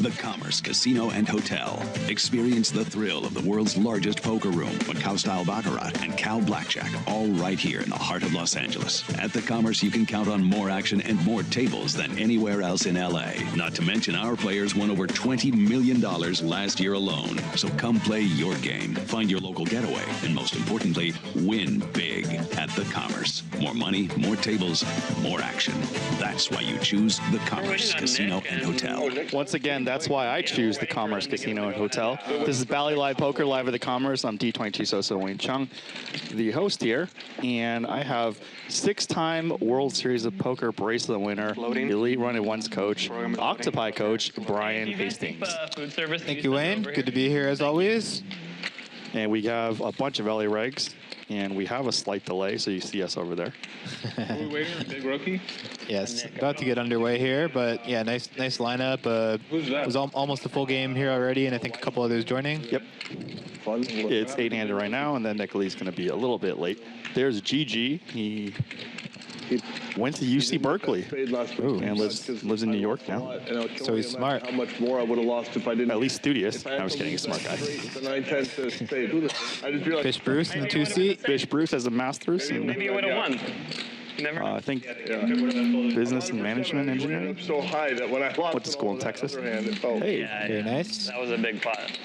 The Commerce Casino and Hotel. Experience the thrill of the world's largest poker room, Macau-style Baccarat, and Cow Blackjack, all right here in the heart of Los Angeles. At The Commerce, you can count on more action and more tables than anywhere else in LA. Not to mention, our players won over $20 million last year alone. So come play your game, find your local getaway, and most importantly, win big at The Commerce. More money, more tables, more action. That's why you choose The Commerce Casino and Hotel. Once again, that's why I choose the Commerce Casino and Hotel. This is Bally Live Poker, live at the Commerce. I'm D22 Sosa Wayne Chiang, the host here, and I have 6-time World Series of Poker bracelet winner, Elite Run It Once coach, Octopi coach, Brian Hastings. Thank you, Wayne. Good to be here as always. And we have a bunch of LA regs, and we have a slight delay, so you see us over there. Are we waiting for Big Rookie? Yes, about to get underway here, but yeah, nice lineup. Who's that? It was almost a full game here already, and I think a couple others joining. Yep. Fun. It's 8-handed right now, and then Nicole's going to be a little bit late. There's GG. He went to UC Berkeley and lives in New York now. So he's smart. How much more I would have lost if I didn't. At least studious. I was kidding. He's a smart guy. Fish Bruce in the 2-seat. Fish Bruce has a master's in, Maybe you would have won. You never I think, business and management engineering. So high that when I lost Went to school in Texas. Hey, Very nice. That was a big pot.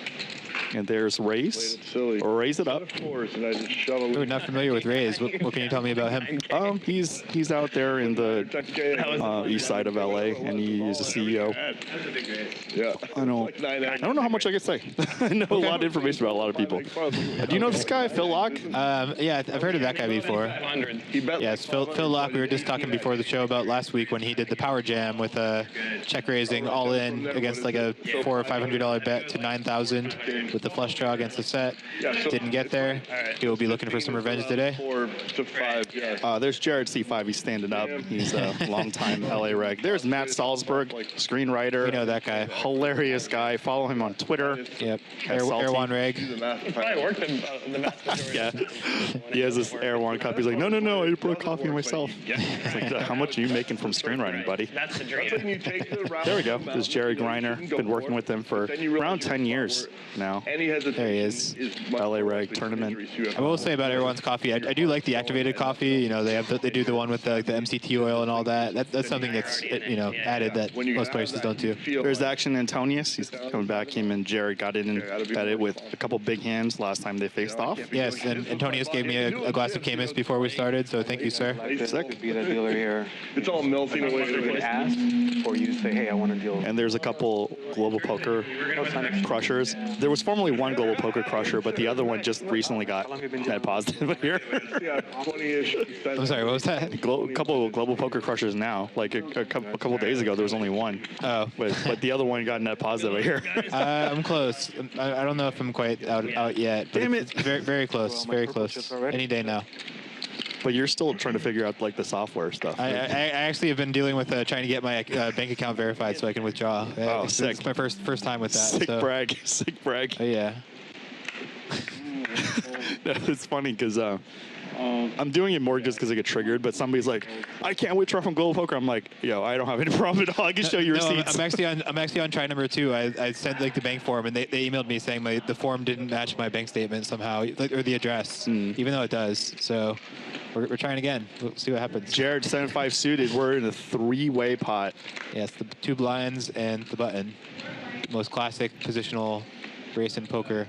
And there's Raise, or Raise It Up. Ooh, not familiar with Rays. What can you tell me about him? He's out there in the east side of LA, and he is a CEO. Yeah. I don't know how much I can say. I know a lot of information about a lot of people. Do you know this guy, Phil Locke? Yeah, I've heard of that guy before. 500. Yes, Phil Locke. We were just talking before the show about last week when he did the power jam with a check raising all in against like a $400 or $500 bet to 9,000 with the flush draw against the set. Didn't get there. He will be looking for some revenge today. 4 to 5. Yeah. There's Jared C5. He's standing up. He's a longtime LA reg. There's Matt Salsbeg, screenwriter. You know that guy. Hilarious guy. Follow him on Twitter. Yep. Air One Reg. He probably worked in the vast Yeah. He has this Air One cup. He's like, no, I brought coffee myself. It's like, how much are you making from screenwriting, buddy? That's the dream. There we go. There's Jerry Griener. Been working with him for around 10 years now. There he is. LA reg tournament. I will say about Air One's coffee, I do like the activated coffee. You know, they do the one with the MCT oil and all that. That's something that's added that most places don't do. There's Action Antonius. He's coming back. Him and Jared got in and got it with a couple big hands last time they faced off. Yes, and Antonius gave me a glass of Camus before we started, so thank you, sir. Sick. Be the dealer here. It's all melting away. You can ask, or you say, hey, I want to deal. And there's a couple global poker crushers. There was formerly one global poker crusher, but the other one just recently got net positive here. Yeah, 20-ish. I'm sorry, what was that? A couple global poker crushers now. Like a couple days ago, there was only one. Oh. But the other one got net positive here. I'm close. I don't know if I'm quite out yet. But Damn it's very, very close. Very close. Any day now. But you're still trying to figure out like the software stuff. I actually have been dealing with trying to get my bank account verified so I can withdraw. Oh, sick. It's my first time with that. Sick so. brag. Sick brag. Oh, yeah. It's funny because I'm doing it more just because I get triggered, but somebody's like, I can't withdraw from Global Poker. I'm like, yo, I don't have any problem at all. I can show you receipts. I'm actually on try number 2. I sent like the bank form, and they emailed me saying the form didn't match my bank statement somehow, or the address, even though it does. So we're trying again. We'll see what happens. Jared, 7-5 suited. We're in a 3-way pot. Yes, the 2 blinds and the button. Most classic positional race in poker.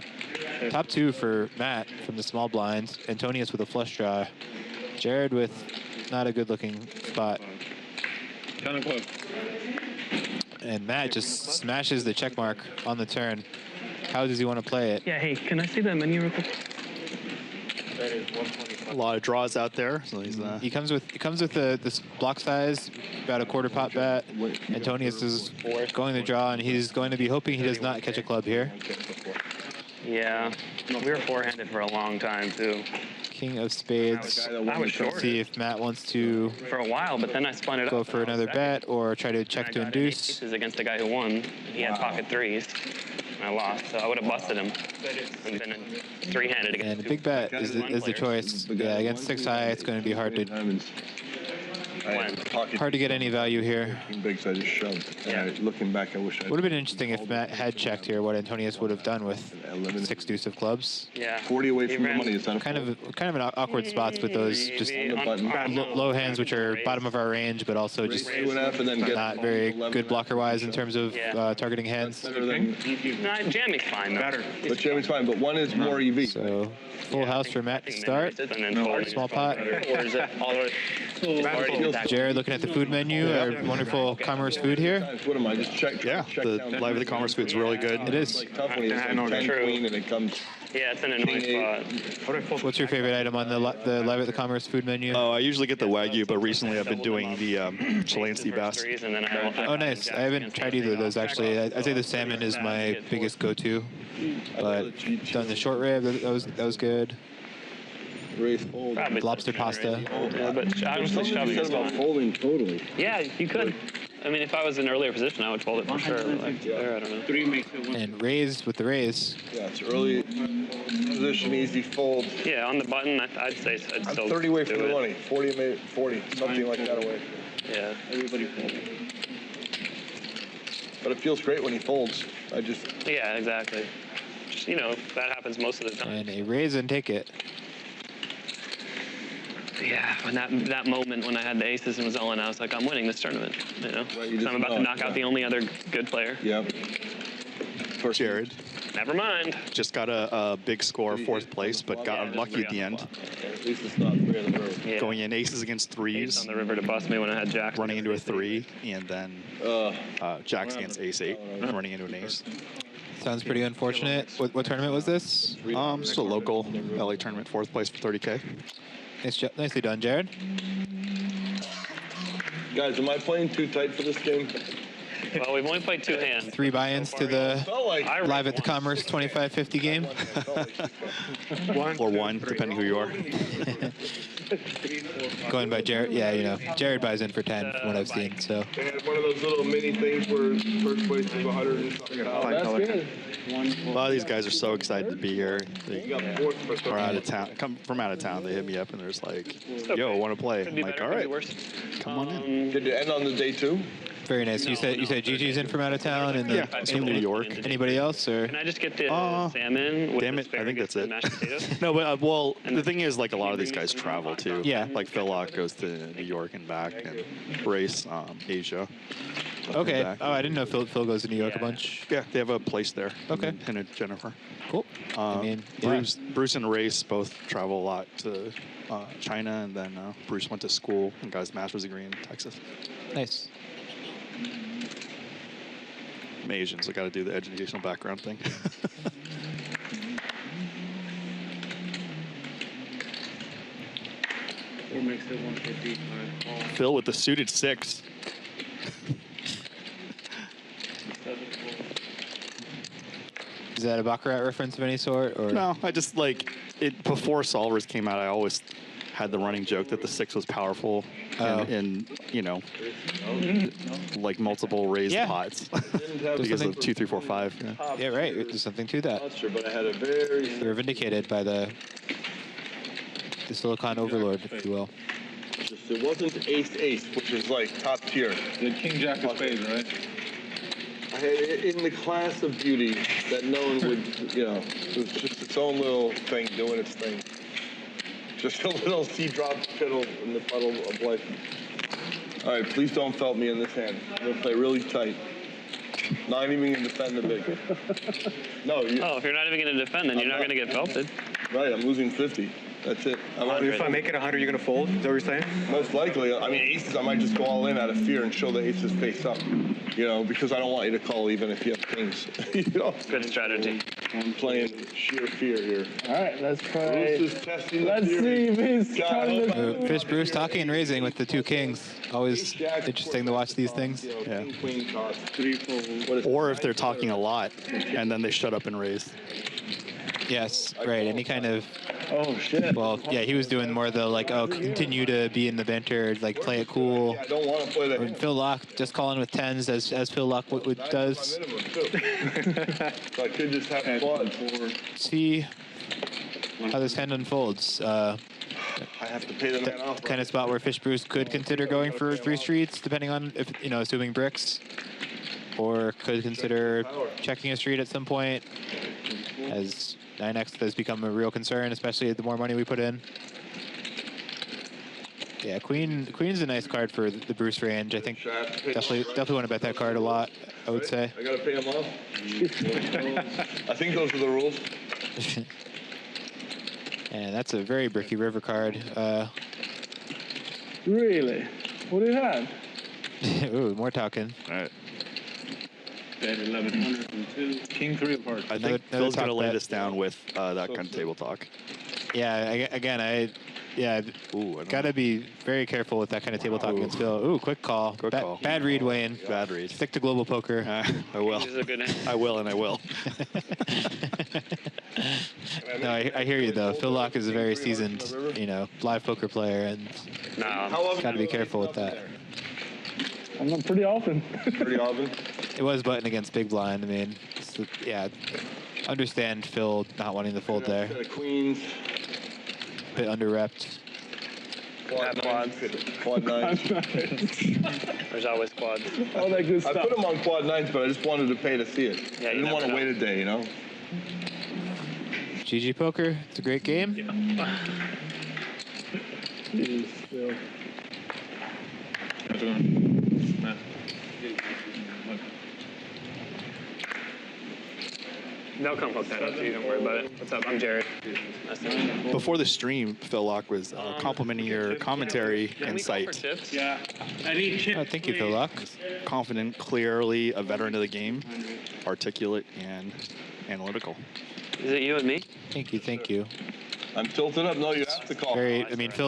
Top 2 for Matt from the small blinds. Antonius with a flush draw. Jared with not a good looking spot. Kind of close. And Matt just smashes the check mark on the turn. How does he want to play it? Yeah, hey, can I see that menu real quick? A lot of draws out there. So he's He comes with this block size, about a quarter pot bet. Antonius is going to draw, and he's going to be hoping he does not catch a club here. Yeah, we were four-handed for a long time too. King of spades. I was short See if Matt wants to for a while, but then I spun it go up. for another bet or try to check to induce. This is against the guy who won. He had pocket 3s. And I lost, so I would have busted him. And been three-handed against And a big bet is the choice. Yeah, against 6 high, it's going to be hard to When? Hard to get any value here. Big, so I just shoved. Yeah. Looking back, I wish I Would have been interesting if Matt had checked here what Antonius would have done with 6 deuce of clubs. Yeah. 40 away He from the ran- money. Is that a Kind of an awkward spots with those just on low hands, which are bottom of our range, but also just 2.5 and then get not very good blocker-wise in terms of targeting hands. better than, Nah, Jammy's fine though. Better. but Jeremy's fine. But one is more EV. So full house for Matt to start. And then folding. Small pot. Or is it already Jared looking at the food menu, our wonderful commerce food here. What am I? Just check. Yeah, check the down. Live at the Commerce food's really good. It is. Like tough when he's like 10 True. queen and it comes. Yeah, it's an annoying spot. What's your favorite item on the Live at the Commerce food menu? Oh, I usually get the Wagyu, but recently I've been doing the Chilean sea bass. And then I Oh, nice. I haven't tried either of those, actually. I'd say the salmon is my biggest go-to. But done the short rib, that was good. Race fold. Probably Lobster pasta. Yeah, but honestly, shoving is fine. Folding totally. Yeah, you could. I mean, if I was in an earlier position, I would fold it for sure. Like, there, I don't know. And raised with the raise. Yeah, it's early position, easy fold. Yeah, on the button, I'd say I'd I'm still 30 away do from the it. money. 40, something like that away. Yeah. But it feels great when he folds. I just. Yeah, exactly. Just, you know, that happens most of the time. And a raise and take it. Yeah, when that moment when I had the aces and was all in, I was like, I'm winning this tournament. You know, Right, you so just I'm about know to it, knock out yeah. the only other good player. Yep. Jared Never mind. just got a big score, 4th place, but got unlucky at the end. At least it's not 3 on the road. Yeah. Going in aces against Ace threes, on the river to bust me when I had jacks. running into a 3, and then jacks against ace 8, running into an ace. Sounds pretty unfortunate. What tournament was this? Just a local LA tournament, 4th place for 30K. Nicely done, Jared. Guys, am I playing too tight for this game? Well, we've only played 2 hands. 3 buy-ins to the Felt like. Live at the Commerce 25-50 game. Or 1, depending who you are. Going by Jared. Yeah, you know, Jared buys in for 10 from what I've seen. So They had one of those little mini things where first place is 100 and something. Oh, that's good. A lot of these guys are so excited to be here. You They got 4th for are out of town, come from out of town. They hit me up and they're just like, "Yo, I want to play." Could I'm be like, better, "All could be right, worse. come on in." Did you end on the day 2? very nice. You said Gigi's in from out of town, and Yeah, it's from New York. Anybody else or? Can I just get the salmon with Damn it, I think asparagus that's and it. mashed potatoes? No, but well, the thing is, like a lot of these guys travel too. Yeah. Like Phil Locke goes to New York and back and race Asia. Okay. Back. Oh, I didn't know Phil goes to New York a bunch. Yeah, they have a place there. Okay. And Jennifer. Cool. I mean, yeah. Bruce and Race both travel a lot to China, and then Bruce went to school and got his master's degree in Texas. Nice. I'm Asian, so I got to do the educational background thing. Phil with the suited 6. Is that a Baccarat reference of any sort, or? No, I just like it before solvers came out. I always had the running joke that the 6 was powerful in you know, like multiple raised Yeah. pots Didn't have because something- of 2, 3, 4, 5. Yeah. Yeah, right. There's something to that. Monster, but I had a very. They were vindicated by the Silicon Overlord, if you will. It wasn't ace, which is like top tier. The king jack of spades, right? I had it in the class of beauty that no one would, you know, it was just its own little thing doing its thing. Just a little sea drop fiddle in the puddle of life. All right, please don't felt me in this hand. I'm gonna play really tight. Not even gonna defend the big. No, you, Oh, if you're not even going to defend, then you're not going to get felted. right, I'm losing 50. That's it. If I make it 100, you're going to fold? Is that what you're saying? Most likely, I mean, aces, I might just go all in out of fear and show the aces face up, you know, because I don't want you to call even if you have kings. You know, Good strategy. I'm playing sheer fear here. All right, let's try. Bruce is testing the Let's theory. see if he's God, trying to. Fish Bruce talking and raising with the 2 kings. Always interesting to watch these things. You know, Yeah. king, queen cards. What is Or if they're talking a lot and then they shut up and raise. Yes, right. Any kind of, Oh shit. well, yeah, he was doing more the like, oh, continue to be in the banter, like play it cool. I don't want to play that. Or Phil Locke just calling with 10s as Phil Locke does. My minimum, too. So I could just have fun. See how this hand unfolds. I have to pay the man off. Kind of spot where Fish Bruce could consider going for 3 streets, depending on if, assuming bricks, or could consider checking a street at some point, as 9x has become a real concern, especially the more money we put in. Yeah, Queen's a nice card for the Bruce range. I think definitely want to bet that card a lot, I would say. I gotta pay him off. I think those are the rules. And that's a very bricky river card. Really? What do you have? Ooh, more talking. All right. Bet 1102. King 3 of hearts. I think Another Phil's going to talk lay bet. this down with that kind of table talk. Yeah, Ooh, gotta be very careful with that kind of table talk against Phil. Ooh, quick call. Quick call. Bad read, Wayne. Bad read. Stick to global poker. I will. This is a good hand. I will, and I will. No, I hear you though. Phil Locke is a very seasoned, live poker player, and No. gotta be careful with that. I'm not pretty often. Pretty often. It was button against big blind. I mean, understand Phil not wanting to fold there. The queens. Bit under-repped. Quads. Quad nines. There's always quads. All that good I stuff. put them on quad nines, but I just wanted to pay to see it. Yeah, I you didn't want to never wait a day, GG Poker. It's a great game. Jeez, Phil. They'll come hook that up to you. Don't worry about it. What's up? I'm Jared. Nice to meet you. Before the stream, Phil Locke was complimenting your commentary Can we go for insight. tips? Yeah. I need chips. Thank you, Phil Locke. Confident, clearly a veteran of the game, articulate, and analytical. Is it you and me? Thank you. I'm tilted up. No, you have to call.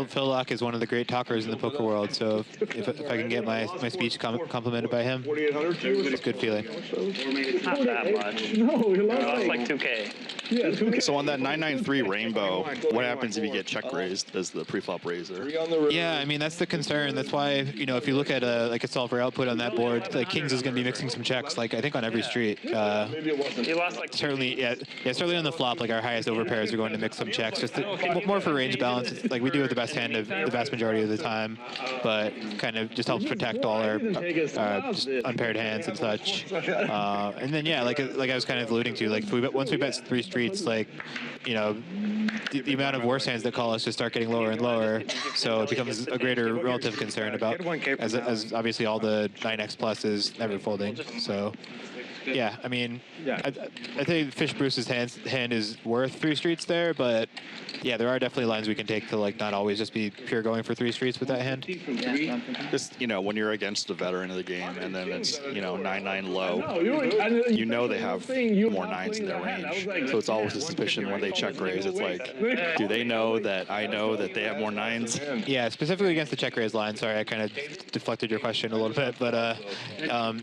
Phil Locke is one of the great talkers in the poker world, so if I can get my speech complimented by him, 4,800. it's a good feeling. It's not that much. No, you I lost lost like 2K. Yeah, 2K. So on that 993 rainbow, what happens if you get check raised as the preflop raiser? Three on the river. Yeah, I mean, that's the concern. That's why, if you look at a solver output on that board, like Kings is going to be mixing some checks, like I think on every street. Maybe it wasn't. You lost like Certainly, certainly on the flop, like our highest overpairs are going to mix some checks, just more for range balance. It's like we do with the best hand of the vast majority of the time, but kind of just helps protect all our just unpaired hands and such. And then like I was kind of alluding to, like once we bet 3 streets, like the amount of worse hands that call us just start getting lower and lower, so it becomes a greater relative concern about as obviously all the 9x plus is never folding. So. Yeah, I mean, I think Fish Bruce's hand is worth 3 streets there, but yeah, there are definitely lines we can take to like not always just be pure going for 3 streets with that hand. Just when you're against a veteran of the game and then it's 9-9 low, they have more 9s in their range. So it's always a suspicion when they check raise. It's like, do they know that I know that they have more 9s? Yeah, specifically against the check raise line. Sorry, I kind of deflected your question a little bit, but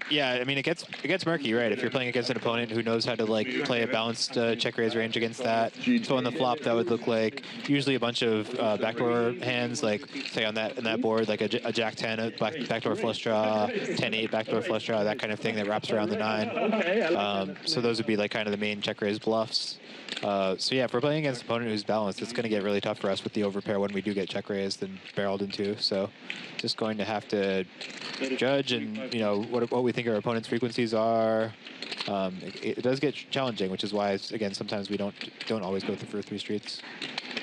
yeah, I mean it gets murky, right? If you're playing against an opponent who knows how to like play a balanced check raise range against that, so on the flop that would look like usually a bunch of backdoor hands, like say on that board, like a Jack 10, a backdoor flush draw, 10-8 backdoor flush draw, that kind of thing that wraps around the 9. So those would be like kind of the main check raise bluffs. So yeah, if we're playing against an opponent who's balanced, it's going to get really tough for us with the overpair when we do get check raised and barreled into. So just going to have to judge and what we think our opponent's frequencies are. It does get challenging, which is why again sometimes we don't always go for 3 streets.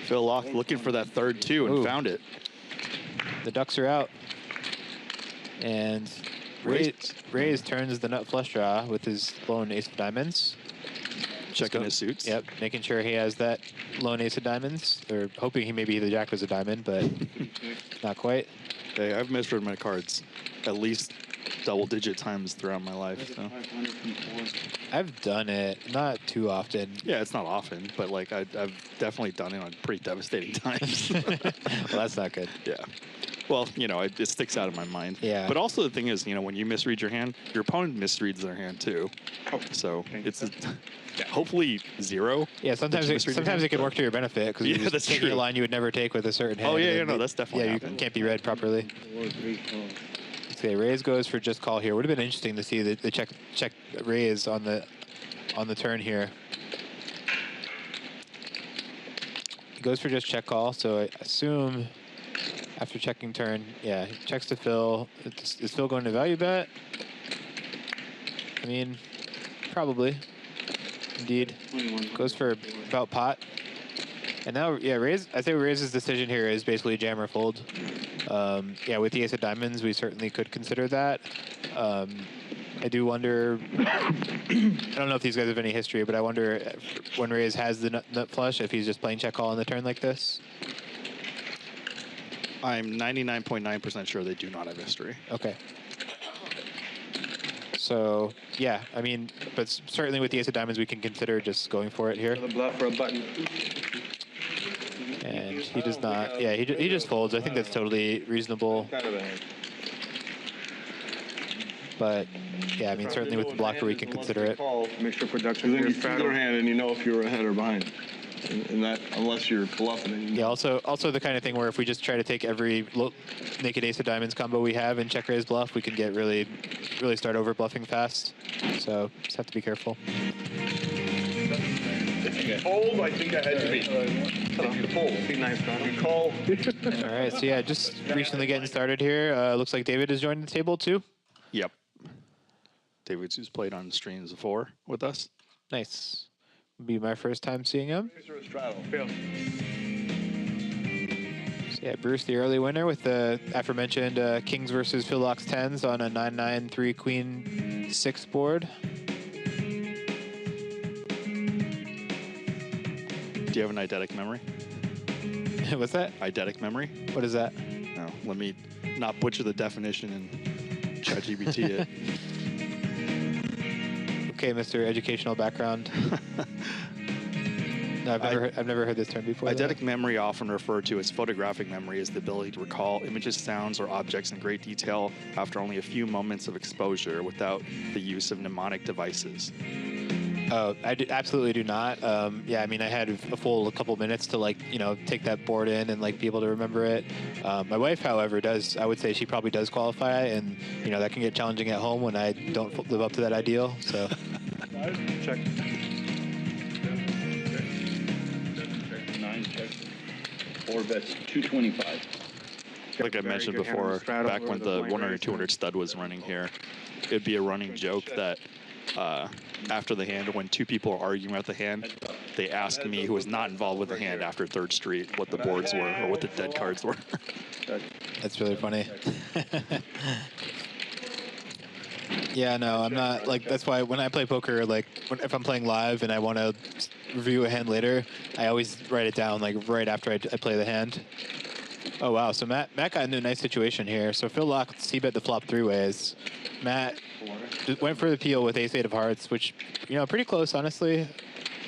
Phil Locke looking for that third 2 and found it. The ducks are out, and Rays turns the nut flush draw with his lone ace of diamonds. Checking his suits. Yep, making sure he has that lone ace of diamonds, or hoping maybe the jack was a diamond, but not quite. Hey, I've misread my cards at least double-digit times throughout my life. So. I've done it, not too often. Yeah, it's not often, but like I've definitely done it on pretty devastating times. Well, that's not good. Yeah. Well, it sticks out of my mind. Yeah. But also the thing is, when you misread your hand, your opponent misreads their hand too. So it's hopefully 0. Yeah, sometimes it can work to your benefit because you're just taking a line you would never take with a certain hand. Oh yeah, no, that's definitely you can't be read properly. Okay, raise goes for just call here. Would have been interesting to see the check raise on the turn here. He goes for just check call, so I assume after checking turn, yeah, he checks to Phil. Is Phil going to value bet? I mean, probably. Indeed. Goes for about pot. And now, yeah, I think Ray's decision here is basically jam or fold. Yeah, with the ace of diamonds, we certainly could consider that. I do wonder, I don't know if these guys have any history, but I wonder if, when Reyes has the nut flush, if he's just playing check call on the turn like this. I'm 99.9% sure they do not have history. Okay. So, yeah, I mean, but certainly with the ace of diamonds, we can consider just going for it here. Another bluff for a button. And he does not, yeah, he just folds. I think that's totally reasonable. Kind of a hand. But, yeah, I mean, certainly with the blocker, we can consider it. Make sure production Then you is see their hand and you know if you're ahead or behind. And that, unless you're bluffing. Yeah, also the kind of thing where if we just try to take every naked ace of diamonds combo we have and check raise bluff, we can get really start over bluffing fast. So just have to be careful. If you fold, I think I had to beat. If you fold, Be nice, you call. All right, so yeah, just recently getting started here. Looks like David has joined the table too. Yep. David's who's played on streams before with us. Nice. Be my first time seeing him. So yeah, Bruce, the early winner with the aforementioned Kings versus Phil Locks 10s on a 9-9 3 Queen 6 board. Do you have an eidetic memory? What's that? Eidetic memory? What is that? No, let me not butcher the definition and ChatGPT it. Okay, Mr. Educational background. No, I've never heard this term before. Eidetic memory, often referred to as photographic memory, is the ability to recall images, sounds, or objects in great detail after only a few moments of exposure without the use of mnemonic devices. Oh, I absolutely do not. Yeah, I mean, I had a full couple minutes to take that board in and be able to remember it. My wife, however, does. I would say she probably does qualify, and that can get challenging at home when I don't live up to that ideal. So. Check. 9 checks. 4 bets, 225. Like I mentioned before, back when the 100 200 stud was running here, it'd be a running joke that after the hand, when two people are arguing about the hand, they ask me, who was not involved with the hand after 3rd Street, what the boards were or what the dead cards were. That's really funny. Yeah, no, I'm not that's why when I play poker, if I'm playing live and I want to review a hand later, I always write it down right after I play the hand. Oh wow, so Matt got into a nice situation here. So Phil Lock c-bet the flop 3 ways. Matt went for the peel with ace-8 of hearts, which pretty close, honestly.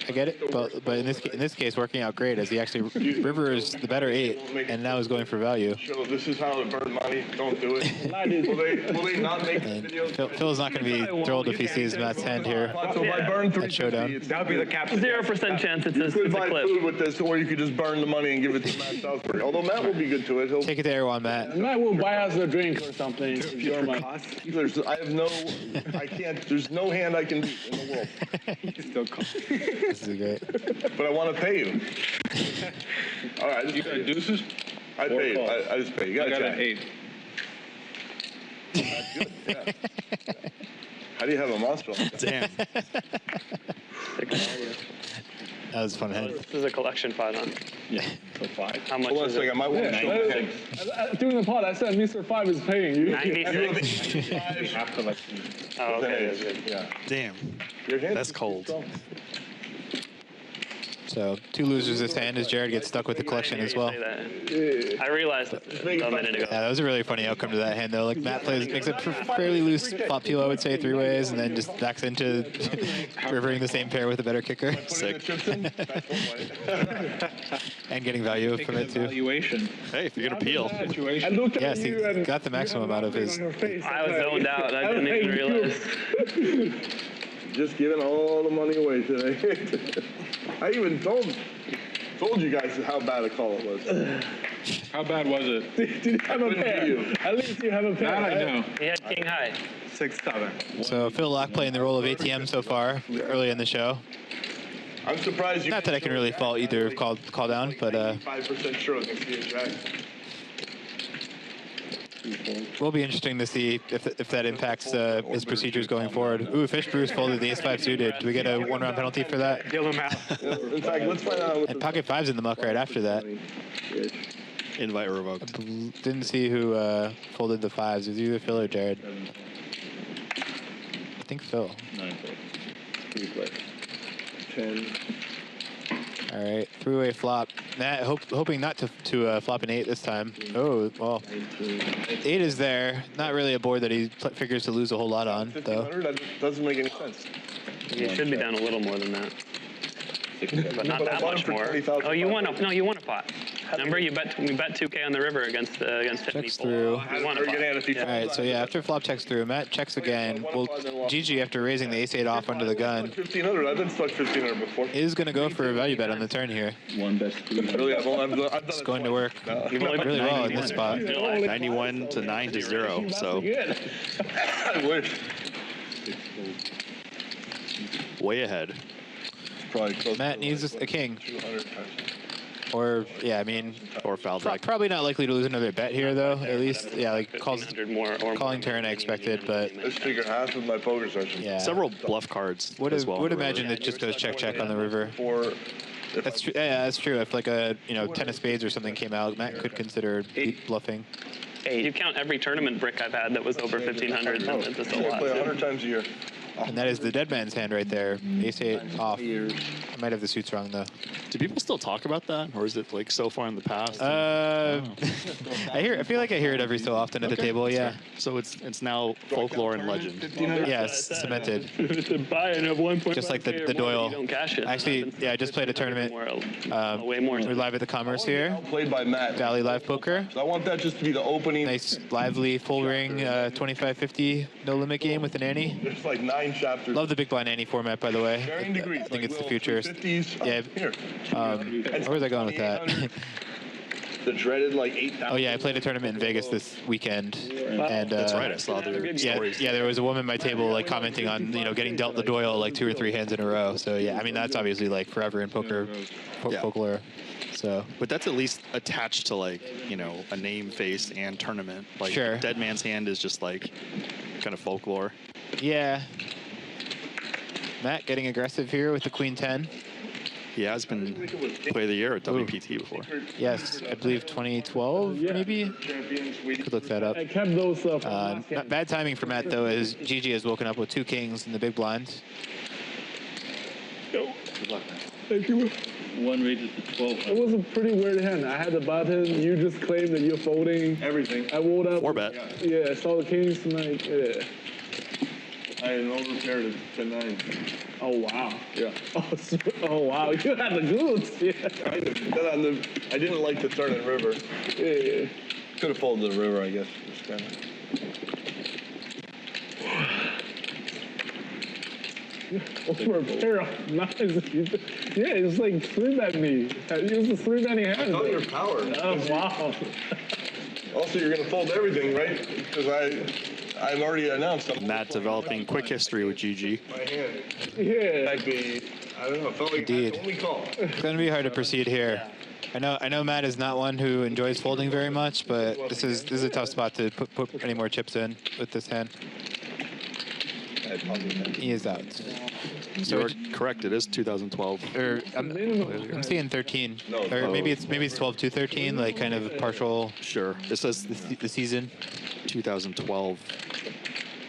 I get it, but in this case, working out great as he actually rivers the better 8, and now is going for value. So this is how to burn money. Don't do it. will they not make this video? Phil's not going to be thrilled if he sees Matt's hand here. So if I burn 3 showdown. That would be the cap. 0% chance it's a could buy clip. food with this, or you could just burn the money and give it to Matt Salsbeg. Although Matt will be good to it. He'll Take it to everyone, Matt. Matt will buy us a drink or something. There's no hand I can beat in the world. This is great. But I want to pay you. All right. You got deuces? I pay you. I just pay you. I got check. an 8. That's good. Yeah. How do you have a monster like that? Damn. That was a fun hand. This is a collection pot, huh? Yeah. So 5. How much Hold on a is second. I it? might want to show my hand. During the pod, I said Mr. 5 is paying you. 96. After Oh, okay. That's good. Yeah. Damn. Your hand That's is cold. strong. So 2 losers this hand as Jared gets stuck with the collection as well. I realized a minute ago. Yeah, that was a really funny outcome to that hand though. Matt makes a fairly loose flop peel, I would say, 3 ways, and then just backs into rivering the same pair with a better kicker. Sick. And getting value from it too. Valuation. Hey, if you're going to peel. Situation. I looked at Yes, he you and got the maximum out of his. I was zoned out. I didn't even realize. Just giving all the money away today. I even told you guys how bad a call it was. How bad was it? did you have a pair? At least you have a pair. That I know. He had king high. 6-7. So Phil Lock playing the role of ATM so far, early in the show. I'm surprised you. Not that I can really fault either of call down, but 5% sure against the jack. will be interesting to see if that impacts his procedures going forward. Ooh, Fish Bruce folded the ace-5 suited. Do we get a one-round penalty for that? Deal him out. In fact, let's find out. And pocket 5's in the muck right after that. Invite revoked. Didn't see who folded the 5s. It was either Phil or Jared. I think Phil. 10. All right, three-way flop. Matt hoping not to flop an 8 this time. Oh, well. 8 is there. Not really a board that he figures to lose a whole lot on, though. 1500, that doesn't make any sense. You should be down a little more than that. But not But I that bought much him for more. 20,000 Oh, you won a pot. Remember, we bet 2K on the river against Tiffany. Checks through. You won a pot. All right, so yeah, after flop checks through, Matt checks again. Well, GG, after raising the ace-8 off under the gun, 1500. I've been stuck 1500 before. is going to go for a value bet on the turn here. One best. Really, I've done It's it going to twice. work You've only bet really well in 91. this spot. 91 to 9 to 0. So Good. I wish. way ahead. Probably close Matt to needs like a king. 200 times. Or, yeah, I mean, Or foul deck. probably not likely to lose another bet here, though. At least, yeah, like calls 1,500 more or calling more. turn I expected, but Let's figure half of my poker session. yeah. Several bluff cards Would as well. would imagine it just goes check on the river. For That's true. Yeah, that's true. If like a 10 of spades or something came out, Matt could consider bluffing. Hey, you count every tournament brick I've had that was over 1,500, and that's a I lot. play too. 100 times a year. And that is the dead man's hand right there. Ace-8 off. I might have the suits wrong though. Do people still talk about that, or is it like so far in the past? I feel like I hear it every so often at the table. Yeah. So it's now folklore and legend. Yes, cemented. To buy and have 1.5. Just like the Doyle. You don't cash it. Actually, yeah, I just played a tournament. Way more. We're live at the Commerce here. Played by Matt. Bally live poker. So I want that just to be the opening. Nice, lively, full ring, 25-50 no limit game with an ante. There's like 9 chapters. Love the big blind ante format, by the way. Varying degrees. I think like it's the little future. 350s. Yeah. Here. Where was I going with that? The dreaded like 8,000. Oh yeah, I played a tournament in Vegas this weekend, and That's right. I saw their Yeah, stories. yeah, there was a woman at my table like commenting on getting dealt the Doyle like 2 or 3 hands in a row. So yeah, I mean that's obviously like forever in poker, Yeah. folklore. So But that's at least attached to like a name, face, and tournament. Like Sure. Dead Man's Hand is just like kind of folklore. yeah, Matt getting aggressive here with the Queen 10. He has been Play of the Year at WPT before. Yes, I believe 2012 maybe. Could look that up. I kept those from last Not game. bad timing for Matt though, as Gigi has woken up with 2 kings in the big blind. Thank you. One rated to 12. It was a pretty weird hand. I had the button. You just claimed that you're folding. Everything. I woke up. 4-bet. Yeah, I saw the kings tonight. Yeah. I had an overpaired to 9. Oh wow. Yeah. Oh wow. You had the goods. Yeah. I didn't like the turn and river. Yeah. Could have folded the river, I guess. Just kinda. Over a pair of nines. Yeah, it's like 3-bet me. It was a 3-betting I hand. thought your power. Oh wow. Also, you're gonna fold everything, right? Because I've already announced. I'm Matt developing quick history with GG. my hand. Yeah. Might be. I don't know. It felt like Indeed. the only call. It's going to be hard to proceed here. I know Matt is not one who enjoys folding very much, but this is a tough spot to put any more chips in with this hand. He is out. So You're correct. It is 2012. or I'm seeing 13, or maybe it's 12 to 13, like kind of partial. Sure. It says The season. 2012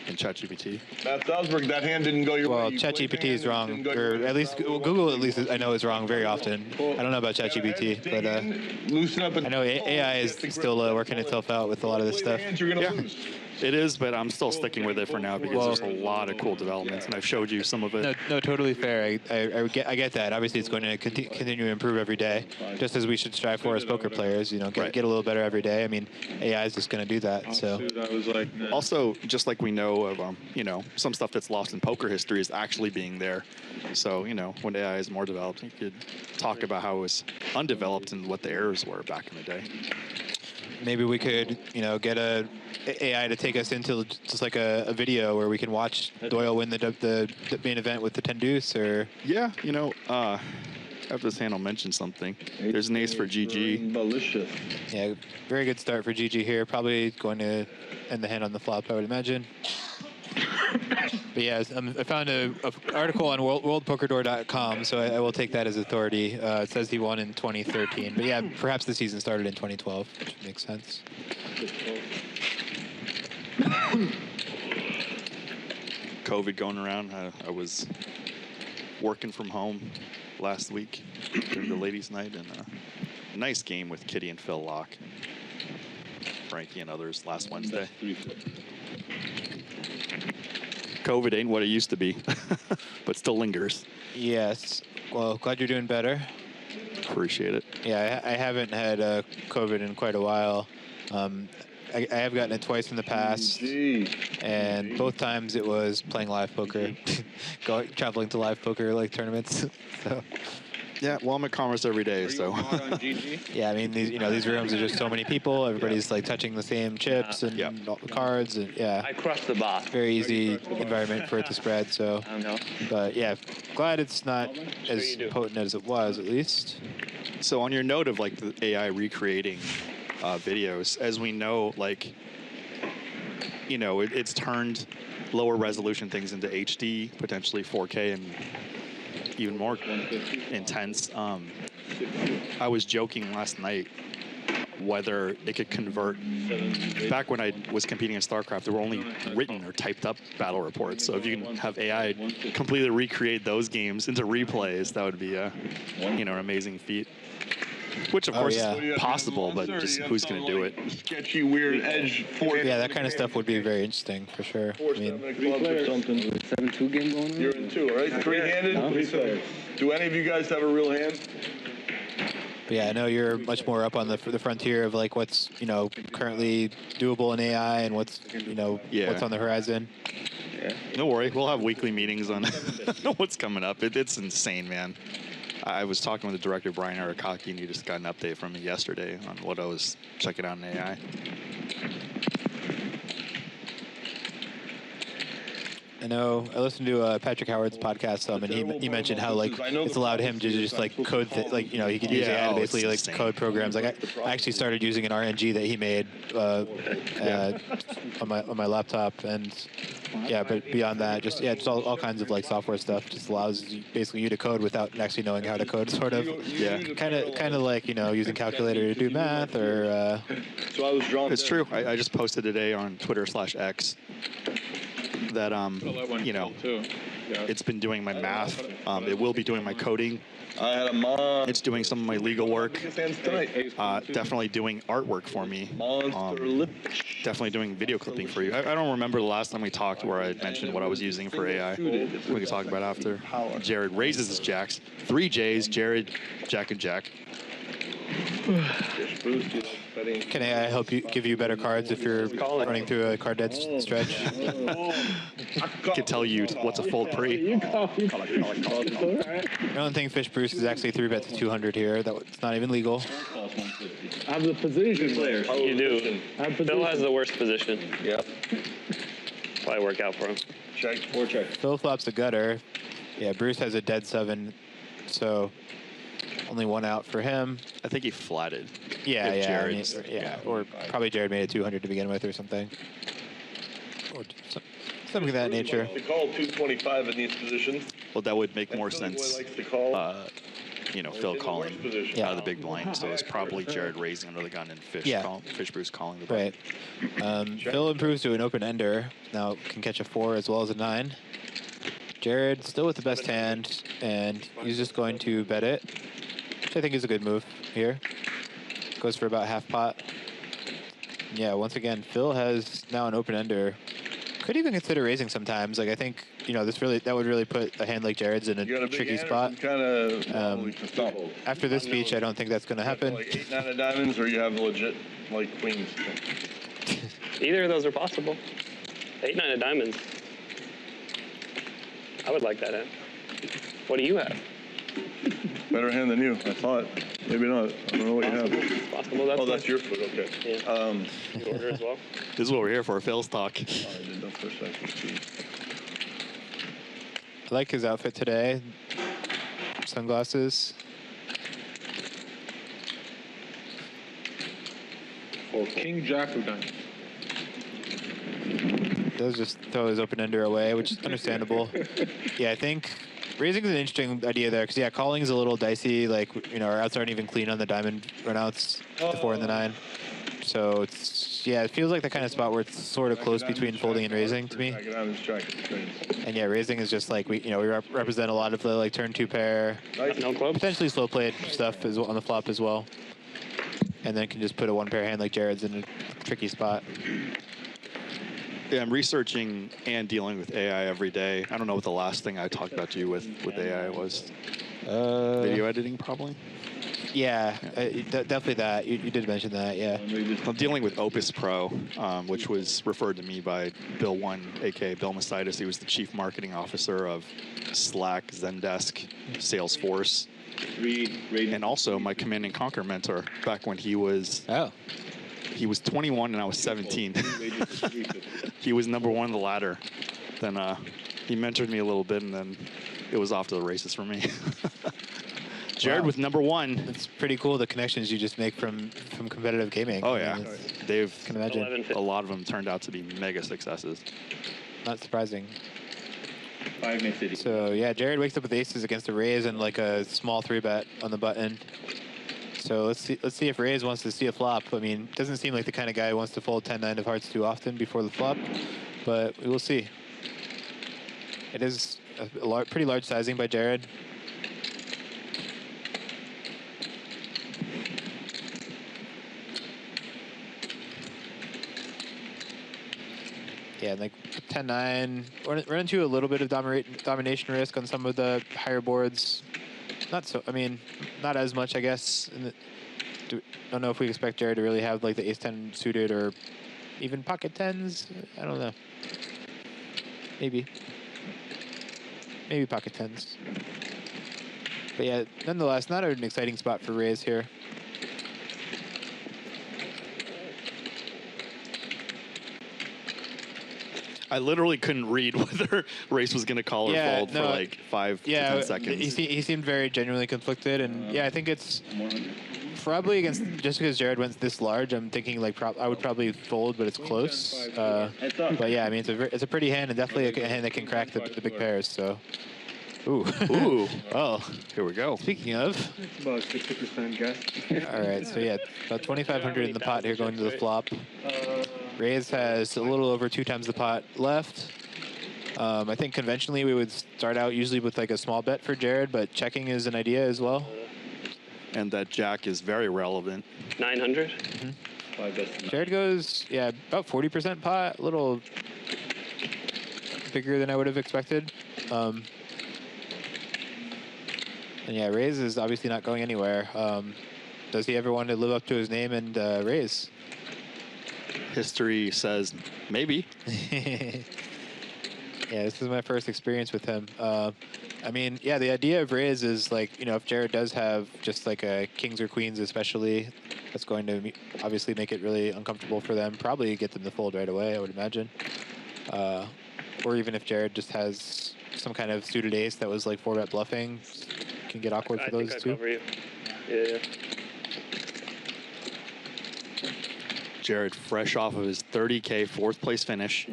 in ChatGPT. Matt Salsbeg, that hand didn't go your way. Well, You played ChatGPT the is hand, wrong, it didn't go your or way. at least Google I know is wrong very often. I don't know about ChatGPT, Dig but in, loosen up and I know AI is still working itself out with a lot of this play the stuff. hands you're gonna lose. It is, but I'm still sticking with it for now because Well- there's a lot of cool developments, and I've showed you some of it. No, totally fair. I get that. Obviously, it's going to continue to improve every day, just as we should strive for as poker players. Get Right. a little better every day. I mean, AI is just going to do that. So I was like, Also, just like we know of, some stuff that's lost in poker history is actually being there. So, when AI is more developed, you could talk about how it was undeveloped and what the errors were back in the day. maybe we could, get a AI to take us into just like a video where we can watch Doyle win the main event with the 10 deuce, or Yeah, after this hand, I'll mention something. There's an ace for GG. Malicious. yeah, very good start for GG here. Probably going to end the hand on the flop, I would imagine. But yeah, I found an article on worldpokerdoor.com, so I will take that as authority. It says he won in 2013, but yeah, perhaps the season started in 2012, which makes sense. COVID going around. I was working from home last week during the ladies' night, and a nice game with Kitty and Phil Locke, Frankie and others last Wednesday. COVID ain't what it used to be, but still lingers. Yes. Well, glad you're doing better. Appreciate it. Yeah, I haven't had COVID in quite a while. I have gotten it twice in the past, and both times it was playing live poker, traveling to live poker like tournaments. So. Yeah, well, I'm at Commerce every day, so. Yeah, I mean, these rooms are just so many people. Everybody's like touching the same chips and all the cards, and yeah. I crushed the box. Very easy environment for it to spread. So, but yeah, glad it's not as potent as it was, at least. So on your note of like the AI recreating videos, as we know, it's turned lower resolution things into HD, potentially 4K, and even more intense. I was joking last night whether it could convert. Back when I was competing in StarCraft, there were only written or typed up battle reports. So if you can have AI completely recreate those games into replays, that would be an amazing feat. Which, of course, is possible, but just who's going to do it? Sketchy, weird edge. Yeah, that kind of stuff would be very interesting, for sure. I mean, 7-2 game going on? You're in 2, right? Three-handed? Do any of you guys have a real hand? but yeah, I know you're much more up on the frontier of like what's currently doable in AI and what's what's on the horizon. No worry, we'll have weekly meetings on what's coming up. It's insane, man. I was talking with the director, Brian Arakaki, and he just got an update from me yesterday on what I was checking out in AI. I know. I listened to Patrick Howard's podcast, and he mentioned how like it's allowed him to just like code, he could use AI to basically like code programs. Like I actually started using an RNG that he made on my laptop, and yeah, but beyond that, just all kinds of like software stuff. Just allows basically you to code without actually knowing how to code, sort of. Yeah. Kind of like using calculator to do math or. So I was drawn. It's true. I just posted today on Twitter/X. That it's been doing my math. It will be doing my coding. I had a mom. It's doing some of my legal work. Definitely doing artwork for me. Definitely doing video clipping for you. I don't remember the last time we talked where I mentioned what I was using for AI. We can talk about after. Jared raises his jacks. 3 J's. Jared, Jack and Jack. Can AI help you give you better cards if you're running through a card dead stretch? Can tell you what's a fold pre. I don't think Fish Bruce is actually 3-bet to 200 here. That's not even legal. I have the position. You do. Phil has the worst position. Yep. Probably work out for him. Check. 4 check. Phil flops a gutter. Yeah, Bruce has a dead 7, so only 1 out for him. I think he flatted. Yeah, or probably Jared made it 200 to begin with or something. Or something of that nature. To call 225 in these positions. Well, that would make more sense. Likes to call. Phil calling out of the big blind, so it's probably Jared raising under the gun and Fish Bruce calling the blind. Right. Phil improves to an open ender. Now can catch a 4 as well as a 9. Jared still with the best hand, and he's just going to bet it, which I think is a good move here. Goes for about half pot. Yeah, once again, Phil has now an open ender. Could even consider raising sometimes. Like I think that would really put a hand like Jared's in a tricky spot. After this speech, I don't think that's going to happen. Like 8, 9 of diamonds, or you have legit like queens. Either of those are possible. 8, 9 of diamonds. I would like that hand. What do you have? Better hand than you. I thought. Maybe not. I don't know what you have. Possible. That's That's your foot. Okay. Yeah. You order as well? This is what we're here for, Phil's talk. I did know for a second. I like his outfit today. Sunglasses. Oh, King Jack of Diamonds. Does just throw his open-ender away, which is understandable. Yeah, I think raising is an interesting idea there, because, yeah, calling is a little dicey. Like, you know, our outs aren't even clean on the diamond runouts, the 4 and the 9. So, it's, yeah, it feels like the kind of spot where it's sort of close between folding and raising to me. And, yeah, raising is just like, we represent a lot of the, like, turn 2 pair. No clubs? Potentially slow-played stuff as well, on the flop as well. And then can just put a 1-pair hand like Jared's in a tricky spot. Yeah, I'm researching and dealing with AI every day. I don't know what the last thing I talked about to you with AI was. Video editing, probably? Yeah, definitely that. You did mention that, yeah. I'm dealing with Opus Pro, which was referred to me by Bill One, a.k.a. Bill Masitis. He was the chief marketing officer of Slack, Zendesk, Salesforce, and also my Command and Conquer mentor back when he was... Oh. He was 21 and I was 17. He was number 1 on the ladder. Then he mentored me a little bit, and then it was off to the races for me. Jared Wow. with number 1. It's pretty cool, the connections you just make from competitive gaming. Oh, I yeah. mean, They've, can imagine. a lot of them turned out to be mega successes. Not surprising. 5 makes it. So, yeah, Jared wakes up with aces against a raise and like a small 3-bet on the button. So let's see if Rays wants to see a flop. I mean, doesn't seem like the kind of guy who wants to fold 10-9 of hearts too often before the flop, but we will see. It is a pretty large sizing by Jared. Yeah, like 10-9, run into a little bit of domination risk on some of the higher boards. Not so, I mean, not as much, I guess. Don't know if we expect Jared to really have like the ace-10 suited or even pocket 10s. I don't know. Maybe pocket 10s. But yeah, nonetheless, not an exciting spot for raise here. I literally couldn't read whether Race was going to call or fold for like 5 to 10 seconds. He seemed very genuinely conflicted, and yeah, I think it's probably against, just because Jared went this large, I'm thinking like I would probably fold, but it's close. But yeah, I mean it's a pretty hand, and definitely a hand that can crack the big pairs. So, ooh, well, here we go. Speaking of, It's about 60% guess. all right, so yeah, about 2,500 in the pot here going to the flop. Raise has a little over 2 times the pot left. I think conventionally we would start out usually with like a small bet for Jared, but checking is an idea as well. And that jack is very relevant. 900? Jared goes, yeah, about 40% pot, a little bigger than I would have expected. And yeah, raise is obviously not going anywhere. Does he ever want to live up to his name and raise? History says maybe. Yeah, this is my first experience with him. I mean, yeah, the idea of raise is like, you know, if Jared does have just like a kings or queens especially, that's going to obviously make it really uncomfortable for them. Probably get them to fold right away, I would imagine. Or even if Jared just has some kind of suited ace that was like 4-bet bluffing, can get awkward for those too. Cover you. Yeah. Jared, fresh off of his 30K 4th place finish.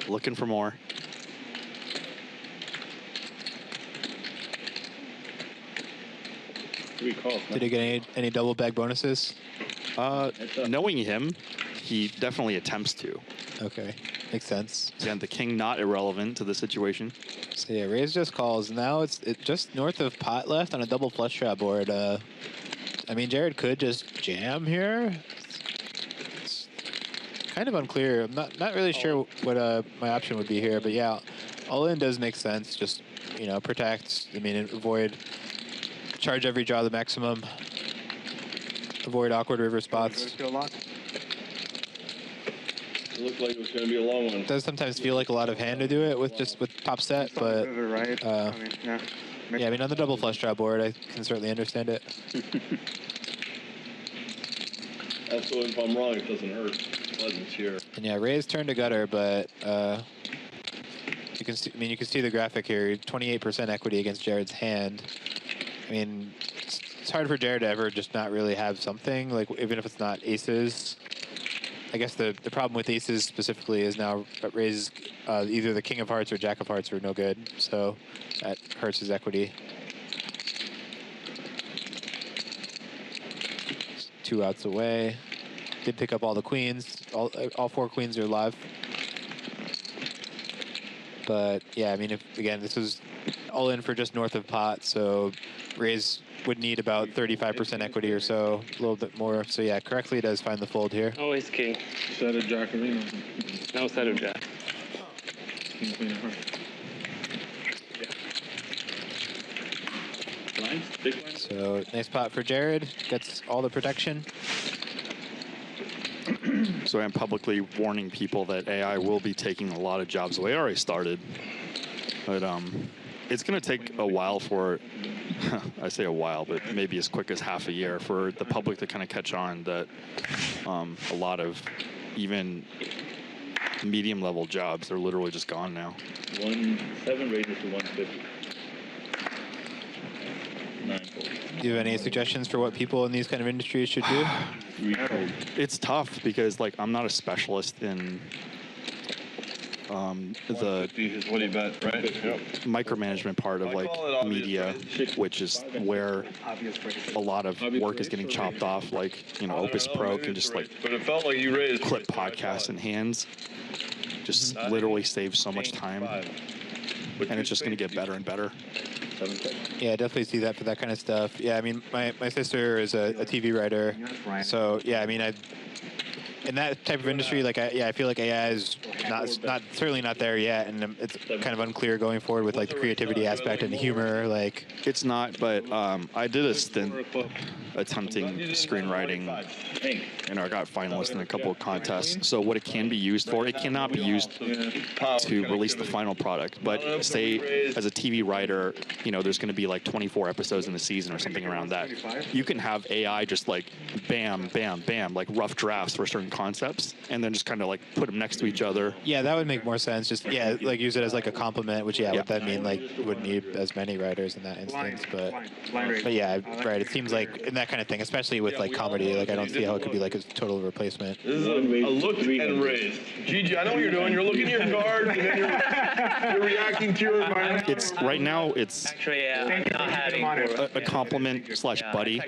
Looking for more. Did he get any double bag bonuses? Knowing him, he definitely attempts to. Okay, makes sense. Again, the king not irrelevant to the situation. So yeah, raise just calls. Now it's just north of pot left on a double flush draw board. I mean, Jared could just jam here. It's kind of unclear. I'm not really sure what my option would be here, but yeah, all in does make sense. Just, you know, protect. I mean, avoid charge every draw the maximum. Avoid awkward river spots. It looked like it was going to be a long one. It does sometimes feel like a lot of hand to do it with top set, but Yeah, I mean, on the double flush draw board, I can certainly understand it. Also, if I'm wrong, it doesn't hurt. Pleasant's here. And yeah, Ray's turned to gutter, but you can see. I mean, you can see the graphic here. 28% equity against Jared's hand. I mean, it's hard for Jared to ever just not really have something, like even if it's not aces. I guess the problem with aces specifically is now Ray's either the king of hearts or jack of hearts are no good, so that hurts his equity. 2 outs away. Did pick up all the queens. All 4 queens are live. But yeah, I mean, again, this is all in for just north of pot, so Rays would need about 35% equity or so, a little bit more. So yeah, correctly does find the fold here. Always king. Set of jack arena. No set of jack. King, queen of hearts. Blinds? Big blinds? So nice pot for Jared. Gets all the protection. So I'm publicly warning people that AI will be taking a lot of jobs away. It already started. But it's going to take a while for, I say a while, but maybe as quick as half a year for the public to kind of catch on that a lot of even medium level jobs are literally just gone now. 7 raises to 150. 9 fold. Do you have any suggestions for what people in these kind of industries should do? 3 fold. It's tough because like I'm not a specialist in the 50 is what he bet, right? Yep. micromanagement part of like media, which is where a lot of work is getting chopped off. Like, you know, Opus Pro can just like But it felt like you raised. clip podcasts in hands, just literally save so much time, and it's just going to get better and better. 7 check. Yeah, I definitely see that for that kind of stuff. Yeah, I mean, my sister is a TV writer, so yeah, I mean, in that type of industry, like, I feel like AI is certainly not there yet, and it's kind of unclear going forward with like the creativity aspect and the humor. Like, It's not, but I did a stint attempting screenwriting, and I got finalist in a couple of contests. So what it can be used for, it cannot be used to release the final product. But say as a TV writer, you know, there's going to be like 24 episodes in the season or something around that. You can have AI just like bam, bam, bam, like rough drafts for certain concepts, and then just kind of like put them next to each other. yeah, that would make more sense. Just like use it as like a compliment, which would that mean like you wouldn't need as many writers in that instance. But yeah, right. It seems like in that kind of thing, especially with like comedy, like I don't see how it could be like a total replacement. This is a look and raise. Gigi, I know what you're doing. You're looking at your cards, and then you're reacting to your environment. It's right now. It's Actually, I'm not having a compliment / buddy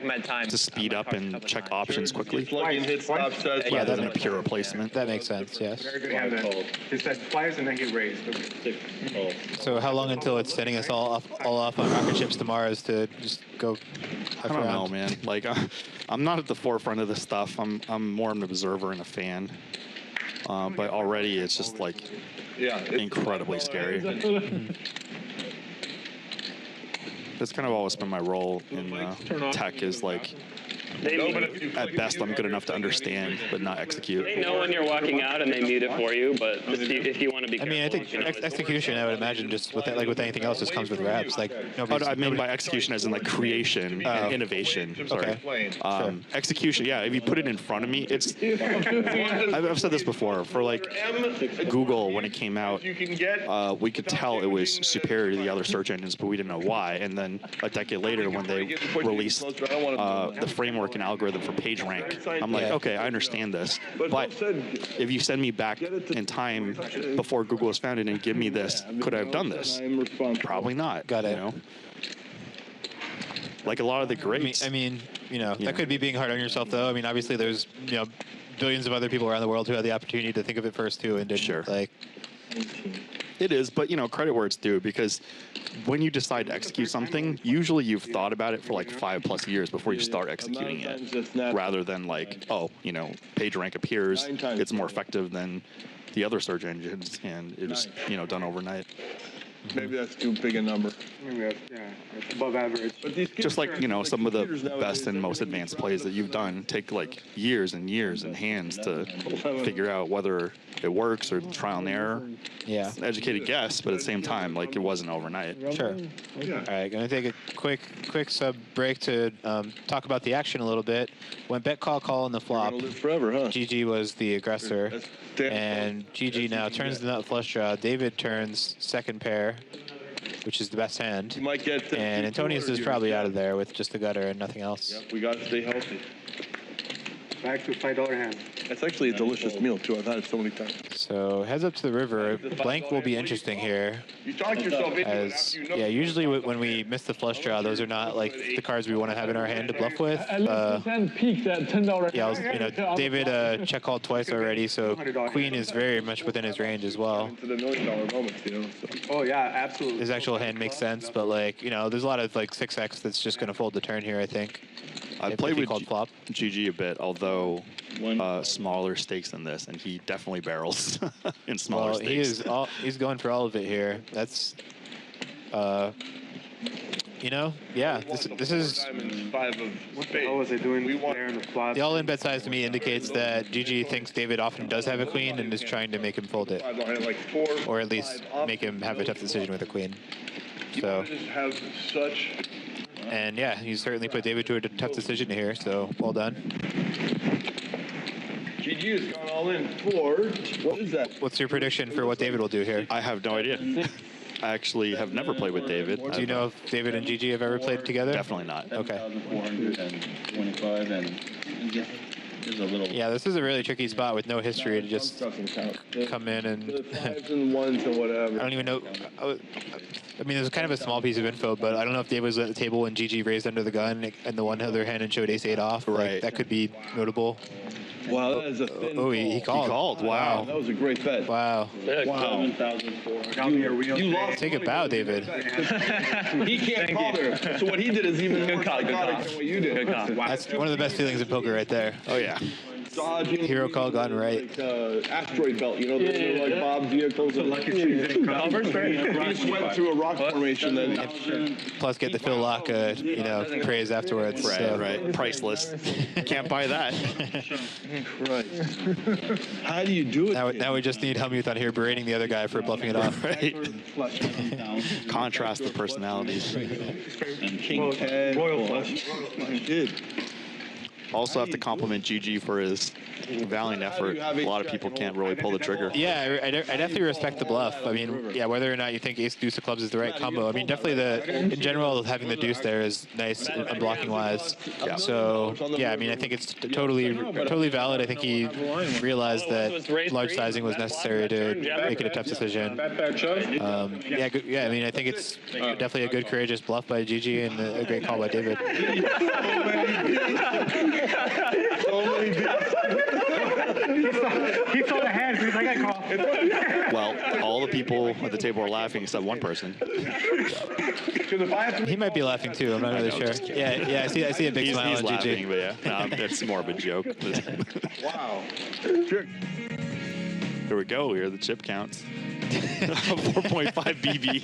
to speed up and check options quickly. Plug in, hit stop sets. Rather than a pure replacement. That makes sense. Yes. Very good hand that just says flyers and then get raised. 6 calls. So how long until it's sending us all off on rocket ships tomorrow is to just go? I don't know, man. Like, I'm not at the forefront of this stuff. I'm more an observer and a fan. But already it's just like incredibly scary. That's kind of always been my role in tech is like, at best, I'm good enough to understand, but not execute. They know when you're walking out and they mute it for you, but if you want to be I mean, I think execution, I would imagine, just with like with anything else, just comes with reps. Like, I mean by execution as in like creation and innovation. Sorry. Execution, yeah. If you put it in front of me, it's. I've said this before. For like Google, when it came out, we could tell it was superior to the other search engines, but we didn't know why. And then a decade later, when they released the framework and algorithm for PageRank, I'm like, okay, I understand this. But if you send me back in time before Google was founded and give me this, could I have done this? Probably not. Got it. You know? Like a lot of the greats. I mean, that could be being hard on yourself, though. I mean, obviously, there's billions of other people around the world who had the opportunity to think of it first too, and didn't. Sure. Like, it is, but credit where it's due, because when you decide to execute something, usually you've thought about it for like 5+ years before you start executing it, rather than like, PageRank appears, it's more effective than the other search engines, and it is done overnight. Maybe that's too big a number. Maybe that's, it's above average. But these kids Just like, are- you know, some of the computers nowadays, best and most advanced plays that you've done take like years and years in hands to figure out whether it works or trial and error. Yeah. It's an educated guess, but at the same time, like it wasn't overnight. Sure. Yeah. All right, going to take a quick sub break to talk about the action a little bit. When bet call in the flop, Gonna live forever, huh? GG was the aggressor, That's damn and GG now turns the nut flush draw. David turns second pair, which is the best hand, You might get. and Antonius is probably out of there with just the gutter and nothing else. Yep, we gotta stay healthy. Back to $5 hand. That's actually a delicious meal too. I've had it so many times. So heads up to the river. Blank will be interesting here. You talk yourself into it As after you know. yeah, usually when we miss the flush draw, those are not like the cards we want to have in our hand to bluff with. At least this hand peaked at $10. Yeah, David check called twice already, so Queen is very much within his range as well. Into the $1 million moments, you know. So. Oh, yeah, absolutely. His actual hand makes sense, but like there's a lot of like 6x that's just gonna fold the turn here. I think. I If played he with called flop. GG a bit, although smaller stakes than this, and he definitely barrels in smaller Well, stakes. he's going for all of it here. That's yeah. This is Diamond, 5 of What the spades. hell was I doing We want there in the flop? the all-in bet size to me indicates that GG thinks David often does have a queen and is trying to make him fold it, 5 on like 4. or at least 5 make him have a tough decision with a queen. You So. just have such. And yeah, he certainly put David to a tough decision here, so well done. GG has gone all in for. What is that? What's your prediction for what David will do here? I have no idea. I actually have never played with David. Do you know if David and GG have ever played together? Definitely not. Okay. 7,425 and just there's a little. Yeah, this is a really tricky spot with no history to just Doesn't count. come in and The 5s and 1s and whatever. I don't even know. I mean, there's kind of a small piece of info, but I don't know if David was at the table and GG raised under the gun and the one other hand and showed ace-8 off. Like, Right. that could be notable. Wow, that is a thin Oh, he call. called. He called. Wow. That was a great bet. Wow. Wow. 7,400. You lost. Take a bow, David. He can't call there. So what he did is even more psychotic than what you did. Good call. That's one of the best feelings in poker right there. Oh yeah. Dodging. Hero call gone right. Like, asteroid belt, you know, those are like Bob vehicles. And like, he just went through a rock formation then. Plus, get the Phil Lock, praise afterwards. Right. so. Right. Priceless. Can't buy that. Christ. How do you do it? Now we just need Helmuth on here berating the other guy for bluffing it off. Right. Contrast the personalities. King 10. Royal flush. He did. Also have to compliment GG for his valiant effort. A lot of people can't really pull the trigger. Yeah, I definitely respect the bluff. I mean, yeah, whether or not you think ace deuce of clubs is the right combo. I mean, definitely in general, having the deuce there is nice unblocking wise. Yeah. So yeah, I mean, I think it's totally valid. I think he realized that large sizing was necessary to make it a tough decision. Yeah, I mean, I think it's definitely a good courageous bluff by GG and a great call by David. So many He saw the hand, he's like, I call. Well, all the people at the table are laughing except one person. He might be laughing too. I'm not really sure. Yeah, I see a big He's smile on laughing, GG. but yeah, no, it's more of a joke. Wow. There we go. Here are the chip counts. 4.5 BB.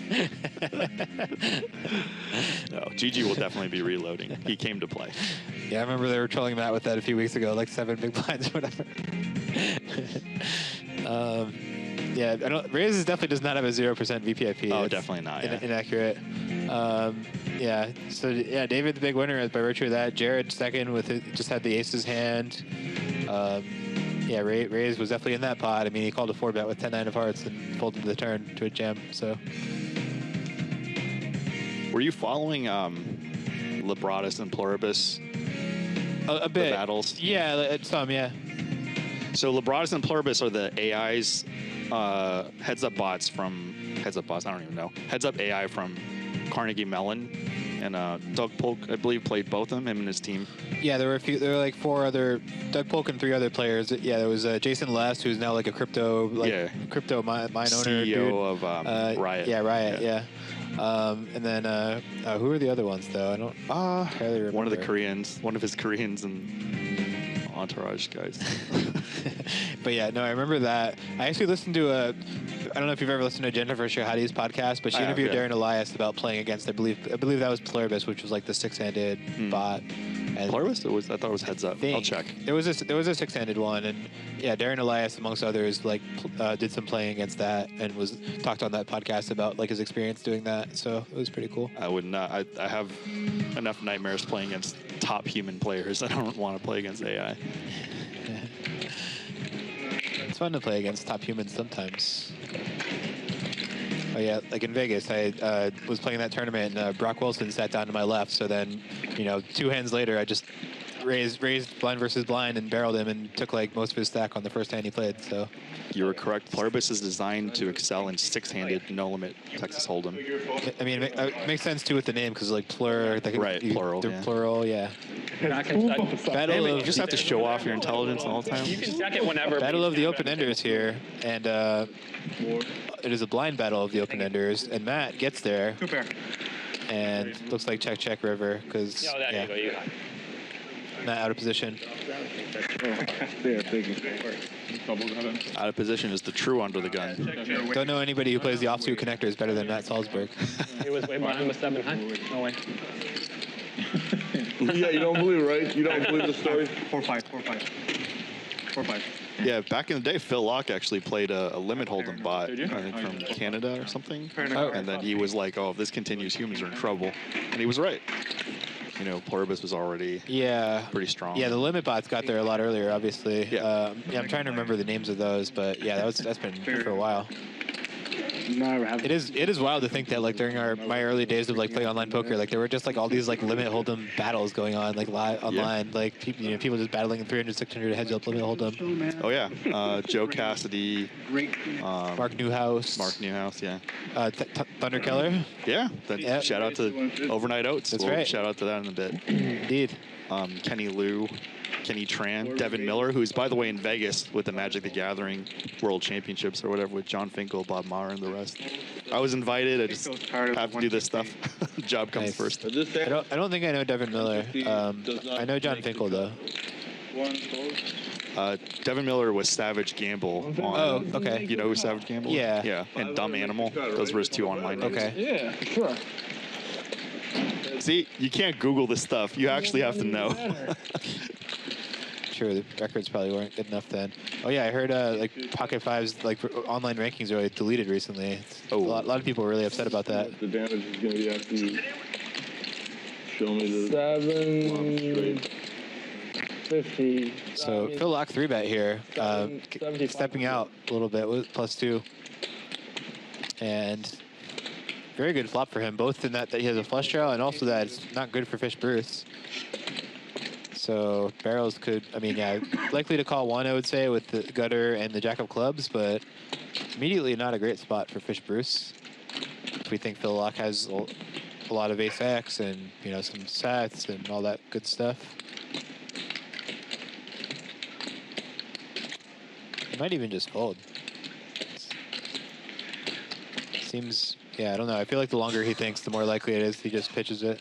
No, GG will definitely be reloading. He came to play. Yeah, I remember they were trolling Matt with that a few weeks ago, like 7 big blinds or whatever. Yeah, Reyes definitely does not have a 0% VPIP. Oh, It's definitely not. Yeah. Inaccurate. Yeah, so yeah, David the big winner by virtue of that. Jared second just had the aces hand. Yeah, Reyes was definitely in that pot. I mean, he called a 4-bet with 10-9 of hearts and folded the turn to a jam. So Were you following Libratus and Pluribus? a bit. The battles? Yeah, some, yeah. So Libratus and Pluribus are the AI's heads-up bots from heads-up bots. I don't even know. Heads-up AI from Carnegie Mellon, and Doug Polk, I believe, played both of them. Him and his team. Yeah, there were like 4 other, Doug Polk and 3 other players. Yeah, there was Jason Lest, who's now like a crypto mine owner. CEO dude. of Riot. Yeah, Riot. Yeah. And then who are the other ones though? I don't entirely remember. One of the Koreans, one of his Koreans and entourage guys. But yeah, no, I remember that. I actually listened to don't know if you've ever listened to Jennifer Shahadi's podcast, but she interviewed Darren Elias about playing against, I believe that was Pluribus, which was like the six-handed bot. And Pluribus? I thought it was heads up. I'll check. There was a six-handed one, and yeah, Darren Elias, amongst others, like did some playing against that, and was talked on that podcast about like his experience doing that. So it was pretty cool. I would not. I have enough nightmares playing against top human players. I don't want to play against AI. It's fun to play against top humans sometimes. Oh yeah, like in Vegas, I was playing that tournament, and Brock Wilson sat down to my left. So then, 2 hands later, I just raised blind versus blind and barreled him and took like most of his stack on the first hand he played. So you were correct. Pluribus is designed to excel in six-handed, no-limit Texas Hold'em. I mean, it makes sense too with the name because like plur, plural. They're plural, yeah. You just have to show off your intelligence all the time. You can check it whenever. Battle of the Open-Enders here, and it is a blind battle of the Open-Enders, and Matt gets there, and looks like check river because Matt out of position. Out of position is the true under the gun. Don't know anybody who plays the offsuit connectors better than Matt Salsbeg. He was way behind with 7 high. No way. Yeah, you don't believe, right? You don't believe the story? 4-5. Yeah, back in the day, Phil Locke actually played a limit hold'em bot, I think from Canada or something. And then he was like, "Oh, if this continues, humans are in trouble," and he was right. Pluribus was already pretty strong. Yeah, the limit bots got there a lot earlier, obviously. Yeah. I'm trying to remember the names of those, but yeah, that's been for a while. It is wild to think that like during my early days of like playing online poker, like there were just like all these like limit hold'em battles going on like live online, like people just battling in 300, 600 heads up limit hold'em. Oh yeah, Joe Cassidy, Mark Newhouse, yeah. Thunder Keller. Yeah, shout out to Overnight Oats. That's right. Shout out to that in a bit. Indeed. Kenny Liu, Kenny Tran, Devin Miller, who's, by the way, in Vegas with the Magic the Gathering World Championships or whatever with John Finkel, Bob Maher, and the rest. I was invited. I just have to do this stuff. Job comes first. I don't think I know Devin Miller. I know John Finkel, though. Devin Miller was Savage Gamble. Okay. You know who Savage Gamble is? Yeah. Yeah, and Dumb Animal. Those were his 2 online names. Okay. Yeah, sure. See, you can't Google this stuff. You actually have to know. Sure, the records probably weren't good enough then. Oh yeah, I heard like Pocket Five's like online rankings are like, deleted recently. A lot of people were really upset about that. The damage is going to be after you show me the 750. So Phil Locke 3-bet here, stepping out a little bit with +2, and very good flop for him, both in that he has a flush draw and also that it's not good for Fish Bruce. So barrels could, likely to call 1, I would say, with the gutter and the jack of clubs, but immediately not a great spot for Fish Bruce. If we think Phil Locke has a lot of ace X and, some sets and all that good stuff. He might even just fold. Seems, I don't know. I feel like the longer he thinks, the more likely it is he just pitches it.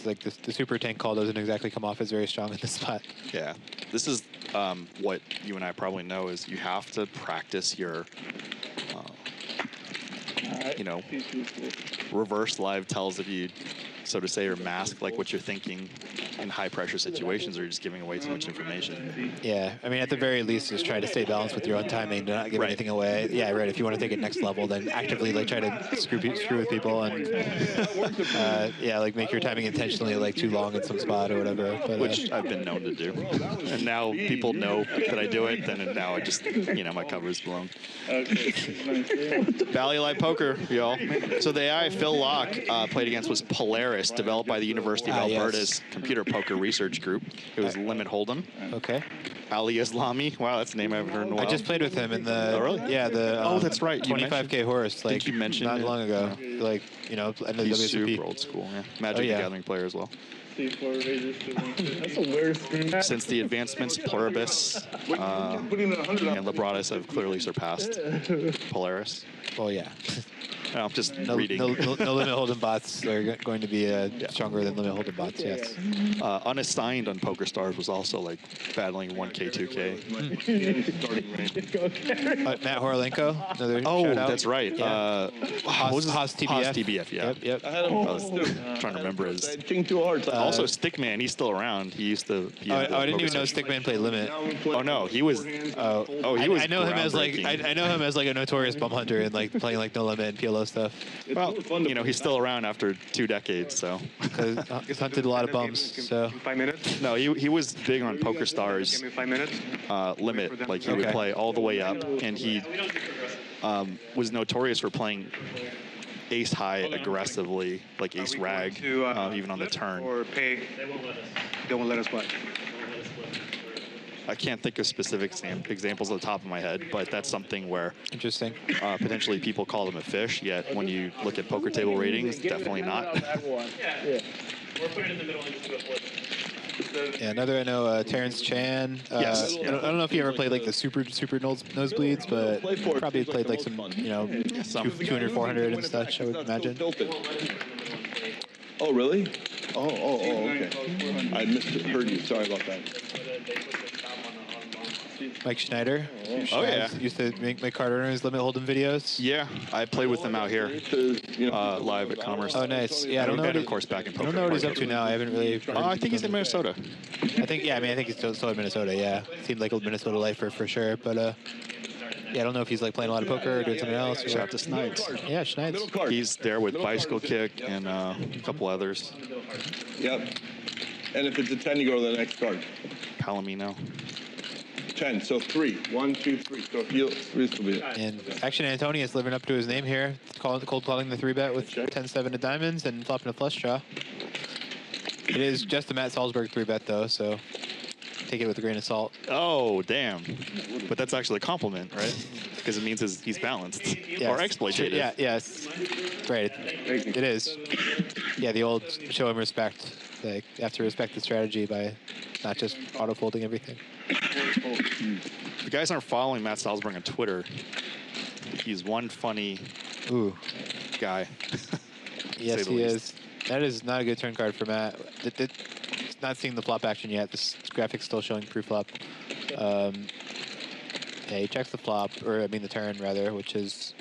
Like the super tank call doesn't exactly come off as very strong in this spot. Yeah, this is what you and I probably know is you have to practice your, reverse live tells if you, so to say, or mask like what you're thinking in high pressure situations, or you're just giving away too much information. Yeah, at the very least, just try to stay balanced with your own timing, to not give anything away. Yeah, right. If you want to take it next level, then actively try to screw with people and make your timing intentionally too long in some spot or whatever. But, which I've been known to do, and now people know that I do it. Then now I just my cover is blown. Bally Live Poker, y'all. So the AI Phil Locke played against was Polaris, developed by the University of Alberta's Computer Poker Research Group. It was Limit Hold'em. Okay. Ali Islami. Wow, that's a name I haven't heard in a while. I just played with him in the. Oh, really? Yeah, the. That's right. 25K horse. I think you mentioned not long ago. He's super old school. Yeah. Magic the Gathering player as well. C4 raises to 150. That's a weird screen. Since the advancements, Pluribus and Libratus have clearly surpassed Polaris. Well, yeah. I'm just No, reading. no limit hold'em bots are going to be stronger than limit hold'em bots. Yes. Unassigned on PokerStars was also like battling 1K, 2K. Matt Horolenko, another Oh, shout out. that's right. Yeah. Haas TBF. Haas TBF, yeah. Yep. I had him Trying to remember his. King 2 hearts. Also, Stickman, he's still around. He used to. I didn't even know Stickman played limit. Oh no, he was. Oh, he was. I know him as like groundbreaking. I know him as like a notorious bum hunter and like playing like no limit and PLO stuff. Well, you know, he's still around after 2 decades, so. Because he's hunted a lot of bums. So 5 minutes. No, he was big on PokerStars. Give me 5 minutes. Limit, like he would Okay. play all the way up, and he was notorious for playing ace high aggressively, like ace rag, even on the turn. Or pay. They won't let us what? I can't think of specific examples off the top of my head, but that's something where interesting. potentially people call him a fish, yet when you look at poker table ratings, definitely not. Yeah. We're putting it in the middle into a flip. Yeah, another I know, Terrence Chan. Yes. I don't know if he ever played like the super nosebleeds, but probably played like some, you know, 200, 400 and such, I would imagine. Oh, really? Oh, okay. I heard you. Sorry about that. Mike Schneider. Oh, yeah. Used to make card owners limit hold'em videos. Yeah, I played with him out here live at Commerce. Oh, nice. Yeah, I don't know. And of course, back in I poker. don't know what he's up to now. I haven't really. I think he's in Minnesota. I think he's still in Minnesota. Yeah, seemed like a Minnesota lifer for sure. But yeah, I don't know if he's like playing a lot of poker or doing something else. Shout out to Snides. Yeah, Schneids. He's there with Bicycle Kick and a couple others. Yep. And if it's a 10, you go to the next card. Palomino. 10. So 3. 1, 2, 3. So he'll be it. And Action Antonius living up to his name here, cold calling the 3-bet with 10-7 of diamonds and flopping a flush draw. It is just a Matt Salsbeg 3-bet though, so take it with a grain of salt. Oh, damn. But that's actually a compliment, right? Because it means he's balanced. Yes. Or exploitative. Yeah, yes. Right. It is. Yeah, the old show him respect. Like, you have to respect the strategy by not just auto-folding everything. If you guys aren't following Matt Salzberg on Twitter, he's one funny guy. Yes, he is. That is not a good turn card for Matt. Not seeing the flop action yet. This graphic's still showing pre-flop. Yeah, he checks the flop, or I mean the turn rather, which is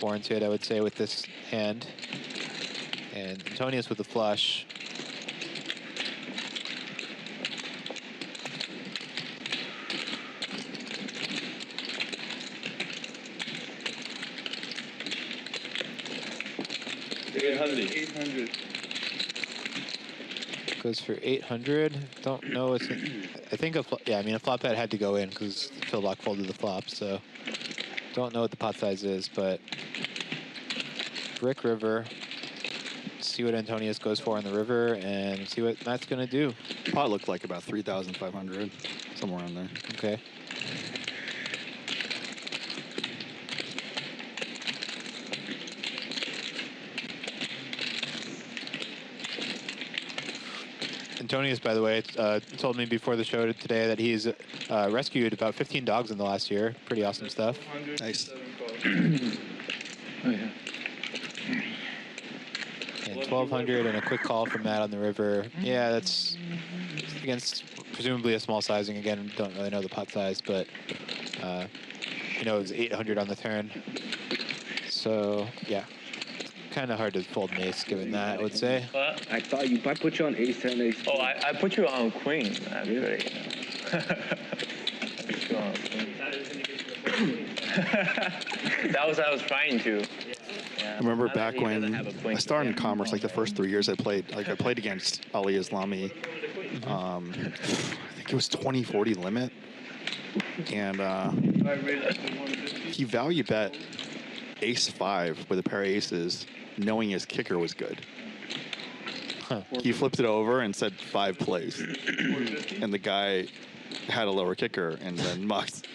warranted, I would say, with this hand. And Antonius with the flush. Goes for 800. Don't know. I think a flop bet had to go in because Phil Block folded the flop. So don't know what the pot size is, but brick river. See what Antonius goes for on the river and see what Matt's gonna do. Pot looked like about 3,500, somewhere in there. Okay. Antonius, by the way, told me before the show today that he's rescued about 15 dogs in the last year. Pretty awesome stuff. Nice. And 1,200 and a quick call from Matt on the river. Yeah, that's against presumably a small sizing. Again, don't really know the pot size, but you know, it was 800 on the turn. So yeah, kind of hard to fold an ace given that, I would say. I put you on ace 10, ace 2. Oh, I put you on queen. I really. That was what I was trying to. I remember back when I started in Commerce, like the first 3 years I played against Ali Islami. I think it was 20-40 limit. And he value bet ace-5 with a pair of aces, knowing his kicker was good. He flipped it over and said 5 plays. And the guy had a lower kicker and then mucked.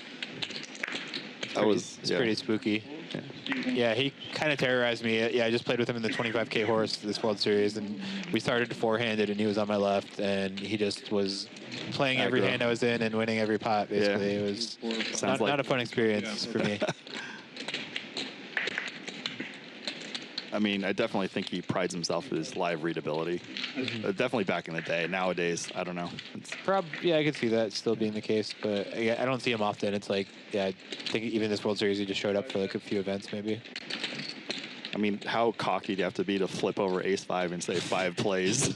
It's pretty spooky. Yeah, he kind of terrorized me. Yeah, I just played with him in the 25K horse this World Series, and we started four-handed, and he was on my left, and he just was playing every hand I was in and winning every pot, basically. It was not a fun experience for me. I mean, I definitely think he prides himself in his live readability. Definitely back in the day. Nowadays, I don't know. Yeah, I could see that still being the case, but I don't see him often. It's like, yeah, I think even this World Series, he just showed up for like a few events, maybe. I mean, how cocky do you have to be to flip over ace-5 and say 5 plays?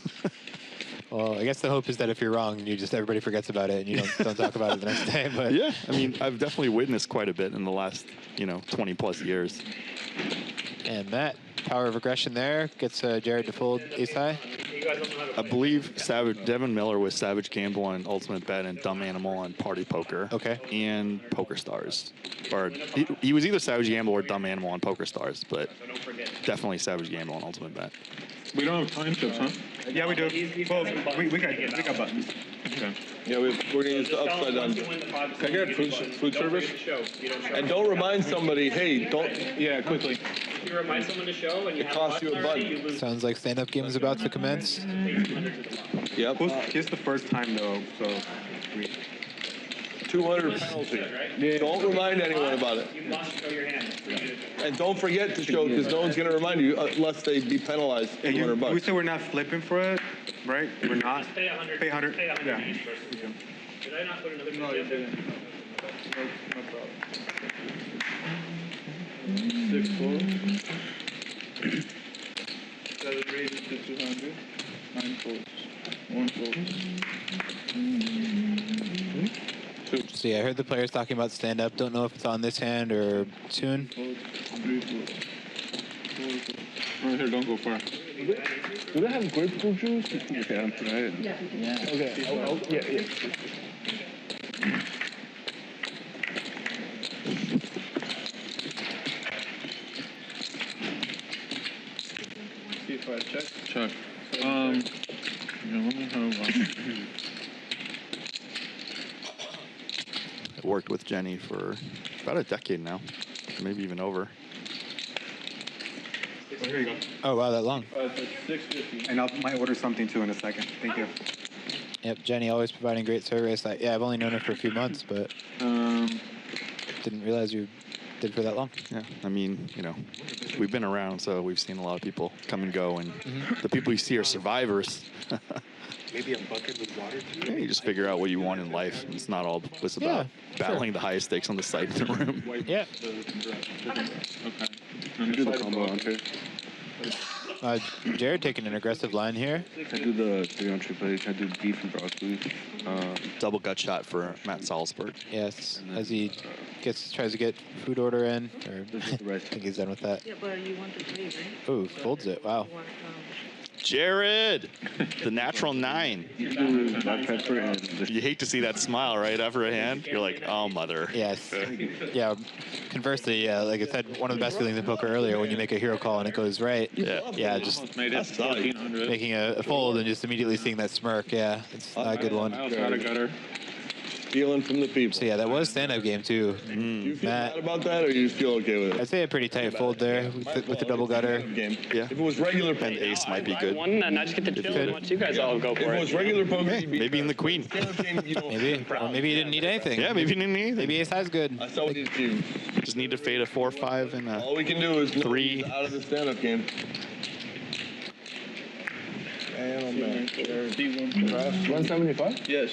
Well, I guess the hope is that if you're wrong, everybody forgets about it and you don't talk about it the next day. But yeah, I mean, I've definitely witnessed quite a bit in the last 20 plus years. And that power of aggression there gets Jared to fold ace high. I believe Devin Miller was Savage Gamble on Ultimate Bet and Dumb Animal on Party Poker. Okay. And Poker Stars. Or he was either Savage Gamble or Dumb Animal on Poker Stars, but definitely Savage Gamble on Ultimate Bet. We don't have time chips, huh? Yeah, we do. Well, we got buttons. Okay. Yeah, we're going to use the upside down. Can I get food service? And don't remind somebody, hey, don't. Yeah, quickly. If you remind someone to show and you It costs you a button. Sounds like stand-up game is about to commence. Yep. Here's the first time, though, so... 200 penalty. Don't remind anyone about it. You must show your hand. And don't forget to show, because no one's going to remind you unless they be penalized And $200. we said we're not flipping for it, right? We're not. Just pay 100. Pay 100. Pay 100 Yeah. each first. Did I not put another piece in there? No problem. 6 folds. 7 raises to 200. 9 folds. 1 fold. So yeah, I heard the players talking about stand-up. Don't know if it's on this hand or soon. 3 folds. 4 folds. Right here, don't go far. Do they have grapefruit juice? Yeah, I'm trying. Yeah. Okay. Yeah. See if I check. Check. Yeah, let me have I worked with Jenny for about a decade now, maybe even over. Here you go. Oh, wow, that long. So $6.50. And I might order something, too, in a second. Thank you. Yep, Jenny always providing great service. Yeah, I've only known her for a few months, but didn't realize you did for that long. Yeah, I mean, we've been around, so we've seen a lot of people come and go, and the people you see are survivors. Maybe a bucket with water, too? Yeah, you just figure out what you want in life. It's not all it's about battling the highest stakes on the site in the room. Yeah. Okay. Do the combo on here. Jared taking an aggressive line here. I do the 3 on triple H. I do beef and broccoli. Double gut shot for Matt Salsbeg. Yes, as he tries to get food order in. Or I think he's done with that. Yeah, but you want the flavor. Ooh, folds it. Wow. Jared, the natural 9. Black pepper and You hate to see that smile right after a hand. You're like, oh, mother. Yes. Yeah. Conversely, like I said, one of the best feelings in poker earlier when you make a hero call and it goes right. Yeah. Yeah, just made it 1400. making a fold and just immediately seeing that smirk. Yeah, it's not a good one. I also got a gutter. Stealing from the people. So yeah, that was stand-up game too. Do you feel Matt, bad about that, or you feel okay with it? I'd say a pretty tight fold there with the double gutter. Game. Yeah. If it was regular And poker, ace might be good. One, and I just get to chill and watch you guys all go if for it it. was regular poker, Hey, you'd be maybe in the queen. stand-up game, you don't- Maybe, or maybe you didn't need anything. Yeah, maybe you didn't need anything. Maybe ace high's good. That's all we need to do. Just need to fade a 4-5 and All we can do is know 3. he's out of the stand-up game. Man, oh man. D1. 175? Yes.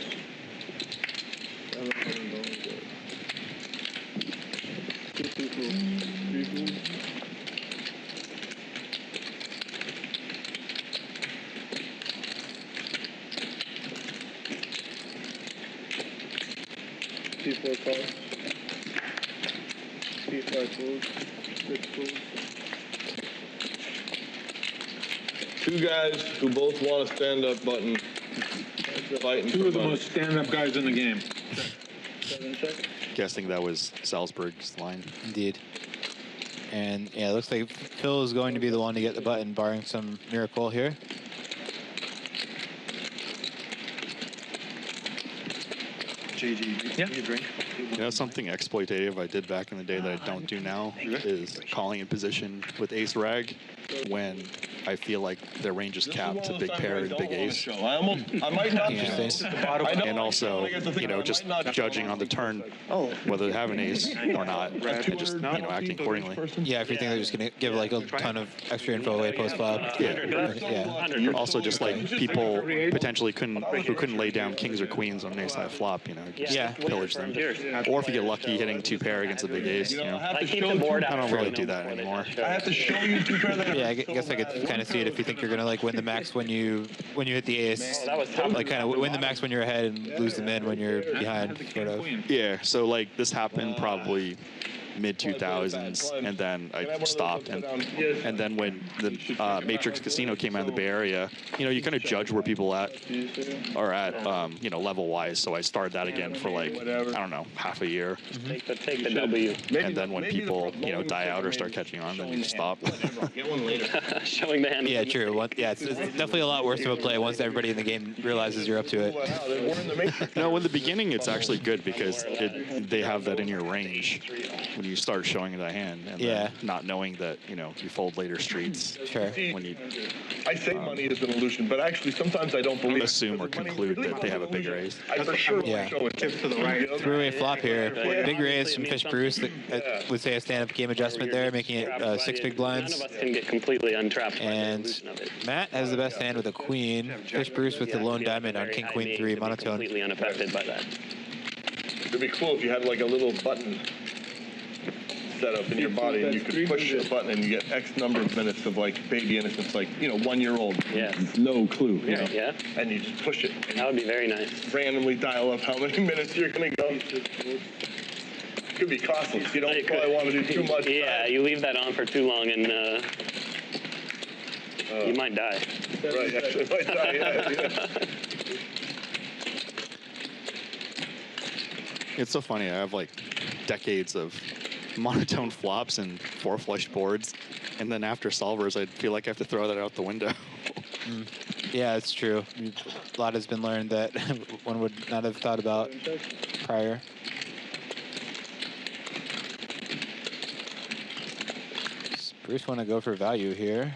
P4 calls. P5 folds. 6 folds. Two guys who both want a stand-up button. Fighting Two for of the money. most stand-up guys in the game. 7 check. guessing that was Salsberg's line. Indeed. And yeah, it looks like Phil is going to be the one to get the button, barring some miracle here. Yeah. Drink. You know, something exploitative I did back in the day that I don't do now is calling in position with ace rag when I feel like their range is capped to big pair and big ace. I might not And also, you know, just judging on the turn whether they have an ace or not, and just, you know, acting accordingly. Yeah, if you think they're just going to give like a ton of extra info away post flop. Yeah. Also, just like people potentially who couldn't lay down kings or queens on an ace high flop, you know, just pillage them. Or if you get lucky hitting 2 pair against a big ace, you know. I keep the board out. I don't really do that anymore. I have to show you 2 pair that Yeah, I guess I could kind of see it if you think you're going to like win the max when you hit the ace. That was tough. Like kind of win the max when you're ahead and lose the min when you're behind, sort of. Yeah, so like this happened probably mid-2000s, and then I stopped. And then when the Matrix Casino came out of the Bay Area, you know, you kind of judge where people are at, you know, level-wise. So I started that again for like, I don't know, half a year. Take the W. And then when people, you know, die out or start catching on, then you stop. Showing the hand. Yeah, true. Yeah, it's definitely a lot worse of a play once everybody in the game realizes you're up to it. No, in the beginning, it's actually good because they have that in your range when you start showing the hand and then not knowing that, you know, you fold later streets. Sure. When you I say money is an illusion, but actually sometimes I don't believe assume or conclude that they have a bigger ace. I for sure Yeah. show it. Chips to the right. Three-way flop here. Big raise from Fish Bruce. That would say a stand-up game adjustment there, making it 6 big blinds. None of us can get completely untrapped. And Matt has the best hand with a queen. Fish Bruce with the lone diamond on king, queen, 3, monotone. Completely unaffected by that. It'd be cool if you had like a little button set up in your body and you could push a button and you get X number of minutes of like baby innocence, like, you know, 1-year-old. Yeah. No clue. You know? Yeah. And you just push it. And That would be very nice. randomly dial up how many minutes you're going to go. Could be costly. You don't probably want to do too much. Yeah, you leave that on for too long and you might die. Right, actually, might die, yeah. It's so funny. I have like decades of monotone flops and 4 flush boards, and then after solvers, I feel like I have to throw that out the window. Yeah, it's true. A lot has been learned that one would not have thought about prior. Does Bruce want to go for value here?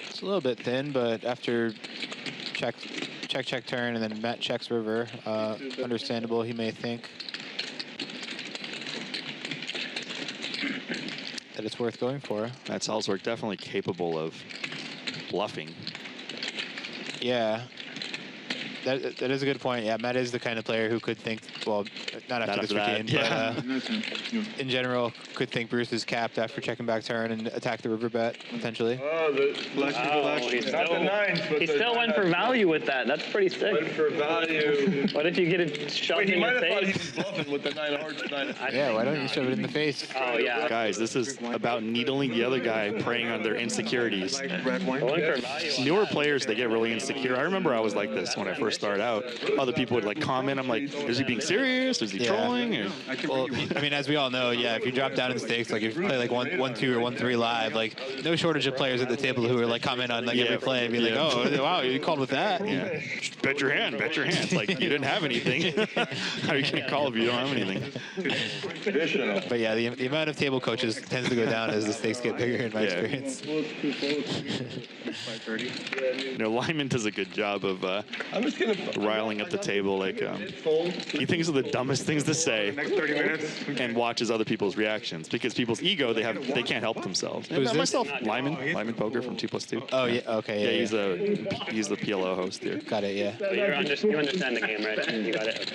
It's a little bit thin, but after check turn, and then Matt checks river. Understandable, he may think that it's worth going for. That Salzburg definitely capable of bluffing. Yeah, that is a good point. Yeah, Matt is the kind of player who could think, well, not after this routine, but in general, could think Bruce is capped after checking back turn and attack the river bet, potentially. He still went for value with that. That's pretty sick. Went for value. What if you get it shoved He in might your have thought he face? was bluffing with the 9 of hearts. Yeah, why don't you shove it in the face? Oh, yeah. Guys, this is about needling the other guy, preying on their insecurities. Going for value. Newer players, they get really insecure. I remember I was like this when I first started out. Other people would like comment. I'm like, is he being serious? Is he trolling? Or? Well, I mean, as we all know, yeah, if you drop down in stakes, like if you play like 1-2 or 1-3 live, like no shortage of players at the table who are like comment on like every play and be like, oh, wow, you called with that? Yeah. Bet your hand. Bet your hand. It's like you didn't have anything. How are you going to call if you don't have anything? But yeah, the amount of table coaches tends to go down as the stakes get bigger in my experience. You know, Lyman does a good job of riling up the table. Like he thinks of the dumbest things to say and watches other people's reactions because people's ego, they can't help themselves. Who's this? Myself, Lyman Poker from 2+2. Oh yeah, okay, yeah. He's the PLO host here. Got it, yeah. So you understand the game, right? You got it.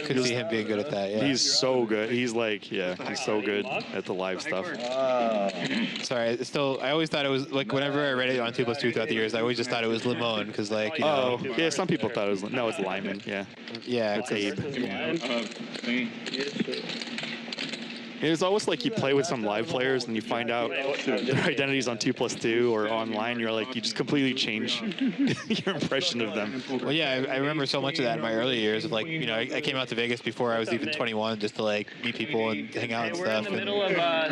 Could see him being good at that, yeah. He's so good. He's like, he's so good at the live stuff. Sorry, I always thought it was, like, whenever I read it on 2+2 throughout the years, I always just thought it was Limon, because, like, you know. Oh, yeah, some people thought it was, no, it's Lyman, yeah. Yeah. It's Abe. It's almost like you play with some live players and you find out their identities on 2+2 or online. You're like, you just completely change your impression of them. Well, yeah, I remember so much of that in my early years. Of like, you know, I came out to Vegas before I was even 21 just to like meet people and hang out and stuff.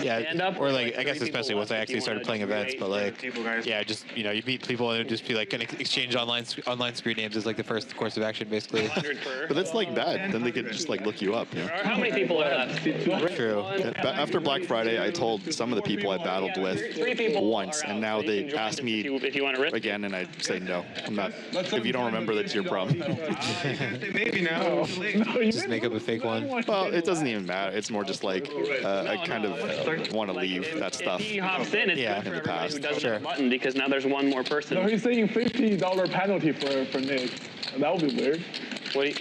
Yeah, or like I guess especially once I actually started playing events. But like, yeah, just you know, you meet people and it would just be like an exchange online screen names is like the first course of action basically. But that's like bad. Then they could just like look you up. You know? How many people are left? True. After Black Friday, I told some of the people I battled with once, and now they ask me again, and I say no. I'm not. If you don't remember, that's your problem. Maybe now. Just make up a fake one. Well, it doesn't even matter. It's more just like I kind of want to leave that stuff. He hops in. It's in the past. who doesn't have a button because now there's one more person. No, he's saying $50 penalty for Nick. That would be weird.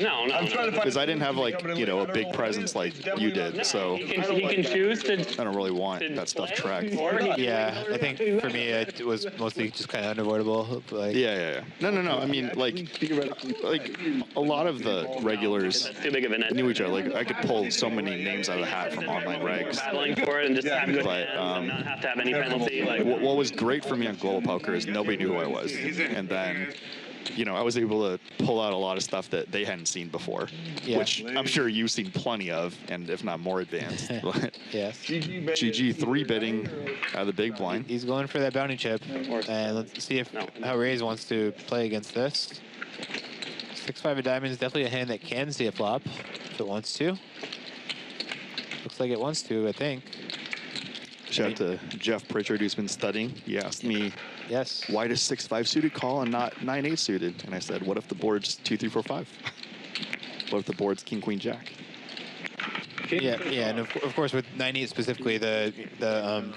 No. I'm trying to find. Because I didn't have like a big presence like you did, so He can choose to. I don't really want that stuff tracked. Yeah, I think for me it was mostly just kind of unavoidable. Like, Yeah. No. I mean, like a lot of the regulars knew each other. Like I could pull so many names out of the hat from online regs. Battling for it and just have good But and not have to have any penalty. Like what was great for me on Global Poker is nobody knew who I was, and then. I was able to pull out a lot of stuff that they hadn't seen before, which I'm sure you've seen plenty of, and if not more advanced. But yes. GG 3-betting out of the big blind. He's going for that bounty chip, and let's see how Rays wants to play against this. 6-5 of diamonds, definitely a hand that can see a flop if it wants to. Looks like it wants to, I think. Shout out to Jeff Pritchard, who's been studying. He asked me, why does 6-5 suited call and not 9-8 suited? And I said, what if the board's 2-3-4-5? What if the board's king, queen, jack? Yeah, and of course with 9-8 specifically, the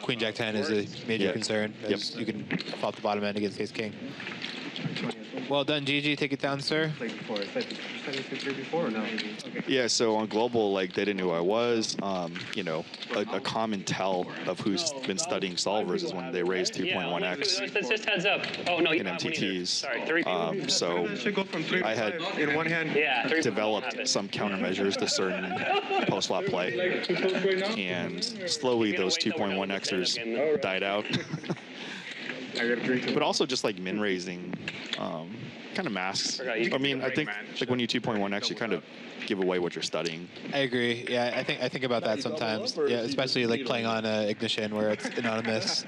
queen, jack, 10 is a major concern. As you can flop the bottom end against ace king. Well done, GG. Take it down, sir. Yeah, so on Global, like, they didn't know who I was. A common tell of who's been studying solvers is when they raise 2.1x It's just heads up. Oh, no, in MTTs. Sorry, 3 people. So I had developed some countermeasures to certain post-flop play. And slowly those 2.1xers died out. But also just like min raising kind of masks. I mean, I think like when you 2.1x, you kind of give away what you're studying. I agree. Yeah, I think about that sometimes. Yeah, especially like playing on Ignition where it's anonymous.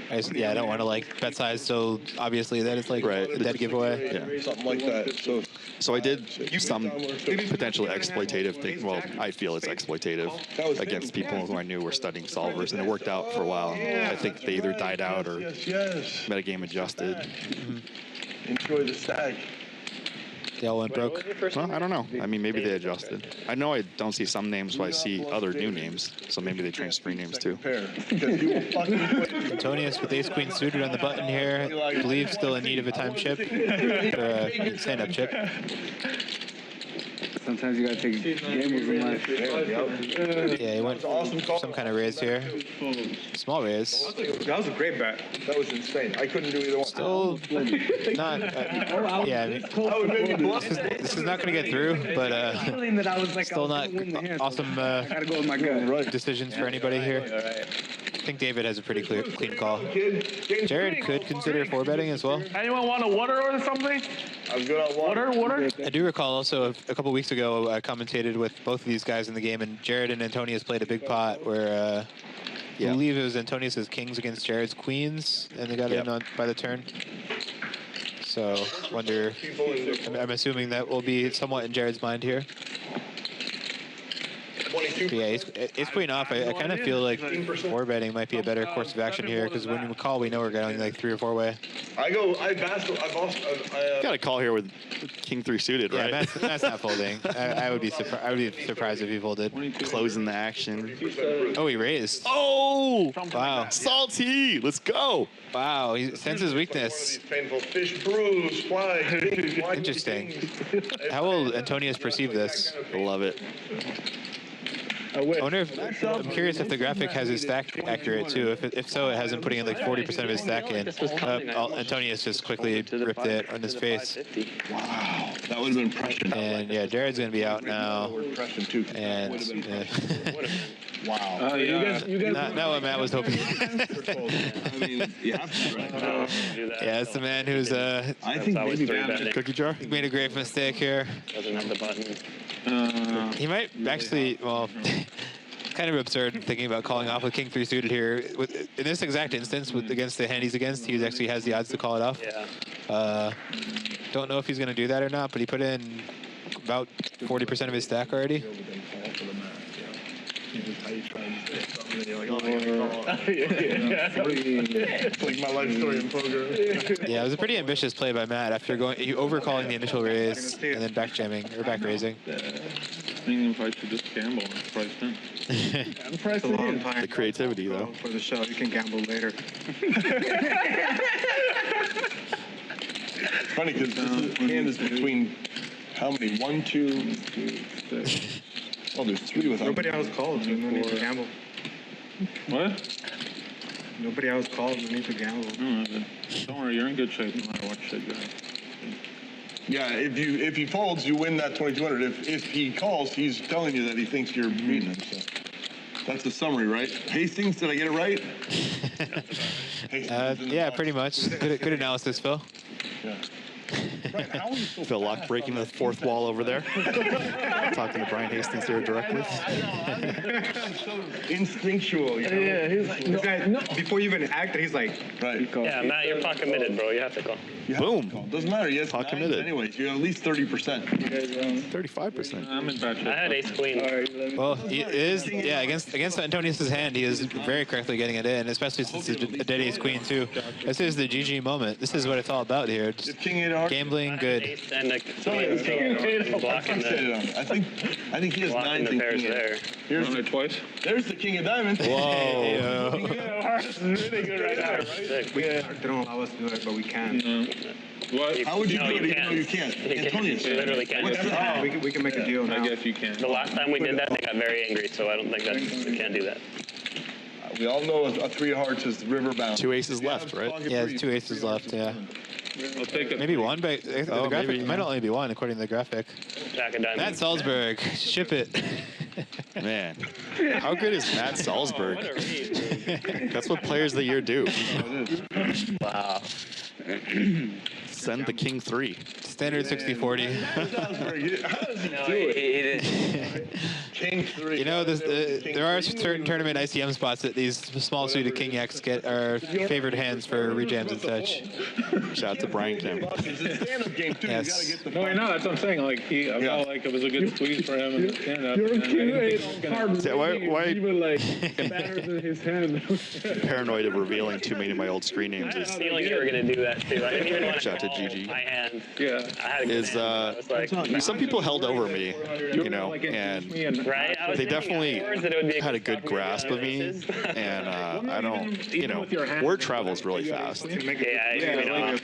I don't want to like bet size so obviously that it's like a dead giveaway. Yeah, something like that. So I did some potentially exploitative thing. Well, I feel it's exploitative against people who I knew were studying solvers, and it worked out for a while. I think they either died out or metagame adjusted. Enjoy the stack. They all went broke. Well, I don't know. I mean, maybe they adjusted. I know I don't see some names, but I see other new names. So maybe they changed screen names too. Antonius with ace queen suited on the button here. I believe still in need of a time chip or a stand-up chip. Sometimes you gotta take gambles in life. Yeah, he went for some kind of raise here. Small raise. That was a great bet. That was insane. I couldn't do either one. Still not. Yeah, I mean, this is not going to get through, but still not awesome decisions for anybody here. I think David has a pretty clean call. Jared could consider 4-betting as well. Anyone want a water or something? I'm good on water. I do recall also a couple weeks ago I commentated with both of these guys in the game, and Jared and Antonius played a big pot where I believe it was Antonius' kings against Jared's queens, and they got in on by the turn. So wonder, I'm assuming that will be somewhat in Jared's mind here. But yeah, ace queen off. I kind of feel like 4-betting might be a better course of action here because when we call, we know we're going like 3 or 4-way. I've got a call here with king 3 suited, right? Yeah, that's not folding. I would be surprised if he folded. Closing the action. Oh, he raised. Oh! Wow. Salty! Let's go! Wow, he senses weakness. Painful fish, bruise, fly. Interesting. How will Antonius perceive this? I love it. I wonder if, I'm curious if the graphic has his stack accurate too. If so, it has him putting in like 40% of his stack in. Antonius just quickly ripped it on his face. Wow. That would have been prescient. And yeah, Jared's gonna be out now. Prescient too. And Wow. You guys not what Matt was hoping. I mean, you have to, right? Yeah, it's the man who's I think maybe Cookie jar? made a grave mistake here. Doesn't have the button. He might actually, well, it's kind of absurd thinking about calling off with King 3 suited here. In this exact instance, against the hand he's against, he actually has the odds to call it off. Yeah. Don't know if he's going to do that or not, but he put in about 40% of his stack already. Like my life story in poker. Yeah, it was a pretty ambitious play by Matt after overcalling the initial raise and then back jamming or back raising. thinking if I should just gamble and price in. I'm pricing in. The creativity, though. For the show, you can gamble later. It's funny because this hand is between how many? 1, 2, 3, 6. Oh, there's 3 without. Nobody else called. So no need to gamble. What? Nobody else called. No need to gamble. No, don't worry, you're in good shape no matter what shape you have. Yeah, if he folds, you win that 2,200. If he calls, he's telling you that he thinks you're beating him. So that's the summary, right? Hastings, did I get it right? Yeah, pretty much. Good analysis, Phil. Yeah. Right, how are you so Phil Locke fast? breaking the fourth wall over there. Talking to Brian Hastings here directly. So instinctual, you know? Yeah, this guy, before you even acted, he's like, Right. Yeah, Matt, you're pot committed, bro. You have to call. You have to Boom. call. Doesn't matter. Yes, Pot committed. Anyways, you have at least 30%. 35%. I'm in bad shape. I had ace queen. Well, he is, yeah, against Antonius's hand, he is very correctly getting it in, especially since it's a dead ace queen, too. This is the GG moment. This is what it's all about here. Just King 8 heart. gambling good. Ace and a So it's queen, so blocking the, I think he has 9 blocking the king pairs eight. there. Here's Run the, it twice. there's the king of diamonds. Whoa. Really good right now. they don't allow us to do it, but we can. What? How would you No, do you it even can't. though you can't? You can't. Antonius. You literally can't. What's the- We can make a deal now. I guess you can. The last time we did that, they got very angry, so I don't think that we can't do that. We all know a 3 of hearts is river bound. 2 aces left, right? Yeah, there's 2 aces left, yeah. I'll take it. Maybe one, but the graphic maybe, might yeah. only be one, according to the graphic. Jack of Matt diamonds. Salsbeg, ship it. Man, how good is Matt Salsbeg? That's what players of the year do. Wow. Send the king 3. Standard 60-40. How does he No, do it? he didn't. King 3. You know, there are certain tournament ICM spots that these small suited king X get are favored hands for rejams and such. Shout out to Brian Kim. It's a stand-up game too. Yes. You gotta get the No, I know. That's what I'm saying. Like I felt like it was a good squeeze for him in the stand-up. Your and I king didn't think eight he was gonna- hard Yeah, why- even like better than his hand. Paranoid of revealing too many of my old screen names I had a is feeling you were going to do that, too. I didn't even want to Shout out to call GG. my hand. Yeah. I had a good hand. I was like, some people held over me, you know, and right? I was they thinking definitely afterwards that it would be had a good fucking grasp of me, aces. and I don't, you know, word travels really fast. Yeah, you know,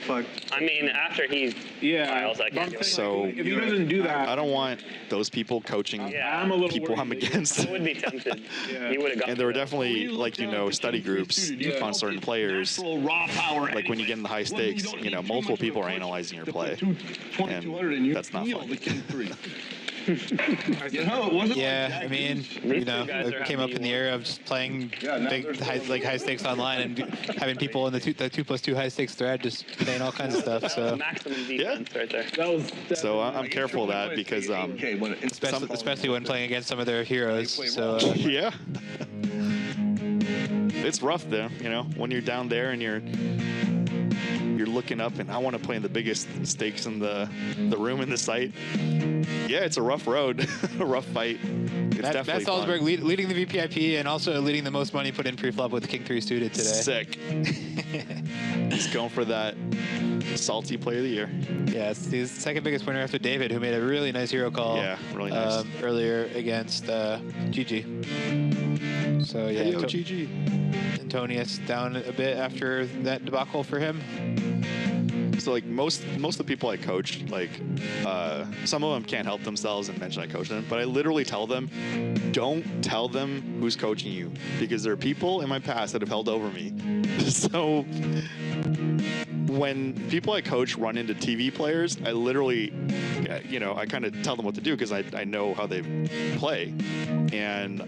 I mean, after he files, I can't do it. So If he doesn't do that, I don't want those people coaching Yeah, I'm a little people I'm worried. against. I would be tempted. He would have got And there were that. definitely, like, you know, study groups on certain players. raw power. Like when you get in the high stakes, you know, multiple people are analyzing your play. 2,200 and you that's not feel fun. the king 3. You know, it wasn't Yeah, like I mean, These you two know, guys are it came up in the era of just playing big, high stakes online and having people in the 2+2 high stakes thread just saying all kinds of stuff. So Maximum defense right there. That was So I'm careful of that because, okay, when it, especially when playing against some of their heroes. So yeah. It's rough though, you know, when you're down there and you're looking up and I want to play in the biggest stakes in the room in the site. Yeah, it's a rough road, a rough fight. It's Matt definitely Salsbeg fun. leading the VPIP and also leading the most money put in pre-flop with the King 3 suited today. Sick. He's going for that salty play of the year. Yeah, it's the second biggest winner after David, who made a really nice hero call. Yeah, really nice. Earlier against GG. So yeah, Hey, yo, GG. Antonius down a bit after that debacle for him. So like most of the people I coach, like some of them can't help themselves and mention I coach them, but I literally tell them, don't tell them who's coaching you because there are people in my past that have held over me. So when people I coach run into TV players, I literally, I kind of tell them what to do because I know how they play, and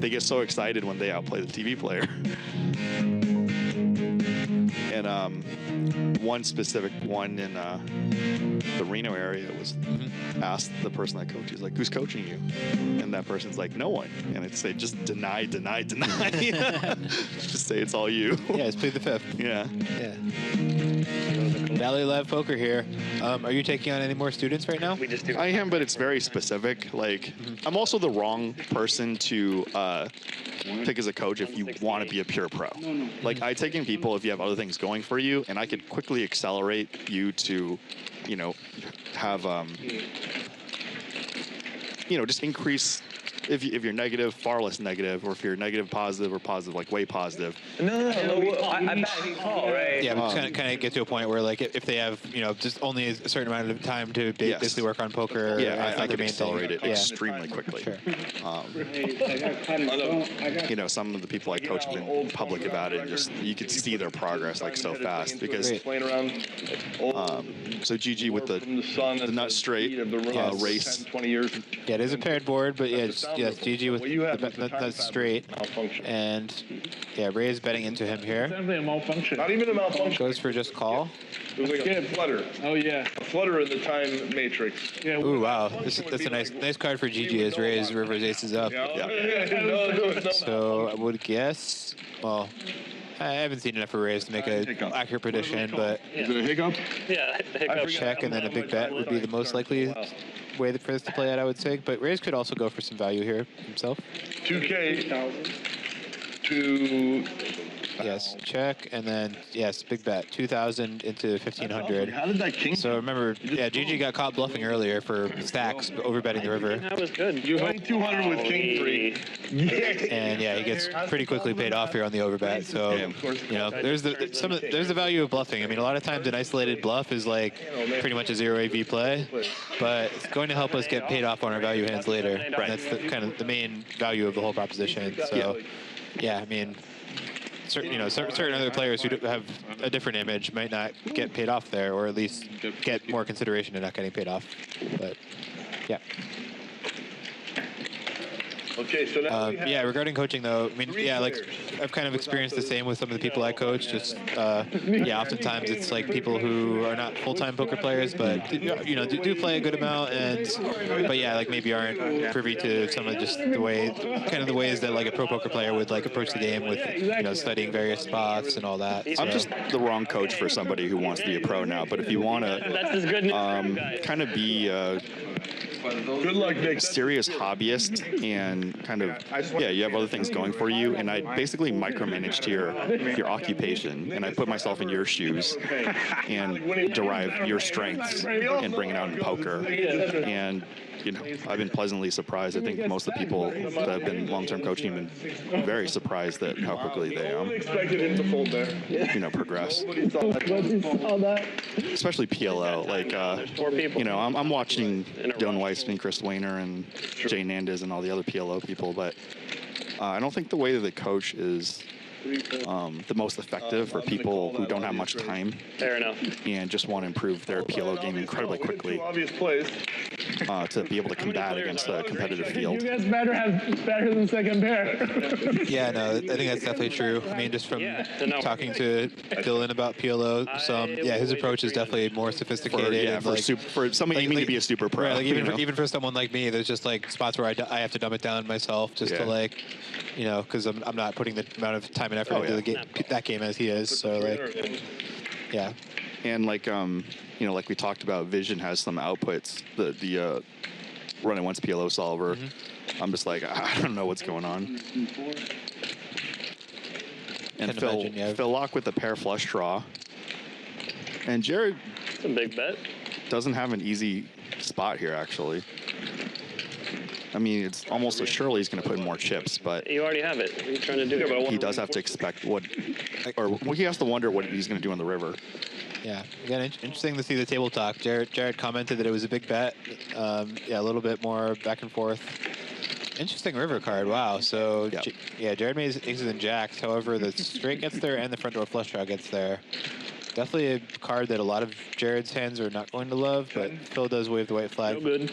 they get so excited when they outplay the TV player. And one specific one in the Reno area was asked the person I coach, he's like, "Who's coaching you?" And that person's like, "No one." And I'd say, "Just deny." Just say it's all you. Yeah, it's plead the fifth. Yeah. Yeah. Bally Live Poker here. Are you taking on any more students right now? We just do. I am, but it's very specific. Like, I'm also the wrong person to pick as a coach if you want to be a pure pro. Like, I take in people if you have other things going for you, and I could quickly accelerate you to, have, just increase. If you're negative, far less negative, or if you're negative positive or positive, like way positive. No. I bet he call, right? Yeah, but kind of get to a point where, like, if they have, just only a certain amount of time to basically work on poker. Yeah, I could accelerate it extremely quickly. Sure. Some of the people I coach have been public about it, and just you could see their progress like so fast because. Playing around. So GG with the nut straight race. 10, 20 years. Yeah, it is a paired board, but yes, GG with the straight. And yeah, Ray is betting into him here. Definitely a malfunction. Not even a malfunction. Goes for just call. It was like a flutter. Oh yeah. A flutter in the time matrix. Yeah. Ooh, wow. That's a nice card for GG as Ray's rivers aces up. No. So I would guess, well, I haven't seen enough for Rays to make an accurate prediction, but Is it a hiccup? Yeah, hiccup. check and then a big bet would be the most likely way for this to play out, I would say. But Rays could also go for some value here himself. 2K to Yes, check, and then, yes, big bet. 2,000 into 1,500. How did that king? So remember, yeah, GG got caught bluffing earlier for stacks, overbetting the river. That was good. You had 200 with king 3. And yeah, he gets pretty quickly paid off here on the overbet. So, there's the value of bluffing. I mean, a lot of times an isolated bluff is like pretty much a zero AV play, but it's going to help us get paid off on our value hands later. And that's kind of the main value of the whole proposition. So, yeah, I mean, certain other players who have a different image might not get paid off there, or at least get more consideration in not getting paid off. But yeah. Okay, so now yeah, regarding coaching though, I mean, yeah, like I've kind of experienced the same with some of the people I coach. Just yeah, oftentimes it's like people who are not full-time poker players, but do play a good amount, but yeah, like maybe aren't privy to some of just the ways that like a pro poker player would like approach the game with studying various spots and all that. I'm just the wrong coach for somebody who wants to be a pro now. But if you want to kind of be good luck, Nick. serious hobbyist and kind of you have other things going for you, and I basically micromanaged your occupation, and I put myself in your shoes and derive your strengths and bring it out in poker. And I've been pleasantly surprised. I think most of the people that have been long-term coaching have been very surprised at how quickly they Expected him to fold there. progress. that. Especially PLO. Like I'm watching Don Weissman, Chris Weiner, and Jay Nandez, and all the other PLO people, but I don't think the way that they coach is the most effective for people who don't have much time. Fair enough. And just want to improve their PLO game incredibly quickly Obvious plays. to be able to combat against a competitive field. You guys better than second pair. Yeah, no, I think that's definitely true. I mean, just from talking to Dylan about PLO, his approach is definitely more sophisticated. For somebody aiming to be a super pro. Right, like even for someone like me, there's just like spots where I have to dumb it down myself just to like, because I'm not putting the amount of time and effort into that game as he is. So like, yeah. And like like we talked about, Vision has some outputs. The run it once PLO solver. I'm just like, I don't know what's going on. And Phil Lock with the pair flush draw. And Jared, It's a big bet. doesn't have an easy spot here actually. I mean, it's almost a surely he's going to put in more chips, but You already have it. What are you trying to do? he does have to expect he has to wonder what he's going to do on the river. Yeah, again, interesting to see the table talk. Jared commented that it was a big bet. A little bit more back and forth. Interesting river card. Wow. So Jared made his aces and jacks. However, the straight gets there and the front door flush draw gets there. Definitely a card that a lot of Jared's hands are not going to love, but Phil does wave the white flag. No good.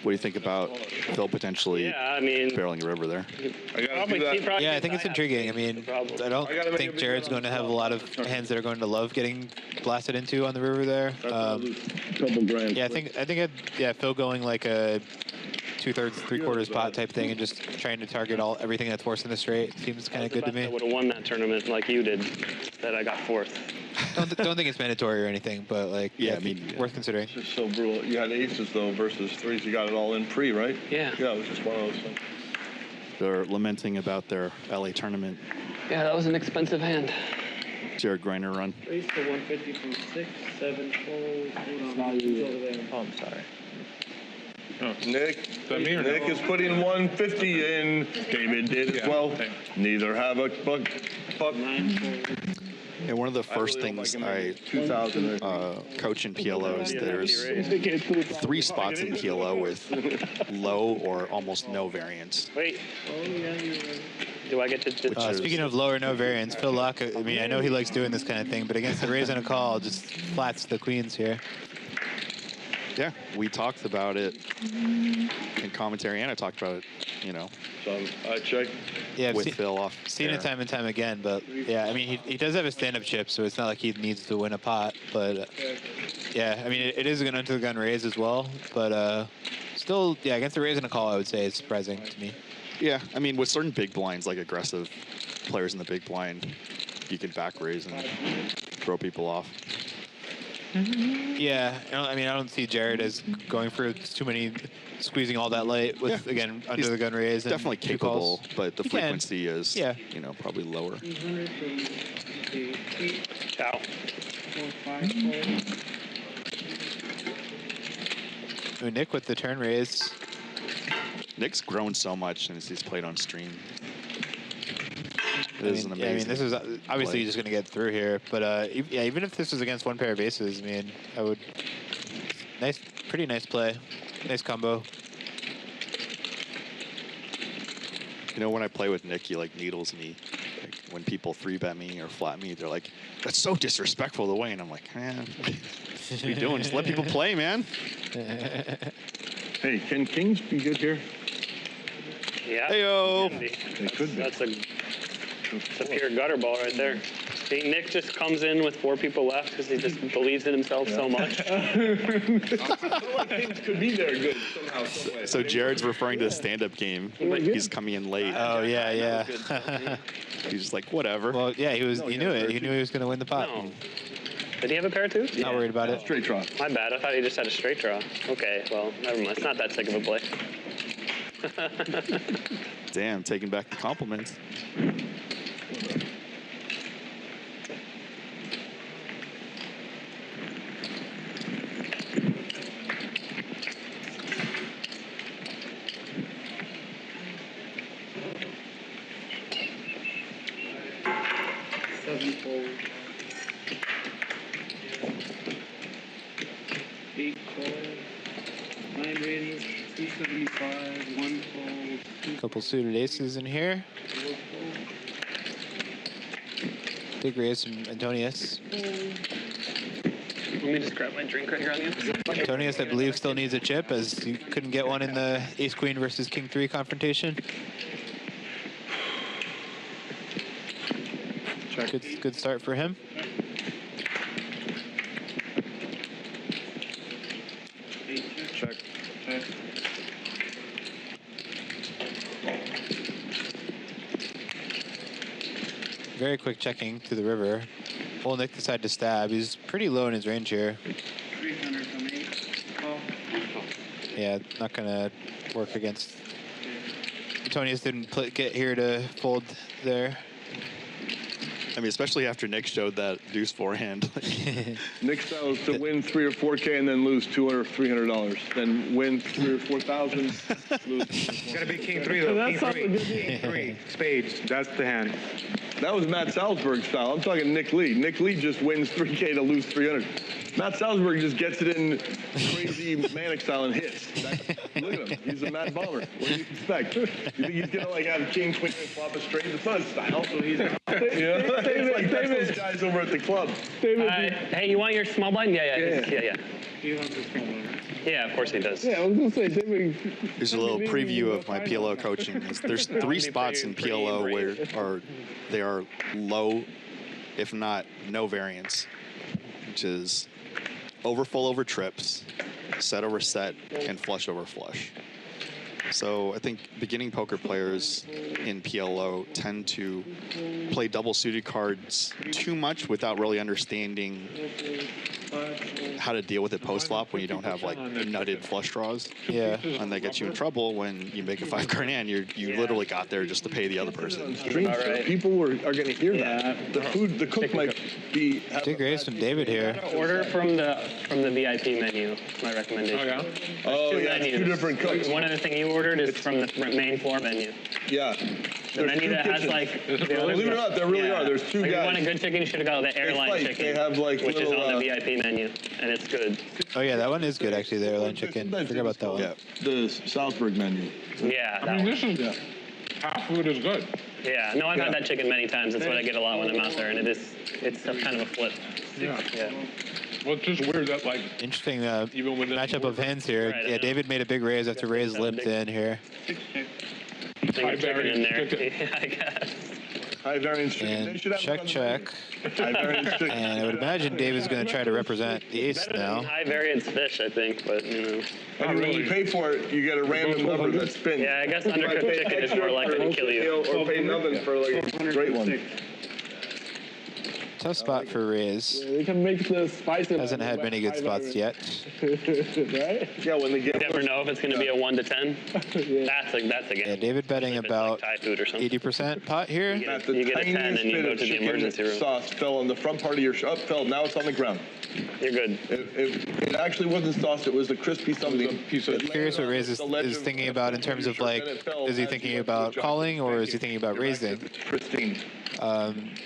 What do you think about Phil potentially Yeah, I mean, barreling a river there? Yeah, I think it's intriguing. I mean, I don't think Jared's going to have a lot of hands that are going to love getting blasted into on the river there. Couple grand. Yeah, I think Phil going like a 2/3, 3/4 pot type thing and just trying to target everything that's worse in the straight seems kind of good to me. I would have won that tournament like you did. That I got fourth. Don't think it's mandatory or anything, but like yeah, I mean, worth considering. It's just so brutal. You had aces though versus threes. You got it all in pre, right? Yeah. Yeah, it was just one of those things. They're lamenting about their LA tournament. Yeah, that was an expensive hand. Jared Griener run. Race to 150 from 6, 7, 12. Hold on, who's over there? Oh, I'm sorry. Nick is putting 150 in. David did as well. Neither have a buck. And one of the first things I coach in PLO is there's 3 spots in PLO with low or almost no variance. Wait. Oh, yeah, you're right. Do I get to? Speaking of low or no variance, Phil Locke, I mean, I know he likes doing this kind of thing, but against the raise and a call, just flats the queens here. Yeah, we talked about it in commentary, and I talked about it, you know, So I check. Yeah, with Phil off. Seen it time and time again, but yeah, I mean, he does have a stand-up chip, so it's not like he needs to win a pot, but yeah, I mean, it is an under-the-gun raise as well, but still, yeah, against the raise and a call, I would say it's surprising to me. Yeah, I mean, with certain big blinds, like aggressive players in the big blind, you can back raise and throw people off. Yeah, I don't see Jared as going for too many, squeezing all that late with, again, under the gun raise. Definitely capable, but the frequency is, yeah, you know, probably lower. 300 from 8, Ciao. 4, 5, 4. Ooh, Nick with the turn raise. Nick's grown so much since he's played on stream. It is an amazing. Yeah, I mean, this is obviously play. he's just going to get through here, but yeah, even if this was against one pair of aces, I mean, I would. Pretty nice play, nice combo. You know, when I play with Nick, he like needles me. Like when people 3-bet me or flat me, they're like, "That's so disrespectful the way," and I'm like, "Man, what are you doing? Just let people play, man." Hey, can kings be good here? Yeah. Heyo. They could be. That's a pure gutter ball right there. See, Nick just comes in with 4 people left because he just believes in himself so much. Kings could be there good somehow, some way. So Jared's referring to the stand-up game. He's coming in late. Oh yeah. He's just like, whatever. Well, yeah, he knew it. He knew he was going to win the pot. No. Did he have a pair too? Not worried about it. Straight draw. My bad. I thought he just had a straight draw. Okay, well, never mind. It's not that sick of a play. Damn, taking back the compliments. Fold. 8 fold. 9 raises. 275. 1 fold. Couple suited aces in here. 4 fold. Big raise from Antonius. Let me just grab my drink right here on the inside. Antonius, I believe, still needs a chip, as he couldn't get one in the ace-queen versus king-3 confrontation. Good start for him. Check. Very quick checking to the river. Old Nick decided to stab. He's pretty low in his range here. 300 from 8. Call. Yeah, not gonna work against. Antonius didn't get here to fold there. I mean, especially after Nick showed that deuce forehand. Nick's style is to win 3 or 4K and then lose $200 or $300. Then win 3 or 4,000, lose. Gotta be king 3 though. King 3. King 3. Spades. That's the hand. That was Matt Salsbeg style. I'm talking Nick Lee. Nick Lee just wins 3K to lose 300. Matt Salsbeg just gets it in crazy manic style and hits. Look at him. He's a mad bomber. What do you expect? You think he's going to like have King, Queen, and flop a straight? It's not his style. So he's it's like that's those guys over at the club. Hey, you want your small blind? Yeah. He wants a small one. Yeah, of course he does. Yeah, I was gonna say, David. Here's a little preview of my PLO coaching. There's 3 spots in PLO where they are low, if not no variance, which is overfull over trips, set over set, and flush over flush. So I think beginning poker players in PLO tend to play double suited cards too much without really understanding how to deal with it post flop when you don't have like nutted flush draws. Yeah. And that gets you in trouble when you make a 5 card hand. You literally got there just to pay the other person. People are going to hear that. The cook might be. Big raise from David here. Order from the VIP menu. My recommendation. Oh yeah, two different cooks. One other thing you ordered is from the main floor menu. Yeah. The menu that has like. Believe it or not, there really are. There's 2 guys. If you want a good chicken, you should have got the airline chicken. They have like which little, is on the VIP menu, and it's good. Oh yeah, that one is good actually. The airline chicken. I forgot about that one. Yeah, the Salsbeg menu. Yeah. I mean, this is half of it is good. Yeah. No, I've had that chicken many times. That's what I get a lot when I'm out there, and it's a kind of a flip. Yeah. Yeah. Well, it's just weird that like. Interesting Even when matchup of hands here. Right, Yeah, David made a big raise after Ray's limped in here. Chicken in there. Yeah, I guess. High variance chicken. And check. High variance chicken. And I would imagine David's going to try to represent the ace now. High variance fish, I think, but you know. And when you pay for it, you get a random number that spins. Yeah, I guess undercooked chicken is more likely to kill you. Or pay nothing for like a great one. Tough spot for Riz. They can make the spicy. Hasn't had many good spots yet. Right? Yeah, when they get. You never know if it's going to be a 1 to 10. That's a game. Yeah, David betting If it's about like Thai food or something. 80% pot here. You get a 10 and you go to the emergency room. Sauce fell on the front part of your fell. Now it's on the ground. You're good. It actually wasn't sauce. It was a crispy something. Curious what Riz is thinking about in terms of like, is he thinking about calling or is he thinking about raising? Pristine.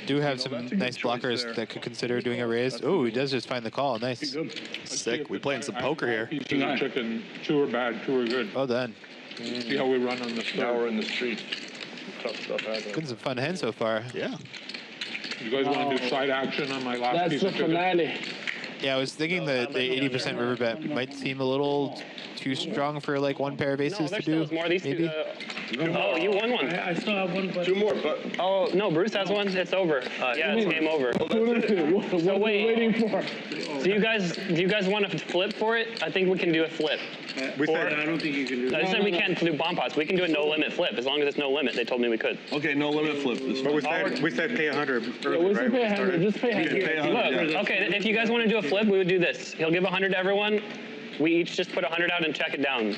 Do have some nice blockers that could consider doing a raise. Oh, he does just find the call. Nice. Sick. We playing some poker here. Pieces of chicken. 2 are bad, 2 are good. Well done. See how we run on the Now we're store. in the street. Tough stuff happening. Been some fun hands so far. Yeah. You guys want to do side action on my last piece of chicken? Yeah, I was thinking the 80% river bet might seem a little too strong for like 1 pair of aces to do. More. These maybe. Oh, you won one. I still have one question. 2 more, but. Oh, no, Bruce has one. It's over. Yeah, it's game over. What are we waiting for? Do you guys want to flip for it? I think we can do a flip. I don't think you can do I that. said we can't do bomb pots. We can do a no limit flip as long as it's no limit. They told me we could. Okay, no limit flip. But we said pay 100 Yeah, early, we right? should pay 100. Just pay 100. Look, okay, if you guys want to do a flip, we would do this. He'll give 100 to everyone. We each just put 100 out and check it down.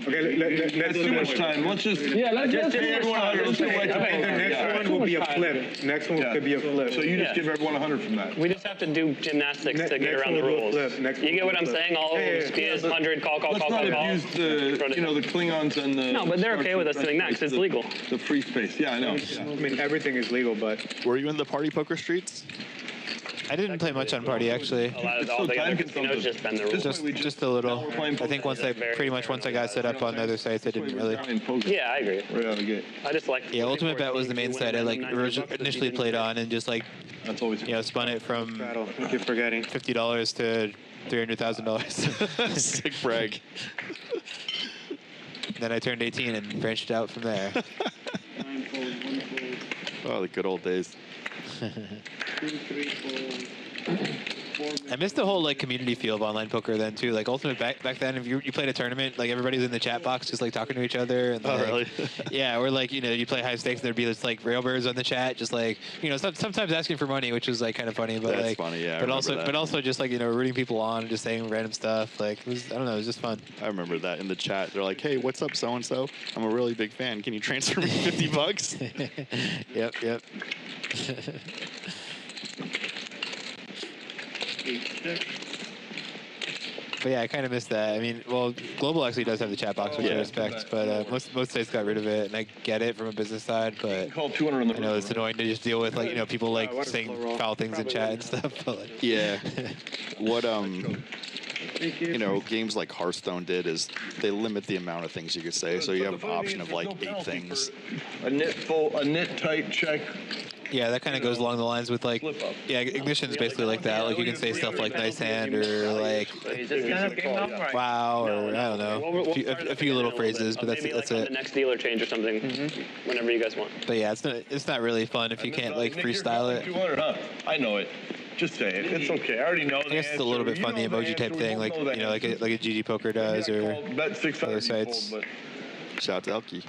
Okay, That's too much time. Let's just. Yeah, let's pay everyone 100. Let's do like a And the next one will be a flip. Next one could be a flip. So you just Yeah. give everyone 100 from that. We just have to do gymnastics to get Next around one the will rules. flip. Next You one get what will I'm flip. saying? All Spias, 100, call. Let's not abuse the Klingons and the. No, but they're okay with us doing that because it's legal. The free space. Yeah, I know. I mean, everything is legal, but Were you in the party poker streets? I didn't play much on party actually. A lot of It's all so the other time casinos consuming. just bend the rules. Just a little. I think once I got set up on the other sites, I didn't really. Yeah, I agree. Right out of the gate. I just like. Yeah, Ultimate Bet was the main site I like initially played on and just like That's always. spun it from battle. I keep forgetting. $50 to $300,000. Sick brag. Then I turned 18 and branched out from there. 9 fold, 1 fold, Oh, the good old days. 2, 3 fold, 4. I missed the whole like community feel of online poker then too. Like Ultimate back then, if you played a tournament, like everybody's in the chat box just like talking to each other. And, Oh, like, really? Yeah, or like you play high stakes and there'd be this like railbirds on the chat, just like sometimes asking for money, which was like kind of funny. But That's like, funny, yeah, I But remember also that. just like rooting people on and just saying random stuff. Like it was, I don't know, it was just fun. I remember that in the chat. They're like, "Hey, what's up, so and so? I'm a really big fan. Can you transfer me $50?" Yep. 8, 6. But yeah, I kind of missed that. I mean, well, Global actually does have the chat box, which I respect, but most sites got rid of it, and I get it from a business side, but Call 200 on the I know it's annoying to just deal with, like, you know, people like saying foul things in chat and stuff. But like, Yeah. What you know, games like Hearthstone did is they limit the amount of things you could say, so you have an option of like 8 things. A knit tight check. yeah, that kind of goes along the lines with like, yeah, Ignition's basically like that. Like you can say stuff like nice hand or like wow or I don't know, a few little phrases, but that's maybe like it. on the next dealer change or something, whenever you guys want. But yeah, it's not really fun if you can't like freestyle it. 200, huh? I know it. Just say it. It's okay. I already know the I guess it's a little bit fun, the emoji type thing, like, you know, like a GG Poker does or other sites. Shout out to Elkie.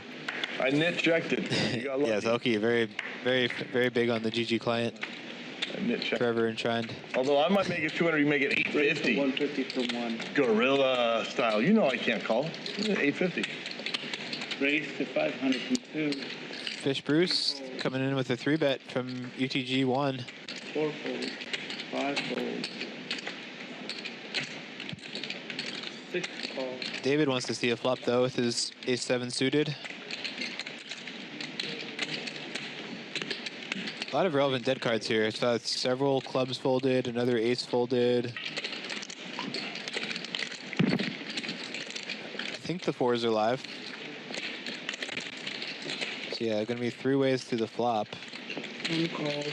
I knit checked it. Yes, Elkie, very big on the GG client. Forever enshrined. Although I might make it 200, you make it 850. 150 from one. Gorilla style. You know I can't call. 850. Raise to 500 from two. Fish Bruce coming in with a 3-bet from UTG 1. 4-fold. 5-fold. 6-fold. David wants to see a flop though with his ace-7 suited. A lot of relevant dead cards here. I saw several clubs folded, another ace folded. I think the 4s are live. So yeah, gonna be 3 ways to the flop. Calls.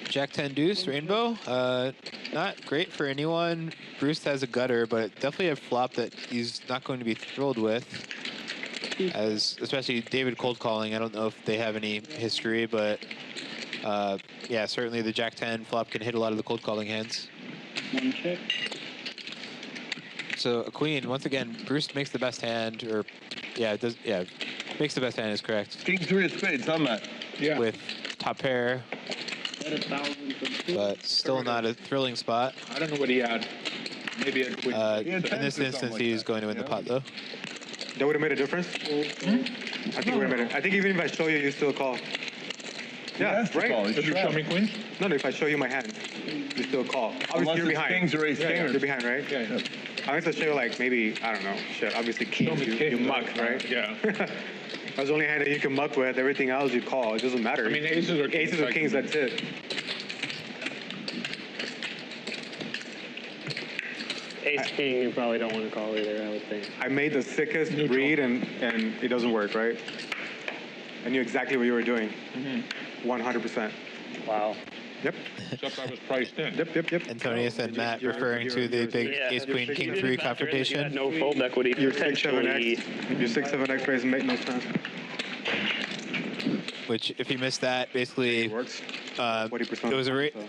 Jack 10 deuce, rainbow. Not great for anyone. Bruce has a gutter, but definitely a flop that he's not going to be thrilled with. As especially David cold calling. I don't know if they have any history, but yeah, certainly the Jack 10 flop can hit a lot of the cold calling hands. One check. So a queen, once again, Bruce makes the best hand, or yeah, it does. Yeah, makes the best hand is correct. King 3 of spades, huh, Matt? Yeah. With top pair, At 1,000 from two. but still not a thrilling spot. I don't know what he had. Maybe a queen. In this instance, he's going to win the pot though. That would have made a difference? I think it would have made it. I think even if I show you, you still call. Yeah, right? Did you show me queen? No, if I show you my hand, you still call. Obviously, you're behind. Kings or ace king. You're behind, right? Yeah. Unless I show you, like, maybe, I don't know, shit, obviously kings, you muck, right? Yeah. That's the only hand that you can muck with. Everything else you call. It doesn't matter. I mean, aces or kings. Aces or kings, that's it. Ace king, you probably don't want to call either, I would think. I made the sickest read, and it doesn't work, right? I knew exactly what you were doing. 100%. Wow. Yep. Except I was priced in. Yep. Antonius and Matt referring to the big ace queen king 3 confrontation. No fold equity. Your 6-7x. Your 6-7x raise make no sense. Which, if you missed that, basically, it was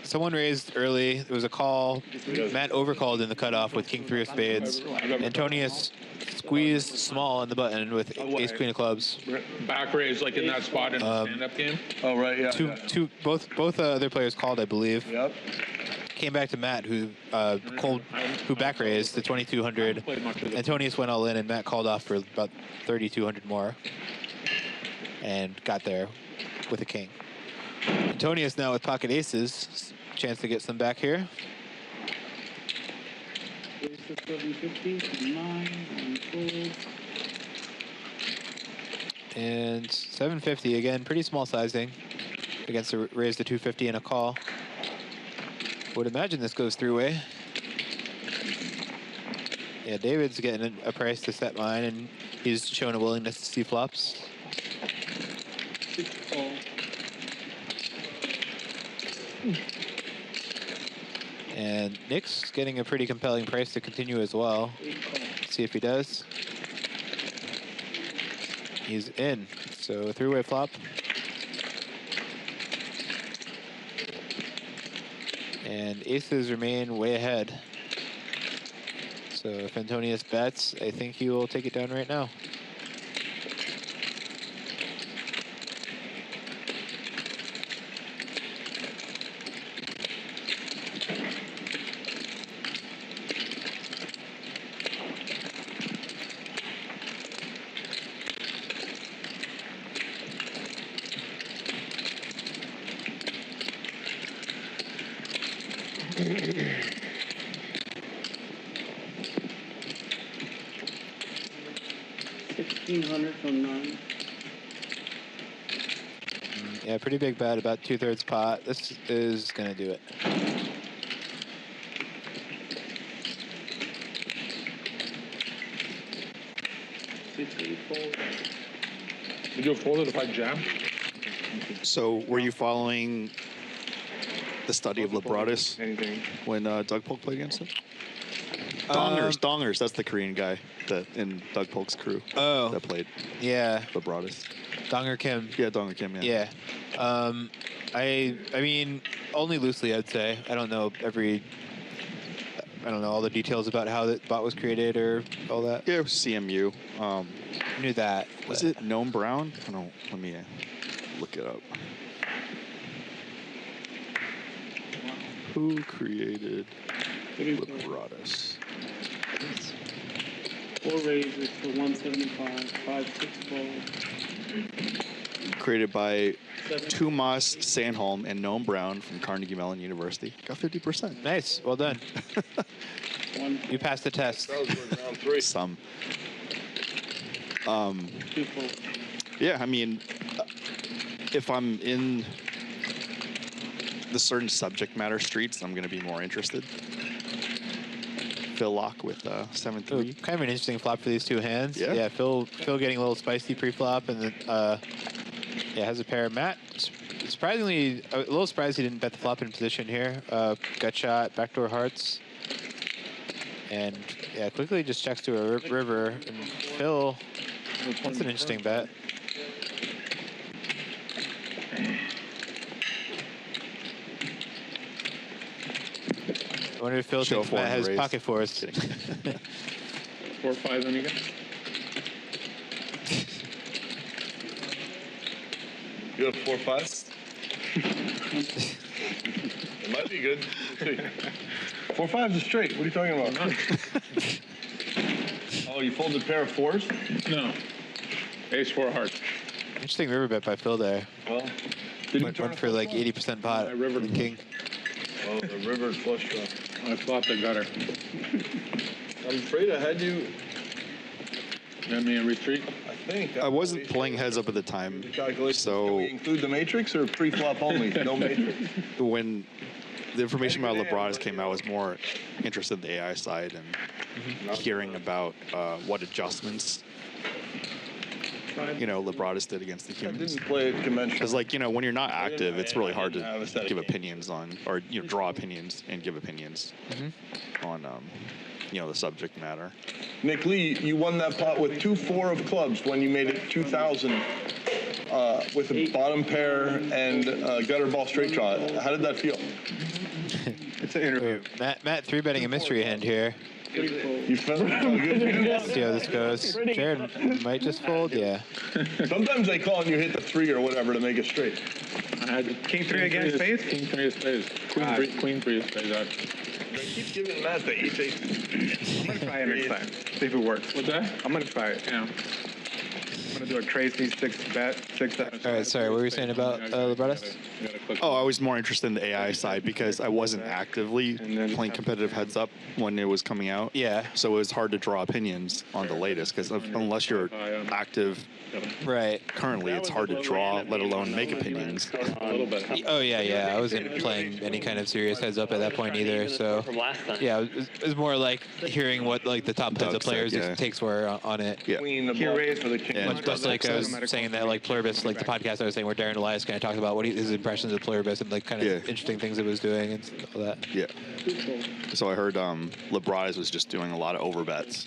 someone raised early. It was a call. Matt overcalled in the cutoff with king 3 of spades. Antonius squeezed small on the button with ace queen of clubs. Back raise like in that spot in the stand-up game. Oh right, yeah. Both other players called, I believe. Yep. Came back to Matt, who back raised to 2,200. Antonius went all in, and Matt called off for about 3,200 more, and got there with a king. Antonius now with pocket aces, chance to get some back here. Raise to 750 from 9. One fold. And 750 again, pretty small sizing against a raise to 250 and a call. Would imagine this goes 3-way. Yeah, David's getting a price to set mine, and he's shown a willingness to see flops. 6 call. And Nick's getting a pretty compelling price to continue as well. See if he does. He's in. So 3-way flop. And aces remain way ahead. So if Antonius bets, I think he will take it down right now. $1,600 from 9. Yeah, pretty big bet, about 2/3 pot. This is gonna do it. Did you have folded if I jam? So were you following the study of Libratus Anything. when Doug Polk played against him? Dongers, that's the Korean guy that in Doug Polk's crew that played Yeah. Libratus. Donger Kim. Yeah, Donger Kim, Yeah. I mean, only loosely, I'd say. I don't know all the details about how the bot was created or all that. Yeah, it was CMU. Knew that. Was but- it Noam Brown? I don't. Let me look it up. Who created Libratus? 4 raises for 175, 5, 6 fold. Created by 7. Tomas Sandholm and Noam Brown from Carnegie Mellon University. Got 50%. Nice. Well done. 1, You passed the test. That was good round 3. Some. 2 fold. Yeah, I mean, if I'm in the certain subject matter streets, I'm going to be more interested. Phil Locke with 7-3. Ooh, kind of an interesting flop for these two hands. Yeah. Phil getting a little spicy pre-flop, and then has a pair. Matt, surprisingly, a little surprised he didn't bet the flop in position here. Gut shot, backdoor hearts, and quickly just checks to a river. And Phil, that's an interesting bet. I wonder if Phil Show thinks four Matt in the has race. pocket fours. 4 5 then again. You got a 4-5? It might be good. We'll see. 4-5's a straight. What are you talking about? Oh, you folded a pair of 4s? No. Ace 4 hearts. Interesting river bet by Phil there. Well, did you Went turn for like 80% pot. I rivered the king. Oh, the river flush draw. I flopped the gutter. I'm afraid I had you, Got me a retreat. I think. I wasn't playing heads up at the time, Calculations. Can so we include the matrix or pre-flop only? No matrix. when the information about Libratus came out, I was more interested in the AI side and hearing about what adjustments Libratus did against the I humans. didn't play it conventional. Because when you're not active, it's really hard to give opinions on, or draw opinions and give opinions on the subject matter. Nick Lee, you won that pot with 2-4 of clubs when you made it 2,000 with a bottom pair and gutter ball straight draw. How did that feel? It's an interview. Matt 3-betting a mystery hand here. You felt good? See how this goes. Jared might just fold. Yeah. Sometimes they call and you hit the 3 or whatever to make it straight. I had King 3 against spades? King 3 of spades. Queen 3 of spades. They keep giving Matt the ace. I'm going to try it next time. See if it works. What's that? I'm going to try it. Yeah. I'm going to do a Tracy 6-bet, 6-7. All right. Sorry. What were you saying about Libratus? Oh, I was more interested in the AI side because I wasn't actively playing competitive heads up when it was coming out. Yeah. So it was hard to draw opinions on the latest because unless you're active Right. currently, it's hard to draw, let alone make opinions. A little bit. Oh yeah. I wasn't playing any kind of serious heads up at that point either. So From last time. yeah, it was more like hearing what like the top heads Doug up said, players' yeah. takes were on it. Yeah. Queen, the He bluff raised for the king. Yeah. Much like I was saying that like Pluribus, like the podcast I was saying where Darren Elias kind of talked about his impressions of Pluribus and like kind of interesting things it was doing and all that. Yeah. So I heard Libratus was just doing a lot of overbets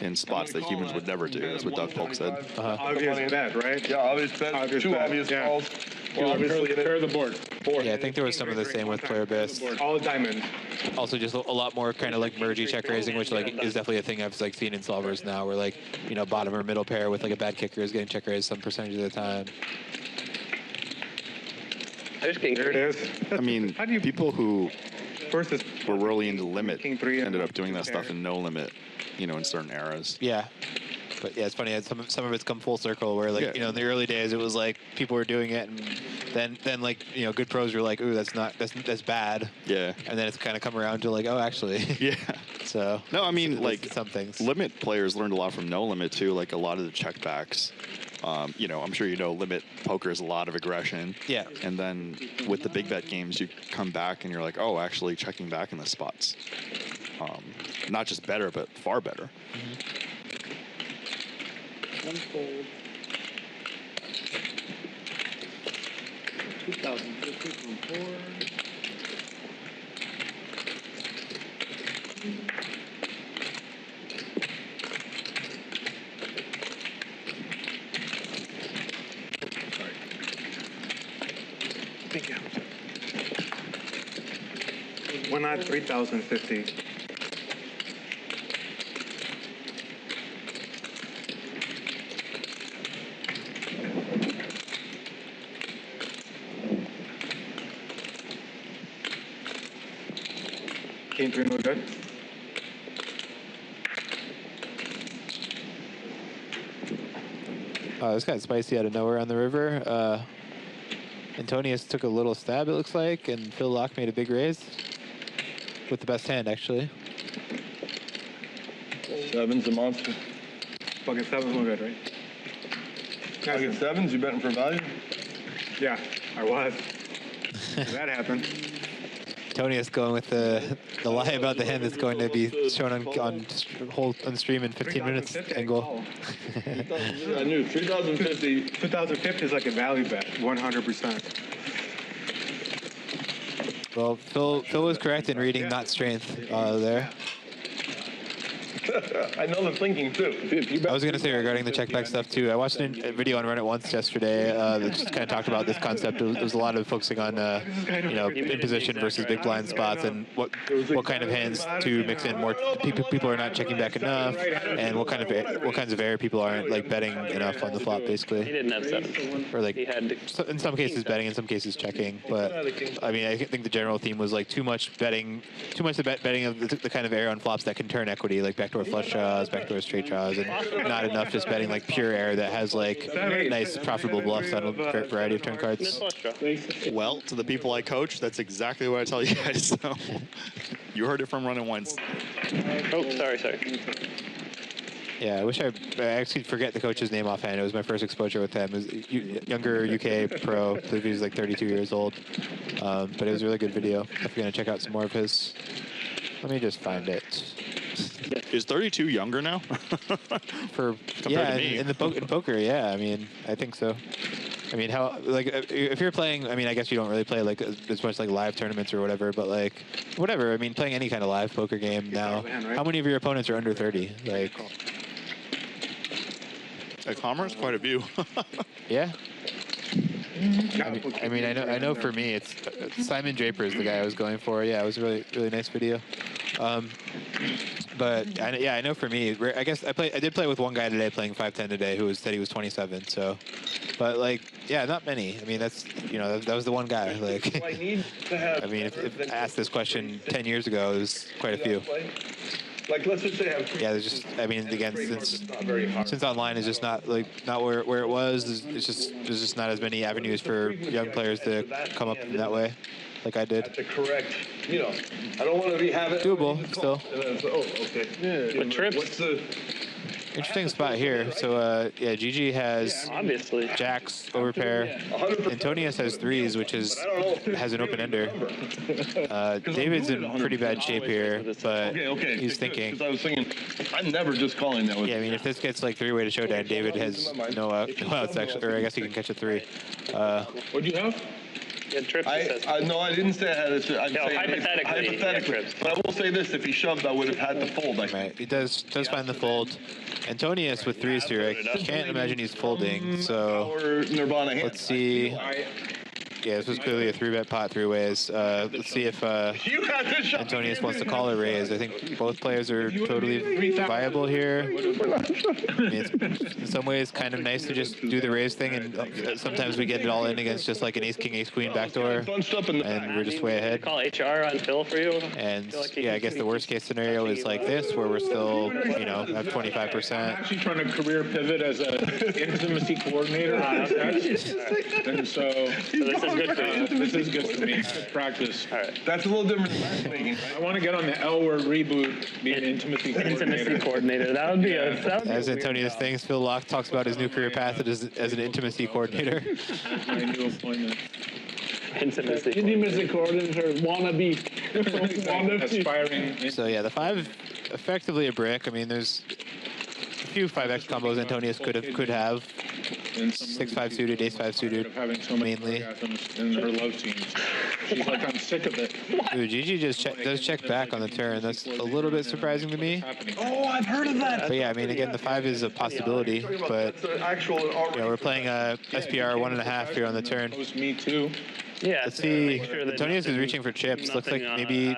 in spots that humans would never do. That's what Doug Polk said. Obvious bet, right? Yeah, obvious bet. Obvious 2 bet, obvious yeah. calls. Well, obviously, Pair the board. Yeah, I think there was some of the same with Pluribus. All diamonds. Also, just a lot more kind of like mergey check raising, which like is definitely a thing I've like seen in solvers now, where like bottom or middle pair with like a bad kicker is getting check raised some percentage of the time. I just getting There it is. I mean, How do you- people who First is were really into limit King 3 ended up doing that stuff in no limit, in certain eras. Yeah, But yeah, it's funny. Some of it's come full circle. Where like in the early days, it was like people were doing it, and then like good pros were like, ooh, that's bad. Yeah. And then it's kind of come around to like, oh, actually. Yeah. So. No, I mean like some things. Limit players learned a lot from no limit too. Like a lot of the checkbacks. I'm sure limit poker is a lot of aggression. Yeah. And then with the big bet games, you come back and you're like, oh, actually checking back in the spots. Not just better, but far better. One fold. 2050 from 4. Thank you. One odd 3,050. King 3 no good. Oh, this got spicy out of nowhere on the river. Antonius took a little stab, it looks like, and Phil Locke made a big raise with the best hand, actually. 7's a monster. Fucking 7's no good, right? Fucking 7's, you betting for value? Yeah, I was. That happened. Antonius going with the lie about the hand that's going to be shown on stream in 15 minutes angle. I knew 3,050. 2,050 is like a value bet, 100%. Well, Phil was correct in reading not strength there. I know the thinking too. I was going to say regarding the check back stuff too. I watched a video on Run It Once yesterday that just kind of talked about this concept. There was a lot of focusing on in position versus big blind spots and what kind of hands to mix in. More people are not checking back enough, and what kinds of error people aren't like betting enough on the flop basically. He didn't have 7. Or like he had to. In some cases betting, in some cases checking. But I mean, I think the general theme was like too much betting of the kind of error on flops that can turn equity, like backdoor flush draws, backdoor straight draws, and not enough just betting like pure error that has like nice profitable bluffs on a variety of turn cards. Well, to the people I coach, that's exactly what I tell you guys. So you heard it from Run It Once. Oh, sorry. Yeah, I wish I actually forget the coach's name offhand. It was my first exposure with him. It was younger UK pro. I believe he was like 32 years old. But it was a really good video. If you're going to check out some more of his. Let me just find it. Is 32 younger now? In poker, yeah. I mean, I think so. I mean, how like if you're playing, I mean, I guess you don't really play like as much like live tournaments or whatever, but like whatever. I mean, playing any kind of live poker game now. How many of your opponents are under 30? Like at Commerce, quite a few. Yeah. I mean, I know. For me, it's Simon Draper is the guy I was going for. Yeah, it was a really nice video. But I know for me, I guess I did play with one guy today playing 510 today who said he was 27. So, but like, yeah, not many. I mean, that's that was the one guy. Like, I mean, if I asked this question 10 years ago, it was quite a few. Like, let's just say there's just, I mean, again, since online is just not where it was, there's just not as many avenues for young players to come up in that way, like I did. To correct, I don't want to be having doable still. Okay. Yeah. But trips. What's the interesting spot here? So GG has obviously jacks overpair. Antonius has 3s, which has an open ender. David's in pretty bad shape here, but he's thinking. I was thinking, I'm never just calling that. Yeah, I mean, if this gets like 3-way to showdown, David has no outs actually, or I guess he can catch a 3. What do you have? Trips. No, I didn't say I had it. I'm saying hypothetically. But I will say this: if he shoved, I would have had to fold. Right. He does find the fold. Antonius with 3s here. I can't imagine he's folding. So let's see. yeah, this was clearly a 3-bet pot 3 ways. Let's see if Antonius wants to call a raise. I think both players are totally viable here. I mean, it's in some ways kind of nice to just do the raise thing, and sometimes we get it all in against just like an ace-king, ace-queen backdoor, and we're just way ahead. Call HR on Phil for you. And yeah, I guess the worst case scenario is like this, where we're still, you know, have 25%. I'm actually trying to career pivot as an intimacy coordinator. And so this is good for you. This is good for me. It's good practice. All right. That's a little different than matchmaking. I want to get on the L word reboot, be an intimacy coordinator. Intimacy coordinator. That would be a. As Antonius thinks, Phil Locke talks about his new career path as an intimacy coordinator. My new appointment. Intimacy coordinator, wannabe. Aspiring. So yeah, the 5 effectively a brick. I mean, there's a few 5x combos Antonius could have. 6-5 suited, ace-5 suited, having so many mainly. orgasms in her love scenes. She's like, I'm sick of it. Ooh, GG just does check back on the turn. That's a little bit surprising to me. Oh, I've heard of that. But yeah, I mean, again, the 5 is a possibility, but you know, we're playing a SPR 1.5 here on the turn. Me too. Yeah. Let's see. Antonius is reaching for chips. Looks like maybe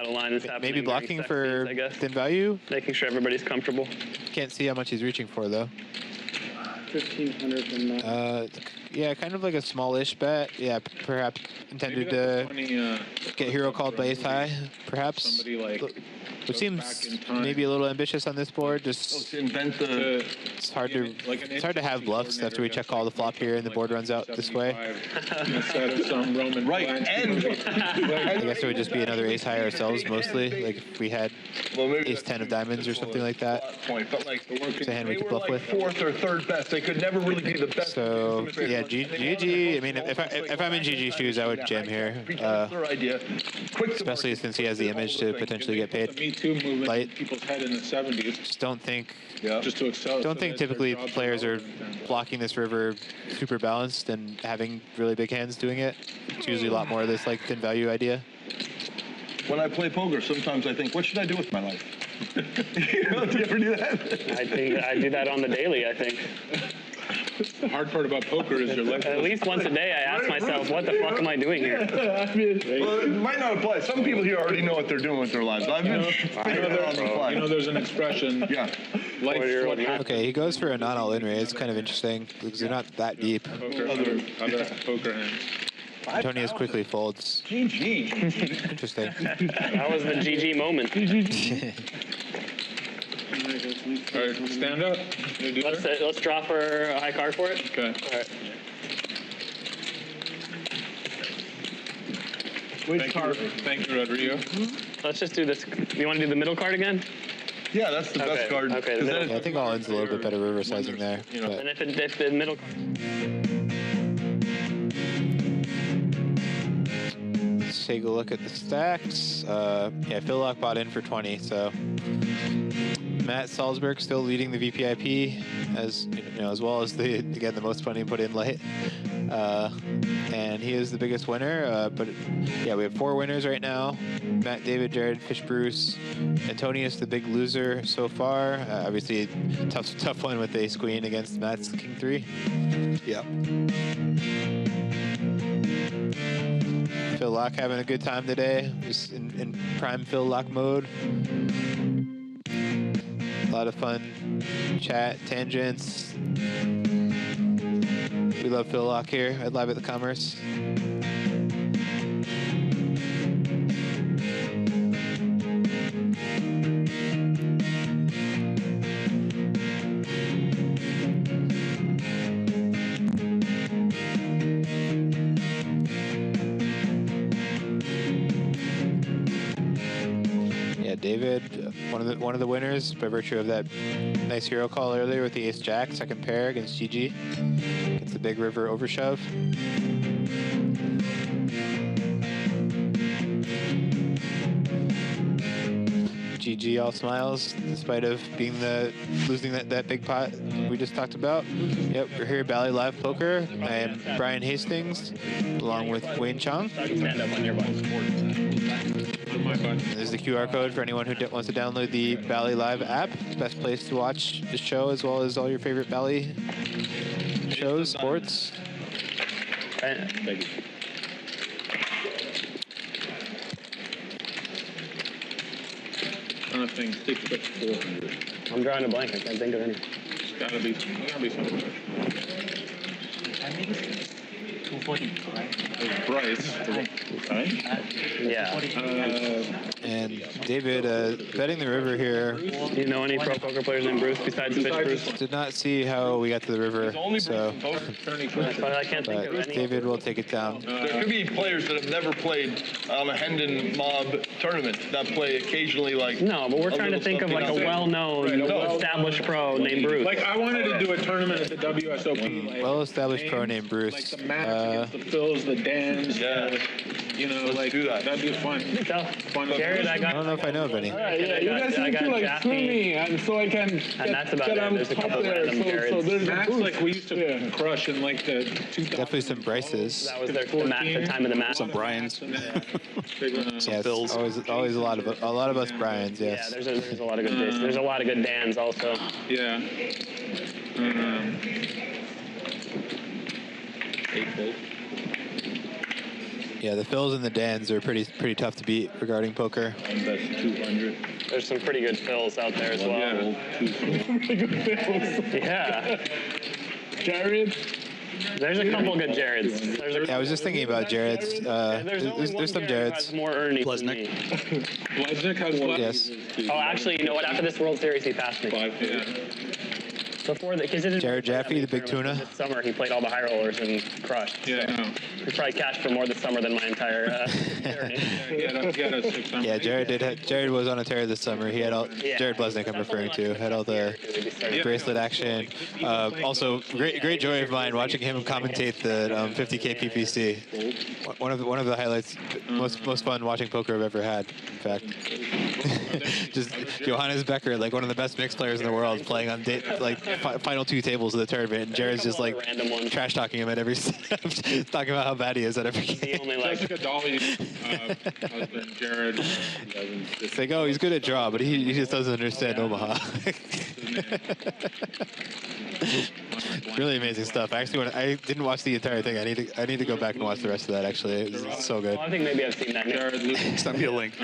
blocking for thin value. Making sure everybody's comfortable. Can't see how much he's reaching for though. 1,500 from that. Yeah, kind of like a smallish bet. Yeah, perhaps intended to get hero called by ace high, perhaps. Which seems maybe a little ambitious on this board. Just it's hard to have bluffs after we check all the flop here and the board runs out this way. Right, and I guess it would just be another ace high ourselves mostly. Like if we had ace 10 of diamonds or something like that. It's a hand we could bluff with. Fourth or third best. They could never really be the best. So yeah, GG. I mean, if I'm in GG shoes, I would jam here. Especially since he has the image to potentially get paid. Light. People's head in the 70s. Just don't think. Just to excel. Don't think typically players are blocking this river super balanced and having really big hands doing it. It's usually a lot more of this like thin value idea. When I play poker, sometimes I think, what should I do with my life? You know, do you ever do that? I think I do that on the daily, I think. The hard part about poker is your life. At least once a day, I ask myself, what the fuck am I doing here? Well, it might not apply. Some people here already know what they're doing with their lives. I've been figuring it out on the fly. You know, there's an expression. Yeah. Life. Okay, he goes for a non-all-in raise. It's kind of interesting because they're not that deep. Other poker hands. Antonius quickly folds. GG. Interesting. That was the GG moment. All right, stand up. Let's draw for a high card for it. Okay. All right. Which card? Thank you, Rodrigo. Let's just do this. You want to do the middle card again? Yeah, that's the best card. Okay. Yeah, I think all-in's a little bit better river sizing there. And if the middle. Let's take a look at the stacks. Yeah, Phil Locke bought in for 20, so Matt Salsbeg still leading the VPIP as well as the most money put in late, and he is the biggest winner. But yeah, we have 4 winners right now: Matt, David, Jared, Fish, Bruce, Antonius, the big loser so far. Obviously, tough one with Ace Queen against Matt's King 3. Yeah. Phil Locke having a good time today, just in prime Phil Locke mode. A lot of fun chat, tangents. We love Phil Locke here at Live at the Commerce. David, one of the winners by virtue of that nice hero call earlier with the Ace Jack, second pair against GG. Gets the big river overshove. GG all smiles despite of being losing that big pot we just talked about. Yep, we're here at Bally Live Poker. I am Brian Hastings along with Wayne Chiang. Stand up on your butt. There's the QR code for anyone who wants to download the Bally Live app. It's the best place to watch the show as well as all your favorite Bally shows, sports. trying to think. 6 bets 400. I'm drawing a blank. I can't think of any. It's gotta be something. Bryce, right? Yeah. And David, betting the river here. Do you know any pro poker players named Bruce besides Fish Bruce? Did not see how we got to the river, so. But I can't think of any. David will take it down. There could be players that have never played on a Hendon Mob tournament that play occasionally like. No, but we're trying to think of like a well-known, established pro named Bruce. Like I wanted to do a tournament at the WSOP. Like, Well-established pro named Bruce. Like the Max against the Phils, the Dans. Yeah. You know, Let's like do that. That'd be fun. Jared, I don't know if I know of any. Right, yeah, you guys need to like swim me, and so I can that's about it. There's a couple random Jareds. So there's Max, like we used to crush in like the 2000. Definitely some Bryces. That was the time of the match. Some Brian's. Yes, Phils. always a lot of us Brian's. Yeah, Yes. there's a lot of good days. There's a lot of good Dans also. Yeah. 8 volt. Yeah, the Phils and the Dans are pretty tough to beat regarding poker. And that's 200. There's some pretty good fills out there as well. Yeah. Yeah. Jared. There's a couple good Jareds. Yeah, I was just thinking about Jared's. There's some Jareds. More Ernie than me. Blesnick has black. Yes. Oh, actually, you know what? After this World Series, he passed me. 5, yeah. Before because Jared Jaffe, the big tuna. This summer, he played all the high rollers and crushed. Yeah, so. I know. He probably cashed for more this summer than my entire journey. Yeah, Jared was on a tear this summer. He had all Jared Blesnick, I'm referring to, had all the bracelet action. Also, great joy of mine watching him commentate the 50K PPC. One of the highlights, most fun watching poker I've ever had. In fact, just Johannes Becker, like one of the best mixed players in the world, playing on final 2 tables of the tournament, and Jared's just like trash talking him at every step, talking about how bad he is at every game. Jessica Dolly's husband, Jared. It's like, oh, he's good at draw, but he just doesn't understand Omaha. Really amazing stuff. Actually, I didn't watch the entire thing. I need to go back and watch the rest of that. Actually, it was so good. Well, I think maybe I've seen that. Send me a link.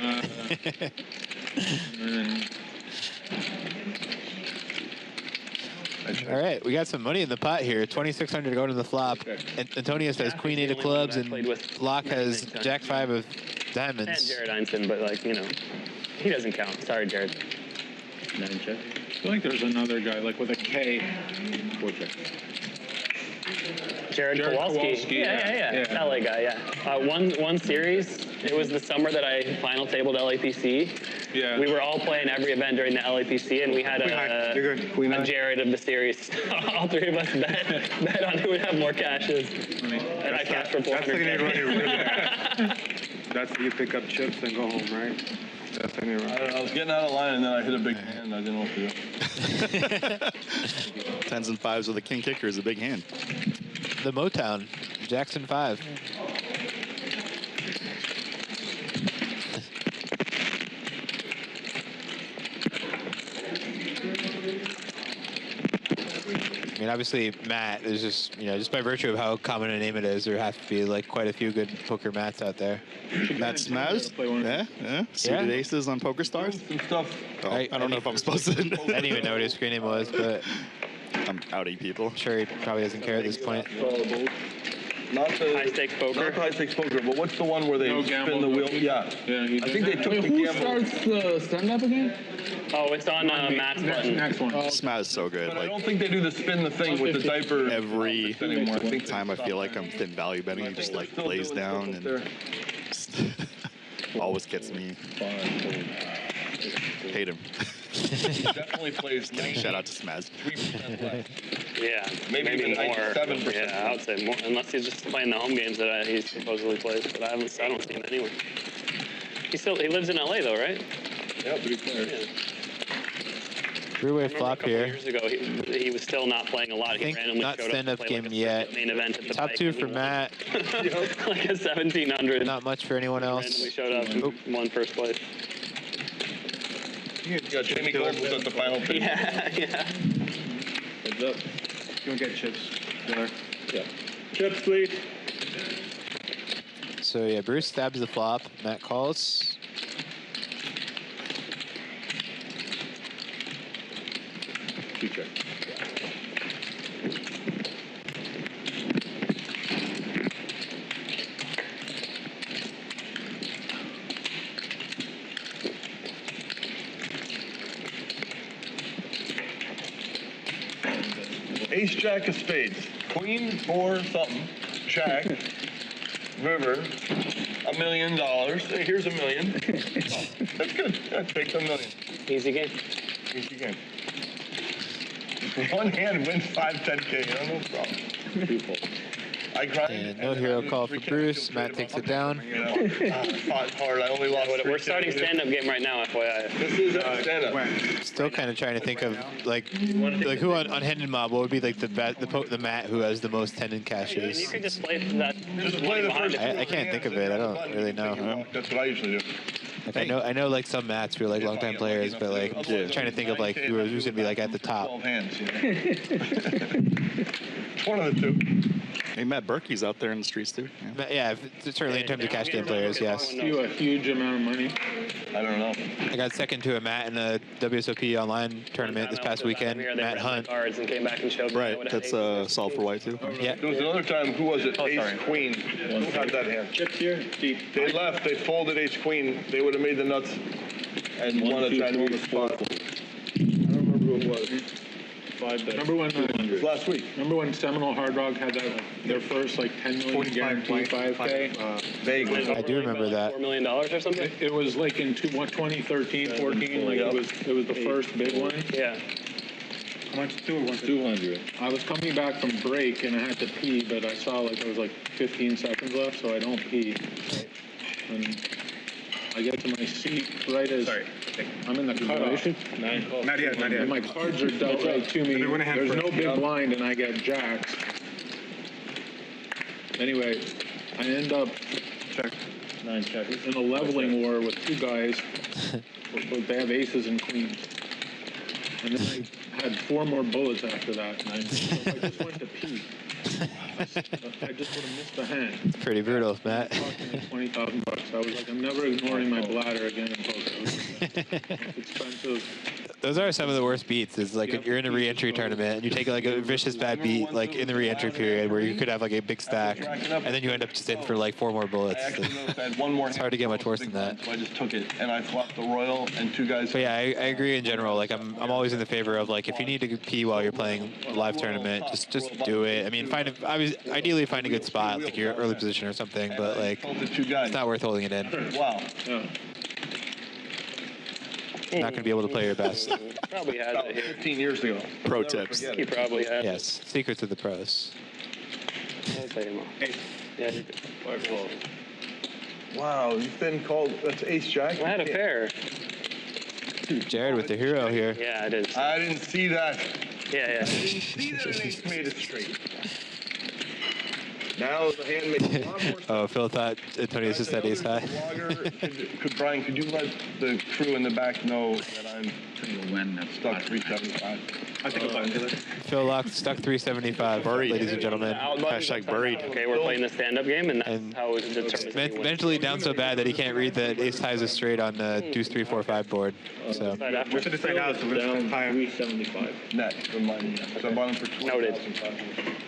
All right, we got some money in the pot here. 2,600 to go to the flop. And Antonio says Queen 8 of clubs, and Locke has Jack 5 of diamonds. And Jared Einstein, but like he doesn't count. Sorry, Jared. 9 check. I feel like there's another guy like with a K. 4 check. Jared Kowalski. Yeah. LA guy, yeah. One series, it was the summer that I final tabled LAPC. Yeah. We were all playing every event during the LAPC, and we had a Jared of the series. All 3 of us bet on who would have more cashes. And I cashed for 400. That's when you pick up chips and go home, right? That's when you're I was getting out of line and then I hit a big hand. I didn't know what to do. 10s and 5s with a king kicker is a big hand. The Motown, Jackson 5. I mean, obviously, Matt is just by virtue of how common a name it is, there have to be like quite a few good poker Matts out there. Matt Smaz? Yeah. Suited aces on Poker Stars? Some stuff. Oh, I don't know if I'm supposed to. I didn't even know what his screen name was, but I'm outing people. I'm sure he probably doesn't care at this point. Not the high stakes poker. Not the high stakes poker, but what's the one where they spin the wheel? Yeah. I think they took the Who gamble. starts the stand-up again? Oh, it's on Matt's button. Next one. Smaz is so good. But I Like don't think they do the spin the thing with the diaper every anymore. I think time I feel like I'm thin value betting, he just like lays down and always gets me. Hate him. definitely plays. Shout out to Smaz. 3% left. Yeah, Maybe even more. 97%. Yeah, I would say more, unless he's just playing the home games that he supposedly plays. But I don't see him anywhere. He lives in LA though, right? Yep, 3 players. Yeah. Three-way flop here. Years ago, he was still not playing a lot. He randomly Not showed stand-up up to play game like a yet. main event at the Top Pike, 2 and he for won. Matt. Like a 1700. Not much for anyone else. Randomly showed up and won first place. Yeah, Jamie Gold was at the final table. Yeah. Heads up. You want to get chips? There. Yeah. Chips, please. So yeah, Bruce stabs the flop. Matt calls. Two check. Ace, jack of spades. Queen, four, something. Jack. River. $1 million. Hey, here's $1 million. Oh, that's good. Yeah, take the $1 million. Easy game. Easy game. One hand wins 10K. No problem. Two-fold. I grind. And no hero call for Bruce. Matt takes it down. I fought hard. I only lost. We're starting stand-up game right now, FYI. This is stand-up. Still kind of trying to think of like who on Hendon Mob, what would be like the Matt who has the most tendon caches? You could just play that. Just play the first. I can't think of it. I don't really know. That's what I usually do. Like I know like some Mats who are like longtime players, but like I'm trying to think of like who's gonna be like at the top. 12 hands. It's one of the two. Hey, Matt Berkey's out there in the streets too. Yeah, certainly in terms of cash game players, yes. You a huge amount of money. I don't know. I got second to a Matt in the WSOP online tournament this past weekend. Matt Hunt. Cards and came back and showed me Right, that's solved for white too. Yeah. There was another time, who was it? Ace, queen. Who had that hand? Chips here. Deep. They left, they folded ace, queen. They would have made the nuts and won a try to win the spot. I don't remember who it was. Remember when It was last week. Remember when Seminole Hard Rock had their first like 10 million guarantee 5K? Vaguely. I do remember that. $4 million or something. It was like in 2013, 14. Like it was the first big one. Yeah. How much? 200. I was coming back from break and I had to pee, but I saw like there was like 15 seconds left, so I don't pee. And I get to my seat right as I'm in the cutoff. Not yet. And my cards are dealt right to me. There's no big blind, and I get jacks. Anyway, I end up in a leveling war with two guys. But they have aces and queens. And then I had 4 more bullets after that. So if I just went to pee. I just would have missed the hand. It's pretty brutal, Matt. $20,000. I was like, I'm never ignoring my bladder again in poker. It's expensive. Those are some of the worst beats. Is like if you're in a re-entry tournament and you take like a vicious bad beat like in the re-entry period where you could have like a big stack and then you end up just in for like 4 more bullets. I actually noticed I had one more. It's hard to get much worse than that. So I just took it and I flopped the royal and 2 guys. But yeah, I agree in general. Like I'm always in the favor of like if you need to pee while you're playing a live tournament, just do it. I mean, ideally find a good spot, like your early position or something. But like it's not worth holding it in. Wow. Not going to be able to play your best. Probably had About it here. 15 years ago. Pro tips. He probably had. Yes, secrets of the pros. I'll tell you more. Yeah, you're good. Wow, you've been called. That's ace jack. I had a pair. Jared with the hero here. Yeah, I did. I didn't see that. Yeah. I didn't see that an ace made it straight. Now the hand makes a lot more sense. Oh, Phil thought Antonio just said ace high. Brian, could you let the crew in the back know that I'm stuck 375? I think I'll do it. Phil locked stuck 375, ladies and gentlemen. Hashtag buried. Okay, we're playing the stand-up game, and that's how it determines. Mentally down so bad that he can't read that ace high is a straight on the deuce 3 4 5 board. So We should decide now, so we're just higher. 375. Net, remind me. So I bought him for 20. Noted.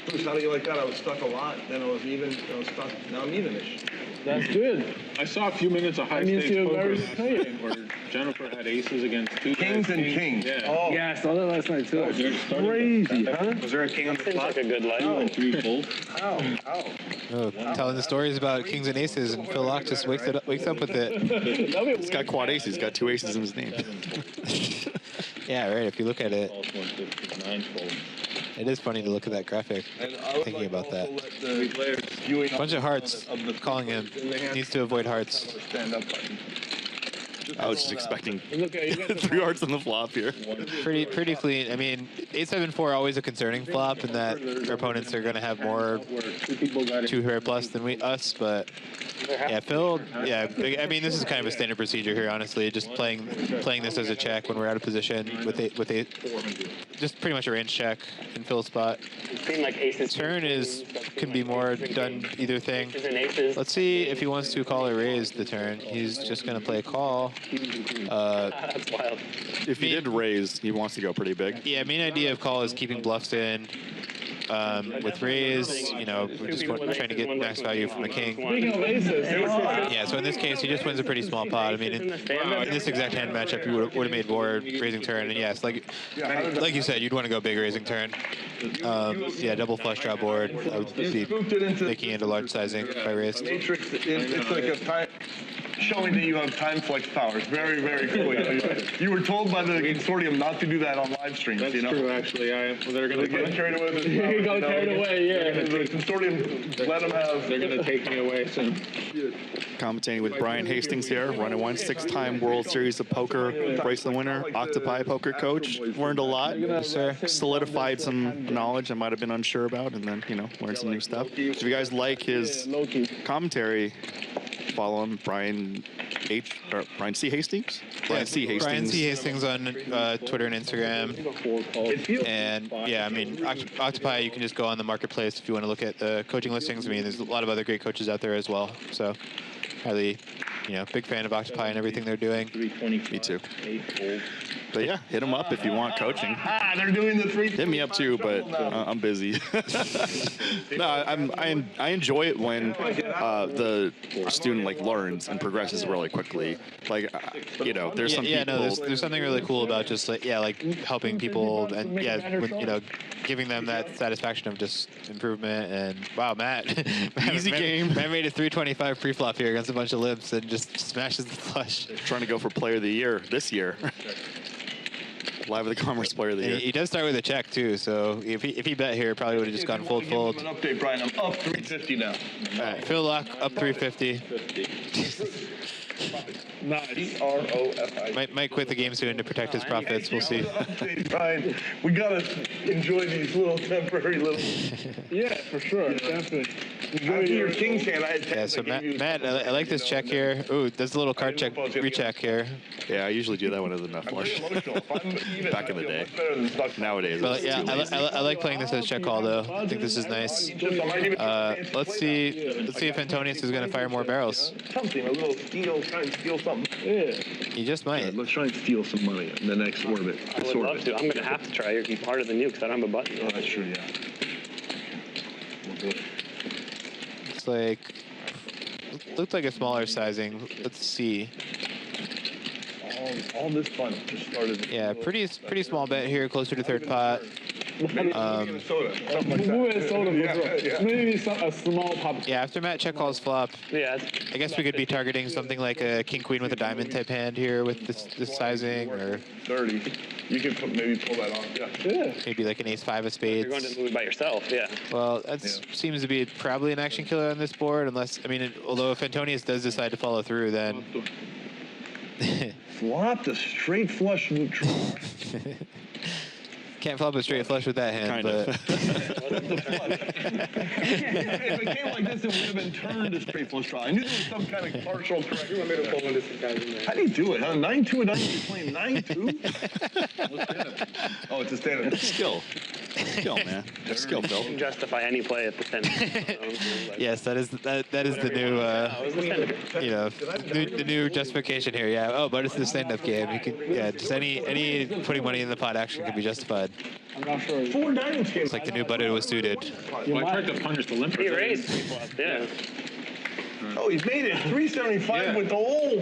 Bruce, how do you like that? I was stuck a lot, then I was even, I was stuck, now I'm evenish. That's good. I saw a few minutes of high stakes you're poker very last night where Jennifer had aces against 2 Kings and kings. Yeah. Oh, Yeah, I saw that last night too. crazy, huh? Was there a king on the Seems flop? like a good life. 3 fold. oh, telling the stories about kings and aces, and Phil Locke just wakes up with it. He's got quad aces. He's got 2 aces in his name. Yeah, right. If you look at it, 9 fold. it is funny to look at that graphic. And I would Thinking like about to that. also let the viewing Bunch of hearts calling him. Needs to avoid hearts. stand up button. I was just expecting Okay, you got 3 hearts on the flop here. Pretty clean. I mean, 8-7-4 always a concerning flop, in that our opponents are going to have more 2 pair plus than us. But yeah, Phil. Yeah, I mean, this is kind of a standard procedure here, honestly. Just playing this as a check when we're out of position with just pretty much a range check and fill a spot. It seemed like aces. Turn can be more done either thing. Aces and aces. Let's see if he wants to call or raise the turn. He's just going to play a call. That's wild. If he did raise, he wants to go pretty big. Yeah, main idea of call is keeping bluffs in. With raise, you know, we're just trying to get max value from the king. Yeah, so in this case, he just wins a pretty small pot. I mean, in this exact hand matchup, you would have made board raising turn, and yes, like you said, you'd want to go big raising turn. Yeah, double flush draw board. I would be making into large sizing if I raised. Matrix, it's like a time, showing that you have time flex powers. Very, very cool. You were told by the consortium not to do that on live streams. That's you know? true, actually. They're going to get carried away with it. You go carried away, yeah. The consortium let them have. They're going to take me away soon. Commentating with Brian Hastings here, running 6-time World Series of Poker bracelet winner, Octopi poker coach. Learned a lot. Yes, sir. Solidified some knowledge I might have been unsure about, and then, you know, learned some new stuff. If you guys like his commentary, follow him, Brian C. Hastings? Brian C. Hastings. Brian C. Hastings on Twitter and Instagram. And yeah, I mean, Octopi, you can just go on the marketplace if you want to look at the coaching listings. I mean, there's a lot of other great coaches out there as well. So, highly, you know, big fan of Octopi and everything they're doing. Me too. But yeah, hit them up if you want coaching. They're doing the 3. Hit me up too, but I'm busy. No, I enjoy it when the student like learns and progresses really quickly. Like, you know, there's some people. No, there's something really cool about just like helping people and you know, giving them that satisfaction of just improvement. And wow, Matt, easy game. Matt made a 325 pre-flop here against a bunch of limps and just smashes the flush. Trying to go for player of the year this year. Live of the Commerce player of the year. He does start with a check too, so if he bet here, probably would have just gone fold. An update, Brian. I'm up 350 now. All right, Phil Lock up 350. Nice. R-O-F-I. Might quit the game soon to protect his profits. We'll see. Brian, we gotta enjoy these little temporary little. Yeah, for sure, definitely. After your king's hand, I had 10. Yeah, so Matt, I like this check here. Ooh, does a little card check recheck here. Yeah, I usually do that when it's enough flush. Back in the day. Nowadays. But yeah, I like playing this as check call though. I think this is nice. Let's see if Antonius is going to fire more barrels. Something, a little steal, try and steal something. Yeah. He just might. Let's try and steal some money in the next orbit. I would love to. I'm going to have to try. You're harder than you because I don't have a button. Oh, that's true, yeah. We'll do it. Looks like a smaller sizing. Let's see. All this fun just started. Yeah, pretty small bet here, closer to third pot. Maybe a small pop. Yeah, after Matt check calls flop. Yeah. I guess we could be targeting something like a king queen with a diamond type hand here with this sizing, or 30. You can maybe pull that off. Yeah. Maybe like an ace-5 of spades. You're going to move by yourself. Yeah. Well, that seems to be probably an action killer on this board, unless although if Antonius does decide to follow through, then. Flop the straight flush neutral. Can't flop a straight flush with that hand, kind but. of. If it came like this, it would have been turned to straight flush draw. I knew there was some kind of partial correction. How do you do it? Huh? 9-2 and you're playing 9-2? Oh, it's a standard. Skill, man. Skill, You Phil. can justify any play at the 10. Yes, that is the new the new justification here. Yeah. Oh, but it's the stand-up game. You can just any putting money in the pot action can be justified. I'm not sure. 4 diamonds came. It's like the new butted was suited. Well, I tried to punish the limper. He raised. Yeah. Oh, he made it 375 with the whole.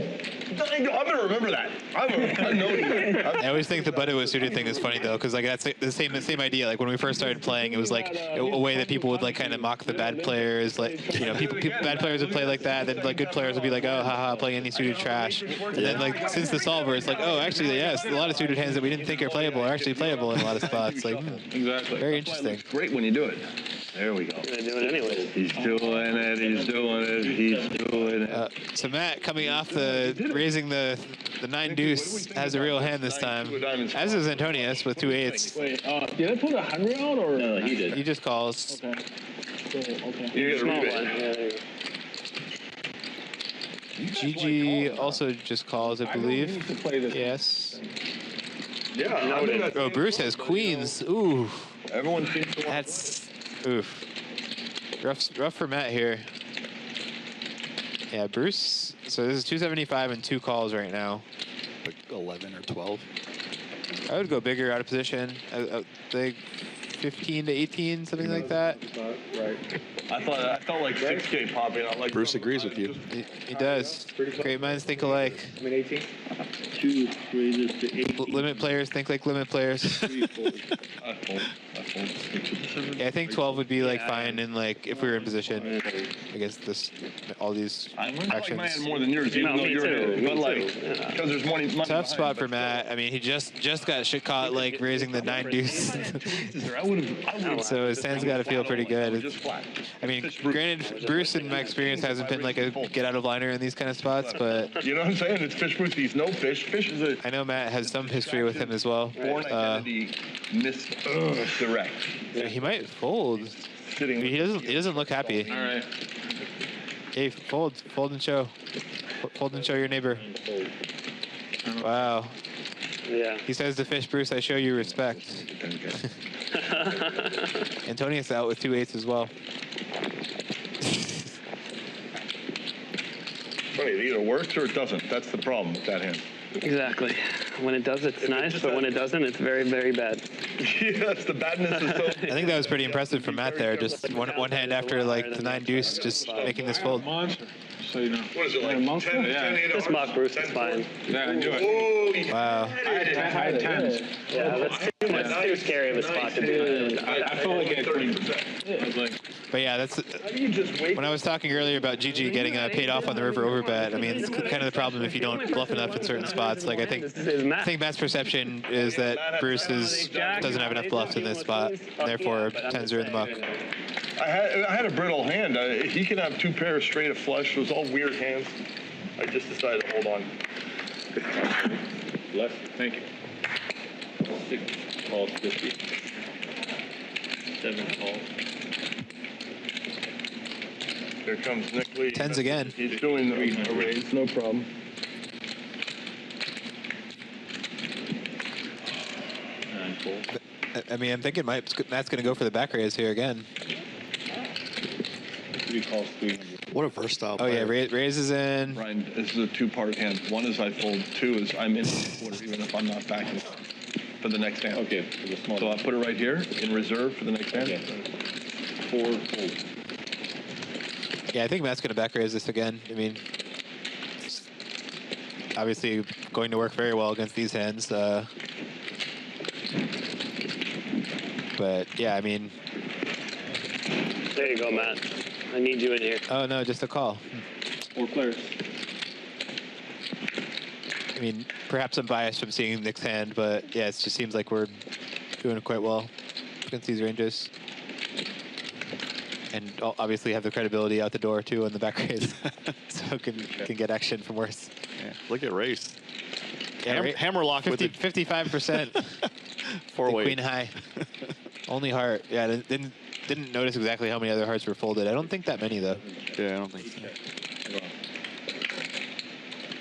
I'm gonna remember that. I know you. I always think the butted was suited thing is funny though, because like that's the same idea. Like when we first started playing, it was like a way that people would like kind of mock the bad players. Like people bad players would play like that, then like good players would be like, oh haha, playing any suited trash. And then like since the solver, it's like, oh actually yes, a lot of suited hands that we didn't think are playable are actually playable in a lot of spots. Like Exactly. very interesting. Great when you do it. There we go. I'm going to do it anyway. He's doing it. He's doing it. He's doing it. So Matt coming off raising the 9 deuce has a real hand this time, as is Antonius with 2 8s. Wait, did I put 100 out or? No, he did. He just calls. Okay. Okay. You get a Small rebate. one. Yeah, GG also just calls, I believe. need to play this. Yes. Yeah. Oh, Bruce has queens. Ooh. Everyone seems to want. That's oof. Rough for Matt here. Yeah, Bruce. So this is 275 and 2 calls right now. Like 11 or 12. I would go bigger out of position. Like 15 to 18, something like that. Right. I felt like 6K popping out. Like Bruce agrees with you. He does. Great minds think alike. I mean, 18. 2 raises to 18. Limit players think like limit players. 3 fold. I fold. Yeah, I think 12 would be like fine, and like if we were in position against this, all these I like actions. my hand more than yours, even though you're here. But like, because there's money. Tough spot for Matt. I mean, he just got shit caught like raising the 9 deuce. So his hand's got to feel pretty good. I mean, granted, Bruce in my experience hasn't been like a get out of liner in these kind of spots, but you know what I'm saying? It's Fish Bruce. He's no fish. Fish is a I know Matt has some history with him as well. born identity misdirect. He might fold. I mean, he doesn't look happy. All right. Hey, fold and show. Fold and show your neighbor. Wow. Yeah. He says to Fish Bruce, I show you respect. Antonius out with 2 8s as well. Funny, it either works or it doesn't. That's the problem with that hand. Exactly. When it does, it's nice, but when it doesn't, it's very, very bad. Yeah, that's the badness is so. I think that was pretty impressive from Matt there. Just one hand after like the 9 deuce, just making this fold. Monster. So you know. What is it like? Monster? 10, Yeah. 10, 8 This mock Bruce is fine. Yeah, I knew it. Oh, Wow. I had 10s. Yeah, that's too scary of a spot to do. I felt like I had queens. I was like, But yeah, that's How do you just wait? when I was talking earlier about GG getting paid off on the river overbet. I mean, it's kind of the problem if you don't bluff enough in certain spots. Like I think Matt's perception is that Bruce doesn't have enough bluffs in this spot, and therefore 10s are in the muck. I had a brittle hand. He can have 2 pairs straight of flush. It was all weird hands. I just decided to hold on. left. Thank you. 6 calls 50. 7 calls. Here comes Nick Lee. 10s again. He's doing a raise, no problem. I mean, I'm thinking Matt's going to go for the back raise here again. 3 calls 300. What a versatile Oh yeah, player. raises in. Brian, this is a 2-part hand. 1 is I fold. 2 is I'm in the quarter, even if I'm not backing for the next hand. Okay, for the small. So I'll put it right here in reserve for the next hand. Okay. 4 folds. Yeah, I think Matt's going to back raise this again. I mean, it's obviously going to work very well against these hands. But yeah, I mean. There you go, Matt. I need you in here. Oh no, just a call. 4 players. I mean, perhaps I'm biased from seeing Nick's hand, but yeah, it just seems like we're doing quite well against these ranges. And obviously have the credibility out the door too on the back raise, so can get action from worse. Yeah, look at race. Yeah, Hammerlock with it. 55%. 4-way. Queen high. Only heart. Yeah, didn't notice exactly how many other hearts were folded. I don't think that many though. Yeah, I don't think so.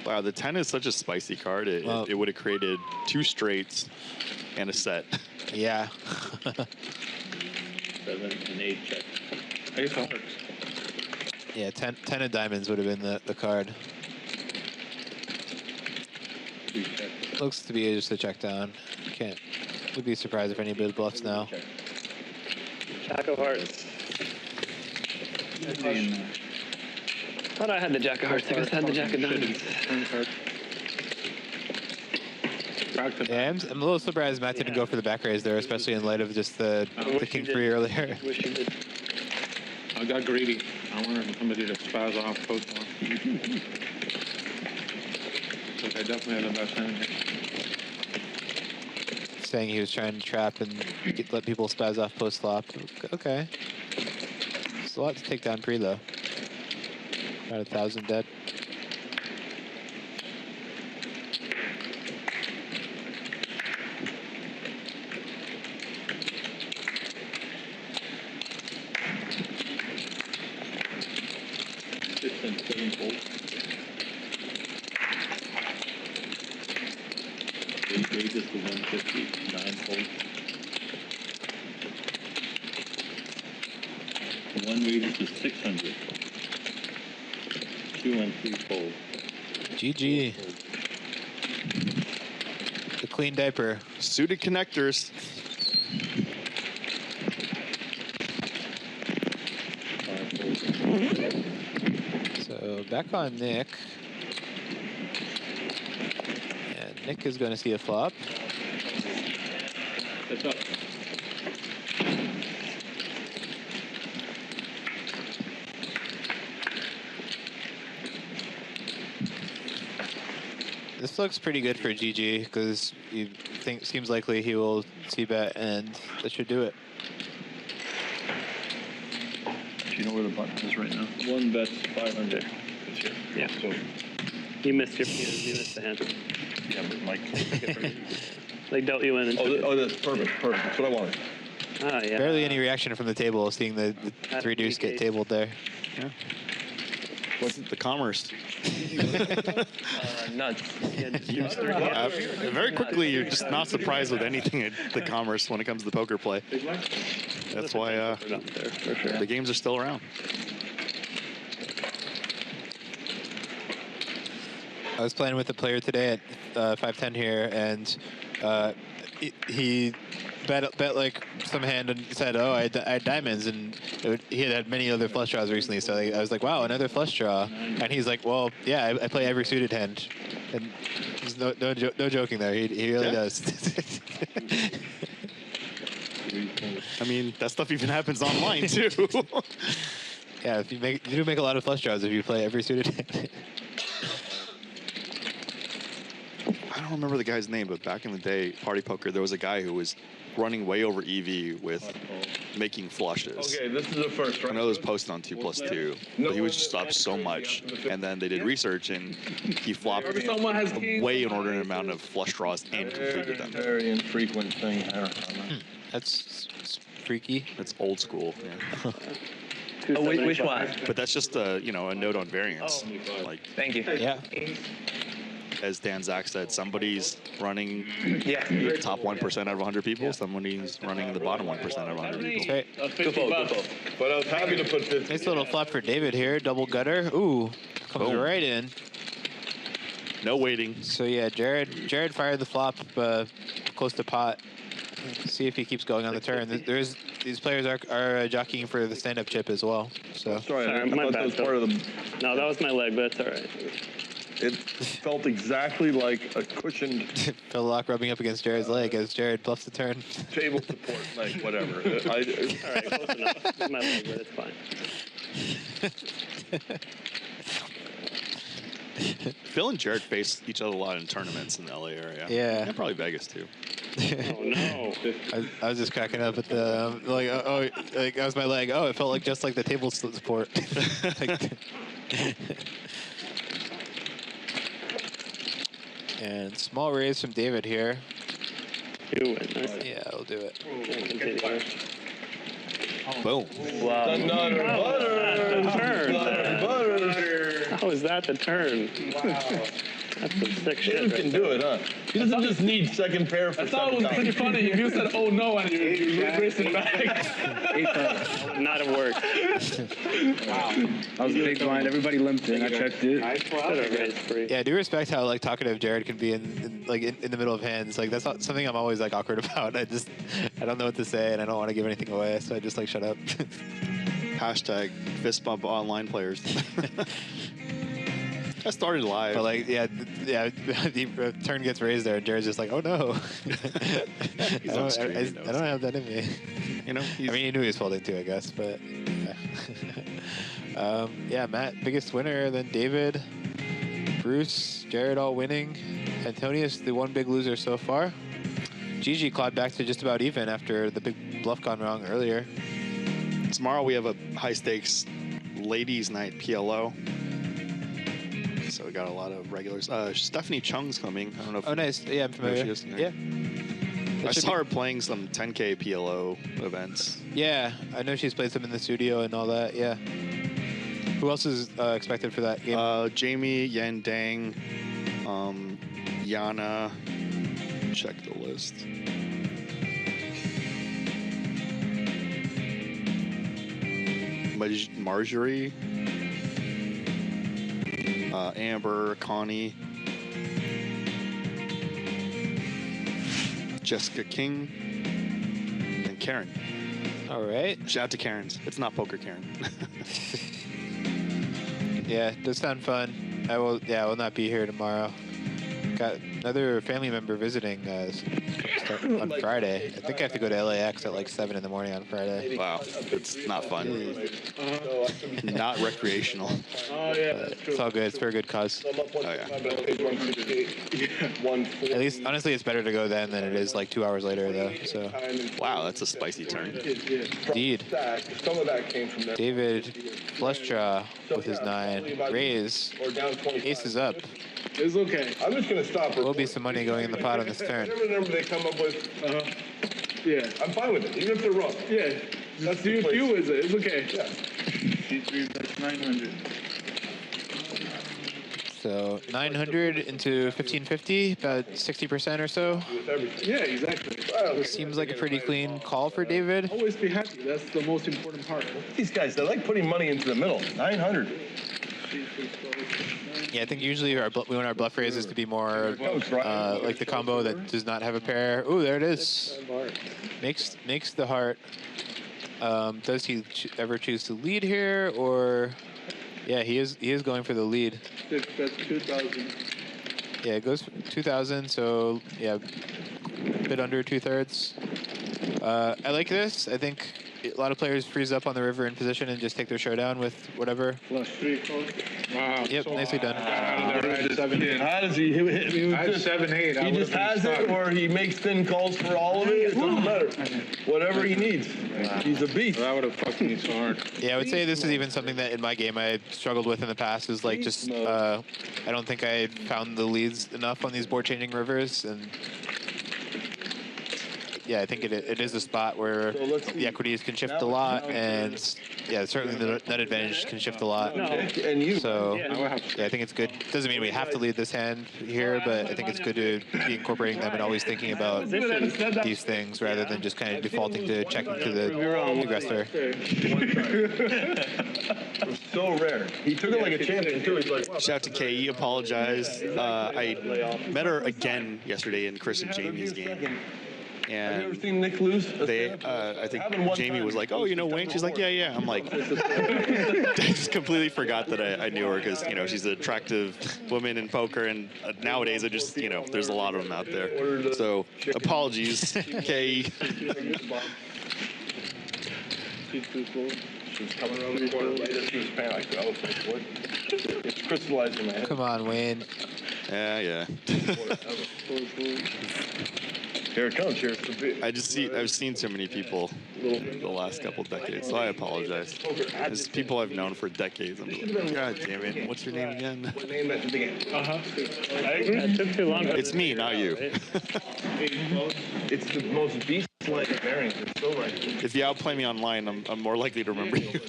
Wow, the 10 is such a spicy card. It would have created 2 straights and a set. Yeah. 7 and 8 check. Ace of hearts. Yeah, 10 of diamonds would have been the card. 3 check. Looks to be just a check down. Would be surprised if anybody bluffs now. Jack of hearts. Thought I had the Jack of hearts. I guess I had the Jack of diamonds. Yeah, I'm a little surprised Matt didn't go for the back raise there, especially in light of just the king 3 earlier. Wish you did. I got greedy. I wanted somebody to spaz off, post off. Like I definitely had the best hand here. Saying he was trying to trap and let people spaz off post flop. Okay. It's a lot to take down pre though. About 1,000 dead. And 7 folds. 8 raises to 150, 9 folds. 1 raises to 600. 2 and 3 folds. GG. The clean diaper. Suited connectors. So back on Nick. And Nick is going to see a flop. That's up. This looks pretty good for GG because seems likely he will c-bet and that should do it. Do you know where the button is right now? 1 bet's 500. It's here. Yeah. So, You missed your you missed the hand. yeah, but Mike. Like dealt you in. And That's perfect. Perfect. That's what I wanted. Ah, yeah. Barely any reaction from the table, seeing the 3 deuce get tabled there. Yeah. What's the commerce? Nuts. Very quickly, you're just not surprised with anything at the commerce when it comes to the poker play. That's why the games are still around. I was playing with a player today at 510 here, and he bet like some hand and said, "Oh, I had diamonds," and he had many other flush draws recently. So I was like, "Wow, another flush draw," and he's like, "Well, yeah, I play every suited hand," and there's no joking there. He really does. I mean, that stuff even happens online too. Yeah, you do make a lot of flush draws if you play every suited hand. I don't remember the guy's name, but back in the day, party poker, there was a guy who was running way over EV with making flushes. Okay, this is the first, right? I know it was posted on 2+2, but he was just up so much, and then they did research, and he flopped a way inordinate amount of flush draws and completed them. Very infrequent thing. That's freaky. It's old school. Yeah. Oh, which one? But that's just a note on variance. Like, Thank you. Yeah. as Dan Zach said, somebody's running top 1% out of 100 people. Somebody's running the bottom 1% out of 100 people. Okay. But I was happy to put 50. Nice little flop for David here. Double gutter. Ooh, comes Boom. right in. No waiting. So yeah, Jared fired the flop close to pot. See if he keeps going on the turn. These players are jockeying for the stand-up chip as well. So Sorry, I my thought bad, that was part of the. No, that was my leg, but it's all right. It felt exactly like a cushioned Phil Locke rubbing up against Jared's leg as Jared bluffs the turn. table support, like whatever. All right, close enough. It's my leg, but it's fine. Phil and Jared face each other a lot in tournaments in the LA area. Yeah. And probably Vegas too. Oh no! I was just cracking up at the like that was my leg. Oh, it felt like just like the table support. And small raise from David here. Do it. Nice. Yeah, I'll do it. Boom. Wow. Another butter. Butter. How is that the turn? Wow. That's some sick shit. David can do it, huh? He doesn't just need second pair for I thought it was pretty funny if you said, "Oh no," and you raced it back. Not at work. Wow. I was big blind. Everybody limped in. I checked it. Yeah, I do respect how like talkative Jared can be in the middle of hands. Like that's not something I'm always like awkward about. I don't know what to say and I don't want to give anything away, so I just like shut up. Hashtag fist bump online players. I started live. But like, the turn gets raised there, and Jared's just like, "Oh no, I don't have that in me." You know, I mean, he knew he was folding too, I guess. But yeah, Matt, biggest winner. Then David, Bruce, Jared, all winning. Antonius, the one big loser so far. Gigi clawed back to just about even after the big bluff gone wrong earlier. Tomorrow we have a high stakes ladies' night PLO. So we got a lot of regulars. Stephanie Chung's coming. I don't know if nice. Yeah, I'm familiar. She is. Yeah. I saw her playing some 10K PLO events. Yeah, I know she's played some in the studio and all that. Yeah. Who else is expected for that game? Jamie, Yan Dang, Yana, check the list. Marjorie, Amber, Connie, Jessica King, and Karen. All right. Shout out to Karen's. It's not poker Karen. Yeah, it does sound fun. I will not be here tomorrow. Got another family member visiting on Friday. I think I have to go to LAX at like 7 in the morning on Friday. Wow, it's not fun. Not recreational. It's all good. It's for a good cause. Oh yeah. At least, honestly, it's better to go then than it is like 2 hours later, though. So. Wow, that's a spicy turn. Indeed. David flush draw with his 9. Raise. Ace is up. It's okay. I'm just gonna stop. Will be some money going in the pot on this turn. Whatever number they come up with. Yeah. I'm fine with it, even if they're wrong. Yeah. That's the you with it. It's okay. Yeah. C3 bets 900. So 900 into 1550, about 60% or so. Yeah, exactly. Seems like a pretty clean call for David. Always be happy. That's the most important part. These guys, they like putting money into the middle. 900. Yeah, I think usually we want our bluff raises to be more like the combo that does not have a pair. Ooh, there it is. Makes the heart. Does he ever choose to lead here, or? Yeah, he is going for the lead. That's 2,000. Yeah, it goes for 2,000. So yeah, a bit under 2/3. I like this. I think a lot of players freeze up on the river in position and just take their showdown with whatever. Plus 3 calls. Wow. Yep, nicely done. How does he hit? I had 7-8. He just has it, or he makes thin calls for all of it. It doesn't matter. Whatever he needs. He's a beast. That would have fucked me so hard. Yeah, I would say this is even something that in my game I struggled with in the past. Is like just I don't think I found the leads enough on these board changing rivers, and yeah, I think it is a spot where the equities can shift a lot, and yeah, certainly the net advantage can shift a lot. So yeah, I think it's good. Doesn't mean we have to lead this hand here, but I think it's good to be incorporating them and always thinking about these things rather than just kind of defaulting to checking to the aggressor. It was so rare. He took it like a champion too. He's like, wow. Shout out to Kay, apologize. I met her again yesterday in Chris and Jamie's game. And have you ever seen Nick lose? I think Jamie was like, "Oh, you know Wayne?" She's like, "Yeah." I'm like, I just completely forgot that I knew her because she's an attractive woman in poker, and nowadays I just there's a lot of them out there. So apologies, Kay. She was coming around the corner later. She was paying like, oh, what? It's crystallized in my head. Come on, Wayne. Yeah. Here it comes. Here's the I've seen so many people the last couple decades, so I apologize. There's people I've known for decades. I'm like, God damn it, what's your name again? Name at the beginning. I agree. It took too long. It's me, not you. It's the most beast-like bearings. It's so right. If you outplay me online, I'm more likely to remember you.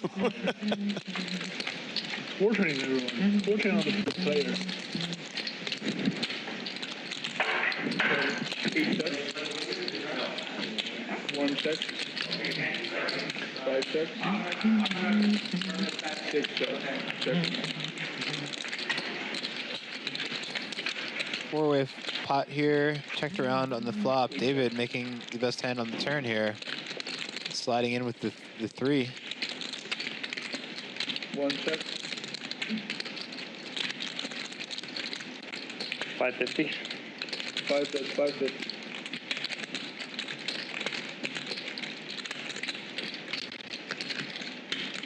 Portrait, everyone. Portrait on the player. 8 checks. 1 check. 5 checks. 6 checks. Check. 4-way pot here. Checked around on the flop. David making the best hand on the turn here. Sliding in with the 3. 1 check. 550. 550.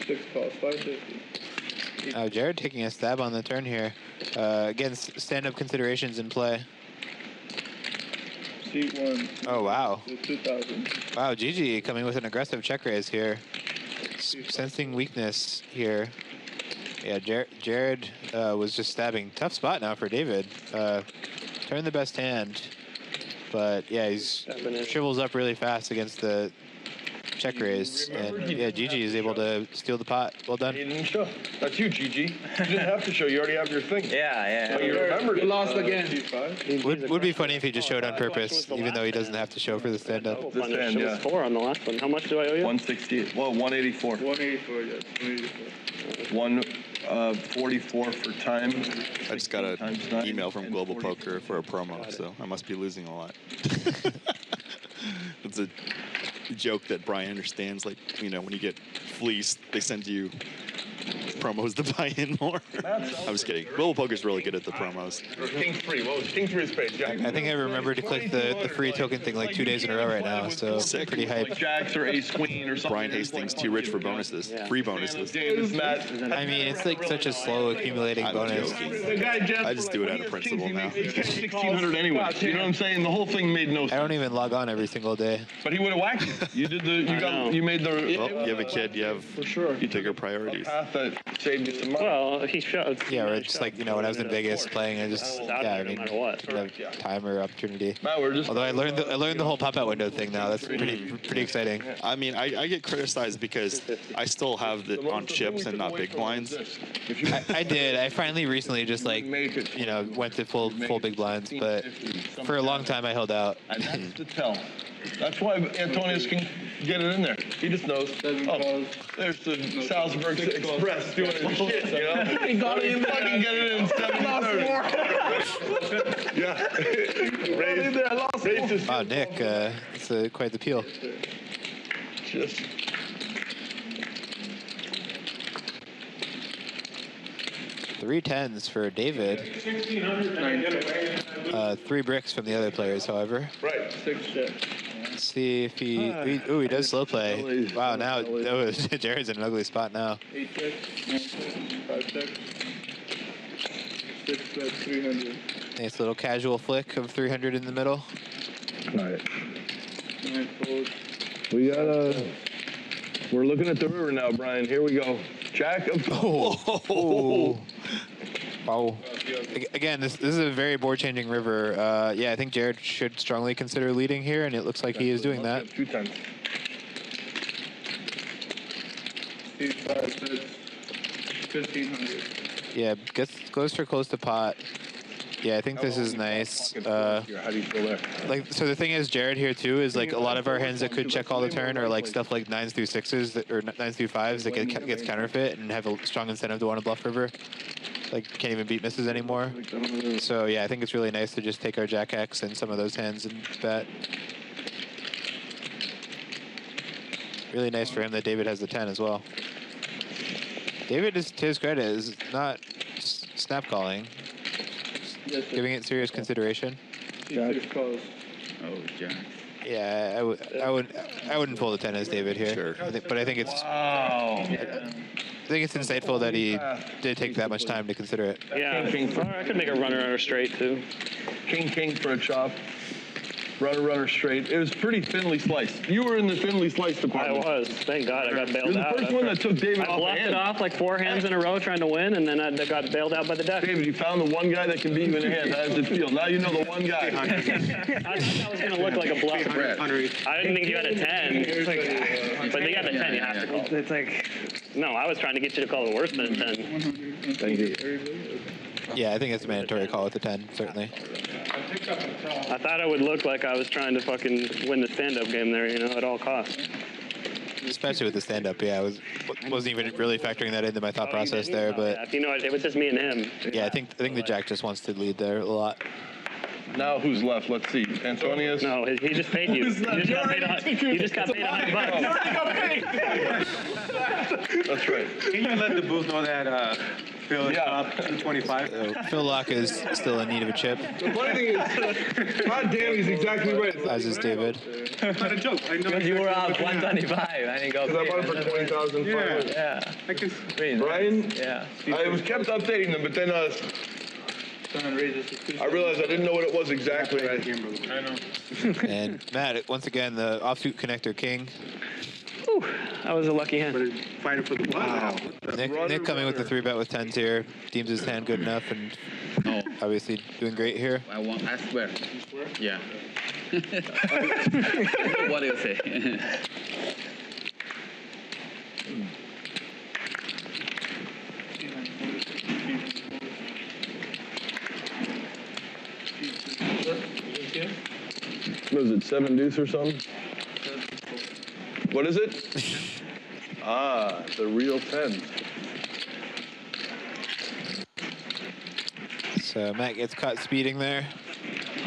Six calls, 550. Jared taking a stab on the turn here. Again, stand-up considerations in play. Seat 1. Oh, wow. 2,000. Wow, GG coming with an aggressive check raise here. Sensing weakness here. Yeah, Jared was just stabbing. Tough spot now for David. Turn the best hand. But yeah, he's shrivels up really fast against the check raise, and yeah, Gigi is able to steal the pot. Well done. He didn't show. That's you, Gigi. You didn't have to show. You already have your thing. Yeah. But you remembered it. Lost again. Would be funny if he just showed on purpose, even though he doesn't have to show for the stand-up. This hand, It yeah. was 4 on the last one. How much do I owe you? 168. Well, 184. 184, yes. 184. 144 for time. I just got an Times 9 email from and Global 44. Poker for a promo, so I must be losing a lot. It's a joke that Brian understands. Like, you know, when you get fleeced, they send you promos to buy in more. I was kidding. Global Poker's really good at the promos. King 3. What was King 3's page? Jack? I think I remember to click the free token thing like 2 days in a row right now, so Sick. pretty hype. Like Jacks or Ace Queen or something. Brian Hastings, too rich for bonuses. Free bonuses. Davis, Matt. I mean, it's like such a slow accumulating I'm bonus. joking. The guy Jeff I just do it out of principle now. 1,600 anyway. You know what I'm saying? The whole thing made no I sense. don't even log on every single day. But he would have whacked you. You did the. You made the. Well, you have a kid, you have bigger priorities. Path that saved you some money. Well, he showed. Yeah, or just like, you know, when I was in Vegas playing, I just, yeah, I mean, didn't have time or opportunity. Matt, we're just. Although I learned the whole pop-out window thing now. That's pretty exciting. I mean, I get criticized because I still have it on chips and not big blinds. I did. I finally recently just like, you know, went to full big blinds, but for a long time I held out. And that's the tell. That's why Antonius can get it in there. He just knows. Oh, there's the Salsbeg Express doing his shit, you know? He got it in there. Fucking get it in 7:30. Yeah. Raised Wow, Nick, it's quite the peel. just. 3 10s for David. 3 bricks from the other players, however. Right. 6 checks. Let's see if he does slow play. Wow, now Jared's in an ugly spot now. 8 checks. 9 checks. 5 checks. 6 checks. 300. Nice little casual flick of 300 in the middle. All right. 9 folds. We got we're looking at the river now, Brian. Here we go. Jack of. Oh. Wow. Again, this is a very board-changing river. Yeah, I think Jared should strongly consider leading here, and it looks like he is doing that. 2 times. 8, 5, 6. 1,500. Yeah, goes for close to pot. Yeah, I think this is nice. How do you feel there? Like, so the thing is, Jared here too is like a lot of our hands that could check all the turn are like stuff like 9s through 6s or 9s through 5s that gets counterfeit and have a strong incentive to want to bluff river. Like, can't even beat misses anymore. So yeah, I think it's really nice to just take our Jack X and some of those hands and bet. Really nice for him that David has the 10 as well. David, to his credit, is not snap calling. Giving it serious consideration. Jack calls. Oh, Jack. Yeah, I wouldn't pull the 10 as David here. Sure. But I think it's insightful that he did take that much time to consider it. Yeah, I could make a runner under straight too. King for a chop. Runner straight. It was pretty thinly sliced. You were in the thinly sliced I department. was. Thank God I got bailed You're the out. first one that took David I off the bluffed hand. it off like 4 hands in a row trying to win, and then I got bailed out by the deck. David, you found the one guy that can beat you in a hand. How does it feel? Now you know the one guy. I thought that was going to look like a bluff. I didn't think you had a 10. But they got the 10, you have to call. It's like, no, I was trying to get you to call the worse than a 10. Thank you. Yeah, I think it's a mandatory call with the 10, certainly. I thought it would look like I was trying to fucking win the stand-up game there, you know, at all costs. Especially with the stand-up, yeah. I wasn't even really factoring that into my thought process there, but Yeah, you know, it was just me and him. yeah, I think the Jack just wants to lead there a lot. Now who's left? Let's see. Antonius? No, he just paid you. You just got paid $100. That's right. Can you let the booth know that Phil is up 225? Phil Locke is still in need of a chip, The funny thing is, God damn, he's exactly right. as is David. Not a joke. I know You were up 125, and he goes. Because I bought it for 20,000. Yeah. I can. Brian? Yeah. I was kept updating them, but then I realized I didn't know what it was exactly. I know. And Matt, once again, the offsuit connector king. Whew, that was a lucky hand. Fighting for the wow. Nick coming with the 3-bet with 10s here. Deems his hand good enough and obviously doing great here. I swear. Yeah. What do you say? What is it, 7 deuce or something? What is it? Ah, the real 10. So Matt gets caught speeding there.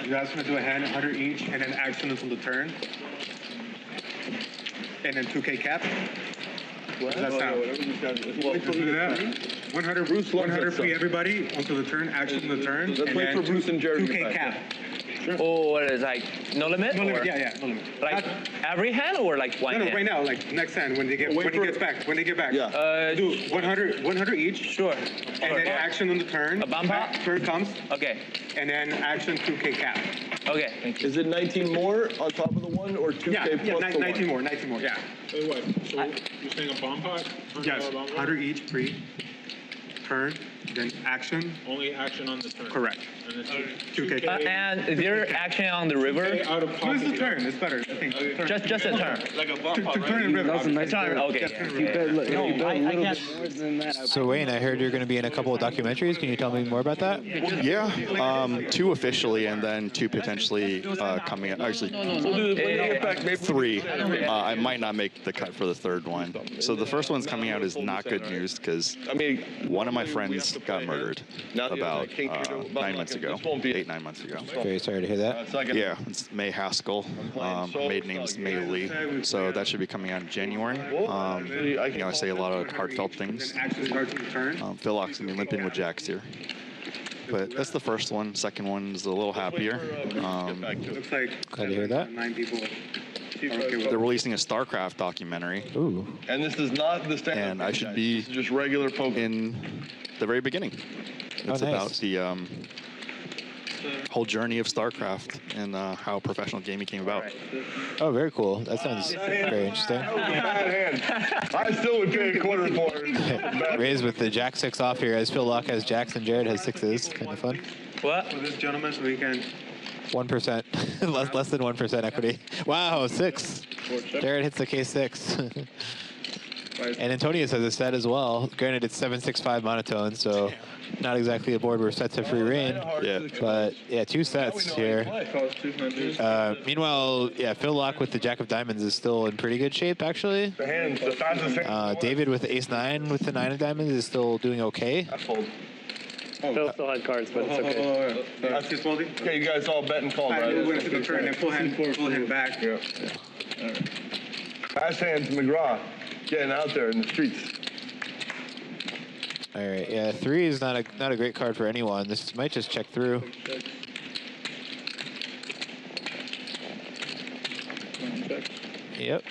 You guys want to do a hand, 100 each, and then action until the turn. And then 2K cap. What does that sound? Let's do that. 100 Bruce, 100 free everybody until the turn, action the turn. Let's wait for Bruce and Jared. 2K cap. Sure. Oh, what is like no limit? No limit. Yeah, no limit. Like every hand or like one? No, hand? right now, like next hand when they get when he gets back. Yeah. Do 100 each. Sure. And then action on the turn. A bumper. Turn comes. Okay. And then action 2K cap. Okay. Thank you. Is it 19 more on top of the 1 or 2K plus 19 more. 19 more. Yeah. Hey, what? So you're saying a bomb pot? Yes. 100 each free. Turn. Then action. Only action on the turn. Correct. And it's 2K. And is there action on the river? out of pocket. Just the turn. It's better. I think. Just a turn. Like a bomb pot, Turn and river. That was a nice Turn. Okay. I can't more than that. So Wayne, I heard you're going to be in a couple of documentaries. Can you tell me more about that? Yeah, 2 officially, and then 2 potentially coming out. Actually, 3. I might not make the cut for the 3rd one. So the first one's coming out is not good news because one of my friends got murdered about 9 months ago, 8-9 months ago. Very sorry to hear that. Yeah, it's May Haskell. Maiden name's May Lee. So that should be coming out in January. I say a lot of heartfelt things. Phil Locke's gonna be limping with Jax here. But that's the first one. Second one is a little happier. Looks like Glad to hear that. 9 people. They're releasing a StarCraft documentary. Ooh. And this is not the standard. And I should be just regular poker. In the very beginning. It's nice. about the whole journey of StarCraft and how professional gaming came about. Oh, very cool. That sounds very interesting. Bad hand. I still would pay a quarter for it. Raised with the Jack 6 off here, as Phil Locke has Jacks and Jared has 6s. Kind of fun. What? For this gentleman, so we can. 1%. less than 1% equity. Wow, 6. Jared hits the K6. And Antonius has a set as well. Granted, it's 7-6-5 monotone, so not exactly a board where sets have free reign. Yeah. But yeah, 2 sets here. Meanwhile, yeah, Phil Locke with the Jack of Diamonds is still in pretty good shape, actually. David with the Ace-9 with the 9 of Diamonds is still doing okay. Phil still had cards, but it's okay. That's just folding. Okay, you guys all bet and call, right? We're going to the turn and full hand back. Yeah. Fast hands, McGraw, getting out there in the streets. All right, yeah, 3 is not a great card for anyone. This might just check through. Yep.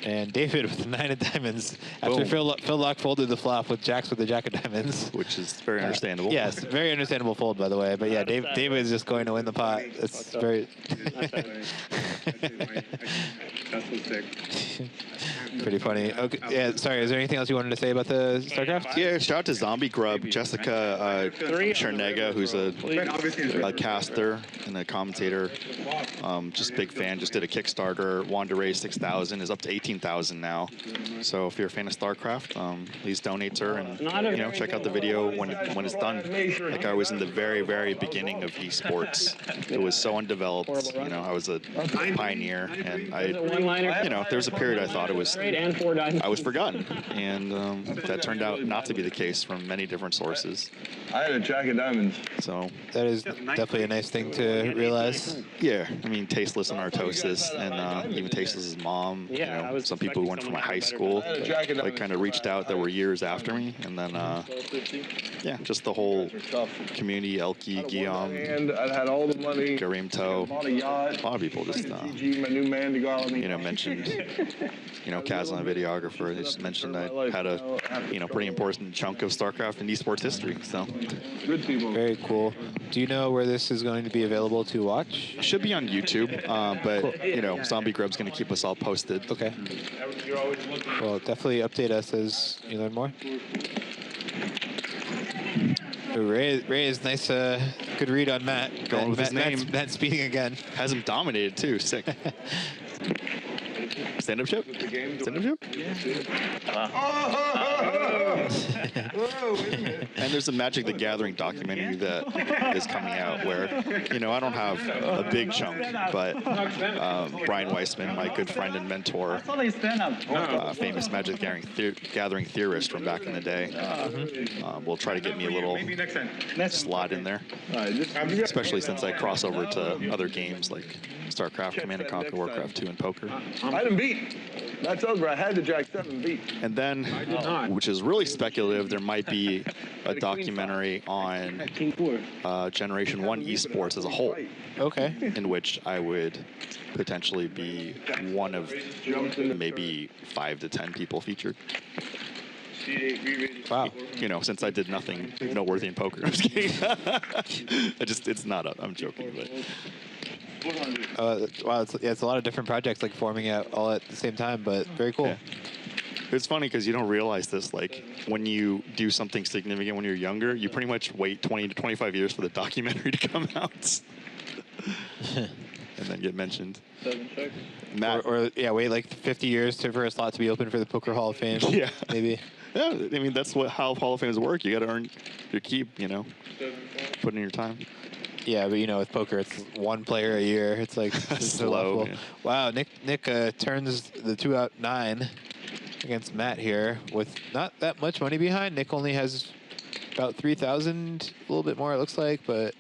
And David with the 9 of Diamonds. After Phil Locke folded the flop with Jacks with the Jack of Diamonds. Which is very understandable. Yes, very understandable fold, by the way. But yeah, David is just going to win the pot. It's very... Pretty funny. Okay, yeah, sorry, is there anything else you wanted to say about the StarCraft? Yeah, shout out to Zombie Grub, Jessica Chernega, who's a caster and a commentator. Just big fan, just did a Kickstarter, wanted to raise 6,000, is up to 18,000 now. So if you're a fan of StarCraft, please donate to her and check out the video when it's done. Like I was in the very, very beginning of esports. It was so undeveloped. I was a pioneer, and there's a period I thought I was forgotten, and that turned out not to be the case from many different sources. I had a Jack of Diamonds. So that is definitely a nice thing to realize. Yeah, I mean, Tasteless and Artosis, and even Tasteless's mom. Some people who went from my high school, like, kind of reached out that were years after me, and then yeah, just the whole community, Elkie, Guillaume, and I had all the money. Kareem Toe, a lot of people just mentioned, Kazan, a videographer, they just mentioned I had a pretty important chunk of StarCraft and esports history. So good people. Very cool. Do you know where this is going to be available to watch? It should be on YouTube, but Zombie Grub's going to keep us all posted. Okay. Well, definitely update us as you learn more. Ray is nice. Good read on Matt. Going with his name. Matt speeding again. Has him dominated too. Sick. Stand-up chip? Stand-up chip? And there's a Magic the Gathering documentary that is coming out where, I don't have a big chunk, but Brian Weissman, my good friend and mentor, famous Magic the Gathering theorist from back in the day, will try to get me a little slot in there, especially since I cross over to other games like StarCraft, Command & Conquer, Warcraft 2, and poker. I didn't beat. That's over. I had the Jack 7 beat. And then, which is really speculative, there might be a documentary on Generation 1 esports as a whole. Okay. In which I would potentially be one of maybe 5 to 10 people featured. Wow. Since I did nothing noteworthy in poker. I'm just kidding. It's not up. I'm joking, but. Wow, it's a lot of different projects like forming out all at the same time, but very cool. Yeah. It's funny because you don't realize this. Like when you do something significant when you're younger, you pretty much wait 20 to 25 years for the documentary to come out, and then get mentioned. 7 checks. Matt, or wait like 50 years for a slot to be open for the Poker Hall of Fame. Yeah, maybe. Yeah, I mean that's how Hall of Fames work. You got to earn your keep. Put in your time. Yeah, but with poker, it's one player a year. It's like slow. Yeah. Wow, Nick turns the 2-out-9 against Matt here with not that much money behind. Nick only has about 3,000, a little bit more it looks like, but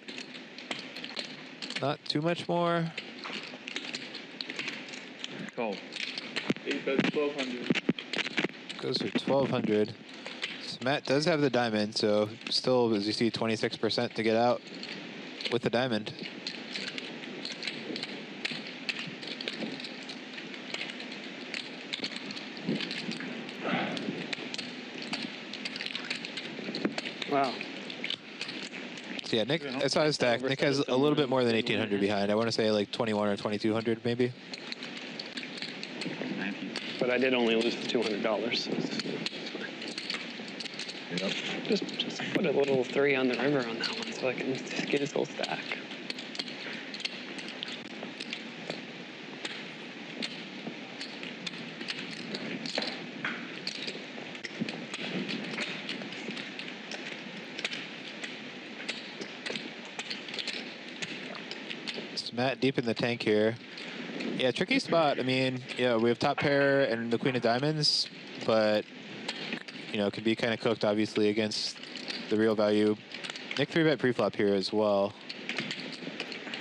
not too much more. Call. 8 bets 1,200. Goes for 1,200. So Matt does have the diamond, so still, as you see, 26% to get out with the diamond. Wow. So yeah, Nick, I saw his stack. Nick has a little bit more than 1,800 behind. I want to say like 21 or 2,200 maybe. But I did only lose the $200. So just put a little 3 on the river on that one so I can get his whole stack. So Matt deep in the tank here. Yeah, tricky spot. I mean, we have top pair and the Queen of Diamonds, but it can be kind of cooked, obviously, against the real value. Nick 3-bet preflop here as well.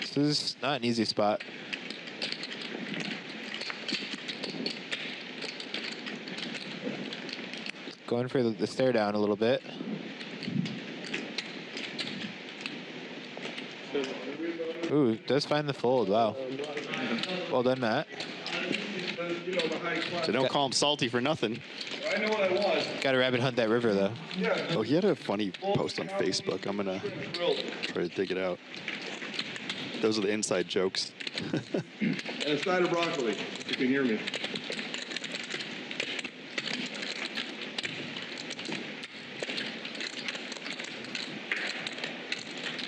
This is not an easy spot. Going for the stare down a little bit. Ooh, does find the fold. Wow. Well done, Matt. So don't call him salty for nothing. I know what I want. Got to rabbit hunt that river, though. Yeah. Oh, he had a funny post on Facebook. I'm going to try to dig it out. Those are the inside jokes. And a side of broccoli. You can hear me.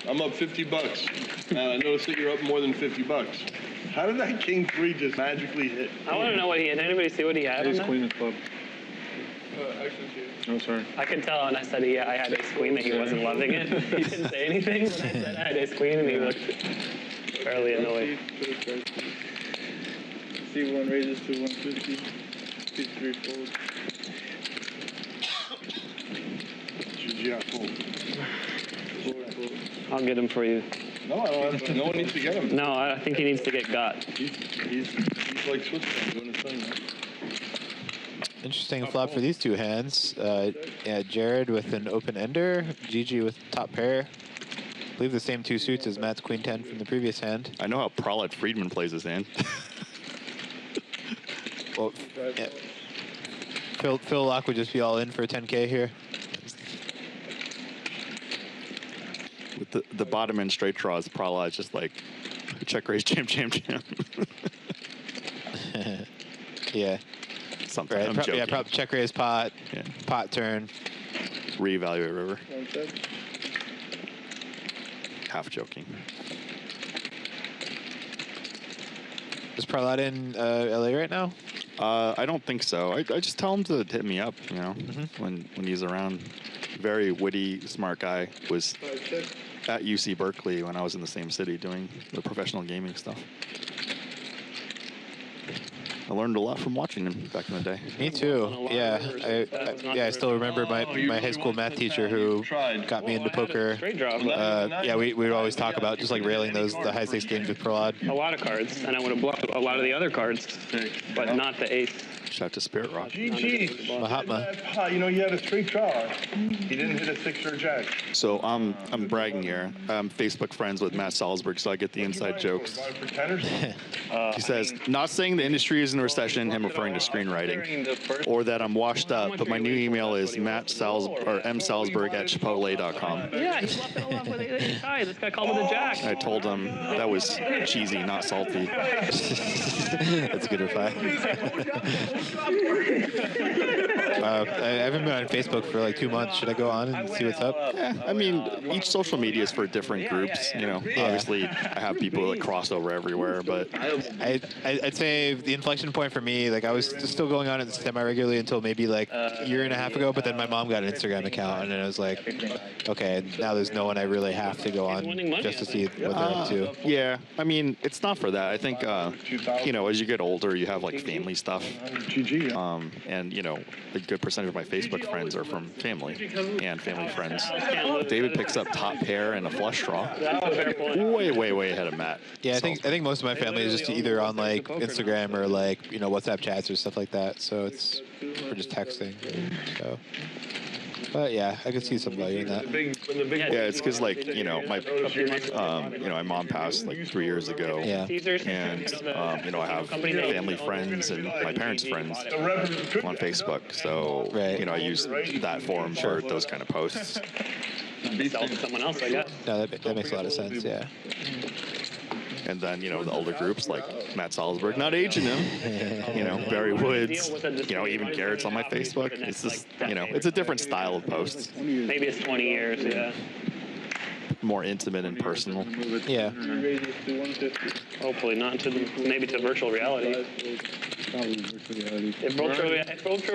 I'm up $50. Now I noticed that you're up more than $50. How did that King 3 just magically hit? I want to know what he had. Did anybody see what he had? Ace Queen of Club. Oh, sorry. I could tell when I said I had Ace Queen that he wasn't loving it. He didn't say anything, but I said I had Ace Queen and he looked fairly annoyed. C1 raises to 150. C3 folds. Yeah, cool. I'll get him for you. No, I don't have to. No one needs to get him. No, I think he needs to get got. He's like Switzerland doing his thing, man. Interesting flop for these two hands. Yeah, Jared with an open ender, Gigi with top pair. I believe the same 2 suits as Matt's Queen 10 from the previous hand. I know how Prahlad Friedman plays his hand. Well, yeah. Phil Locke would just be all in for 10K here. With the bottom end straight draws, Prahlad is just like check raise, jam, jam, jam. Yeah. Something. Right. I'm joking. Yeah, probably check raise pot, pot turn. Reevaluate river. Half joking. Is Prahlad in LA right now? I don't think so. I just tell him to hit me up, you know, when he's around. Very witty, smart guy. Was at UC Berkeley when I was in the same city doing the professional gaming stuff. I learned a lot from watching him back in the day. Me too. Yeah, I still remember my high school math teacher who got me into poker. Yeah, we would always talk about just like railing the high stakes games with Pro Odd. A lot of cards, and I would have bluffed a lot of the other cards, but not the ace. Shout out to Spirit Rock. GG. Mahatma. You know, you had a straight draw. He didn't hit a 6 or a jack. So I'm bragging here. I'm Facebook friends with Matt Salsbeg, so I get the inside jokes. He says, not saying the industry is in a recession, him referring to screenwriting, or that I'm washed up, but my new email is msalsberg@chipotle.com. Yeah, he left it off with a tie. This guy called it a jack. I told him that was cheesy, not salty. That's a good reply. I haven't been on Facebook for like 2 months. Should I go on and see what's up? Yeah, I mean, each social media is for different groups. You know, obviously I have people that cross over everywhere, but I'd say the inflection point for me, like I was still going on it semi-regularly until maybe like a year and a half ago, but then my mom got an Instagram account, and then I was like, okay, now there's no one I really have to go on just to see what they're up to. Yeah, I mean, it's not for that. I think, you know, as you get older, you have like family stuff. And, you know, a good percentage of my Facebook friends are from family and family friends. David picks up top pair and a flush draw. Way ahead of Matt. Yeah, I think most of my family is just either on like Instagram or like, you know, WhatsApp chats or stuff like that. So we're just texting. So. But yeah, I could see some value in that. Yeah, it's because like you know my my mom passed like 3 years ago. Yeah. And you know I have family friends and my parents' friends on Facebook, so you know I use that forum for those kind of posts. Sell to someone else, I guess. No, that makes a lot of sense. Yeah. And then, you know, the older groups like Matt Salsbeg, not aging him, you know, Barry Woods, you know, even Garrett's on my Facebook. It's just, you know, it's a different style of posts. Maybe it's 20 years, yeah. More intimate and personal. Yeah. Hopefully not maybe to virtual reality. If virtual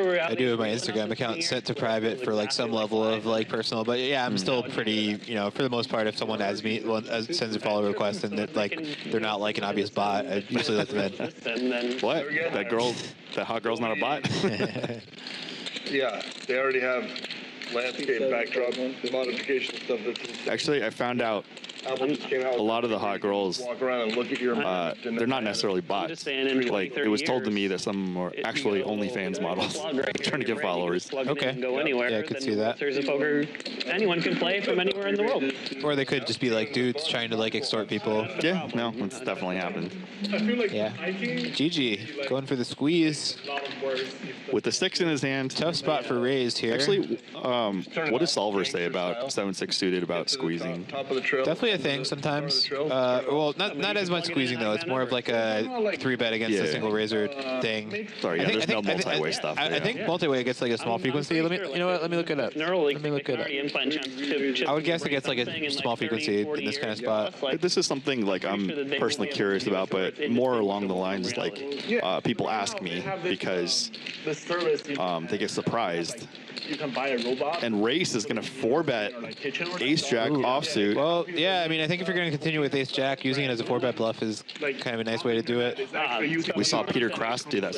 reality. I do have my Instagram account set to private for like some level of like personal, but yeah, I'm still pretty, you know, for the most part, if someone adds me, sends a follow request and they're not like an obvious bot, I usually let them in. What? That hot girl's not a bot? Yeah, they already have landscape backdrop modification stuff. Actually, I found out a lot of the hot girls, walk around and look at your they're not necessarily bots. Like, it was told to me that some were actually OnlyFans models trying to get followers. Okay. Go anywhere. Yeah, I could see that. There's a poker anyone can play from anywhere in the world. Or they could just be like dudes trying to like extort people. Yeah, no, it's definitely happened. Yeah. GG, going for the squeeze. With the 6 in his hand. Tough spot for raised here. Actually, what does Solver say about 7-6 suited, about squeezing? Definitely a thing sometimes. Well, not as much squeezing though. It's more of like a 3-bet against a single razor thing. Sorry, yeah, there's no multi-way stuff. I think multi-way gets like a small frequency. You know what? Let me look it up. Let me look it up. I would guess it gets like a small frequency in this kind of spot. This is something like I'm personally curious about, but more along the lines like people ask me because they get surprised. You can buy a robot. And Race is going to 4-bet Ace-Jack offsuit. Well, yeah, I mean, I think if you're going to continue with Ace-Jack, using it as a 4-bet bluff is kind of a nice way to do it. We saw Peter Kraft do that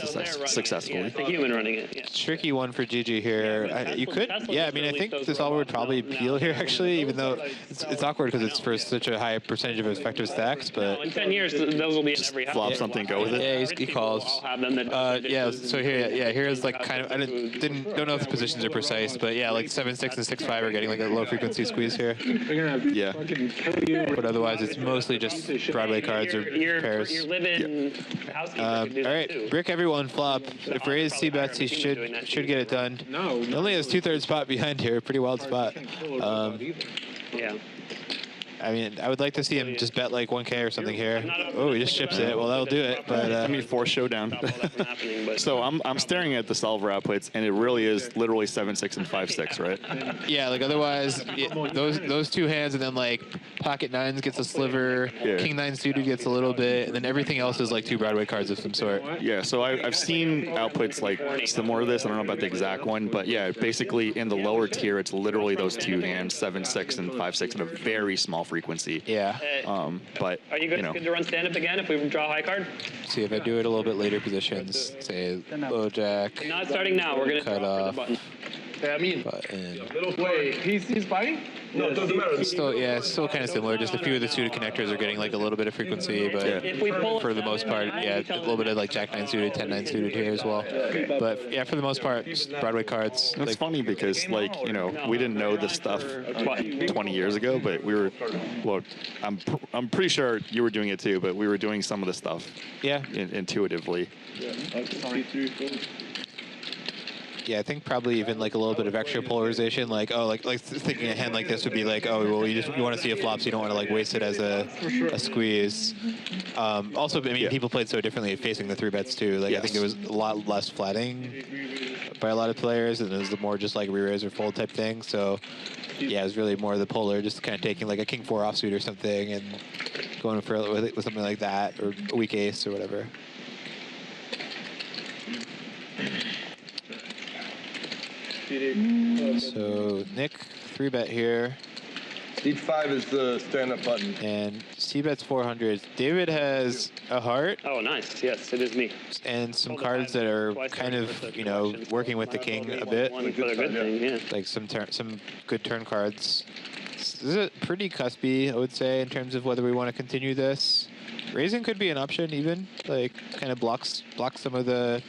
successfully. The human running it, yeah. Tricky one for GG here. You could, yeah, I mean, I think this all would probably appeal here, actually, even though it's awkward because it's for such a high percentage of effective stacks, but... In 10 years, those will be in every house. Flop something, go with it? Yeah, he calls. Yeah, so here's like kind of, I don't know if the positions are precise, but yeah, like 7-6 and 6-5 are getting like a low frequency squeeze here. Yeah. But otherwise, it's mostly just Broadway cards or pairs. All right, brick everyone flop. If Raise C-bets, he should get it done. He only has 2/3 spot behind here. Pretty wild spot. Yeah. I mean, I would like to see him just bet like 1K or something here. Oh, he just chips it. Well, that'll do it. But I mean, force showdown. So I'm staring at the solver outputs, and it really is literally 7-6 and 5-6, right? Yeah, like otherwise, those two hands, and then like pocket nines gets a sliver, king nine suited gets a little bit, and then everything else is like 2 Broadway cards of some sort. Yeah, so I've seen outputs like similar to this. I don't know about the exact one, but yeah, basically in the lower tier, it's literally those 2 hands, 7-6 and 5-6 at a very small frequency. Yeah. But are you good to run stand up again if we draw a high card? See if I do it a little bit later positions. Say low jack. Not starting now. We're gonna cut off. I mean, wait, he's biting? No, it doesn't matter. It's still kind of similar. Just a few of the suited connectors are getting like a little bit of frequency, but for the most part, yeah, a little bit of like Jack 9 suited, 10 9 suited here as well. But yeah, for the most part, just Broadway cards. It's funny because like we didn't know this stuff 20 years ago, but we were. Well, I'm pretty sure you were doing it too, but we were doing some of the stuff. Yeah. Intuitively. Yeah, I think probably even like a little bit of extra polarization, like thinking a hand like this would be like, oh well, you want to see a flop, so you don't want to like waste it as a squeeze. Also, I mean, people played so differently facing the 3-bets too. Like I think it was a lot less flatting by a lot of players, and it was more just like re-raise or fold type thing. So yeah, it was really more the polar, just kind of taking like a king 4 offsuit or something and going for it with something like that, or a weak ace or whatever. So Nick 3-bet here. Each 5 is the stand-up button. And C-bet's 400. David has a heart. Oh, nice. Yes, it is me. And some cards that are kind of, working with the king a bit. Like some good turn cards. This is pretty cuspy, I would say, in terms of whether we want to continue this. Raising could be an option, even. Like, kind of blocks some of the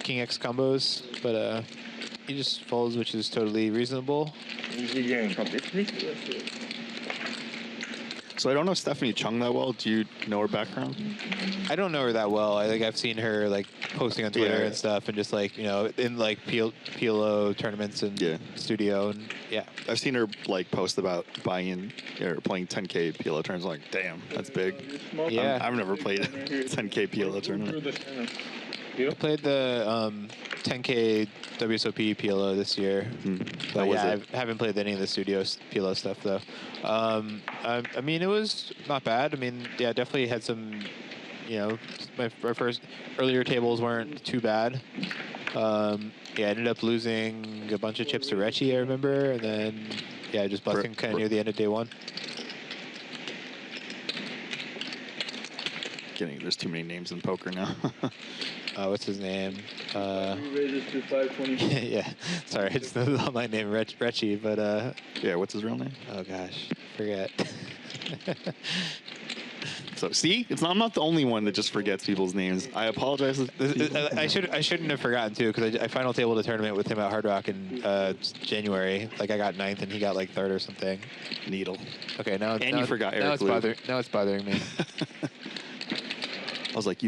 King X combos, but he just folds, which is totally reasonable. Easy game. So I don't know Stephanie Chiang that well. Do you know her background? I don't know her that well. I think I've seen her like posting on Twitter and stuff, and just like in like PLO tournaments and studio, and yeah. I've seen her like post about buying or playing 10K PLO tournaments. I'm like, damn, that's big. Yeah, I've never played a 10K PLO tournament. I played the 10K WSOP PLO this year. But yeah, I haven't played any of the studio PLO stuff though. I mean, it was not bad. I mean, yeah, definitely had some, my first earlier tables weren't too bad. Yeah, I ended up losing a bunch of chips to Recchi, I remember, and then yeah, just busting kind of near the end of day 1. There's too many names in poker now. What's his name? Yeah, sorry, it's not my name, Recchi, but yeah, what's his real name? Oh gosh, forget. So see, I'm not the only one that just forgets people's names. I apologize. I shouldn't have forgotten too, because I final tabled a tournament with him at Hard Rock in January. Like I got 9th and he got like 3rd or something. Needle. Okay, now you forgot Eric Lube. Now it's bothering me. I was like,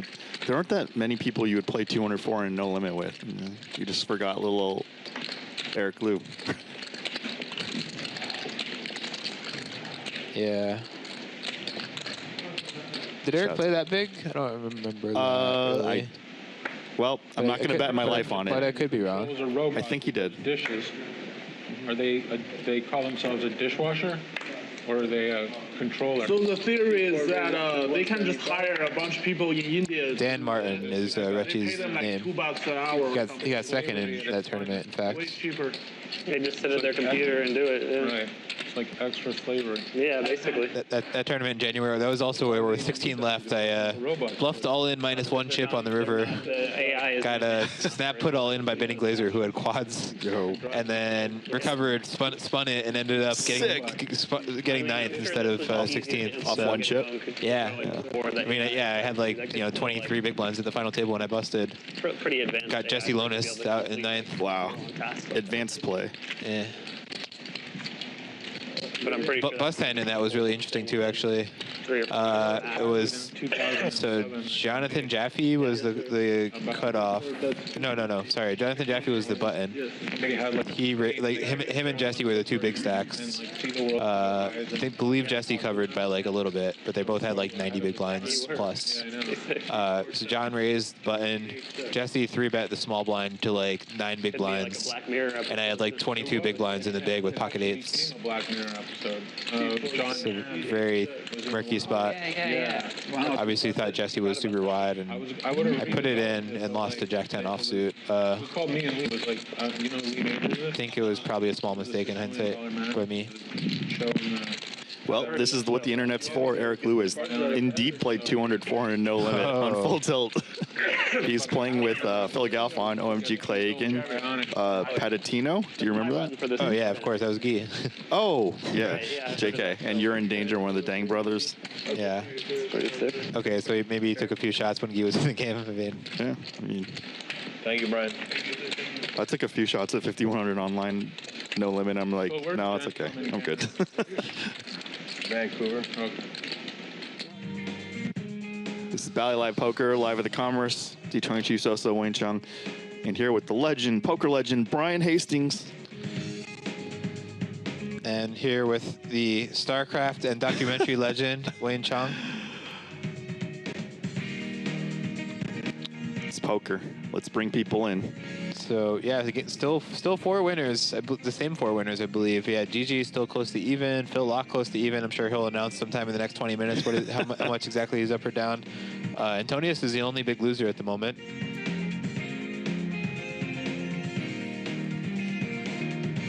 there aren't that many people you would play 204 and no limit with. You just forgot little old Eric Lube. Yeah. Did Eric play that big? I don't remember. Really. Well, I'm not going to bet my life on it. But I could be wrong. Those are robots. I think he did. Dishes. Are they call themselves a dishwasher? Or are they a controller? So the theory is that they can just hire a bunch of people in India. Dan Martin is Recchi's name. $2 an hour. He got second in that tournament, in fact. Way cheaper. They just sit at their computer and do it. Yeah. Right. It's like extra flavor. Yeah, basically. That tournament in January, that was also where with 16 left, I bluffed all in -1 chip on the river. The AI got a snap put all in by Benny Glazer, who had quads. And then recovered, spun it, and ended up getting 9th instead of 16th. Off 1 chip? Yeah. I mean, I had like 23 big blinds at the final table when I busted. Pretty advanced. Got Jesse Lonis out in 9th. Wow. Advanced play. Yeah. But I'm pretty sure bust hand in that was really interesting too, actually. 3 or 4. It was so Jonathan Jaffe was the cutoff. No. Sorry, Jonathan Jaffe was the button. He like him and Jesse were the two big stacks. I believe Jesse covered by like a little bit, but they both had like 90 big blinds plus. So John raised button. Jesse 3-bet the small blind to like 9 big blinds, and I had like 22 big blinds in the big with pocket eights. Black Mirror episode. So very murky spot. Wow. Obviously thought Jesse was super wide, and I put it in and lost to Jack 10 offsuit. It was called Me and Lee. It was like, you know Lee Majors is? I think it was probably a small mistake in hindsight by me. Well, this is what the internet's for. Eric Lewis indeed played 200, 400 no limit on full tilt. He's playing with Phil Galfon, OMG Clay Aiken, Patatino. Do you remember that? Oh, yeah, of course. That was Guy. Oh, yeah. JK. And you're in danger, one of the Dang brothers. Yeah. Okay, so maybe he took a few shots when Guy was in the game. Yeah, I mean. Thank you, Brian. I took a few shots at 5100 online, no limit. I'm like, no, it's okay. I'm good. Vancouver. Okay. This is Bally Live Poker, live at the Commerce, D22 Soso, Wayne Chung, and here with the legend, poker legend, Brian Hastings. And here with the StarCraft and documentary legend, Wayne Chung. It's poker. Let's bring people in. So yeah, still 4 winners. The same 4 winners, I believe. Yeah, GG still close to even. Phil Locke close to even. I'm sure he'll announce sometime in the next 20 minutes how much exactly he's up or down. Antonius is the only big loser at the moment.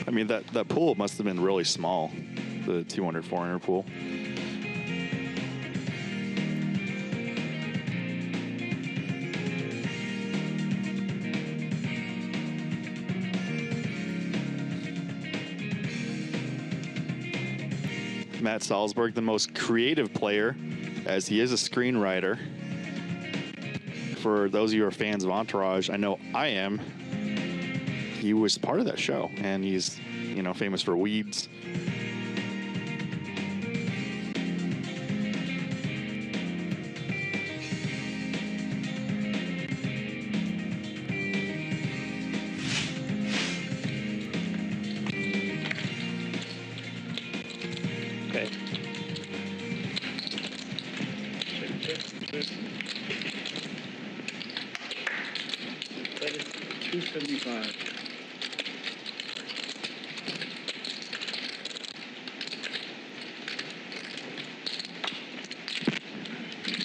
I mean, that pool must have been really small, the 200, 400 pool. Matt Salsbeg, the most creative player, as he is a screenwriter. For those of you who are fans of Entourage, I know I am. He was part of that show, and he's, you know, famous for Weeds. Okay. That is 275.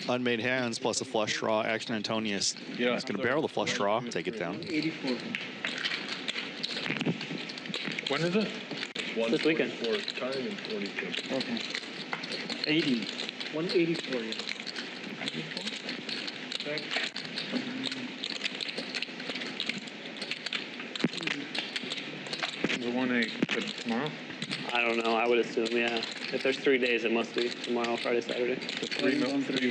Unmade hands plus a flush draw. Action Antonius. Yeah. He's going to barrel the flush draw, take it down. 84. When is it? This weekend. Time and 42. Okay. 80. 184. Yeah. The 1-8 tomorrow? I don't know. I would assume, yeah. If there's 3 days, it must be tomorrow, Friday, Saturday. The 3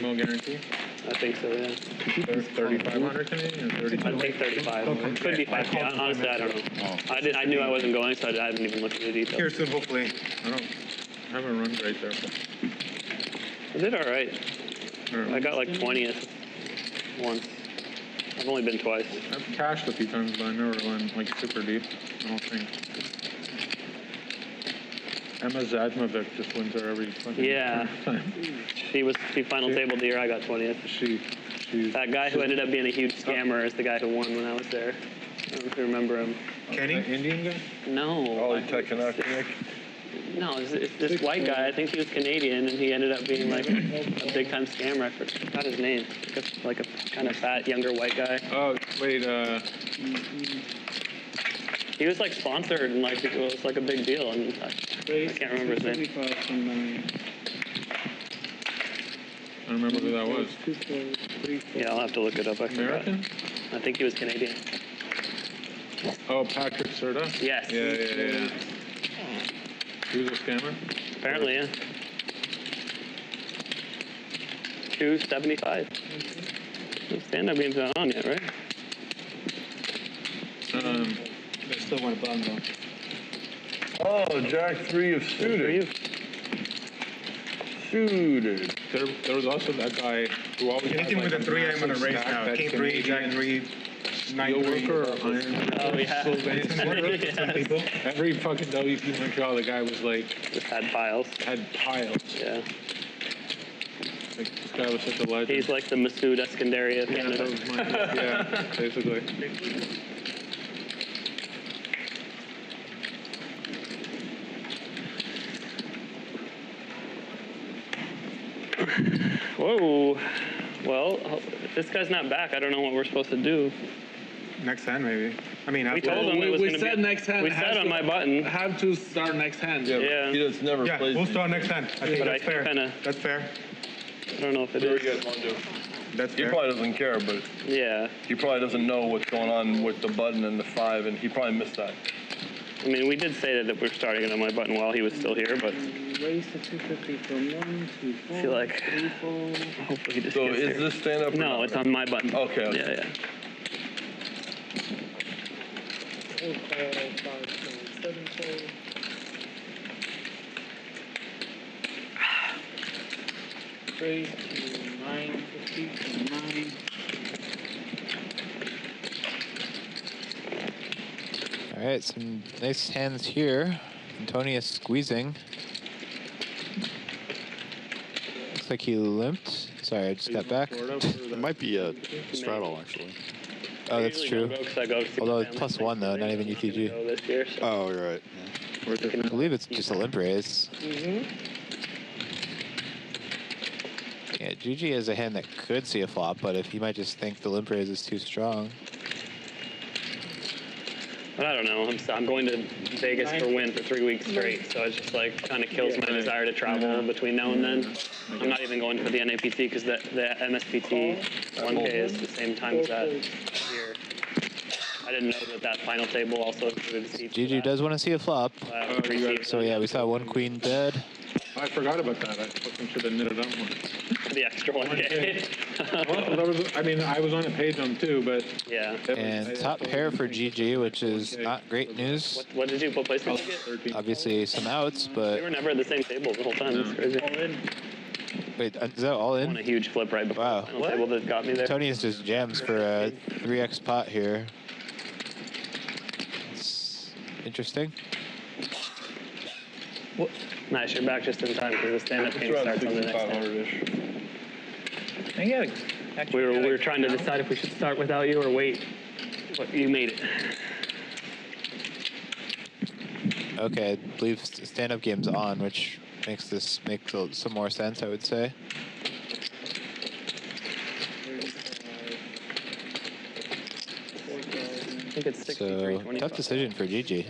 mil guarantee? I think so, yeah. 3,500 Canadian or 32? I think 35. Could be 5K. Honestly, I don't know. I knew I wasn't going, so I haven't even looked at the details. Here, so hopefully, I haven't run great there. But I did all right. I got like 20th once. I've only been twice. I've cashed a few times, but I never went like super deep. I don't think. Emma Zadmovic just wins there every fucking time. She final tabled the year I got 20th. That guy who ended up being a huge scammer is the guy who won when I was there. I don't know if you remember him. Kenny? Indian guy? No. Oh, Tekanaki. No, it's this white guy. I think he was Canadian, and he ended up being like a big-time scammer. I forgot his name. Like a kind of fat, younger white guy. Oh, wait, He was like sponsored, and like it was like a big deal. And I can't remember his name. I don't remember who that was. Yeah, I'll have to look it up. I forgot. American? I think he was Canadian. Oh, Patrick Serta? Yes. Yeah. He was a scammer? Apparently, yeah. 275. Stand-up game's not on yet, right? They still want to bum though. Oh, Jack 3 of suited. Suited. There was also that guy who always Anything with a 3, I'm gonna raise now. King 3, Jack 3, 9 3. Worker or iron. Oh, yeah. Some people. Every fucking WP Montreal, the guy was like Just had piles. had piles. Yeah. Like, this guy was such a legend. He's like the Masood Eskandari of Canada. Yeah, basically. Whoa. Well, if this guy's not back, I don't know what we're supposed to do. Next hand, maybe. I mean, We told him it was we going to said be. next hand. We said on my button. Have to start next hand. Yeah. He just never yeah, plays. we'll start next hand. I think But that's I fair. kinda- That's fair. I don't know if it Whatever you is. guys want to do. That's He fair. probably doesn't care, but Yeah. he probably doesn't know what's going on with the button and the 5, and he probably missed that. I mean, we did say that we're starting it on my button while he was still here, but Raise to 250 from 1 to 4. I feel like 3 fold. hopefully he just So gets is here. this stand up? or No, not? it's on my button. Okay. Yeah, yeah. 4 call, 5 fold, 7 fold. Raise to 950 from 9. All right, some nice hands here. Antonius squeezing. Looks like he limped. Sorry, I just got back. It might be a straddle, actually. Oh, that's Usually true. don't go 'cause I go see my Although it's family plus thing, 1 though, so not they even don't UTG. go this year, so Oh, you're right. I believe it's just a limp raise. Yeah, GG is a hand that could see a flop, but if he might just think the limp raise is too strong. But I don't know. I'm going to Vegas for Win for 3 weeks straight, so it's just like kind of kills my desire to travel between now and then. I'm not even going for the NAPT because the MSPT 1K is the same time as that here. I didn't know that final table also included seats. GG does want to see a flop. So yeah, we saw 1 queen dead. I forgot about that. I fucking should have knitted up one. The extra 1K. I mean, I was on a page on too, but Yeah. And top pair for GG, which is not great news. What did you put placement? Obviously some outs, We but were never at the same table the whole time. It's crazy. wait, is that all On in? a huge flip right before Wow. the final table that got me there. Tony's just jams for a 3x pot here. It's interesting. Nice, you're back just in time because the stand-up game It's around starts on the next day. 6,500-ish. We were trying to decide if we should start without you or wait. But you made it. Okay, I believe stand-up game's on, which makes this make some more sense, I would say. I think it's 63, So, tough decision for GG.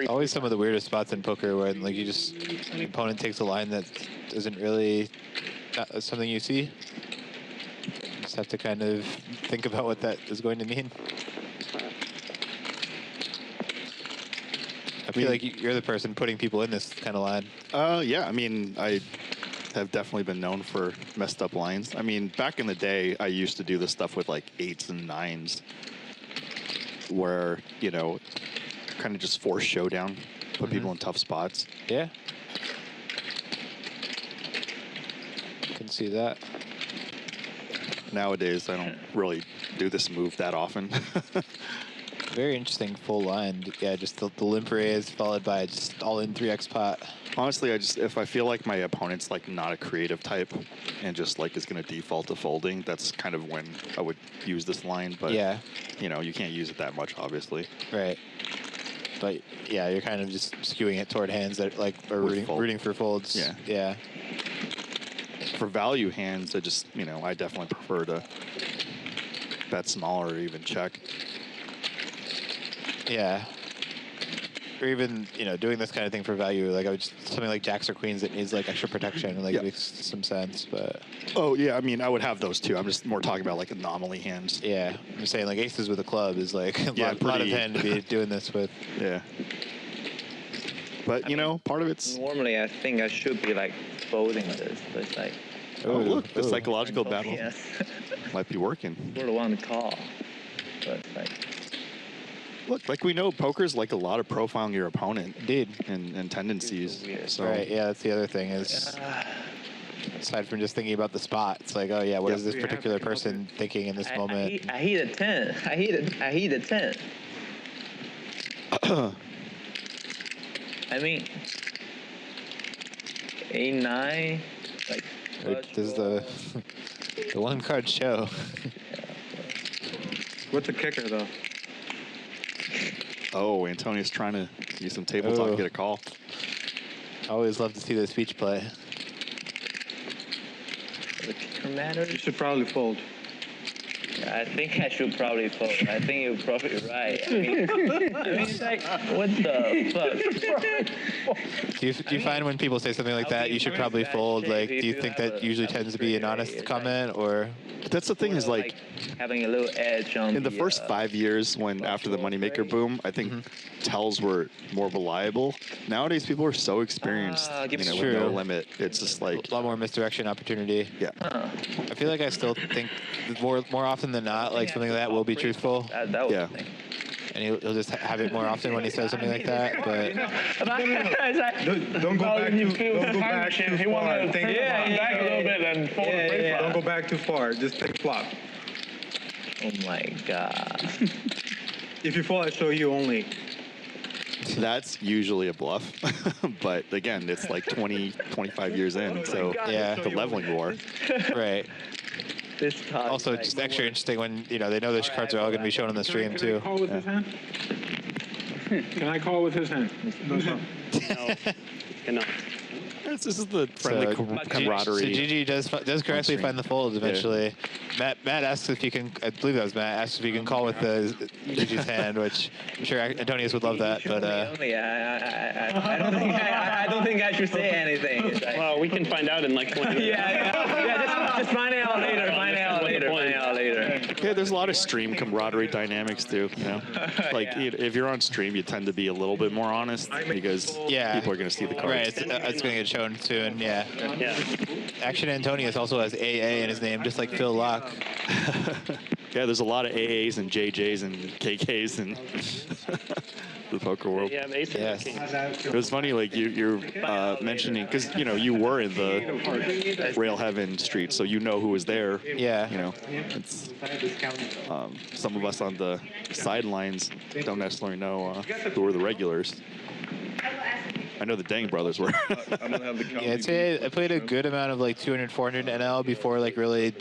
Always some of the weirdest spots in poker where like you just the opponent takes a line that isn't really something you see. You just have to kind of think about what that is going to mean. I feel like you're the person putting people in this kind of line. Yeah, I mean, I have definitely been known for messed up lines. I mean, back in the day, I used to do this stuff with like 8s and 9s where, you know, kind of just force showdown, put people in tough spots. Yeah. Can see that. Nowadays, I don't really do this move that often. Very interesting full line. Yeah, just the limp raise followed by just all in 3x pot. Honestly, if I feel like my opponent's like not a creative type and just like is going to default to folding, that's kind of when I would use this line. But yeah, you know, you can't use it that much, obviously. Right. But yeah, you're kind of just skewing it toward hands that like are rooting for folds. Yeah. Yeah. For value hands, I just, you know, I definitely prefer to bet smaller or even check. Yeah. Or even, you know, doing this kind of thing for value, like I would just, something like jacks or queens that needs like extra protection, like makes some sense, but. Oh yeah, I mean, I would have those too. I'm just more talking about like anomaly hands. Yeah, I'm saying like aces with a club is like a lot of hand to be doing this with. Yeah. But you know, part of it's. Normally, I think I should be like folding this, but it's like. Oh look, the psychological battle Yes. might be working. We're the one to call, but it's like. Look, like we know, poker's like a lot of profiling your opponent. Indeed. And tendencies. So. Right, yeah, that's the other thing is, aside from just thinking about the spot, it's like, oh yeah, what is this particular person thinking in this moment? I hit a 10. I hit a 10. I mean, 8, 9, like. This is the one card show. What's the kicker though? Oh, Antonius trying to use some table talk, get a call. I always love to see the speech play. The kicker matters. You should probably fold. I think I should probably fold. I think you're probably right. I mean, it's like, what the fuck? Do you find when people say something like that, you should probably fold? Like, do you think that usually tends to be an honest comment, or? That's the thing is like having a little edge on in the first 5 years when after the moneymaker boom, I think tells were more reliable. Nowadays, people are so experienced, with no limit. It's just like a lot more misdirection opportunity. Yeah. I feel like I still think more often than not, like something like that will be truthful. Yeah. And he'll just have it more often when he says something like that. But don't go back too far. Back a little bit and fold the pre-flop. Don't go back too far. Just take flop. Oh my god. If you fold, I show you only. That's usually a bluff, but again, it's like 20, 25 years in, so yeah, the leveling war. Right. Also, just extra interesting when they know those cards are all going to be shown on the stream too. Call with his hand? Can I call with his hand? No. Cannot. This is the friendly camaraderie. So Gigi does correctly find the folds eventually. Yeah. Matt asks if you can. I believe that was Matt asks if you can call with Gigi's hand, which I'm sure Antonius would love that. But I don't think I should say anything. Well, we can find out in like 20 minutes. Just find out later. Yeah, there's a lot of stream camaraderie dynamics too. Like if you're on stream, you tend to be a little bit more honest because people are going to see the cards. Right, it's going to get shown soon. Yeah. Action Antonius also has AA in his name, just like Phil Locke. Yeah, there's a lot of AAs and JJs and KKs and the poker world. Yeah, yes. It was funny, like you're mentioning, because you were in the Rail Heaven street, so you know who was there. Yeah. It's some of us on the sidelines don't necessarily know who were the regulars. I know the Dang brothers were. Yeah, I'd say I played a good amount of like 200, 400 NL before like really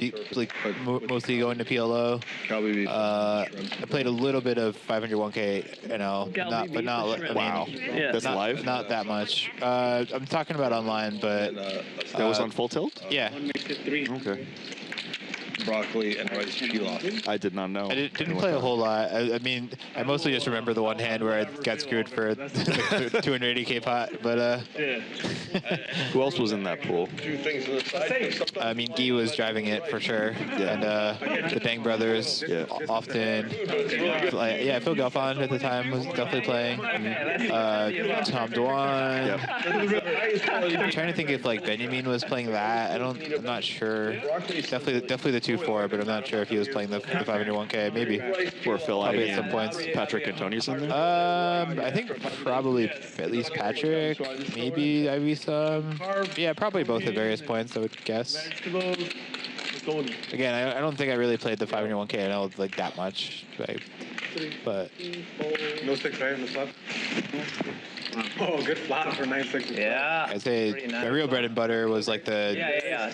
mostly going to PLO. I played a little bit of 500 1K NL, but not wow. That's live? Not that much. I'm talking about online, but that was on Full Tilt? Yeah. Okay. Broccoli and rice pilaf. I did not know. I didn't play a whole lot. I mean, I mostly just remember the one hand where I got screwed for a 280K pot. But who else was in that pool? I mean, Guy was driving it for sure, and the Dang brothers often. Phil Gelfond at the time was definitely playing. Tom Dwan. I'm trying to think if like Benjamin was playing that. I'm not sure. Definitely the 2-4, but I'm not sure if he was playing the 500 1K. Maybe. Or Phil probably at some points. Patrick Antonius in there? I think probably at least Patrick. Maybe Ivy some. Yeah, probably both at various points, I would guess. Again, I don't think I really played the 500 1K. I know like that much, but no 6 right on the flop. Oh, good flop for 9-6. Yeah. I'd say my real bread and butter was like the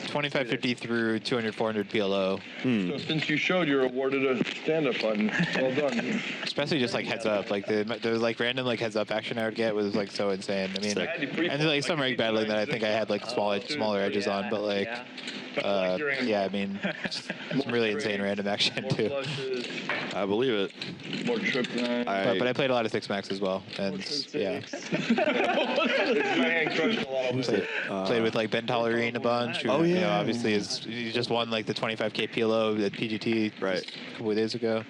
2550 through 200 400 PLO. So since you showed, you're awarded a stand-up button. Well done. Especially just like heads up, like there was like random like heads up action I would get was like so insane. I mean, and like some reg battling that I think I had like smaller edges on, but like. I mean, some really insane random action too. I believe it. More trip than but I played a lot of 6-max as well, and played with like Ben Tollerine a bunch. Who, obviously he just won like the 25K PLO at PGT a couple of days ago.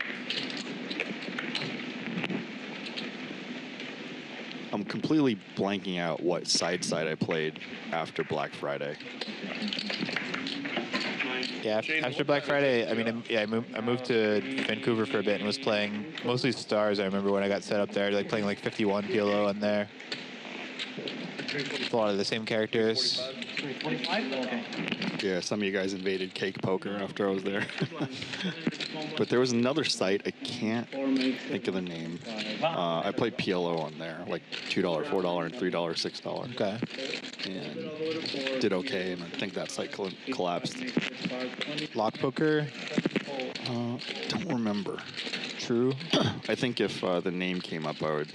I'm completely blanking out what side I played after Black Friday. Yeah, after Black Friday, I mean, I moved to Vancouver for a bit and was playing mostly stars. I remember when I got set up there, like playing like 51 PLO on there. A lot of the same characters. 25? Okay. Yeah, some of you guys invaded Cake Poker after I was there. But there was another site, I can't think of the name. I played PLO on there, like $2, $4, and $3, $6. Okay. And did okay, and I think that site collapsed. Lock Poker? Don't remember. True. I think if the name came up, I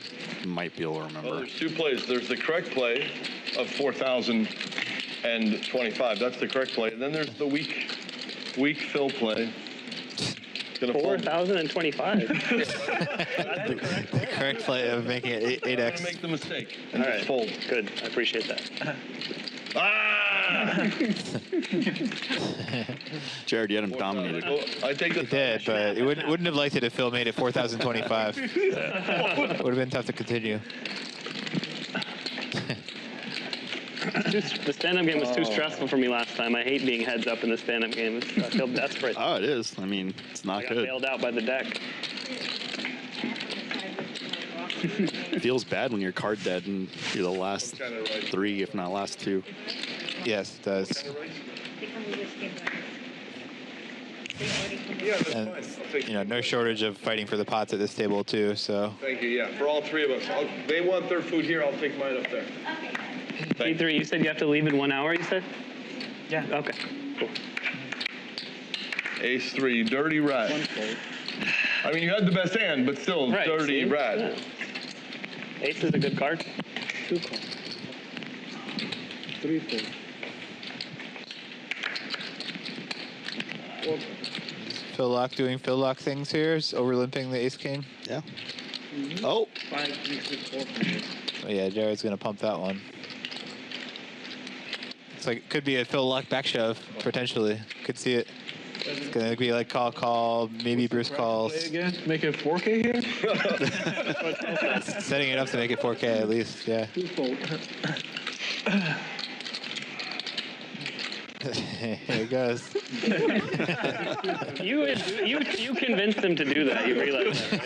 might be able to remember. Well, there's two plays. There's the correct play of 4,025. That's the correct play. And then there's the weak fill play. 4,025. The correct play of making it 8x. Make the mistake and All right. just fold. Good. I appreciate that. Jared, you had him dominated. I take the. He did, but he wouldn't have liked it if Phil made it 4,025. Would have been tough to continue. The stand-up game was too stressful for me last time. I hate being heads up in the stand-up game. I feel desperate. Oh, it is. I mean, it's not I got good. bailed out by the deck. It feels bad when you're card dead and you're the last 3, if not last 2. Yes, it does. And, no shortage of fighting for the pots at this table, too, so. Thank you, yeah. For all 3 of us. They want their food here. I'll take mine up there. P3, you said you have to leave in 1 hour, you said? Yeah. Okay, cool. Ace 3, dirty rat. I mean, you had the best hand, but still, Right, dirty see? rat. Yeah. Ace is a good card. 2 calls. 3 calls. 4 calls. Phil Lock doing Phil Lock things here, is overlimping the ace king. Yeah. Oh. 5, 3, 6, 4. Oh, yeah, Jared's going to pump that one. It's like, it could be a Phil Lock back shove, potentially. Could see it. It's going to be like call, maybe Bruce calls. Play again? Make it 4K here? Setting it up to make it 4K at least, yeah. 2 fold. Here it goes. You convinced him to do that. You realize that,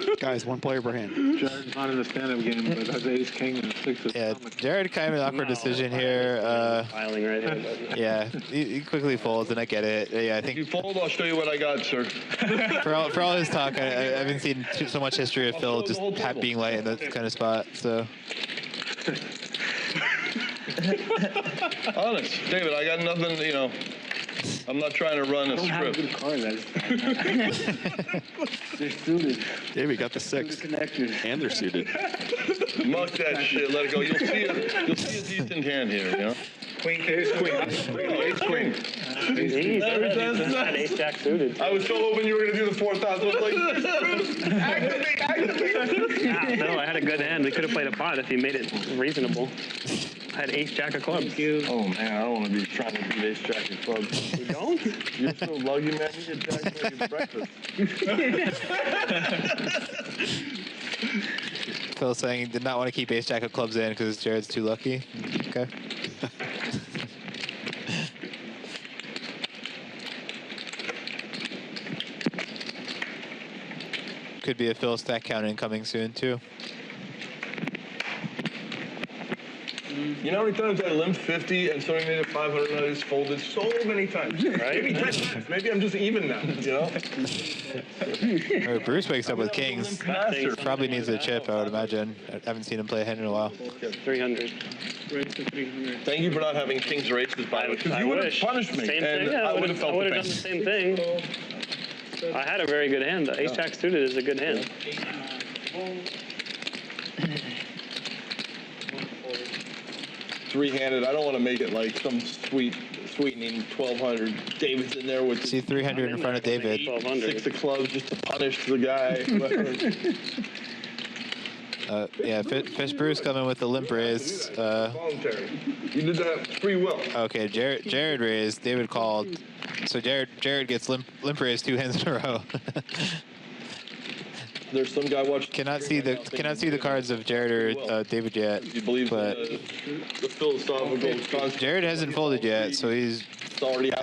right? Guys, 1 player per hand. Jared's not in the stand-up game, but has ace king and 6 of Yeah, Jared kind of an awkward decision here. Filing right here. But Yeah, he quickly folds, and I get it. Yeah, I If you think fold, I'll show you what I got, sir. for all his talk, I haven't seen so much history of Phil just being light in that kind of spot. So Honest, David, I got nothing, I'm not trying to run a Don't have a script. good card. They're suited. David got the 6. Connected. And they're suited. Muck that shit, let it go. You'll see a decent hand here, Queen, ace, queen. Ace, queen. He's had ace jack suited. I was so hoping you were going to do the 4,000. I was like, activate. Yeah, no, I had a good hand. We could have played a pot if he made it reasonable. I had ace jack of clubs. Oh, man, I don't want to be trying to beat ace jack of clubs. You don't? You're so lucky, man. You get jack for your breakfast. Phil saying he did not want to keep ace jack of clubs in because Jared's too lucky. Okay. Could be a Phil stack count incoming soon too. You know how many times I limped 50 and somebody made it 500 and I just folded so many times, right? Maybe 10 times. Maybe I'm just even now, Or Bruce wakes up with kings. Master. Probably needs a chip, I would imagine. I haven't seen him play a hand in a while. 300. Raise to 300. Thank you for not having kings or aces by me, because I you would have wish. punished me, Same and thing. Yeah, I would have felt I would the have done the pain. same thing. I had a very good hand. The ace jack suited is a good hand. Three-handed, I don't want to make it like some sweetening 1,200. David's in there with See 300 in front of David. 6 of clubs just to punish the guy. Yeah, Fish Bruce coming with the limp raise. Voluntary. You did that free will. Okay, Jared raised, David called. So Jared gets limp raise 2 hands in a row. There's some guy watching. Cannot see the cards of Jared or David yet. You believe but the philosophical concept. Jared hasn't folded yet, so he's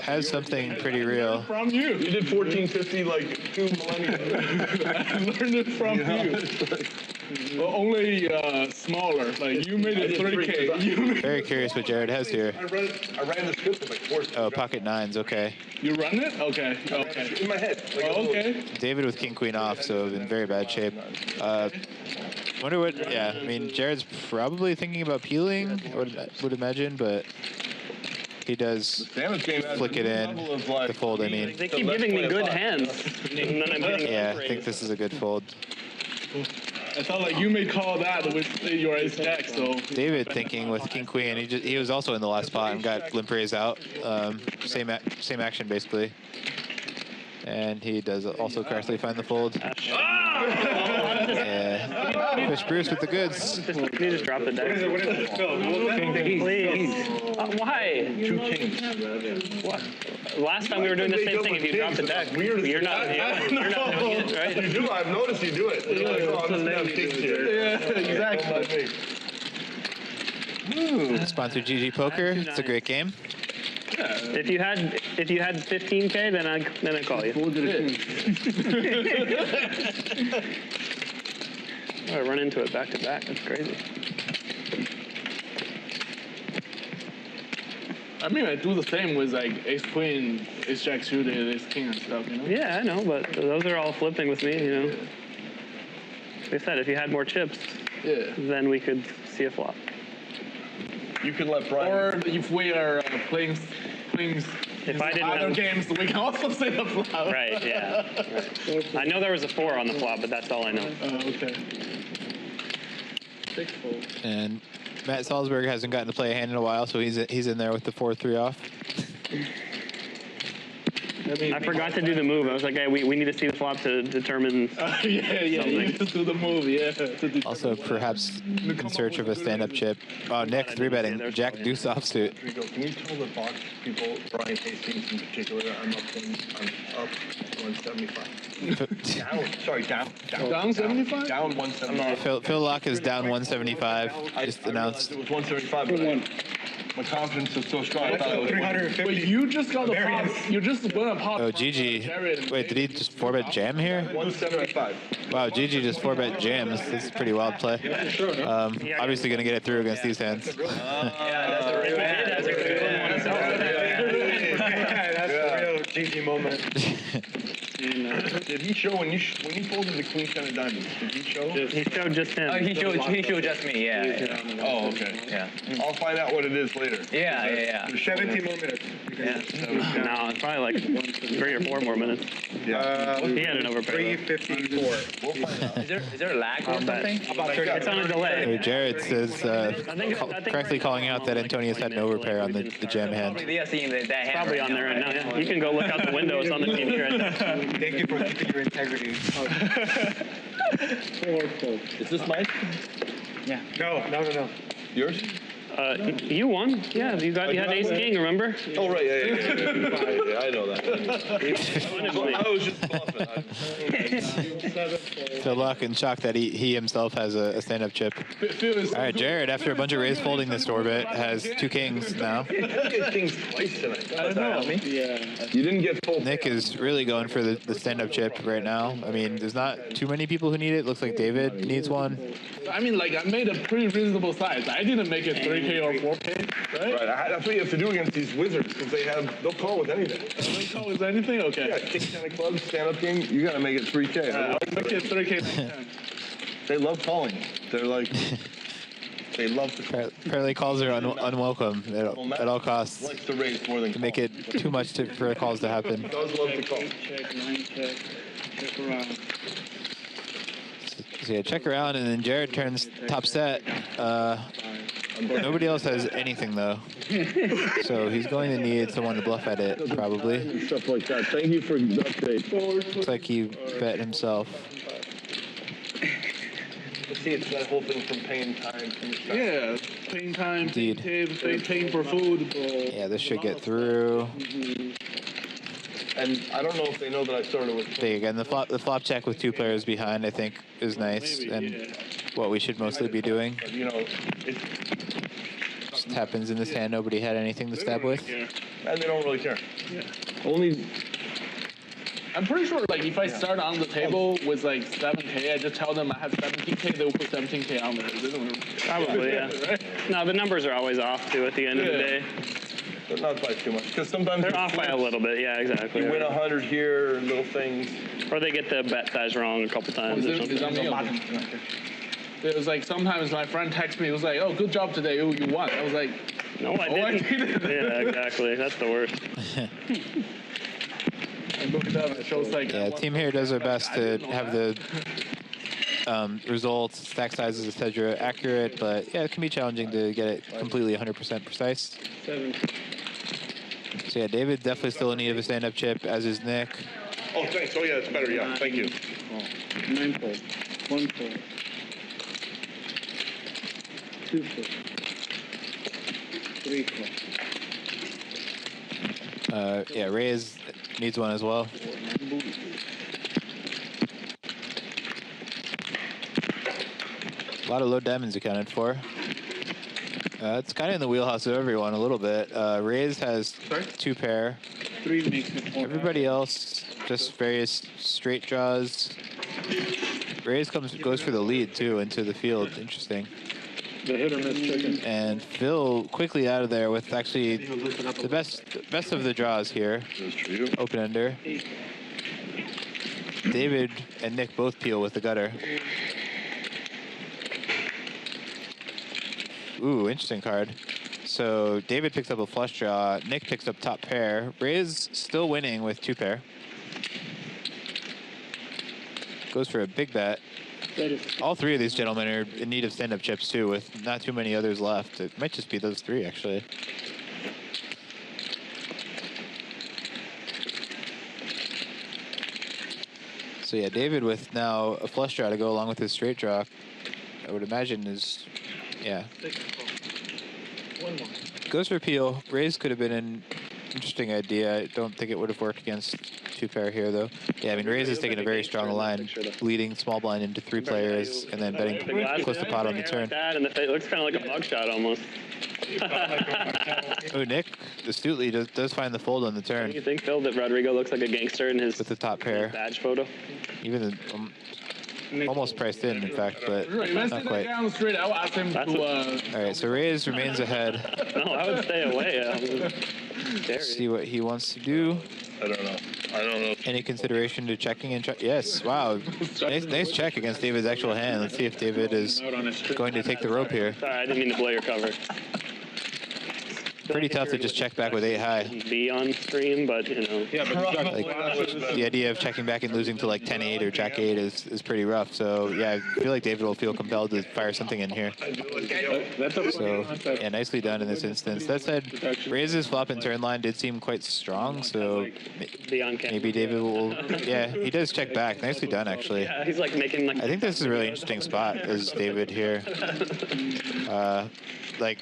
has something pretty real. From you. You did 1450 like 2 millennia. I learned it from you. Well, only smaller. Like you made it 3K. Very curious what Jared has here. I ran the script with like 4. Oh, pocket nines. Okay. You run it? Okay. Okay. In my head. Like okay. David with king queen off, so in very bad shape. Wonder what? Yeah, I mean Jared's probably thinking about peeling. I would imagine, but he does flick it in. The fold, I mean. They keep giving me good hands. And then I'm getting Yeah, I think this is a good fold. I felt like you may call that with your ace jack, so. David thinking with king queen. He was also in the last spot and got limp raise out. Same action basically. And he does also correctly find the fold. Yeah. Fish Bruce with the goods. Can you just drop the deck? Please. Why? 2 kings. What? Last time we were doing the same thing. If you drop the deck, you're not doing it, right? You do. I've noticed you do it. You're like, oh, I'm just gonna have kings here. Yeah, exactly. Sponsored GG Poker. It's a great game. If you had 15K, then I'd call you. I run into it back to back. That's crazy. I mean, I do the same with like ace queen, ace jack suited, ace king and stuff, you know? Yeah, I know, but those are all flipping with me, you know. Like I said, if you had more chips, then we could see a flop. You could let Brian. Or if we are playing if I didn't other have games, we can also say the flop. Right, yeah. Right. I know there was a 4 on the flop, but that's all I know. Oh, okay. 6 fold. And Matt Salsbeg hasn't gotten to play a hand in a while, so he's in there with the 4-3 off. I forgot to do the move. I was like, hey, we need to see the flop to determine Yeah, you just do the move, yeah. Also, perhaps in search of a stand-up chip. Oh, Nick, 3-betting. Jack Deuce offsuit. Here we go. Can you tell the box people, Brian Hastings in particular, I'm up 175. Down 75? Down 175. Phil Locke is down 175. Just announced. It was 175, but my confidence is so strong. I thought it was 350. Wait, you just got the pop. You're just gonna pop. Oh, GG. Wait, did he just 4-bet jam here? 175. Wow, GG just 4-bet jams. This is a pretty wild play. Obviously going to get it through against these hands. That's a good one. That's a real GG moment. Did he show when you folded the queen 10 of diamonds? Did he show? He showed just him. He showed just me. Yeah. Oh, okay. Yeah. I'll find out what it is later. Yeah. 17 more minutes. No, it's probably like 3 or 4 more minutes. Yeah. He had an overpay. 354. We'll find out. Is there a lag or something? It's on a delay. Jared says correctly calling out that Antonius had an overpair on the jam hand. Yeah, seeing that hand. Probably on there right now. Yeah. You can go look out the window. It's on the TV right now. Thank you for keeping your integrity. 4 fold. Is this mine? Yeah. No. Yours? You won. Yeah, you had ace king, remember? Oh, right. Yeah, I know that. I was just bluffing. Phil Locke in shock that he himself has a stand-up chip. All right, Jared, after a bunch of raise folding this orbit, has 2 kings now. You get kings twice tonight. I know. Yeah. You didn't get full. Nick is really going for the stand-up chip right now. I mean, there's not too many people who need it. Looks like David needs one. I mean, like, I made a pretty reasonable size. I didn't make it 3K or 4K, right? Right. That's what you have to do against these wizards because they'll call with anything. They call with anything? Okay. Yeah, king 10 of clubs, stand-up game. You got to make it 3K. Make it 3K. They love calling. They're like, they love to call. Apparently calls are unwelcome at all costs. Likes to raise more than To make it too much for calls to happen. Does love to call. Check, 9 check. Check around. So yeah, check around, and then Jared turns top set. Nobody else has anything though, so he's going to need someone to bluff at it probably. Stuff like that. Thank you for the update. Looks like he bet himself. See, it's that whole thing from paying time. Yeah, paying time, Indeed. paying for food. Yeah, this should get through. And I don't know if they know that I started with. Big. And the flop check with 2 players behind, I think, is nice and what we should mostly be doing. You know, just happens in this hand. Nobody had anything to stab with. And they don't really care. Yeah. Only. I'm pretty sure, like, if I start on the table with like 7K, I just tell them I have 17K, they will put 17K on there. Probably, yeah. Right? No, the numbers are always off too at the end of the day. But not by too much, because sometimes They're off by a little bit, yeah, exactly. you win 100 here, little things. Or they get the bet size wrong a couple times. Or something. It was like sometimes my friend texts me, it was like, oh, good job today, oh, you won. I was like, no, I didn't. Yeah, exactly. That's the worst. And look it up, it shows like. Yeah, the team here does their best to have the results, stack sizes, etc. accurate, but yeah, it can be challenging to get it completely 100% precise. 7. So yeah, David definitely still in need of a stand-up chip, as is Nick. Oh, thanks. Oh, yeah, it's better. Yeah, thank you. 9 fold. 1 fold. 2 fold. 3 fold. Yeah, Reyes needs one as well. A lot of low diamonds accounted for. It's kind of in the wheelhouse of everyone a little bit. Reyes has 2 pair. 3 makes it 4. Everybody else, just various straight draws. Reyes goes for the lead, too, into the field. Interesting. The hit or miss chicken. And Phil quickly out of there with actually the best of the draws here. Open ender. David and Nick both peel with the gutter. Ooh, interesting card. So David picks up a flush draw. Nick picks up top pair. Reyes still winning with 2 pair. Goes for a big bet. All 3 of these gentlemen are in need of stand-up chips too, with not too many others left. It might just be those 3 actually. So yeah, David with now a flush draw to go along with his straight draw, I would imagine is, yeah. Goes for peel. Raise could have been an interesting idea. I don't think it would have worked against 2 pair here though. Yeah, I mean Raise is taking a very strong line, leading small blind into 3 players and then betting close to pot on the turn. And it looks kind of like a mug shot almost. Oh, Nick astutely does find the fold on the turn. Do you think, Phil, that Rodrigo looks like a gangster in his with the top pair badge photo? Even almost priced in fact, but not quite. All right, so Reyes remains ahead. No, I would stay away. See what he wants to do. I don't know. Any consideration to checking and yes, wow, nice check against David's actual hand. Let's see if David is going to take the rope here. Sorry, I didn't mean to blow your cover. Pretty tough to just check back with 8 high. Be on stream, but you know. Yeah, but like, the idea of checking back and losing to like 10-8 or Jack-8 is pretty rough. So yeah, I feel like David will feel compelled to fire something in here. So yeah, nicely done in this instance. That said, Reyes' flop and turn line did seem quite strong. So maybe David will. Yeah, he does check back. Nicely done, actually. Yeah, he's like making like. I think this is a really interesting spot as David here. Like,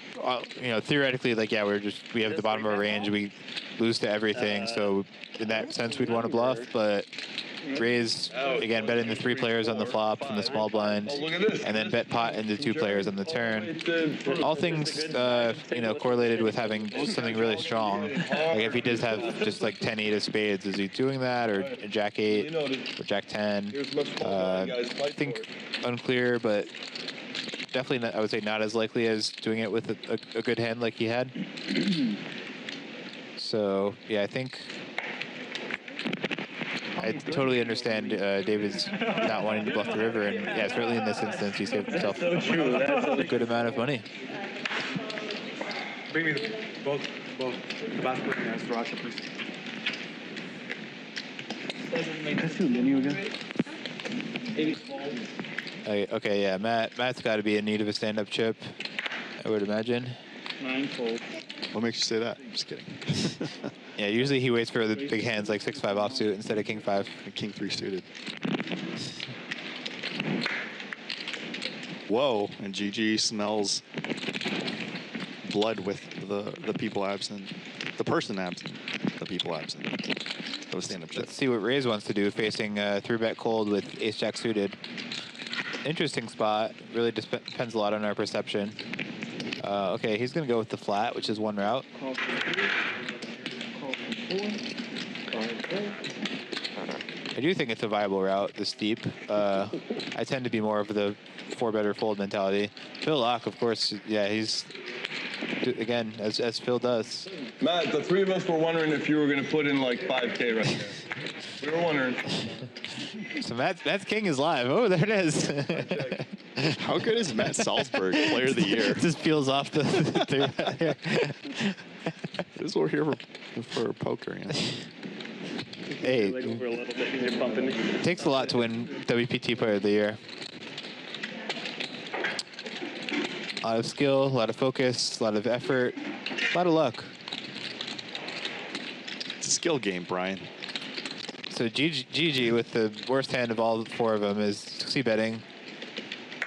you know, theoretically, like, yeah, we have the bottom of our range. We lose to everything. So in that sense, we'd want to bluff. But Raise, again, betting the 3 players on the flop from the small blind, and then bet pot into 2 players on the turn. All things, you know, correlated with having something really strong. Like if he does have just like 10-8 of spades, is he doing that, or Jack-8 or Jack-10? I think unclear, but definitely not, I would say not as likely as doing it with a good hand like he had. So yeah, I think I totally understand David's not wanting to bluff the river, and yeah, certainly in this instance he saved himself a good amount of money. Bring me both the basket and Sriracha, please. Okay, yeah, Matt's got to be in need of a stand-up chip, I would imagine. 9 fold. What makes you say that? I'm just kidding. Yeah, usually he waits for the big hands like 6-5 offsuit instead of King-5. King-3 suited. Whoa, and GG smells blood with the people absent. The person absent, the people absent. Let's see what Rays wants to do, facing 3-bet cold with ace-jack suited. Interesting spot. Really depends a lot on our perception. Okay, he's going to go with the flat, which is one route. Call for 3. Call for 4. I do think it's a viable route, this deep. I tend to be more of the 4-better fold mentality. Phil Locke, of course, yeah, he's, again, as Phil does. Matt, the three of us were wondering if you were going to put in like 5K right there. We were wondering. So Matt's king is live. Oh, there it is. How good is Matt Salsbeg, player of the year? Just peels off the This is what we're here for poker, you know. Hey, Like over a little bit because you're bumping me. it takes a lot to win WPT player of the year. A lot of skill, a lot of focus, a lot of effort, a lot of luck. It's a skill game, Brian. So GG with the worst hand of all 4 of them is c-betting.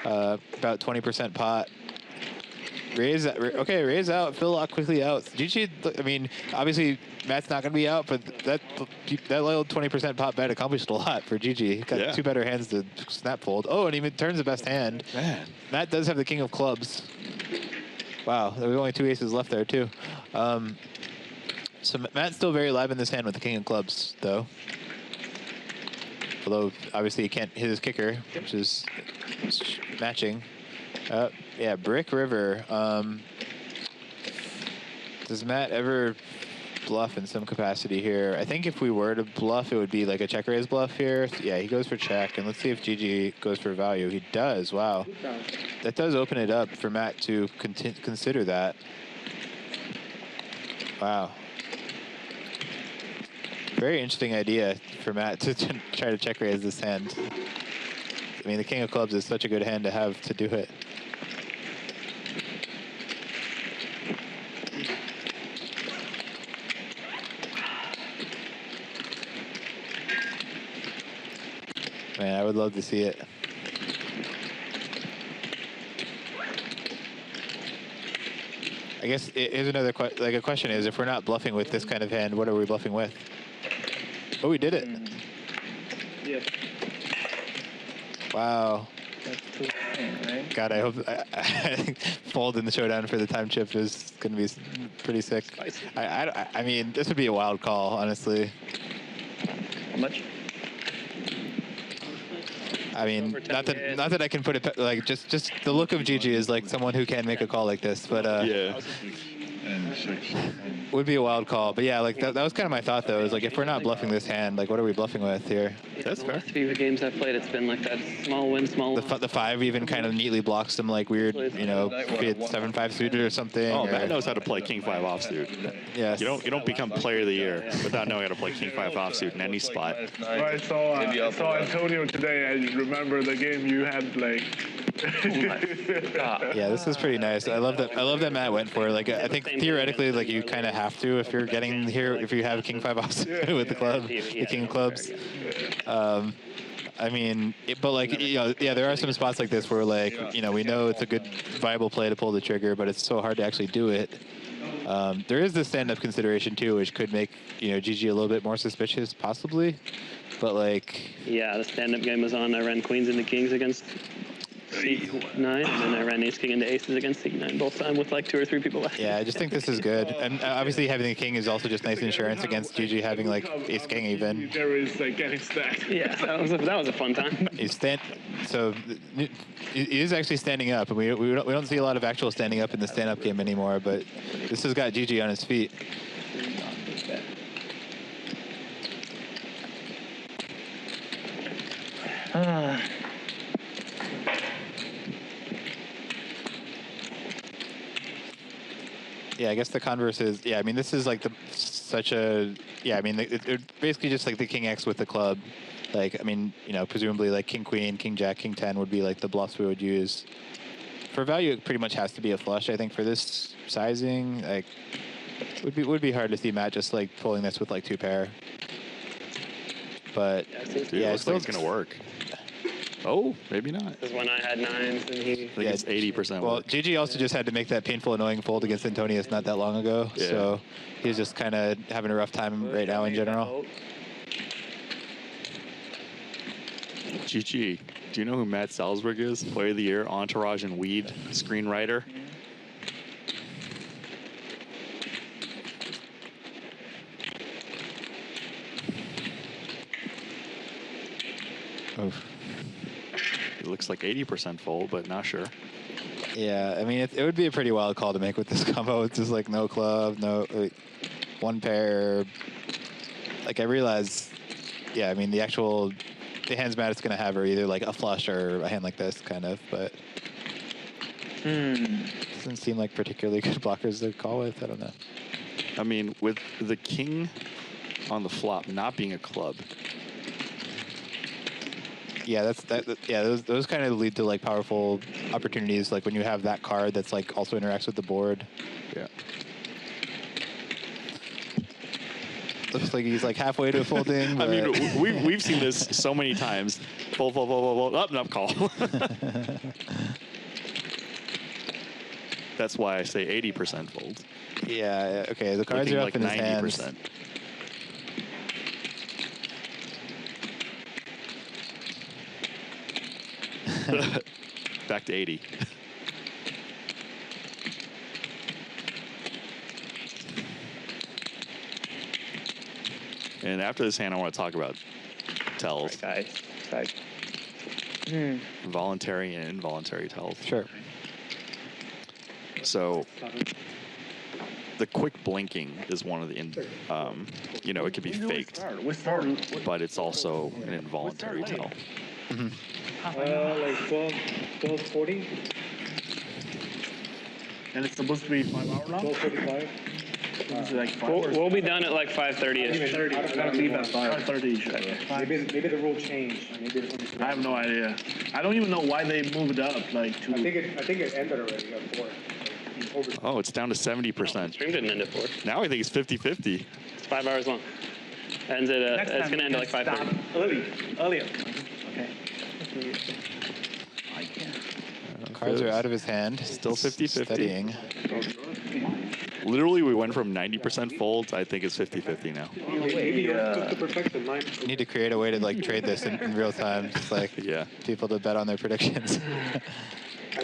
About 20% pot. Raise out. Phil Locke quickly out. GG, I mean, obviously Matt's not going to be out, but that little 20% pot bet accomplished a lot for GG. Got 2 better hands to snap fold. Oh, and he turns the best hand. Man. Matt does have the king of clubs. Wow, there were only 2 aces left there too. So Matt's still very live in this hand with the king of clubs, though. Although obviously he can't hit his kicker, which is matching. Yeah, Brick River. Does Matt ever bluff in some capacity here? I think if we were to bluff, it would be like a check raise bluff here. Yeah, he goes for check, and let's see if GG goes for value. He does. Wow, that does open it up for Matt to consider that. Wow. Very interesting idea for Matt to try to check raise this hand. I mean, the king of clubs is such a good hand to have to do it. Man, I would love to see it. I guess here's another question is, if we're not bluffing with this kind of hand, what are we bluffing with? Oh, we did it. Yeah. Wow. That's 2, right? God, I hope I think fold in the showdown for the time chip is going to be pretty sick. I mean, this would be a wild call, honestly. How much? I mean, not that I can put it like just the look of GG is like someone who can make a call like this, but yeah. Would be a wild call. But yeah, like that was kind of my thought though. Is like if we're not bluffing this hand, like what are we bluffing with here? That's fair. The 3 games I've played, it's been like that small win, small. The 5 even kind of neatly blocks some like weird, you know, be it 7-5 suited or something. Oh, Matt knows how to play King 5 offsuit. Yes. You don't become player of the year without knowing how to play King 5 offsuit in any spot. I saw Antonio today. I remember the game you had like. Yeah, this is pretty nice. I love that Matt went for it. Like I think theoretically, like you kind of have to if you're getting here, if you have King 5 offsuit with the club, the King of clubs. I mean, but like, you know, yeah, there are some spots like this where like, you know, we know it's a good viable play to pull the trigger, but it's so hard to actually do it. There is this stand-up consideration too, which could make, you know, GG a little bit more suspicious, possibly. But like, yeah, the stand-up game was on. I ran queens into kings against C9, and then I ran ace king into aces against C9 both time with like 2 or 3 people left. Yeah, I just think this is good. And obviously having the king is also just nice insurance against GG having like ace king even. There is like getting stacked. Yeah, that was a fun time. So he is actually standing up, and we don't see a lot of actual standing up in the stand-up game anymore. But this has got GG on his feet. Yeah, I guess the converse is, yeah, I mean, this is like I mean, it basically just like the king X with the club. Like, I mean, you know, presumably like king queen, king jack, king 10 would be like the bluffs we would use. For value, it pretty much has to be a flush, I think, for this sizing. Like, would be hard to see Matt just like pulling this with like 2 pair. But yeah, it looks like it's going to work. Oh, maybe not. Because when I had 9s, and he... I think it's 80%. Well, GG also just had to make that painful, annoying fold against Antonius not that long ago. Yeah. So he's just kind of having a rough time right now in general. GG. Do you know who Matt Salsbeg is? Player of the Year, Entourage and Weed screenwriter. Oof. It looks like 80% fold, but not sure. Yeah, I mean, it would be a pretty wild call to make with this combo. It's just like no club, no one pair. Like I realize, yeah, I mean the hands Matt is gonna have are either like a flush or a hand like this kind of, but doesn't seem like particularly good blockers to call with. I don't know. I mean, with the king on the flop not being a club. Yeah, those kind of lead to like powerful opportunities, like when you have that card that's like also interacts with the board. Yeah. Looks like he's like halfway to folding. I mean, we've seen this so many times. Fold, up, call. That's why I say 80% fold. Yeah. Okay. The cards looking are up like in his 90%. hands. Back to 80. And after this hand, I want to talk about tells. Right, guys. Voluntary and involuntary tells. Sure. So the quick blinking is one of the, you know, it could be faked, but it's also an involuntary tell. Like 12:40. And it's supposed to be 5 hours long? 12:45. Like We'll be done at like 5:30ish. I gotta leave at 5:30. Maybe the rule changed. Maybe it's something. I have no idea. I don't even know why they moved up like to. I think it ended already at 4. Oh, it's down to 70%. Stream didn't end at 4. Now I think it's 50-50. It's 5 hours long. Ends at it's gonna end at like 5:30. Earlier. Okay. Cards are out of his hand. Still 50-50. Studying. Literally, we went from 90% folds. I think it's 50-50 now. Need to create a way to like trade this in real time. Just like people to bet on their predictions.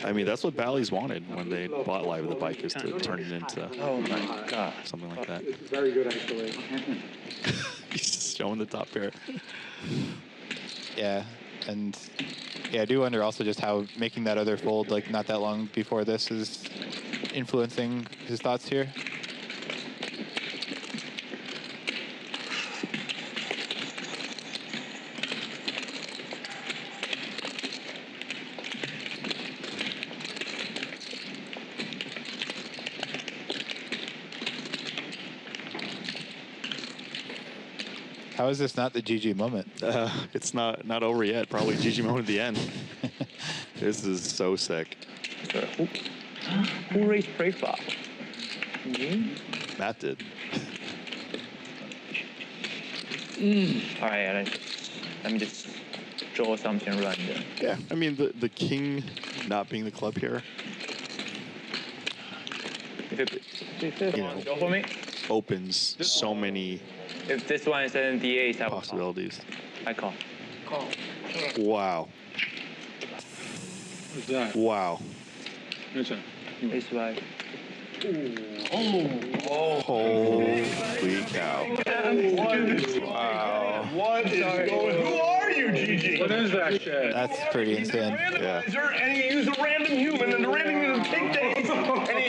I mean, that's what Bally's wanted when they bought Live with the Bike, is to turn it into something like that. It's very good, actually. He's just showing the top pair. Yeah, and yeah, I do wonder also just how making that other fold like not that long before this is influencing his thoughts here. How is this not the GG moment? It's not over yet. Probably GG moment at the end. This is so sick. Who raised pre-flop? Matt did. All right, let me just draw something random. Yeah, I mean the king not being the club here. You know, Go for me. opens so many If this one is an D8, I will possibilities. I call. Wow. What's that? Wow. What's that? Ace five. Holy cow. Wow. What is going? Who are you, GG? What is that shit? That's pretty insane. Yeah. And you use a random human, and the random human take days.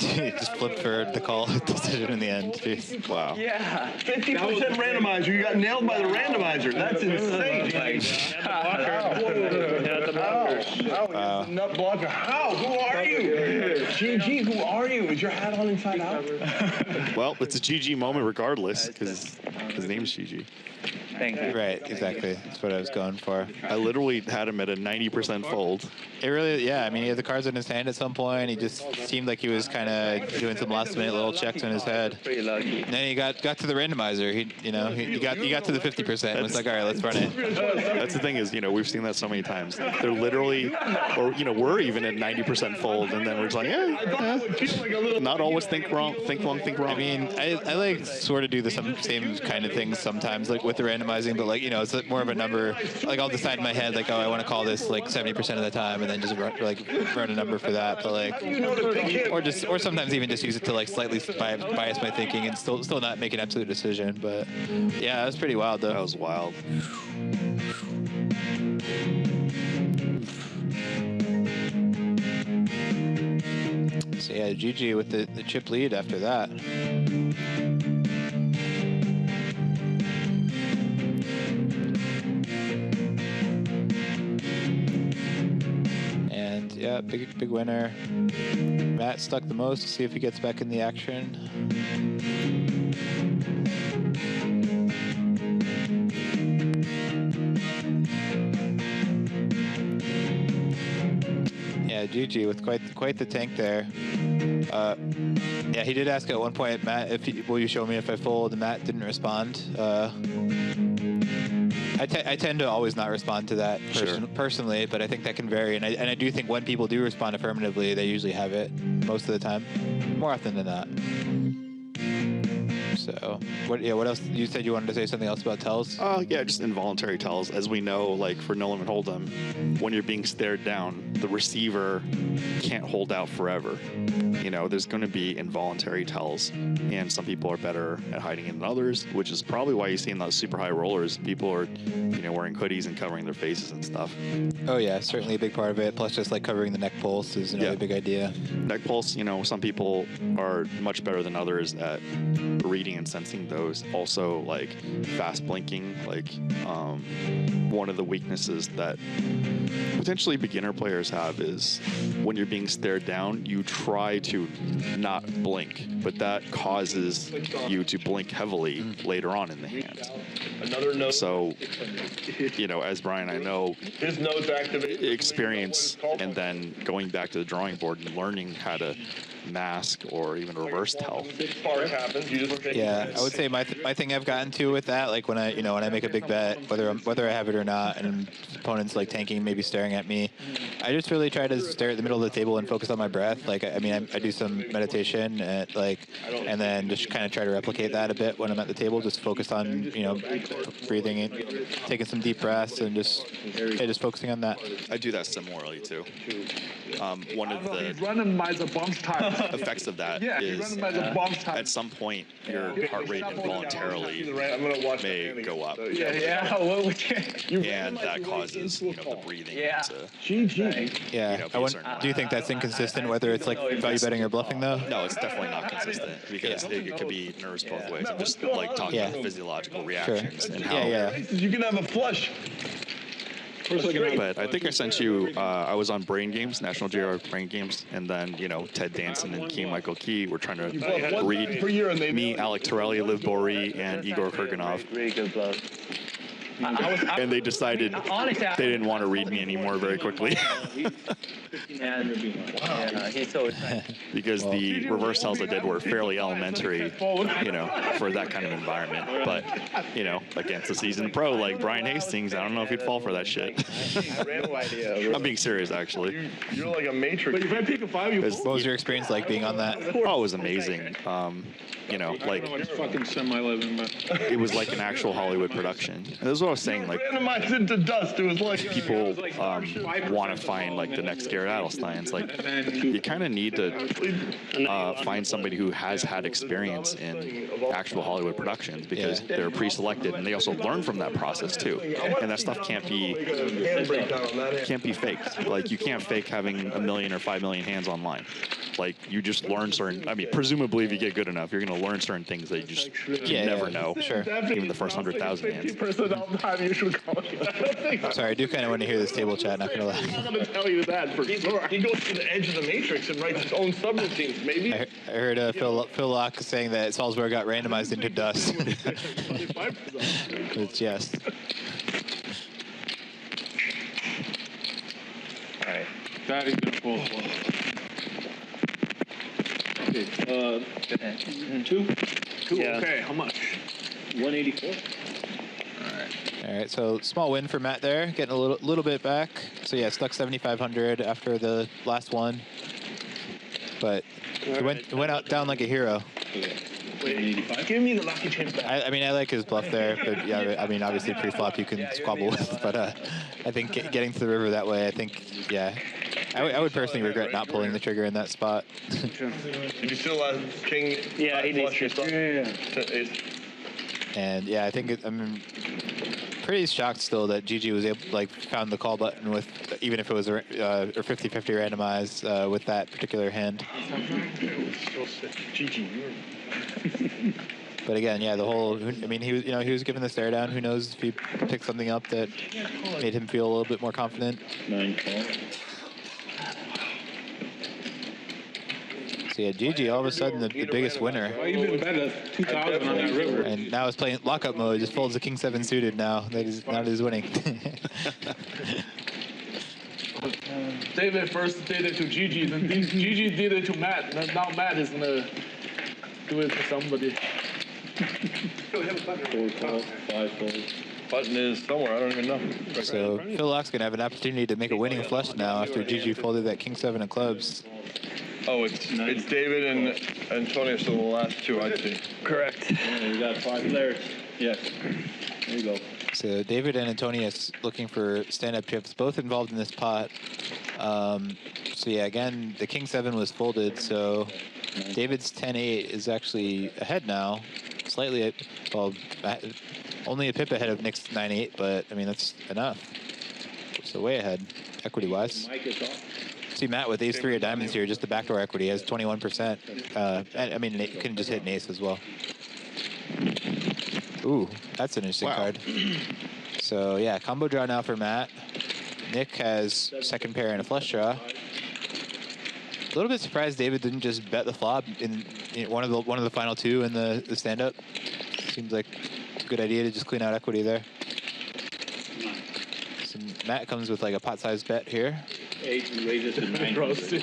He just flipped for the call decision in the end. Jeez. Wow. Yeah. 50% randomizer. You got nailed by the randomizer. That's insane. How? Nut blocker. How? Who are you? GG, who are you? Is your hat on inside out? Well, it's a GG moment regardless, because his name's GG. Thank you. Right, exactly. That's what I was going for. I literally had him at a 90% fold. It really, yeah. I mean, he had the cards in his hand at some point. He just seemed like he was kind of doing some last-minute little checks in his head. Pretty lucky. And then he got to the randomizer. He got to the 50%. And was like, all right, let's run it. That's the thing is, we've seen that so many times. They're literally, or we're even at 90% fold, and then we're just like, yeah. Not always think wrong, think wrong, think wrong. I mean, I like sort of do the same kind of things sometimes, like with the randomizer. randomizing, but like, you know, it's more of a number. Like I'll decide in my head, like, oh, I want to call this like 70% of the time, and then just run a number for that. But like, or sometimes even just use it to like slightly bias my thinking and still not make an absolute decision. But yeah, that was pretty wild though. That was wild. So yeah, GG with the chip lead after that. And yeah, big winner. Matt stuck the most. See if he gets back in the action. Yeah, GG with quite the tank there. Yeah, he did ask at one point, Matt, will you show me if I fold? And Matt didn't respond. I tend to always not respond to that personally, but I think that can vary. And I do think when people do respond affirmatively, they usually have it most of the time, more often than not. So, what else? You said you wanted to say something else about tells? Yeah, just involuntary tells. As we know, like for no limit hold'em, when you're being stared down, the receiver can't hold out forever. You know, there's going to be involuntary tells, and some people are better at hiding it than others, which is probably why you see in those super high rollers, people are, you know, wearing hoodies and covering their faces and stuff. Oh yeah, certainly a big part of it. Plus, just like covering the neck pulse is another big idea. Neck pulse, you know, some people are much better than others at reading and sensing those. Also, like fast blinking, like one of the weaknesses that potentially beginner players have is when you're being stared down, you try to not blink, but that causes you to blink heavily later on in the hand. Another note. So, you know, as Brian, I know, his notes activate experience and then going back to the drawing board and learning how to mask or even reverse tell. Yeah, I would say my thing I've gotten to with that, like when I make a big bet, whether I have it or not, and opponents like tanking, maybe staring at me, I just really try to stare at the middle of the table and focus on my breath. Like I do some meditation and then just kind of try to replicate that a bit when I'm at the table. Just focus on breathing and taking some deep breaths and just focusing on that. I do that similarly too. One of the effects of that is at some point your heart rate involuntarily may go up. And that causes the breathing to do you think that's inconsistent whether it's like value betting or bluffing though? No, it's definitely not consistent because it could be nerves both ways. I'm just like talking about physiological reactions and how you can have a flush. But I think I sent you, I was on Brain Games, National Geographic Brain Games, and then, Ted Danson and Michael Key were trying to read me, Alec Torelli, Liv Boree, and Igor Kurganov. Really good bluff. And they decided they didn't want to read me anymore very quickly. He's so excited. Because the reverse tells I did were fairly elementary, for that kind of environment. But, against a seasoned pro like Brian Hastings, I don't know if he'd fall for that shit. I'm being serious, actually. You're like a matrix. But if I pick a 5, you what was your experience like being on that? Oh, it was amazing. It's fucking semi-living, but it was like an actual Hollywood production. And this is what I was saying, like randomized into dust. It was like people want to find like the next Garrett Adelsteins. Like you kind of need to find somebody who has had experience in actual Hollywood productions because they're pre-selected and they also learn from that process too. And that stuff can't be faked. Like you can't fake having 1 million or 5 million hands online. Like you just learn certain. I mean, presumably if you get good enough, you're going to learn certain things that you just never know. Sure. Even the first 100,000 hands. Sorry, I do kind of want to hear this table chat. Not gonna lie. I'm not going to tell you that for sure. He goes to the edge of the matrix and writes his own subroutines. Maybe. I heard Phil Locke saying that Salsbeg got randomized into dust. It's yes. All right. that is going to fall. Okay, two? Yeah. Okay, how much? 184. All right, so small win for Matt there, getting a little bit back. So yeah, stuck 7,500 after the last one, but it went out down like a hero. Give me the lucky chip back. I mean, I like his bluff there, but yeah, I mean, obviously pre-flop you can squabble with, but I think getting to the river that way, I think, yeah. I would personally regret not pulling the trigger in that spot. Did you still have king? Yeah, he needs to. Yeah. And yeah, I think I'm pretty shocked still that GG was able, found the call button with, even if it was a 50-50 randomized with that particular hand. GG. But again, yeah, the whole, I mean, he was given the stare down. Who knows if he picked something up that made him feel a little bit more confident. 9 call. So yeah, GG all of a sudden the biggest winner. Well, you've been better 2,000 on that river. And now he's playing lockup mode. Just folds the king 7 suited now. That is winning. David first did it to Gigi, then Gigi did it to Matt. Now Matt is gonna do it to somebody. 4 calls, 5 calls. Button is somewhere. I don't even know. So Phil Locke's gonna have an opportunity to make a winning flush now after GG folded that king 7 of clubs. Oh, it's David and Antonius are the last two, I'd say. Correct. Yeah, you got 5 players. Yes. There you go. So David and Antonius looking for stand-up chips, both involved in this pot. So yeah, again, the king 7 was folded, so David's 10-8 is actually ahead now, slightly, well, only a pip ahead of Nick's 9-8, but I mean that's enough. So way ahead, equity-wise. See Matt with ace-3 of diamonds here, just the backdoor equity, has 21%. I mean, it couldn't just hit an ace as well. Ooh, that's an interesting card. So yeah, combo draw now for Matt. Nick has second pair and a flush draw. A little bit surprised David didn't just bet the flop in one of the final two in the stand-up. Seems like a good idea to just clean out equity there. So Matt comes with like a pot-sized bet here. 8 raises to 9. Roasted.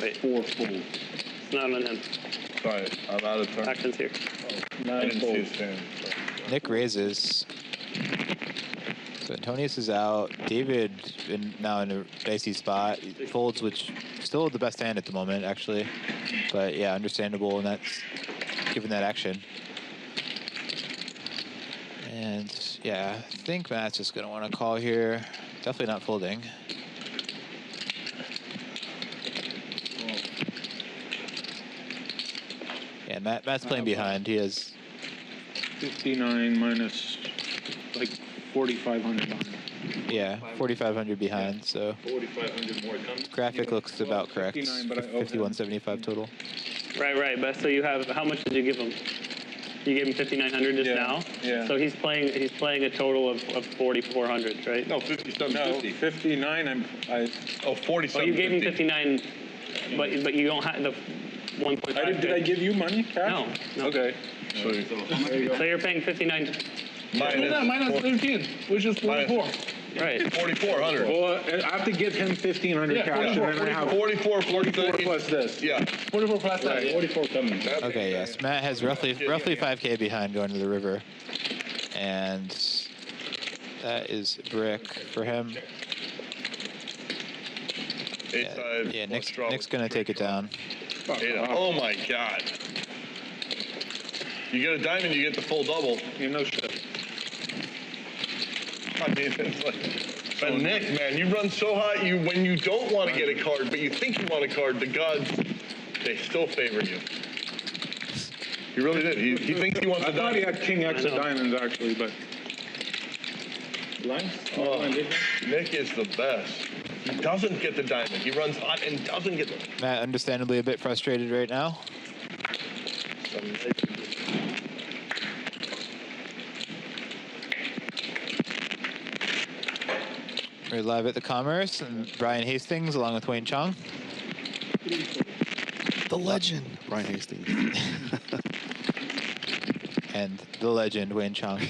Wait. 4 full. It's not on him. Sorry, I'm out of turn. Action's here. Oh, I 9 didn't full. see his stand. Nick raises. So Antonius is out. David now in a dicey spot. He folds, which still the best hand at the moment, actually. But yeah, understandable, and that's given that action. And yeah, I think Matt's just gonna want to call here. Definitely not folding. Yeah, Matt's playing behind. He has 59 minus like 4,500 on it. Yeah, 4,500 behind, so 4,500 more comes. graphic looks about correct. 59, but I owe him. 51.75 total. Right. But so you have, how much did you give him? You gave him 5,900 just now. Yeah. So he's playing a total of 4,400, right? No, 57. No, 59. Oh, 47. Oh, you gave him 59, but you don't have the 1.5. Did I give you money, cash? No. Okay. So you're paying 59. Minus 13, which is 44. Right. 4,400. Well, I have to give him 1,500 cash, and then I have 44 plus this. Yeah. 44 plus that. 44 coming. Okay, yes. Matt has roughly 5K behind going to the river. And that is a brick for him. Yeah, Nick's going to take it down. Oh my God. You get a diamond, you get the full double. You know shit. I mean, it's like, but Nick, man, you run so hot. When you don't want to get a card, but you think you want a card, the gods, they still favor you. He really did. He thinks he wants a I thought he diamond. had King X of diamonds actually, but Blind? Oh, Nick is the best. He doesn't get the diamond. He runs hot and doesn't get the. Matt, understandably a bit frustrated right now. We're live at the Commerce, and Brian Hastings along with Wayne Chiang. The legend, Brian Hastings. And the legend, Wayne Chiang.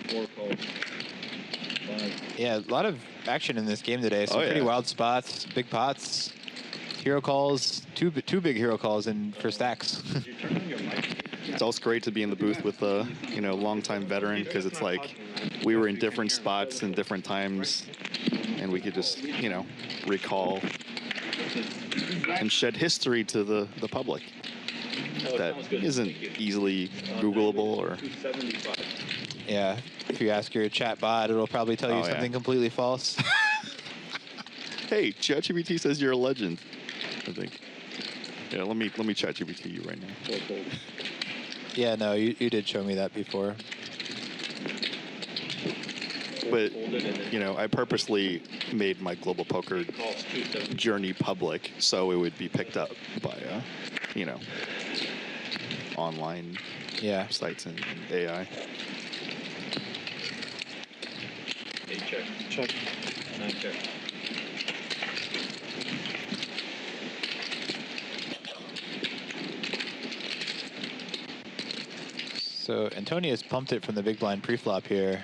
4 calls. 5. Yeah, a lot of action in this game today. Some pretty wild spots, big pots, hero calls, two big hero calls in for stacks. It's also great to be in the booth with a longtime veteran, because it's like we were in different spots and different times, and we could just recall and shed history to the public. that isn't easily Googleable or. Yeah, if you ask your chat bot, it'll probably tell you something completely false. Hey, ChatGPT says you're a legend, I think. Yeah, let me ChatGPT you right now. Yeah, no, you did show me that before. But, you know, I purposely made my global poker journey public so it would be picked up by, you know, online sites and AI. Check. 9 check. So Antonius pumped it from the big blind pre-flop here.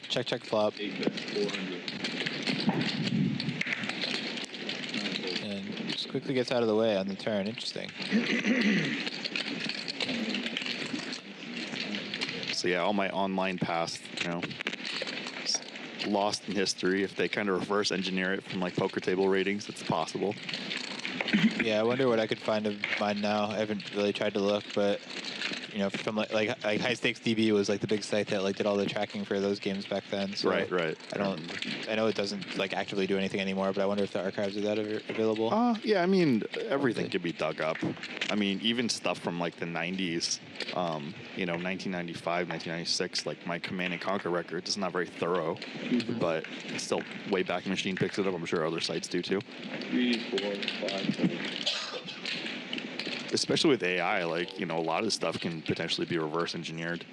Check, check, flop. 400. And just quickly gets out of the way on the turn. Interesting. So yeah, all my online past, you know, lost in history. If they kind of reverse engineer it from like poker table ratings, it's possible. Yeah, I wonder what I could find of mine now. I haven't really tried to look, but you know, from like High Stakes DB was like the big site that like did all the tracking for those games back then. So Right. I know it doesn't like actively do anything anymore, but I wonder if the archives are that available. Yeah, I mean, everything could be dug up. I mean, even stuff from like the 90s, you know, 1995, 1996, like my Command and Conquer record is not very thorough, but it's still Wayback Machine picks it up. I'm sure other sites do too. 3, 4, 5, 7. Especially with AI, like, you know, a lot of the stuff can potentially be reverse engineered.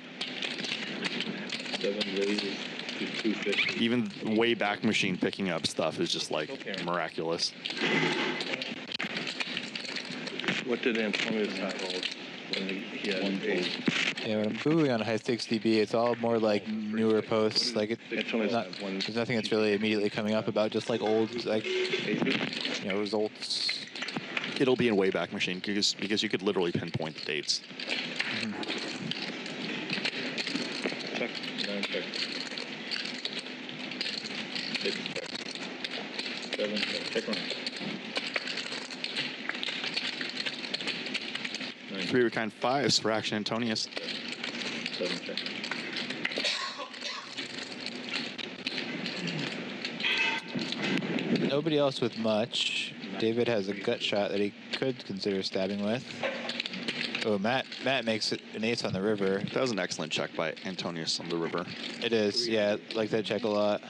7 raises to 250. Even Wayback Machine picking up stuff is just like miraculous. What did Antonius have when he had 1 8? Yeah, when I'm Googling on High Stakes DB, it's all more like newer posts. Like there's nothing that's really immediately coming up about just like old, like, you know, results. It'll be in Wayback Machine because you could literally pinpoint the dates. Check. 9 check. 6 check. 7 check. Check round. 9 3 of kind 5s for Action Antonius. 7 check. Nobody else with much. David has a gut shot that he could consider stabbing with. Oh, Matt makes it an ace on the river. That was an excellent check by Antonius on the river. It is, yeah, like that check a lot.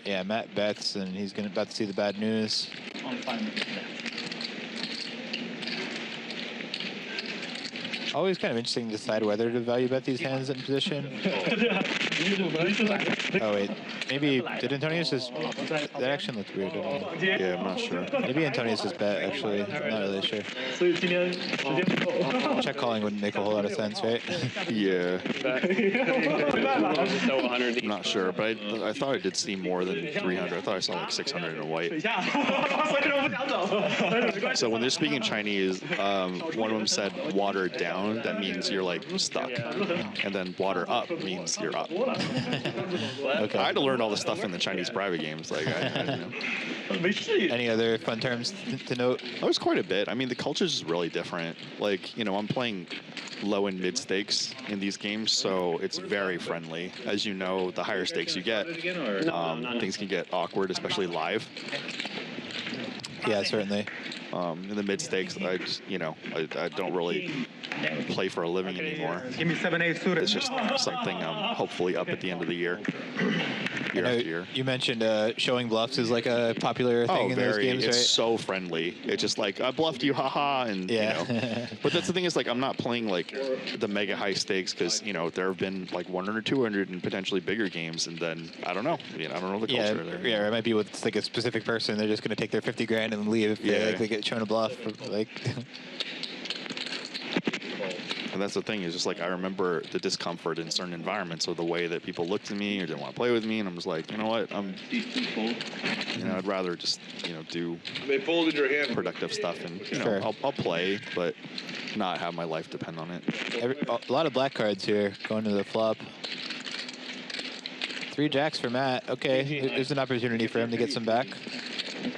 Yeah, Matt bets, and he's about to see the bad news. Always kind of interesting to decide whether to value bet these hands in position. Oh wait, maybe did Antonius just? That action looked weird. Yeah, I'm not sure. Maybe Antonius just bet. Actually, I'm not really sure. Check calling wouldn't make a whole lot of sense, right? Yeah. So 100. I'm not sure, but I thought I did see more than 300. I thought I saw like 600 in a white. So when they're speaking Chinese, one of them said water down. That means you're like stuck, and then water up means you're up. Okay. I had to learn all the stuff in the Chinese private games. Like, I know. Any other fun terms to note? That was quite a bit. I mean, the culture is really different. Like, you know, I'm playing low and mid stakes in these games, so it's very friendly. As you know, the higher stakes you get, things can get awkward, especially live. Yeah, certainly. In the mid stakes, I don't really play for a living anymore. Give me 7-8 suited. It's just something hopefully up at the end of the year. Year after year. You mentioned showing bluffs is like a popular thing in those games, it's right? so friendly. It's just like, I bluffed you, haha, and yeah. you know. But that's the thing is, like, I'm not playing like the mega high stakes because, you know, there have been like 100 or 200 and potentially bigger games, and then I don't know. I mean, I don't know the culture there. Yeah, it might be with like a specific person. They're just going to take their 50 grand and leave if they get shown a bluff. Like. And that's the thing, is just like, I remember the discomfort in certain environments, or the way that people looked at me or didn't want to play with me, and I'm just like, you know what, I'd rather just, you know, do productive stuff, and you know, I'll play, but not have my life depend on it. A lot of black cards here going to the flop. 3 jacks for Matt. Okay, there's an opportunity for him to get some back.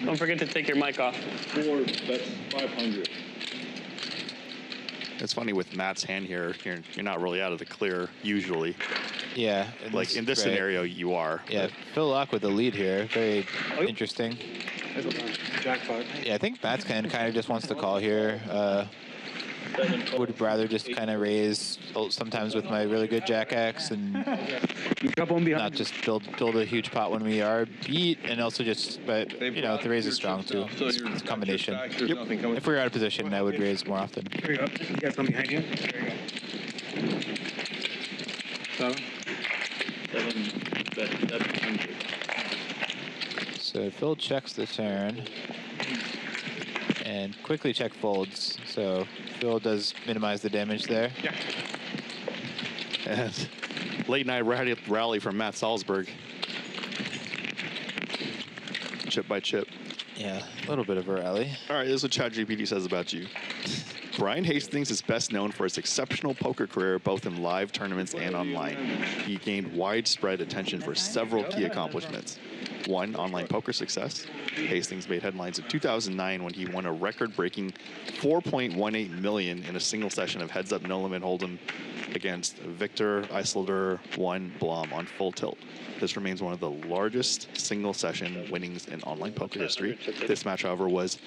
Don't forget to take your mic off. 4, that's 500. It's funny with Matt's hand here, you're not really out of the clear usually. Yeah. Like in this scenario, you are. Yeah, Phil Lock with the lead here. Very interesting. Jackpot. Yeah, I think Matt's kind of just wants to call here. Would rather just kind of raise sometimes with my really good Jack X and not just build a huge pot when we are beat, and also just, but you know, the raise is strong too. It's a combination. Yep. If we were out of position, I would raise more often. Here you go. You got some behind you. There you go. 7, that's 700. So Phil checks the turn and quickly check folds. So Phil does minimize the damage there. Yeah. And late night rally from Matt Salsbeg. Chip by chip. Yeah, a little bit of a rally. All right, this is what ChatGPT says about you. Brian Hastings is best known for his exceptional poker career, both in live tournaments and online. He gained widespread attention for several key accomplishments. 1, online poker success. Hastings made headlines in 2009 when he won a record-breaking $4.18 million in a single session of heads-up no-limit hold'em against Victor Isilder 1 Blom on full tilt. This remains one of the largest single-session winnings in online poker history. This match, however, was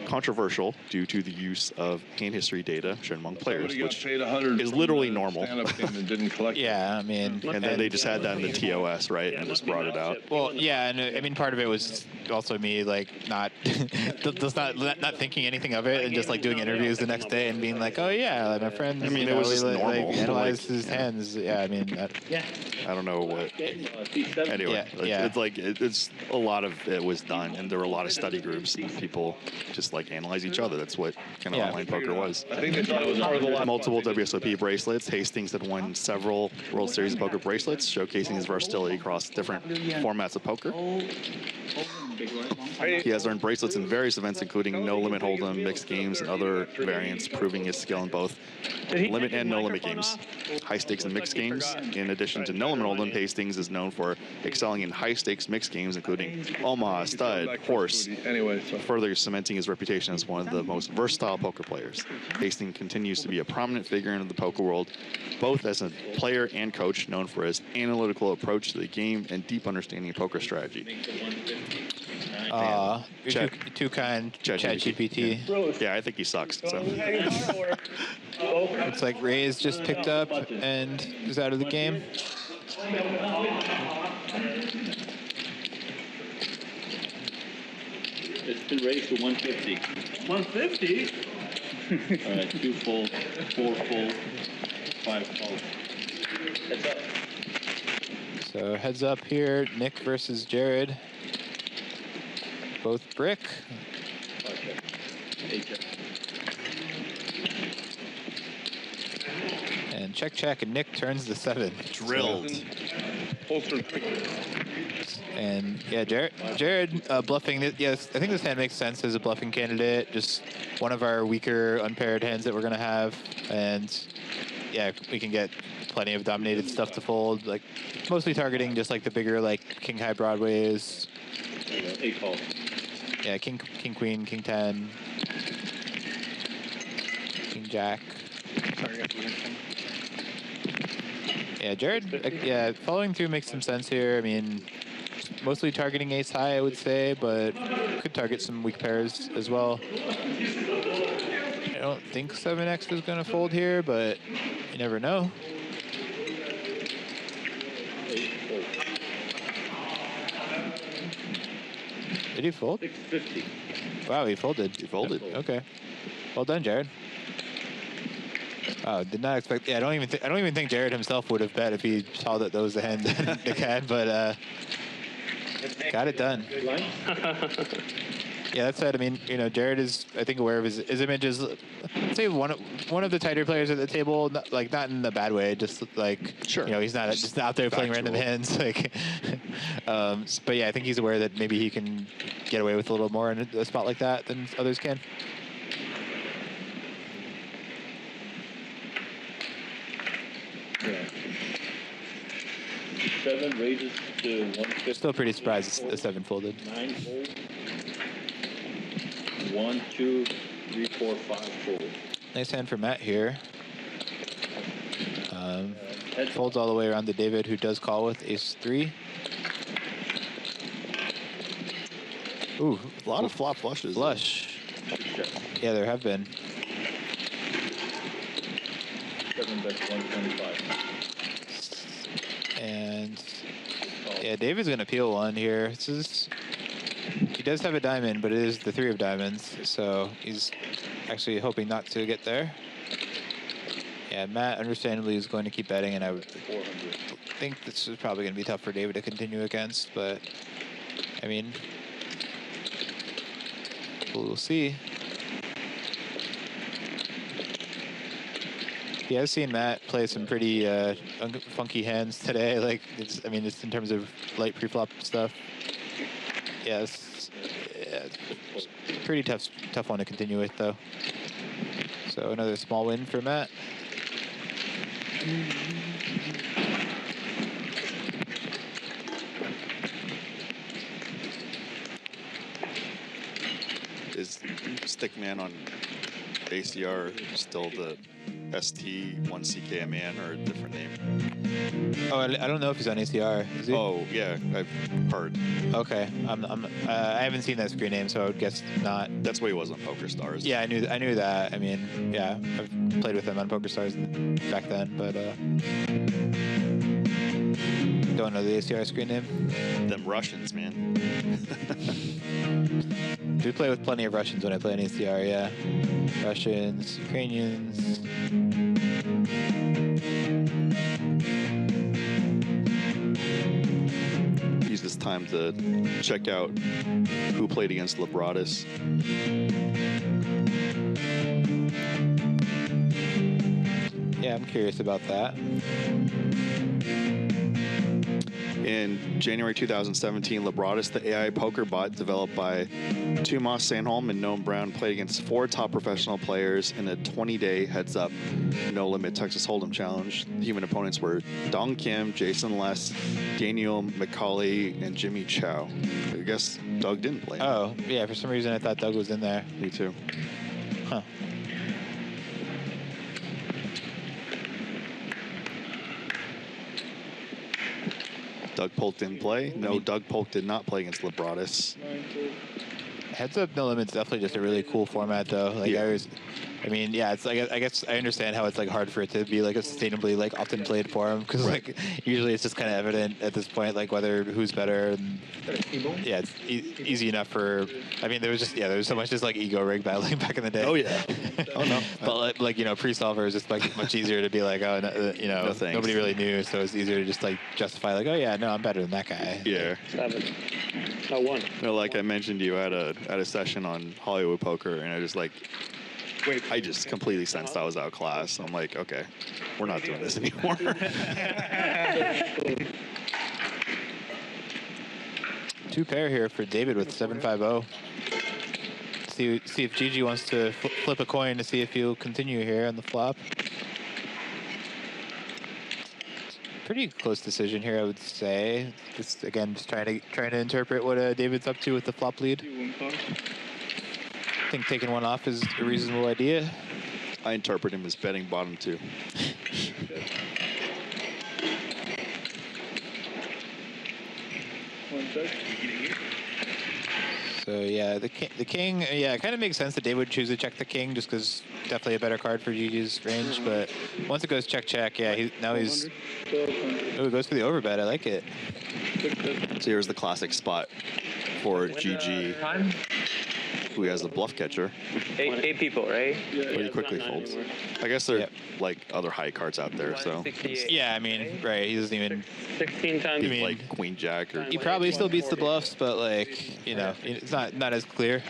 controversial due to the use of hand history data shown among players, which is literally normal. Yeah, I mean... And then they just had that in the TOS, right, and just brought it out. Well, yeah, and I mean, part of it was also me, like, not thinking anything of it and just, like, doing interviews the next day and being like, oh, yeah, like, my friend, I mean, it was just normal. Like, analyzed his hands. Yeah, I mean... I don't know what... Anyway, it's like, it's a lot of it was done, and there were a lot of study groups, and people just, like, analyze each other. That's what kind of online poker was. I think they thought it was part of the last Multiple WSOP bracelets. Hastings had won several World Series of Poker bracelets, showcasing his versatility across different formats of poker. He has earned bracelets in various events, including No Limit Hold'em, mixed games, and other variants, proving his skill in both limit and no limit games. High stakes and mixed games. In addition to No Limit Hold'em, Hastings is known for excelling in high stakes mixed games, including Omaha, Stud, Horse, further cementing his reputation as one of the most versatile poker players. Hastings continues to be a prominent figure in the poker world, both as a player and coach, known for his analytical approach to the game and deep understanding of poker strategy. You're too kind, ChatGPT. Yeah, I think he sucks. So. Looks like Ray's just picked up and is out of the game. It's been raised to 150. 150? All right, 2 full, 4 full, 5 full. Heads up. So heads up here, Nick versus Jared. Both brick. And check, and Nick turns the 7. Drilled. So, and yeah, Jared bluffing. Yes, I think this hand makes sense as a bluffing candidate. Just one of our weaker unpaired hands that we're gonna have, and yeah, we can get plenty of dominated stuff to fold. Like mostly targeting just like the bigger like King High Broadways. 8 call. Yeah, King Queen, King 10, King Jack. Yeah, Jared. Yeah, following through makes some sense here. I mean, mostly targeting ace high, I would say, but could target some weak pairs as well. I don't think 7x is going to fold here, but you never know. Did he fold? 650. Wow, he folded. He folded. Okay. Well done, Jared. Oh, did not expect. Yeah, I don't even think Jared himself would have bet if he saw that was the hand Nick had, but got it done. Yeah, that said, I mean, you know, Jared is, I think, aware of his images. I'd say one of the tighter players at the table, not in the bad way, just like, sure, you know, he's not just out there playing random hands. Like, but yeah, I think he's aware that maybe he can get away with a little more in a spot like that than others can. Yeah. 7 raises to 150. Still pretty surprised the 7 folded. 9 fold. 1, 2, 3, 4, 5 full. Nice hand for Matt here. Folds all the way around to David, who does call with ace-3. Ooh, A lot of flop flushes. Flush. Yeah, there have been. 7 bets 125. And yeah, David's gonna peel one here. This is, he does have a diamond, but it is the 3 of diamonds, so he's actually hoping not to get there. Yeah, Matt understandably is going to keep betting, and I would think this is probably gonna be tough for David to continue against, but I mean, we'll see. Yeah, I've seen Matt play some pretty funky hands today. Like, I mean, just in terms of light pre-flop stuff. Yeah, it's pretty tough one to continue with, though. So another small win for Matt. Is Stickman on ACR still the ST1CKMan or a different name? Oh, I don't know if he's on ACR. Is he? Oh, yeah, I've heard. Okay, I haven't seen that screen name, so I would guess not. That's what he was on PokerStars. Yeah, I knew that. I mean, yeah, I've played with him on PokerStars back then, but don't know the ACR screen name. Them Russians, man. Do play with plenty of Russians when I play on ACR, yeah. Russians, Ukrainians. Use this time to check out who played against Libratis. Yeah, I'm curious about that. In January 2017, Libratis, the AI poker bot developed by Tomas Sandholm and Noam Brown, played against 4 top professional players in a 20-day heads-up, no-limit Texas Hold'em challenge. The human opponents were Dong Kim, Jason Les, Daniel McCauley, and Jimmy Chow. I guess Doug didn't play. Oh, yeah, for some reason I thought Doug was in there. Me too. Huh. Doug Polk didn't play. No, Doug Polk did not play against Libratis. Heads up, no limits. Definitely just a really cool format, though. Like Yeah. I mean, yeah, it's like I guess I understand how it's like hard for it to be like a sustainably like often played forum because like usually it's just kind of evident at this point like whether who's better. And, yeah, it's easy enough for. I mean, there was so much just like ego rig battling back in the day. Oh yeah. Oh no. But like pre-solver is just like much easier to be like No thanks. nobody really knew, so it's easier to just like justify like I'm better than that guy. Yeah. 7. Oh, 1. Like I mentioned to you at a session on Hollywood Poker, and I just like. I just completely sensed I was outclassed. I'm like, okay, we're not doing this anymore. 2 pair here for David with 750. See if Gigi wants to flip a coin to see if he'll continue here on the flop. Pretty close decision here, I would say. Just again, just trying to interpret what David's up to with the flop lead. I think taking one off is a reasonable idea. I interpret him as betting bottom 2. So yeah, the king, yeah, it kind of makes sense that David would choose to check the king just because definitely a better card for Gigi's range. But once it goes check, yeah, he goes for the overbet. I like it. So here's the classic spot for Gigi, who has a bluff catcher. 8 people, right? Pretty quickly folds. I guess there are like other high cards out there, so. Yeah, I mean, right, he doesn't even. 16 times. Like Queen Jack or. He probably still beats the bluffs, but like, it's not as clear.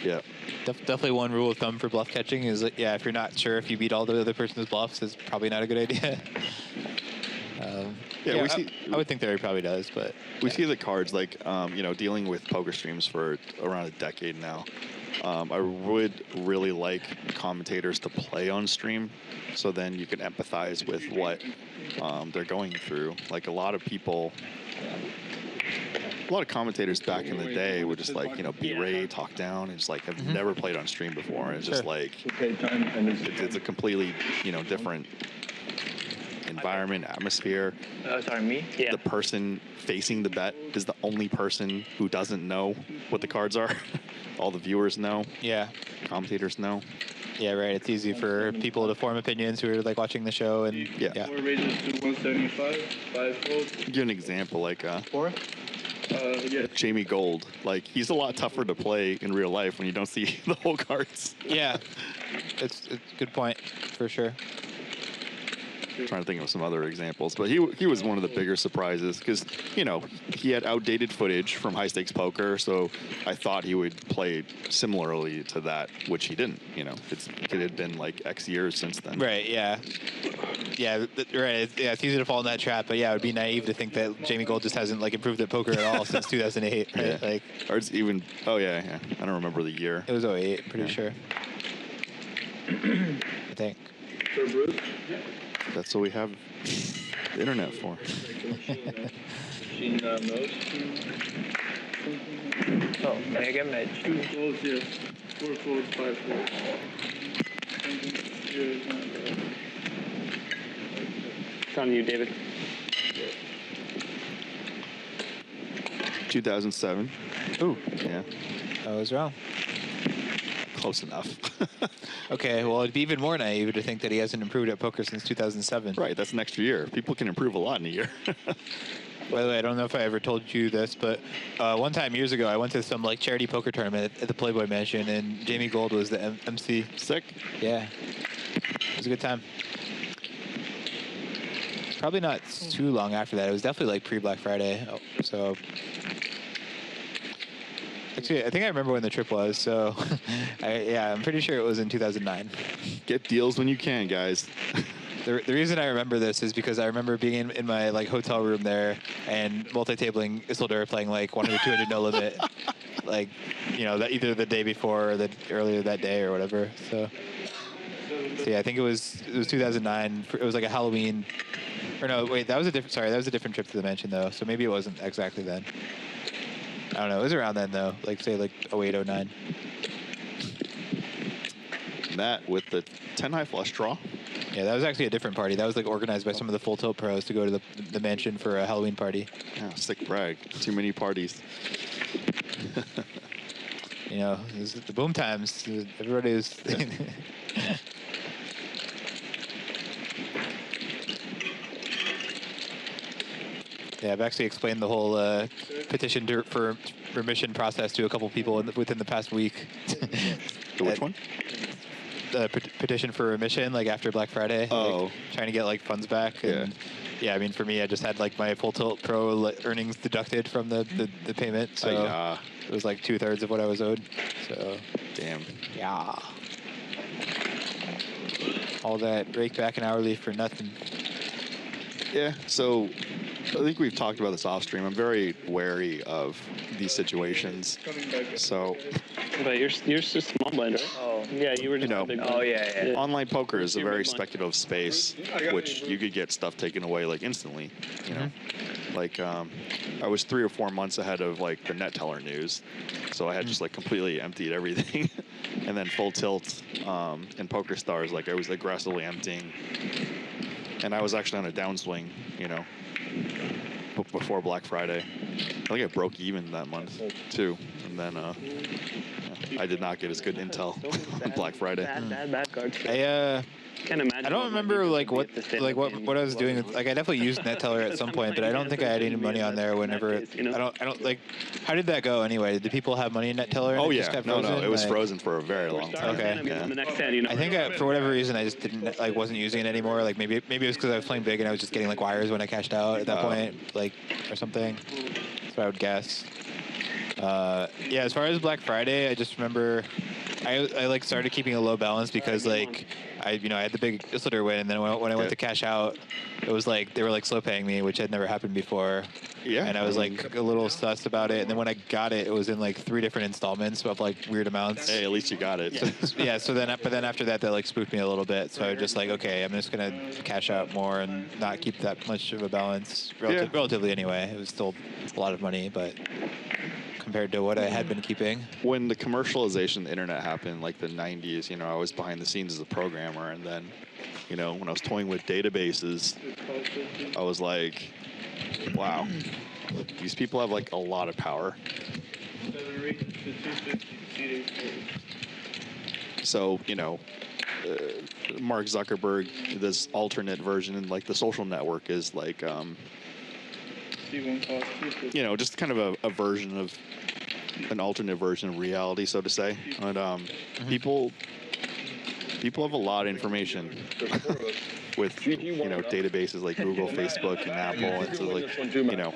Yeah. Definitely one rule of thumb for bluff catching is that, if you're not sure if you beat all the other person's bluffs, it's probably not a good idea. We see. I would think that he probably does, but we see the cards like dealing with poker streams for around a decade now. I would really like commentators to play on stream, so then you can empathize with what they're going through. Like a lot of people a lot of commentators back in the day would just like, berate, talk down, and just like have never played on stream before. And it's just like, it's a completely, different environment, atmosphere. Sorry, me? Yeah. The person facing the bet is the only person who doesn't know what the cards are. All the viewers know. Yeah. Commentators know. Yeah, right. It's easy for people to form opinions who are like watching the show, and yeah. 4 raises to 175, 5 folds. Give an example, like 4. Yeah. Jamie Gold. Like, he's a lot tougher to play in real life when you don't see the whole cards. Yeah, it's a good point for sure. Trying to think of some other examples, but he was one of the bigger surprises because he had outdated footage from high stakes poker, so I thought he would play similarly to that, which he didn't. It had been like X years since then. Right. Yeah. Yeah. Right. It's easy to fall in that trap, but yeah, it would be naive to think that Jamie Gold just hasn't like improved at poker at all since 2008. Right? Yeah. Like, or it's even. Oh yeah. I don't remember the year. It was 08. Pretty sure. I think. Sir Bruce? That's what we have the internet for. Machine knows. Oh, can I get Mitch? 2 folds, yes. 4 folds, 5 folds. It's on you, David. 2007. Ooh. Yeah. I was wrong. Close enough. Okay, well, it'd be even more naive to think that he hasn't improved at poker since 2007. Right, that's an extra year. People can improve a lot in a year. By the way, I don't know if I ever told you this, but one time years ago, I went to some like charity poker tournament at the Playboy Mansion, and Jamie Gold was the MC. Sick. Yeah, it was a good time. Probably not too long after that. It was definitely like pre-Black Friday. So actually, I think I remember when the trip was. So I'm pretty sure it was in 2009. Get deals when you can, guys. The reason I remember this is because I remember being in my like hotel room there and multi-tabling Isildur playing like 100 200 no limit, like that either the day before or earlier that day or whatever. So yeah, I think it was 2009. It was like a Halloween. Or no, wait, that was a different trip to the mansion though. So maybe it wasn't exactly then. I don't know. It was around then though, like say like 08, 09. That with the 10 high flush draw. Yeah, that was actually a different party. That was like organized by some of the Full Tilt pros to go to the mansion for a Halloween party. Yeah, sick brag. Too many parties. It was the boom times. Everybody was. Yeah, I've actually explained the whole petition for remission process to a couple people within the past week. Which one? The petition for remission, like after Black Friday. Oh. Like, trying to get like funds back. And, yeah, I mean, for me, I just had like my Full Tilt Pro earnings deducted from the payment. So it was like 2/3 of what I was owed. So. Damn. Yeah. All that rake back an hourly for nothing. Yeah, so I think we've talked about this off stream. I'm very wary of these situations. So. But you're just a small blind, right? Oh. Yeah, you were just a big blind. Oh, yeah. Online poker is a very speculative space, which you could get stuff taken away like instantly. Like I was 3 or 4 months ahead of like the net teller news, so I had just like completely emptied everything, and then Full Tilt and Poker Stars, like I was aggressively emptying, and I was actually on a downswing, before Black Friday. I think I broke even that month too, and then I did not get as good intel on Black Friday. Bad cards. Can't imagine. I don't remember like what I was doing. Like I definitely used NetTeller at some point, but I don't think I had any money on there whenever. I don't like. How did that go anyway? Did people have money in NetTeller? Oh yeah, no, it was frozen for a very long time. Okay. Yeah. The next hand, I think for whatever reason I just didn't wasn't using it anymore. Like maybe it was because I was playing big and I was just getting like wires when I cashed out at that point, like or something. That's what I would guess. Yeah, as far as Black Friday, I just remember I like started keeping a low balance because like I had the big Isildur win, and then when I went to cash out, it was like they were like slow paying me, which had never happened before. Yeah. And I was like a little sus about it. And then when I got it, it was in like 3 different installments of like weird amounts. Hey, at least you got it. So then after that, that like spooked me a little bit. So I was just like, okay, I'm just gonna cash out more and not keep that much of a balance. Relatively anyway. It was still a lot of money, but compared to what I had been keeping. When the commercialization of the internet happened, like the 90s, I was behind the scenes as a programmer, and then, when I was toying with databases, I was like, wow, these people have like a lot of power. So, Mark Zuckerberg, this alternate version, and like the social network is like, just kind of a version of an alternate version of reality, so to say. And people have a lot of information with databases like Google, Facebook, and Apple. And so like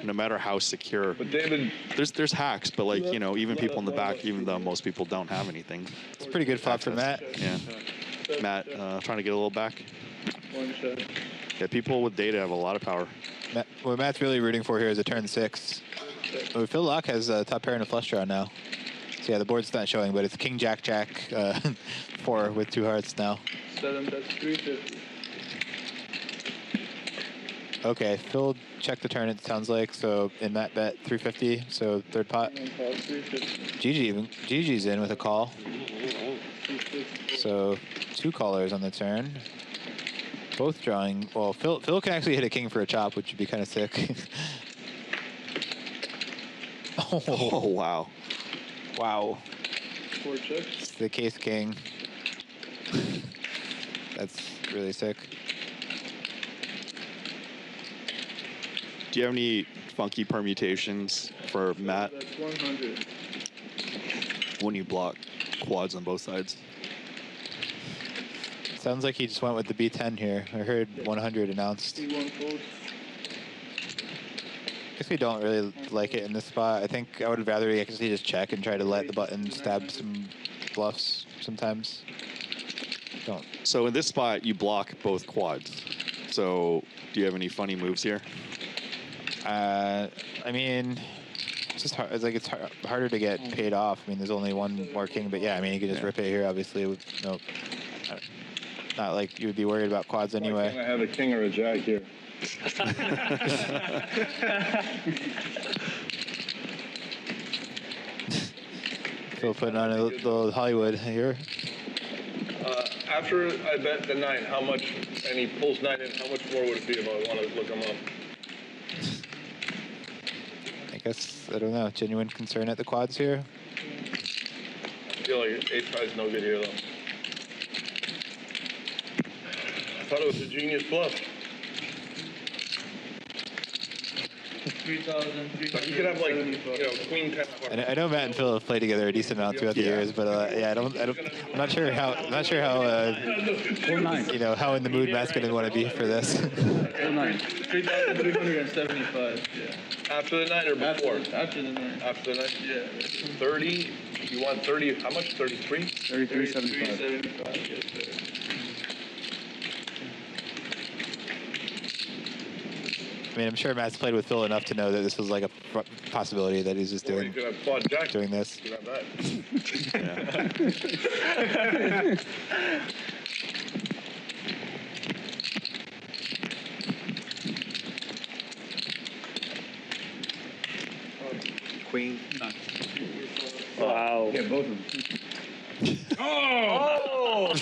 no matter how secure, there's hacks, but like even people in the back, even though most people don't have anything. It's a pretty good flop for Matt. Yeah, Matt trying to get a little back. Yeah, people with data have a lot of power. What Matt's really rooting for here is a turn 6. Phil Locke has a top pair and a flush draw now. So yeah, the board's not showing, but it's King Jack Jack 4 with 2 hearts now. 7, that's 350. Okay, Phil checked the turn, it sounds like. So in Matt bet 350, so third pot. Gigi's in with a call. So 2 callers on the turn. Both drawing. Well, Phil can actually hit a king for a chop, which would be kind of sick. Oh, wow. Wow. 4 checks. It's the case king. That's really sick. Do you have any funky permutations for Matt? That's 100. When you block quads on both sides? Sounds like he just went with the B10 here. I heard 100 announced. C1 folds. I guess we don't really like it in this spot. I think I would rather actually just check and try to let the button stab some bluffs sometimes. Don't. So in this spot, you block both quads. So do you have any funny moves here? I mean, it's just hard. It's like it's harder to get paid off. I mean, there's only one more king, but yeah, I mean, you could just rip it here, obviously. With not like you would be worried about quads anyway. Why can't I have a king or a jack here? Phil putting on a little Hollywood here. After I bet the 9, how much, and he pulls 9 in, how much more would it be if I want to look him up? I guess, I don't know, genuine concern at the quads here. I feel like 8 tries no good here, though. I thought it was a genius bluff. 3,300. You could have like, queen 10. I know Matt and Phil have played together a decent amount throughout the years, but yeah, I'm not sure how how in the mood Matt's gonna want to be for this. 3,375. Yeah. After the 9 or before? After the 9. After the 9? Yeah. 30. You want 30? How much? 33? 3375. Yes, sir. I mean, I'm sure Matt's played with Phil enough to know that this was like a possibility that he's just doing this. Queen. Wow. Yeah, both of them. Oh!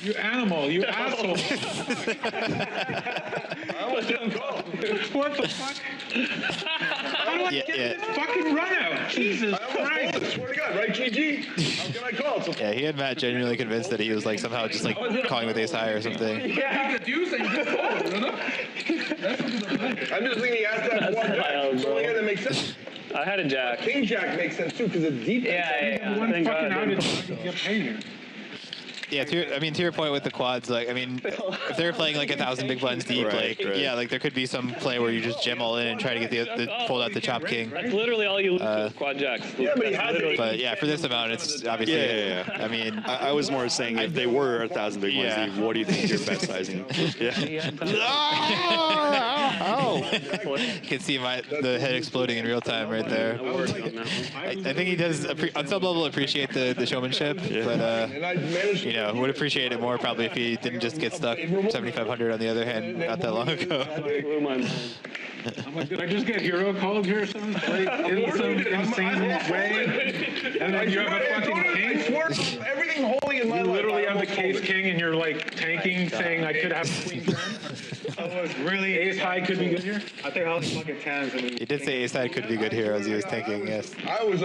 You animal, you asshole. I almost didn't call. What the fuck? How do I get this fucking run out? Jesus Christ. I swear to God, right, GG? How can I call? Yeah, he had Matt genuinely convinced that he was like somehow just like calling with ace high or something. Yeah, the deuce ain't good call, I'm just thinking he has to have one jack. So only that makes sense. I had a jack. King jack makes sense too because it's deep. Yeah. One Thank fucking God. outage, get paid here. Yeah, to your point with the quads, like, I mean, if they're playing like 1,000 big blinds deep, yeah, like there could be some play where you just jam all in and try to get the fold out the chop king. That's literally all you lose with quad jacks. Yeah, but he has it. But yeah, for this amount, it's obviously. Yeah. I mean, I was more saying if they were 1,000 big ones deep, what do you think your bet sizing? Yeah. Oh. You can see the head exploding in real time right there. I think he does, on some level, appreciate the showmanship, but, you know, would appreciate it more probably if he didn't just get stuck 7,500 on the other hand not that long ago. I'm like, did I just get hero called here or something? Like, in some insane way? And then you have a fucking king? I swear, everything holding in my life. You literally have the case king and you're like tanking, saying I could have queen 10. I was really ace high could be good here. I think I was fucking tens. He did say ace high could be good here as he was tanking, yes. I was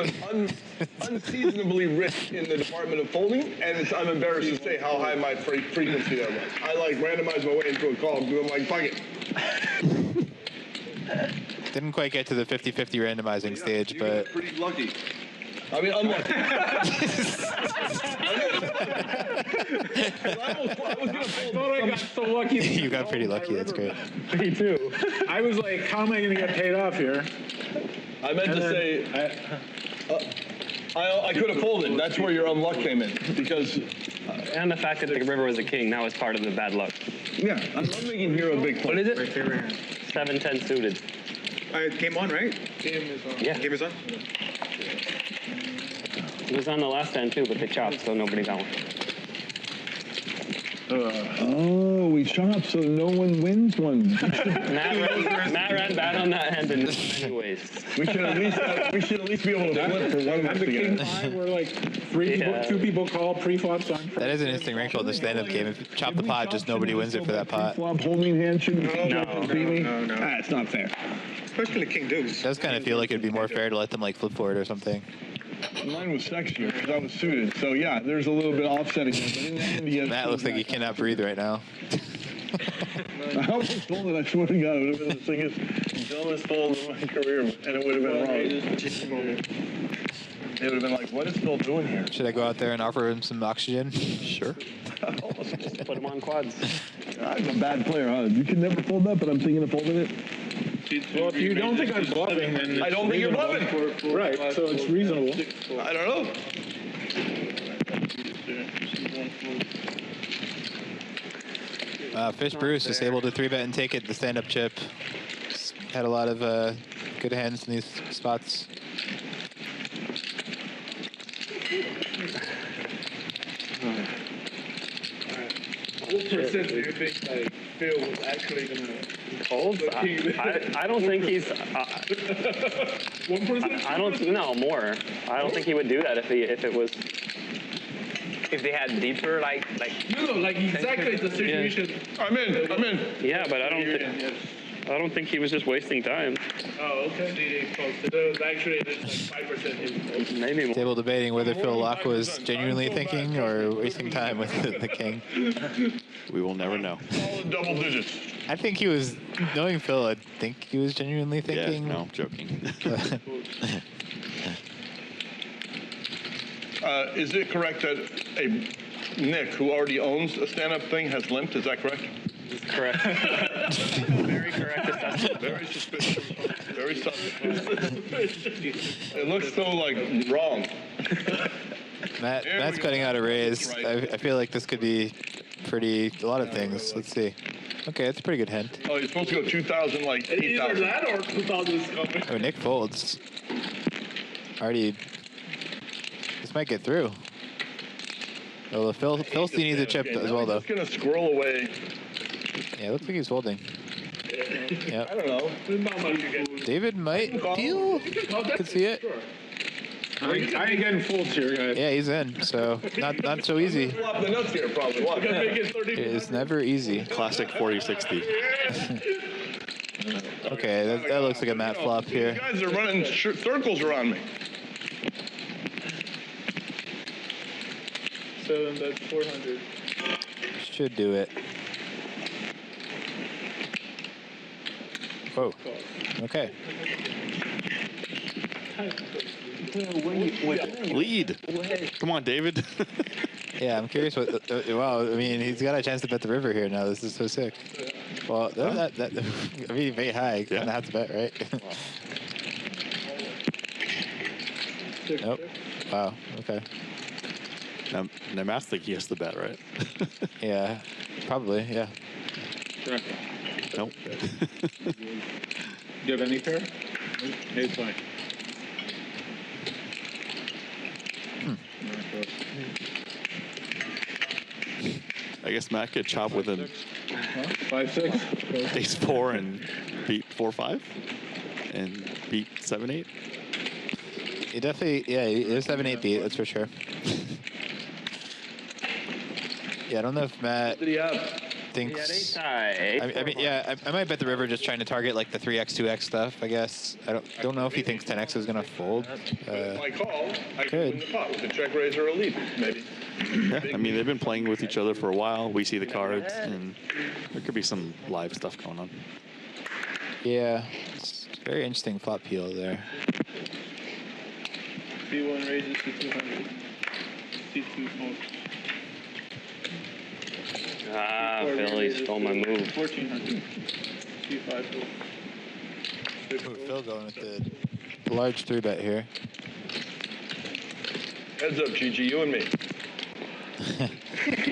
unseasonably rich in the department of folding, and I'm embarrassed to say how high my frequency that was. I like randomized my way into a call, and I'm like, fuck it. Didn't quite get to the 50-50 randomizing stage, but Pretty lucky. I mean, unlucky. I thought I got so lucky. You got pretty lucky, that's great. Me too. I was like, how am I going to get paid off here? I meant to say, I could have folded. That's where your unluck came in, because... and the fact that the river was a king, that was part of the bad luck. Yeah, I'm making hero a big point. What is it? 7-10 suited. It came on, right? Game is on. Yeah. Game is on? It was on the last end too, but they chopped, so nobody got one. Oh, we chopped, so no one wins one. Matt ran bad on that end in many ways. We should at least be able to flip for one of us the king together. high, where like two people call pre-flops on. That is an interesting wrinkle in the stand-up game. If you chop the pot, just nobody wins it for that pot. Flop holding hand shouldn't No. It's not fair. Especially king deuce. It does kind of feel like it'd be more fair to let them like flip for it or something. Mine was sexier because I was suited. So yeah, there's a little bit of offsetting there. But in the end, he Matt looks like he cannot breathe right now. I almost told it, I swear to God, it would have been the biggest, dumbest fold of my career, and it would have been wrong. It would have been like, what is Phil doing here? Should I go out there and offer him some oxygen? Sure. Put him on quads. I'm a bad player, huh? You can never fold that, but I'm thinking of folding it. Well, if you don't think I'm bluffing, then I don't think you're bluffing. Right, so it's reasonable. I don't know. Fish Bruce is able to 3-bet and take it, the stand-up chip. Had a lot of good hands in these spots. What percent do you think like Phil was actually gonna Fold? I don't think he's. 1%? I don't. No, more. I don't think he would do that if it was. If they had deeper, like. No, like exactly the situation. I'm in. Yeah, but I don't think he was just wasting time. Oh, okay. So there was actually just like 5% Maybe more. Table debating whether Phil Locke was genuinely thinking or wasting time with the king. We will never know. All in double digits. I think he was, knowing Phil, I think he was genuinely thinking. Yeah, no, I'm joking. Is it correct that Nick, who already owns a stand-up thing, has limped? Is that correct? Correct. Very correct assessment. Very suspicious. Very suspicious. It looks so, like, wrong. Matt's cutting out a raise. I feel like this could be a lot of things. Let's see. Okay, that's a pretty good hint. Oh, you're supposed to go 2,000, like Either 8,000. that or 2,000 is coming. Oh, Nick folds. Already. This might get through. Oh, Phil still needs a chip as well, though. He's going to scroll away. Yeah, looks like he's folding. Yep. I don't know. There's not much you get. David might deal. Could see it. I ain't getting folds here, guys. Yeah, he's in. So not so easy. Flop the nuts here, probably. What? It is never easy. Classic 40-60. Okay, that looks like a Matt flop here. You guys are running circles around me. 7, that's 400. Should do it. Whoa. Okay. Lead. Come on, David. Yeah, I'm curious what. Wow, I mean, he's got a chance to bet the river here now. This is so sick. Well, that I mean, very high. Kind of have to bet, right? Nope. Wow. Okay. Now Matt's think he has to bet, right? Yeah. Probably. Yeah. Nope. Do you have any pair? Ace high. I guess Matt could chop with an 5-6. ace 4 and beat 4-5 and beat 7-8. He definitely, yeah, there's 7-8 beat, that's for sure. Yeah, I don't know if Matt thinks. I mean, yeah, I might bet the river just trying to target like the 3x, 2x stuff. I guess I don't know if he thinks 10x is gonna fold. My call, I could. win the pot with a check raise or a lead, maybe. Yeah, I mean, they've been playing with each other for a while. We see the cards, and there could be some live stuff going on. Yeah, it's very interesting flop peel there. B1 raises to 200. C2 folds. Ah, Philly stole my move. 1400. C5 folds. Phil going with the large 3-bet here. Heads up, GG, you and me.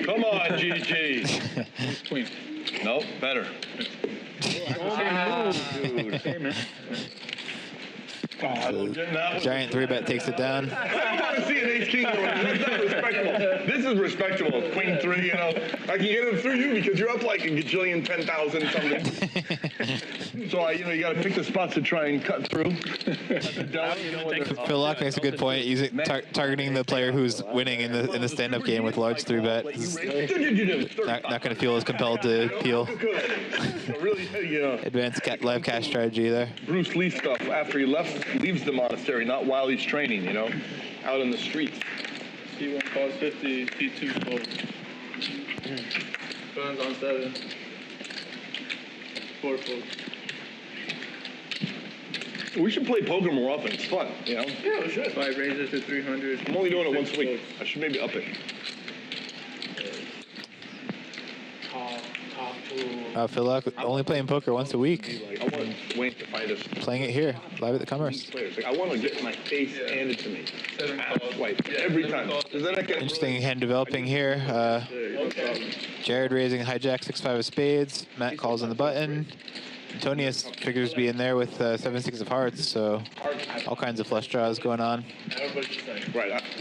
Come on, GG. Queen. Nope, better. Dude. Giant 3-bet takes it down. I don't want to see an ace king. That's not respectable. This is respectable. Queen 3, you know. I can get it through you because you're up like a gajillion, 10,000 something. So you got to pick the spots to try and cut through. Phil Locke makes a good point. Using targeting the player who's winning in the stand-up game with large 3-bet. Not going to feel as compelled to peel. Really, Advanced live cash strategy there. Bruce Lee stuff after he leaves the monastery, not while he's training, out in the streets. C1 calls 50, C2 folds. Burns on 7. 4 folds. We should play poker more often. It's fun, Yeah, we should. 5 raises to 300. I'm only doing it once a week. I should maybe up it. Phil Locke only playing poker once a week. I want Wayne to find us. Playing it here, live at the Commerce. I want to get my face handed to me. Every time. Interesting hand developing here. Jared raising hijack 6-5 of spades. Matt calls on the button. Antonius figures to be in there with 7-6 of hearts, so all kinds of flush draws going on. Everybody's just like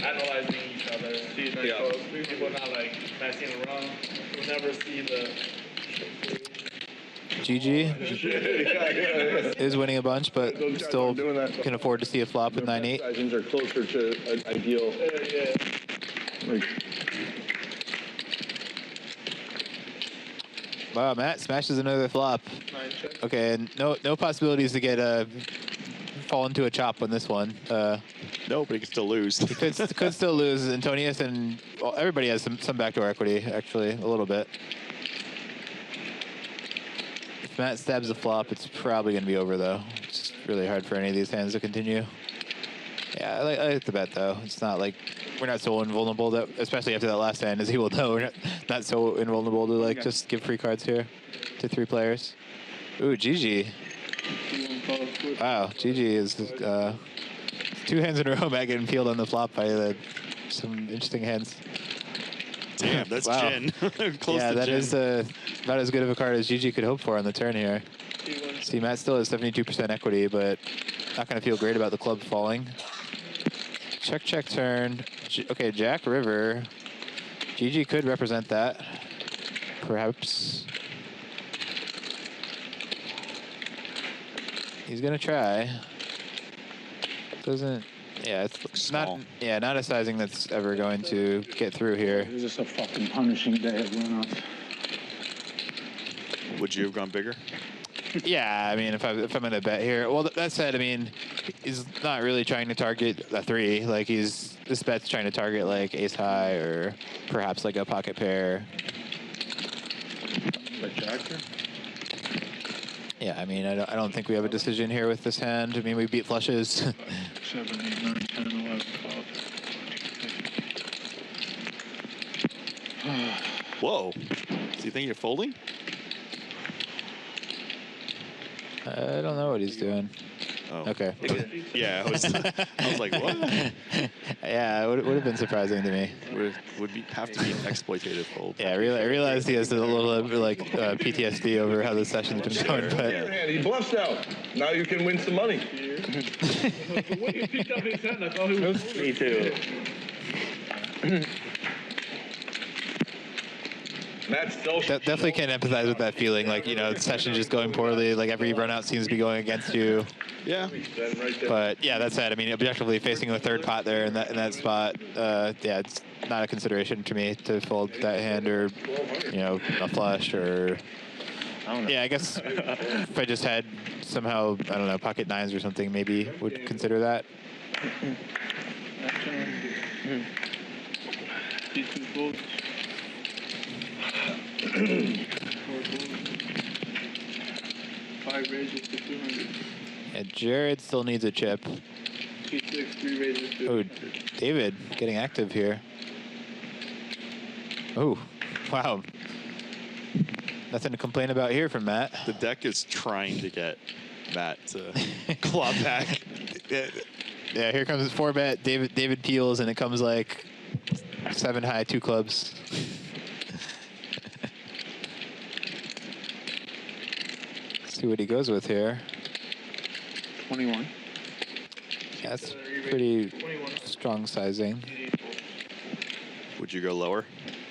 analyzing each other. See, three people not like messing around. You'll never see the. GG is winning a bunch, but still can afford to see a flop with 9-8. Things are closer to an ideal. Wow, Matt smashes another flop. Okay, and no possibilities to get fall into a chop on this one. No, but he can still lose. He could still lose. Antonius and everybody has some backdoor equity, actually, a little bit. If Matt stabs a flop, it's probably going to be over, though. It's really hard for any of these hands to continue. Yeah, I like the bet, though. It's not like we're not so invulnerable, that, especially after that last hand, as he will know. We're not so invulnerable to just give free cards here to 3 players. Ooh, GG. Wow, GG is 2 hands in a row, Matt getting peeled on the flop by some interesting hands. Damn, that's wow. gin. Close yeah, to that gin. is about as good of a card as GG could hope for on the turn here. See, Matt still has 72% equity, but not going to feel great about the club falling. Check turn. Okay, Jack River. GG could represent that, perhaps. He's going to try. Doesn't. Yeah, it's not. Yeah, not a sizing that's ever going to get through here. It's just a fucking punishing day at Winners. Would you have gone bigger? Yeah, I mean, if I'm gonna bet here. Well, that said, I mean, he's not really trying to target a 3. Like this bet's trying to target like ace high or perhaps like a pocket pair. Like Jacker? Yeah, I mean, I don't think we have a decision here with this hand. I mean, we beat flushes. 7, 8, 9, 10, 11, 12. Whoa. Do you think you're folding? I don't know what he's doing. Oh. Okay. Yeah, I was like, what? Yeah, it would have been surprising to me. Have to be an exploitative fold. Yeah, I realized he has a little like PTSD over how the session's been going, but Man, he bluffs out. Now you can win some money. Me too. Matt's still definitely can empathize with that feeling. Like, you know, the session just going poorly. Like every run out seems to be going against you. Yeah. But yeah, that said, I mean, objectively facing a third pot there in that spot, yeah, it's not a consideration to me to fold that hand or, you know, a flush or. Yeah, I guess if I just had somehow, I don't know, pocket nines or something, maybe would consider that. Five raises to 200. And Jared still needs a chip. T6, 3 raises to. Oh, David getting active here. Oh, wow. Nothing to complain about here from Matt. The deck is trying to get Matt to claw back. Yeah, here comes his 4-bet. David peels, and it comes like 7 high, 2 clubs. See what he goes with here. 21. Yeah, that's pretty strong sizing. Would you go lower?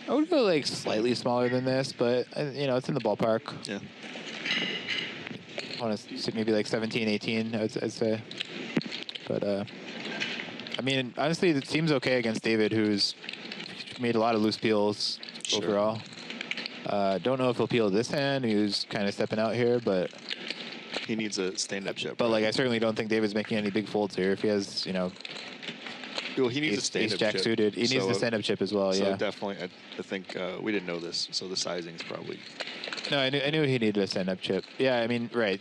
I would go like slightly smaller than this, but you know, it's in the ballpark. Yeah. I want to see maybe like 17, 18, I'd say. But I mean, honestly, it seems okay against David, who's made a lot of loose peels overall. Don't know if he'll peel this hand. He was kind of stepping out here, but he needs a stand-up chip. But like, I certainly don't think David's making any big folds here. If he has, you know, well, he needs a stand-up jack chip. suited. He needs the stand-up chip as well. So yeah, definitely, I think we didn't know this, so the sizing's probably. No, I knew he needed a stand-up chip. Yeah, I mean, right.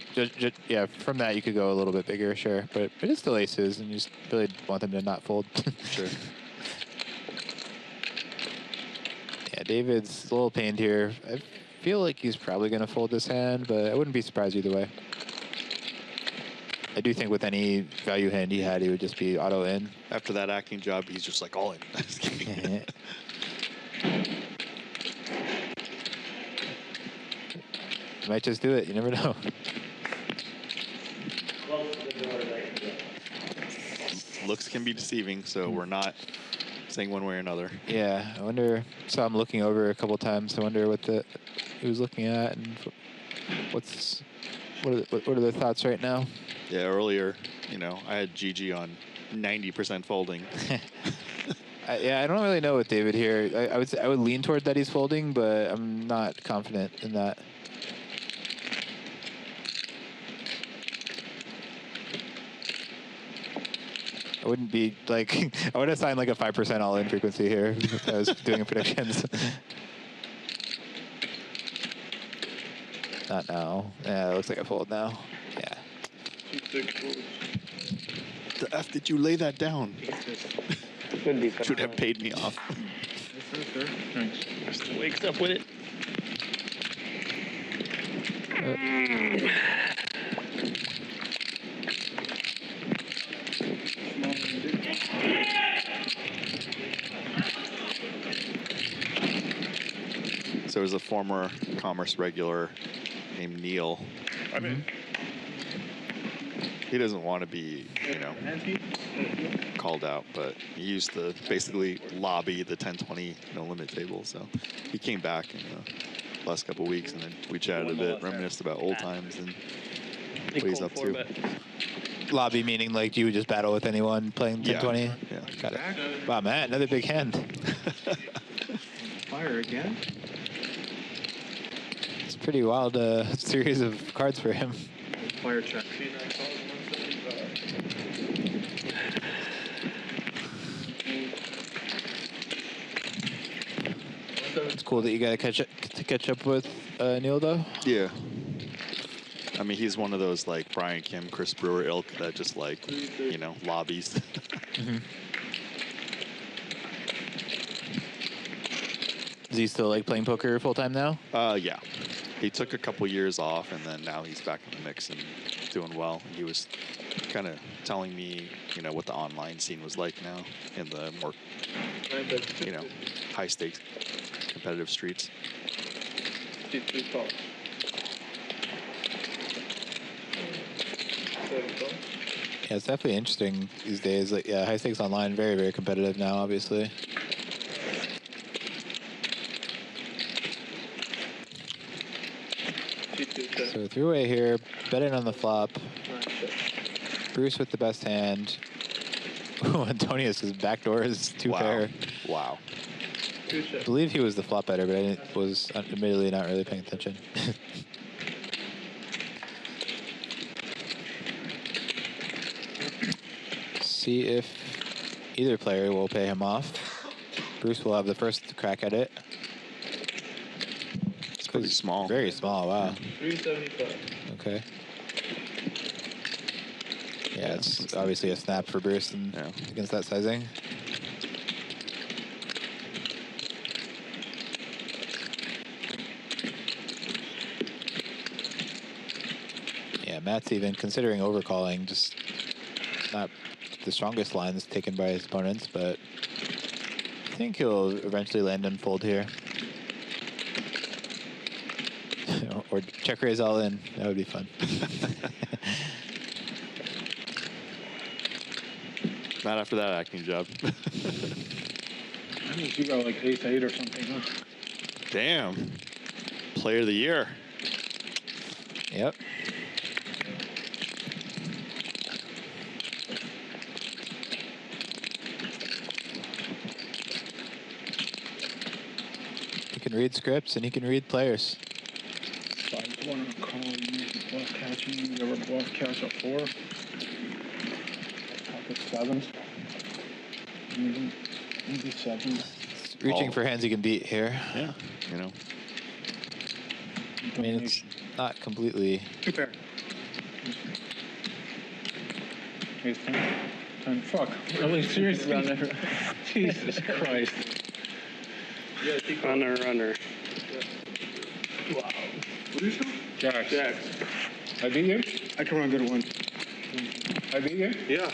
Yeah, from that you could go a little bit bigger, sure, but it is still aces, and you just really want them to not fold. Sure. Yeah, David's a little pained here. I feel like he's probably going to fold this hand, but I wouldn't be surprised either way. I do think with any value hand he had, he would just be auto in. After that acting job, he's just like all in. Just kidding. Might just do it. You never know. Looks can be deceiving, so we're not saying one way or another. Yeah, I wonder. Saw him looking over a couple times. I wonder what he was looking at and what are the thoughts right now? Yeah, earlier, you know, I had GG on 90% folding. Yeah, I don't really know with David here. I would lean toward that he's folding, but I'm not confident in that. I wouldn't be like, I would assign like a 5% all-in frequency here if I was doing predictions. Not now. Yeah, it looks like a fold now. Yeah. The F did you lay that down? Should have paid me off. Just wakes up with it. So there's a former Commerce regular named Neil. He doesn't want to be, you know, called out, but he used to basically lobby the 10-20 no limit table. So he came back in the last couple of weeks, and then we chatted a bit, reminisced about old times and what he's up to. Lobby meaning like you would just battle with anyone playing 10-20? Yeah. Got it. Wow, Matt, another big hand. Fire again? It's a pretty wild series of cards for him. Fire check. It's cool that you got to catch up with Neil, though. Yeah. I mean, he's one of those like Brian Kim, Chris Brewer ilk that just like, you know, lobbies. Is he still like playing poker full time now? Yeah. He took a couple years off, and then now he's back in the mix and doing well. He was kind of telling me, you know, what the online scene was like now in the more, you know, high stakes competitive streets. Yeah, it's definitely interesting these days. Like, yeah, high stakes online, very, very competitive now, obviously. So three-way here, betting on the flop. Bruce with the best hand. Oh, Antonius's backdoor is two pair. Wow. I believe he was the flop better, but I was admittedly not really paying attention. See if either player will pay him off. Bruce will have the first crack at it. It's pretty small. Very small, wow. 375. Okay. Yeah, it's obviously a snap for Bruce against that sizing. Yeah, Matt's even considering overcalling, just not the strongest lines taken by his opponents, but I think he'll eventually land and fold here. Or check raise all in. That would be fun. Not after that acting job. I think you got like ace-8 or something, huh? Damn. Player of the year. Yep. He can read scripts and he can read players. So I just want to call you bluff catching. You ever bluff catch a 4? Pocket 7s. Maybe 7s. Reaching for hands he can beat here. Yeah, you know. I mean, it's not completely. Two pair. Ace 10. 10. Fuck. Really seriously on there. Jesus Christ. Runner. Wow. What do you show? Jacks. I beat you? I can run good one. I beat you? Yeah.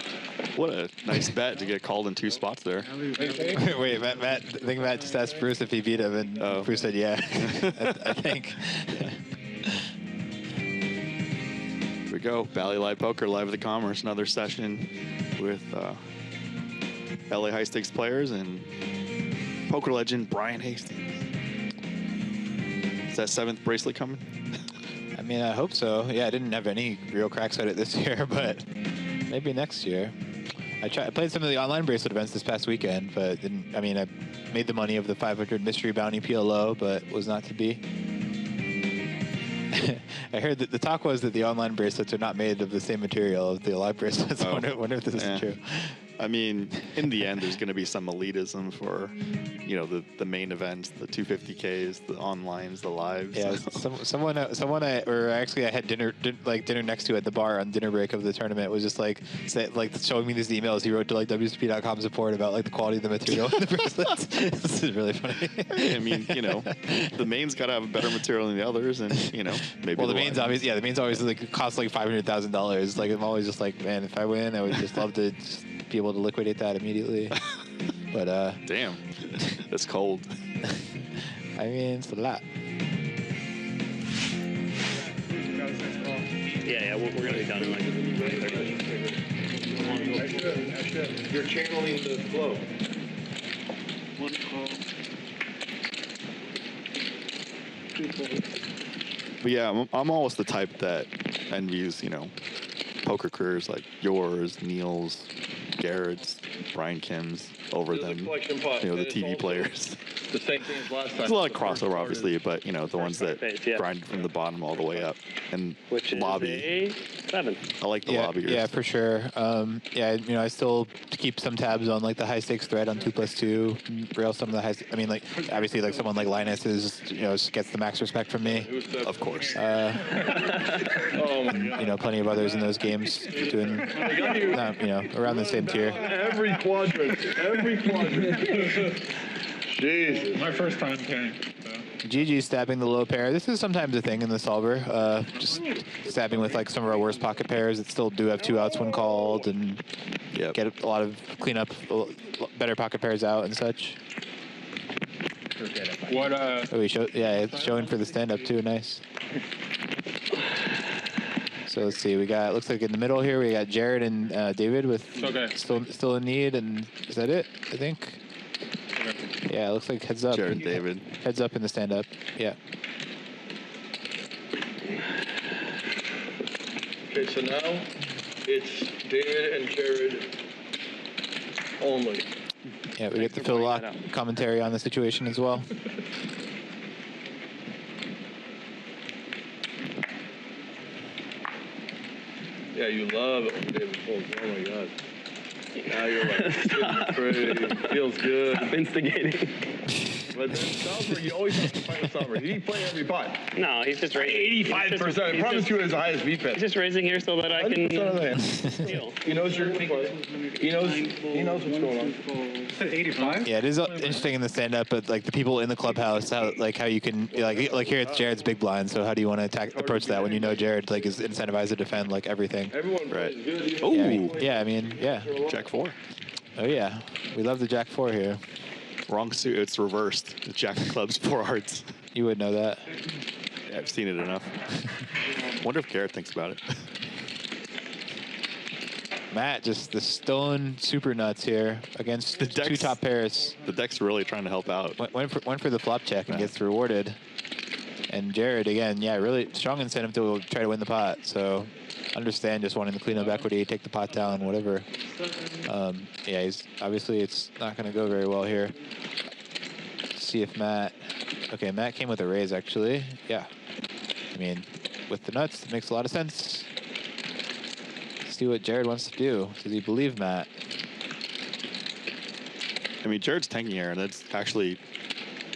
What a nice bet to get called in two spots there. Wait, Matt, I think Matt just asked Bruce if he beat him, and Bruce said yeah. I think. Here we go. Bally Live Poker, live at the Commerce. Another session with LA high stakes players and poker legend Brian Hastings. Is that 7th bracelet coming? I mean, I hope so. Yeah, I didn't have any real cracks at it this year, but maybe next year. I played some of the online bracelet events this past weekend, but didn't. I mean, I made the money of the 500 mystery bounty PLO, but was not to be. I heard that the talk was that the online bracelets are not made of the same material as the live bracelets. I wonder if this is true. I mean, in the end, there's going to be some elitism for, you know, the main events, the 250Ks, the onlines, the lives. Yeah, someone I had dinner next to at the bar on dinner break of the tournament was just showing me these emails he wrote to like WSP.com support about like the quality of the material in the bracelets. This is really funny. I mean, you know, the main's got to have better material than the others, and you know, maybe. Well, the main's always like costs like $500,000. Like I'm always just like, man, if I win, I would just love to just be able to liquidate that immediately. But damn, that's cold. I mean, it's a lot. Yeah, we're gonna be done in like 30. You're channeling the flow. One call. But yeah, I'm almost the type that envies, you know, poker careers like yours, Neil's, Garrett's, Brian Kim's over them, you know, the TV players. The same thing as last time. There's a lot of crossover, obviously, but you know, the ones that grind from the bottom all the way up. And which lobby. Is a 7. I like the lobbyers. Yeah, for sure. Yeah, you know, I still keep some tabs on like the high stakes thread on 2+2. Rail some of the high. I mean, like obviously, like someone like Linus is, you know, gets the max respect from me. Of course. Oh my God. You know, plenty of others in those games doing, you know, around the same tier. Every quadrant. Jesus. My first time playing. GG stabbing the low pair. This is sometimes a thing in the solver. Just stabbing with like some of our worst pocket pairs that still do have 2 outs when called and get a lot of cleanup, better pocket pairs out and such. What? Oh, it's showing for the stand up too. Nice. So let's see. We got, looks like in the middle here we got Jared and David with still in need, and is that it? I think. Yeah, it looks like heads up. Jared and David. Heads up in the stand up. Yeah. Okay, so now it's David and Jared only. Yeah, we get the Phil Locke commentary on the situation as well. Yeah, you love it when David folds. Oh my God. Now you're like, pretty. Feels good. I'm instigating. But then Salsbeg, you always have to find a Salsbeg. He play every pot. No, he's just raising. 85%. I promise you, it's the highest VPIP. He's just raising here so that I can steal. He knows your. He knows what's going on. 85. Yeah, it is interesting in the stand-up, but like the people in the clubhouse, how you can like here it's Jared's big blind. So how do you want to approach that when you know Jared like is incentivized to defend like everything? Everyone right. Good. Oh, Jack 4. Oh yeah, we love the Jack 4 here. Wrong suit. It's reversed. The Jack of clubs, 4 hearts. You would know that. Yeah, I've seen it enough. Wonder if Garrett thinks about it. Matt, just the stone super nuts here against the 2 top pairs. The deck's really trying to help out. Went for the flop check and gets rewarded. And Jared, again, really strong incentive to try to win the pot. So understand just wanting to clean up equity, take the pot down, whatever. He's obviously it's not going to go very well here. Let's see if Matt came with a raise actually. Yeah. I mean, with the nuts, it makes a lot of sense. See what Jared wants to do. Does he believe Matt? I mean, Jared's tanking here, and that's actually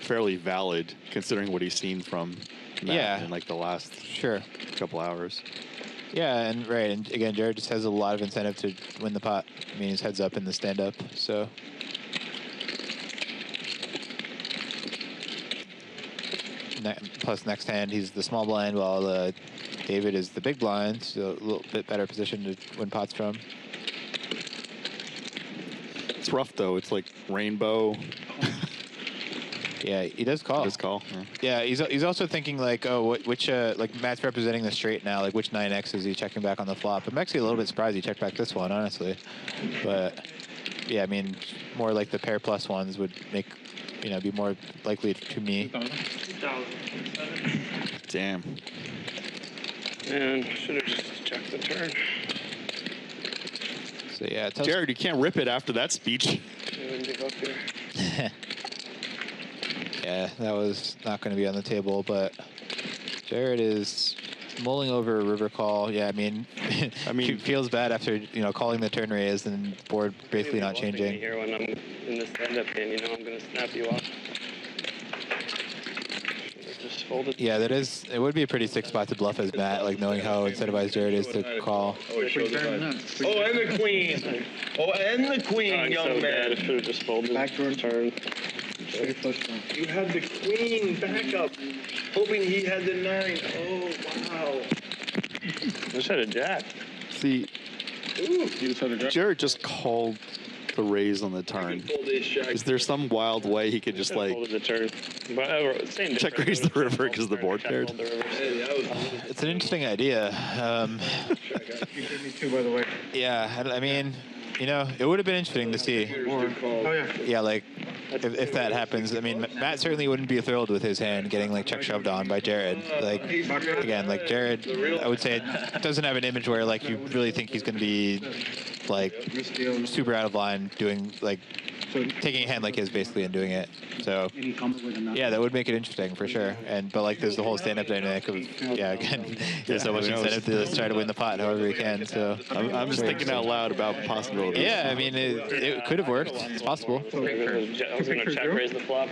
fairly valid considering what he's seen from Matt in like the last couple hours. Yeah, and again, Jared just has a lot of incentive to win the pot. I mean, he's heads up in the stand-up, so. Plus, next hand, he's the small blind, while David is the big blind, so a little bit better position to win pots from. It's rough, though. It's like rainbow. Yeah, he does call. He does call. Yeah, he's also thinking like, oh, which like Matt's representing the straight now. Like, which 9x is he checking back on the flop? I'm actually a little bit surprised he checked back this one, honestly. But yeah, I mean, more like the pair plus ones would make, be more likely to me. Damn. Man, should have just checked the turn. So yeah, Jared, you can't rip it after that speech. Yeah, that was not going to be on the table, but Jared is mulling over a river call. Yeah, I mean, he feels bad after calling the turn raise and the board basically not changing. Here when I'm in the stand-up game, I'm going to snap you off. Just folded. Yeah, it would be a pretty sick spot to bluff as Matt, like knowing how incentivized Jared is to call. Oh, and the queen. Oh, and the queen, young man. I should have just folded. Backdoor turn. You had the queen back up, hoping he had the 9. Oh, wow. I just had a jack. See, Jared just called the raise on the turn. Is there some wild way he could just like the turn. But, check raise the river because the board paired? It's an interesting idea. You gave me 2, by the way. Yeah, I mean, it would have been interesting to see. Yeah, like if that happens. I mean, Matt certainly wouldn't be thrilled with his hand getting like check shoved on by Jared. Like again, like Jared, I would say it doesn't have an image where like you really think he's going to be like super out of line doing like taking a hand like his basically and doing it. So yeah, that would make it interesting for sure. But like there's the whole stand-up dynamic of again, there's so much incentive to try to win the pot however he can. So I'm just thinking out loud about possibilities. Yeah, I mean it could have worked. It's possible. I was going to check raise the flop.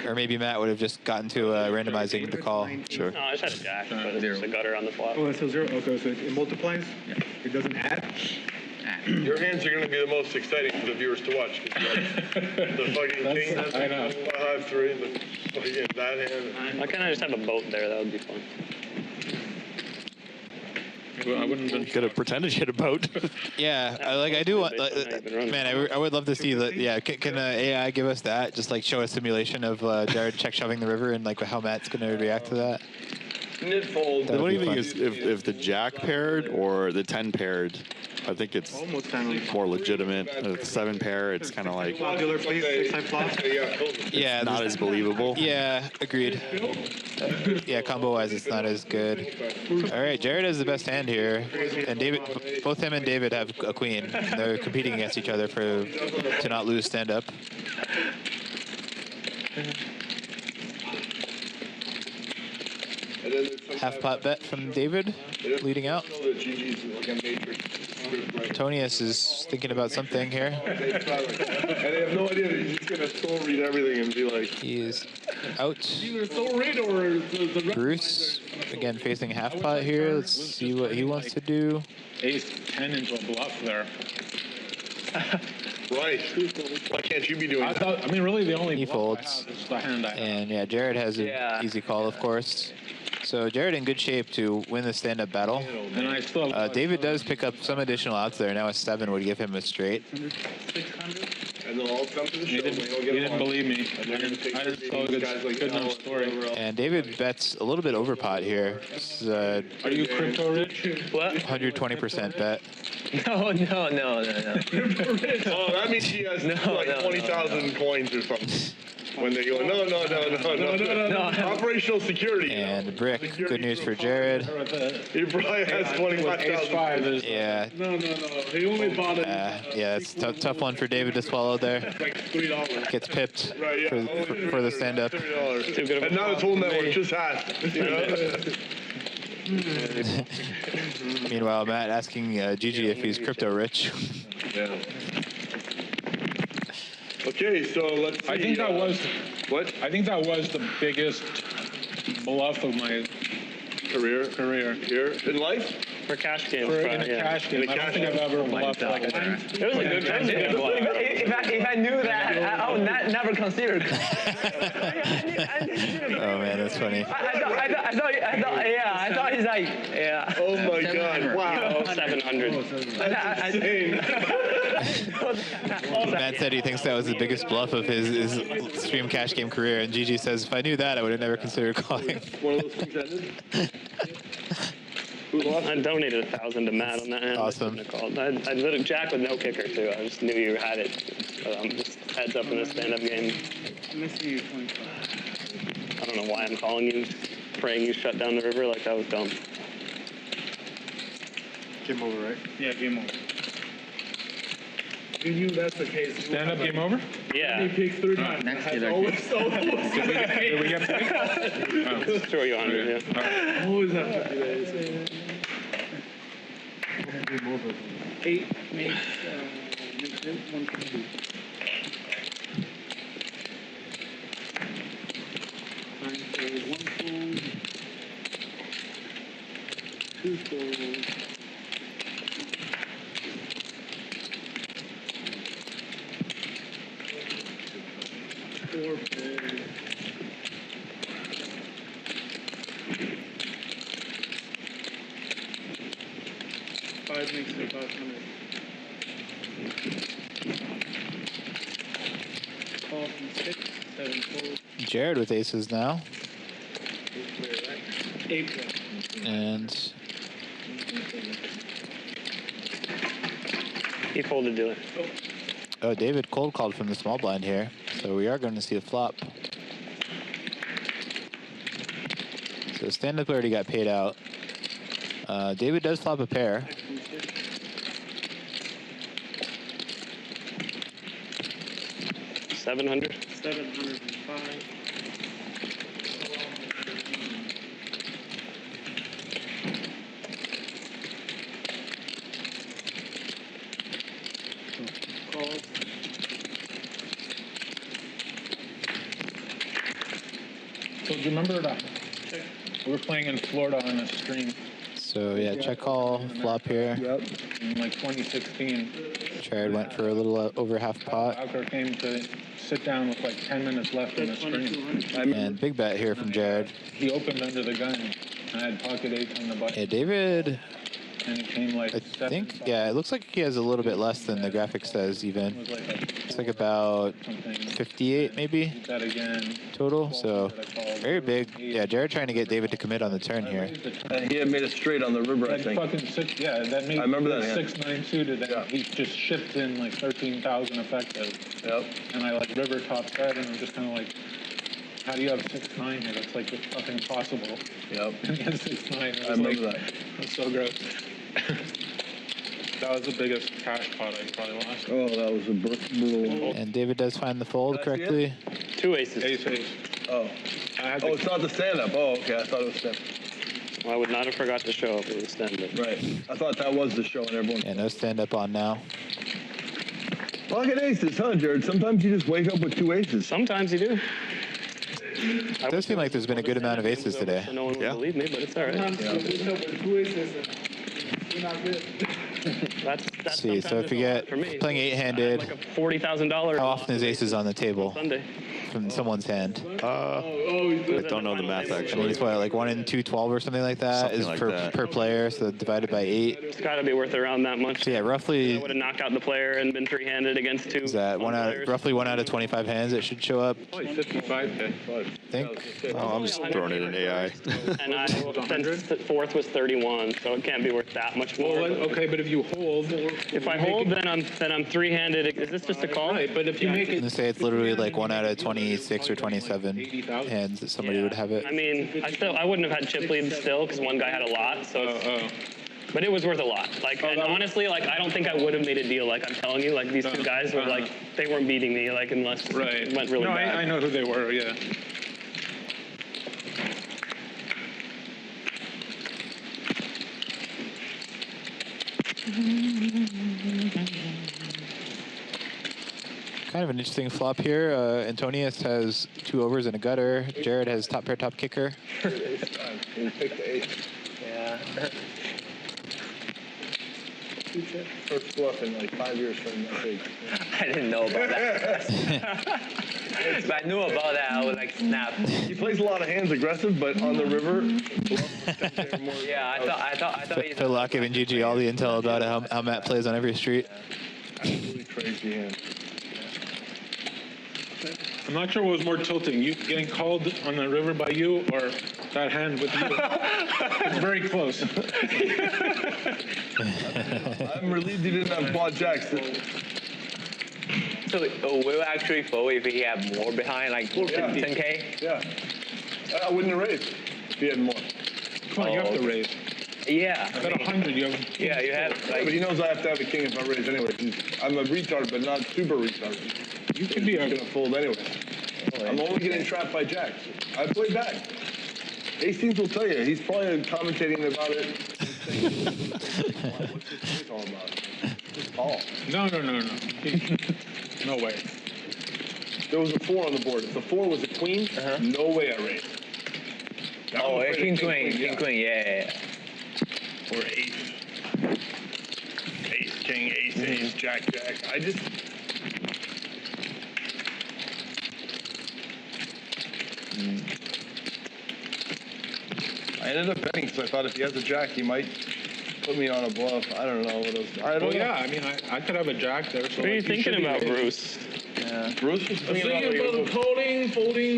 Or maybe Matt would have just gotten to randomizing the call. Sure. No, I just had a jack, but it's a gutter on the flop. Oh, that's a 0. Okay, so it multiplies? Yeah. It doesn't add? Your hands are going to be the most exciting for the viewers to watch. Cause the fucking king has 5-3, and the fucking that hand. Why can't I just have a boat there? That would be fun. I wouldn't have been. Could have pretended you had a boat. Yeah, I do want. Man, I would love to see that. Yeah, can AI give us that? Just like show a simulation of Jared check shoving the river and like how Matt's gonna react to that. Knit fold. The only thing is if the jack paired or the 10 paired, I think it's more legitimate. The 7 pair, it's kind of like yeah, not as believable. Yeah, agreed. Yeah, combo wise, it's not as good. All right, Jared has the best hand here, and David, both him and David have a queen. They're competing against each other to not lose stand up. Half pot bet from David, leading out. Tonius is thinking about something here. And they have no idea that he's just going to soul read everything and be like... He is out. Either soul read or the Bruce, again, facing half pot here. Let's see what he wants to do. Ace 10 into a bluff there. Right. Why can't you be doing that? I mean, really, the only He bluff folds. I have is the hand I have. And yeah, Jared has an easy call, of course. So Jared in good shape to win the stand-up battle. And I still have, David does pick up some additional outs there. Now a 7 would give him a straight. 600. And they'll all come to the show. you didn't believe me. I didn't tell a good enough story. And David bets a little bit over pot here. This is a Are you crypto rich? What? 120% bet. No. Oh, that means he has 20,000 coins or something. When they go, no. Operational security. And brick. Good news for Jared. He probably has 25,000. Yeah. No. He only bought it. Yeah, it's a tough one for David to swallow there. like $3. Gets pipped for the stand-up. $3. And now it's whole network just has. You know? Meanwhile, Matt asking Gigi if he's crypto rich. Yeah. Okay, so let's see. I think that was what? I think that was the biggest bluff of my Career here in life. For cash games. in a cash game. I don't think I've ever bluffed like that. It was a good bluff. If I knew that, I would never consider. Oh man, that's funny. I thought he's like, yeah. Oh my God! Wow. 700. That's insane. Matt said he thinks that was the biggest bluff of his stream cash game career, and Gigi says, if I knew that, I would have never considered calling. One of those things ended. I donated 1,000 to Matt on that hand. Awesome. I lit a jack with no kicker too. I just knew you had it. Just heads up in a stand-up game. I'm missing you 25. I don't know why I'm calling you, praying you shut down the river. Like that was dumb. Game over, right? Yeah, game over. You knew that's the case. Stand up, game over? Yeah. He picks 3 times. Next Has year, always Did we get paid? Throw you on it. Yeah. Always have to do that. 8 makes 150. 9 folds, 1 fold. 2 folds. 4 folds. 5 makes it 500. Call from 6, 7 folds. Jared with aces now. 8 folds. And He folded to it. oh, David cold called from the small blind here. So we are going to see a flop. So stand-up already got paid out. David does flop a pair. 700. 705. Calls. So do you remember that? We were playing in Florida on a stream. So yeah, check call, flop here. Yep. In like 2016. Jared went for a little over half pot. Walker came to sit down with like 10 minutes left on the screen. And big bet here from Jared. He opened under the gun. I had pocket 8 on the button. Yeah, David. And it came like I think, yeah, it looks like he has a little bit less than the graphic says even. It's like about 58 maybe that again. total. So very big. Yeah, Jared trying to get David to commit on the turn here. And he had made a straight on the river, I think. Fucking six, yeah, that made I remember that 6-9 suited. And he just shipped in like 13,000 effective. Yep. And I like river top set, and I'm just kind of like, how do you have 6-9 here? That's like fucking impossible. Yep. And he had 6-9. I remember that. That's so gross. That was the biggest cash pot I probably lost. Oh, that was a brutal. And David does find the fold correctly. 2 aces. Ace. Oh. Oh, it's not the stand-up. Oh, okay. I thought it was stand-up. Well, I would not have forgot to show if it was stand-up. Right. I thought that was the show and everyone. Yeah, no stand-up on now. Pocket aces, huh, Jared? Sometimes you just wake up with 2 aces. Sometimes you do. It does seem like there's been a good amount of aces today. So no one would believe me, but it's all right. That's See, so if you get playing 8-handed, like a $40,000. how often is aces on the table Sunday. from someone's hand? I don't know the math I mean, actually. it's what, like 1 in 212 or something like that Something is like per that. per player, so divided by 8. It's got to be worth around that much. So yeah, roughly. I would have knocked out the player and been 3-handed against 2. Is that roughly 1 out of 25 hands that should show up? Probably 55K. I think. Oh, I'm just throwing it in AI. And I since the 4th was 31, so it can't be worth that much more. Well, okay, but if you hold, if I hold, then I'm 3-handed. Is this just a call? Right, but if you make I'm it, gonna say it's literally like 1 out of 26 or 27 hands that somebody would have it. I mean, I wouldn't have had chip leads still because one guy had a lot. So, but it was worth a lot. Like, and honestly, like I don't think I would have made a deal. Like I'm telling you, like these 2 guys were like they weren't beating me. Like unless it went really bad. I know who they were. Yeah. Kind of an interesting flop here. Antonius has 2 overs and a gutter. Jared has top pair, top kicker. Yeah. First bluff in like 5 years from that big. I didn't know about that. If I knew about that, I would like snap. He plays a lot of hands aggressive, but on the river, Yeah, I thought he's Phil Lock giving GG all the intel about how Matt plays on every street. really crazy hand. I'm not sure what was more tilting, you getting called on the river by you or that hand with you. It's very close. I'm relieved he didn't have quad jacks. So we'll actually fold if he had more behind, like 10K? Yeah. I wouldn't have raised if he had more. Come on, you have to raise. Yeah. I bet 100 you have. Yeah, you have. Like, But he knows I have to have a king if I raise anyway. I'm a retard, but not super retard. You could be I'm gonna fold anyway. I'm only getting trapped by jacks. I play back. Hastings will tell you. He's probably commentating about it. What's this place all about? Just call. No. No way. There was a 4 on the board. If the 4 was a queen, no way I raised. oh, king queen, yeah. Or ace. Ace, king, ace, jack. I just... I ended up betting because I thought if he has a jack, he might put me on a bluff. I don't know what else. I don't know. Yeah, I mean, I could have a jack there. So What are you thinking about, Bruce? Yeah. Bruce was thinking about folding,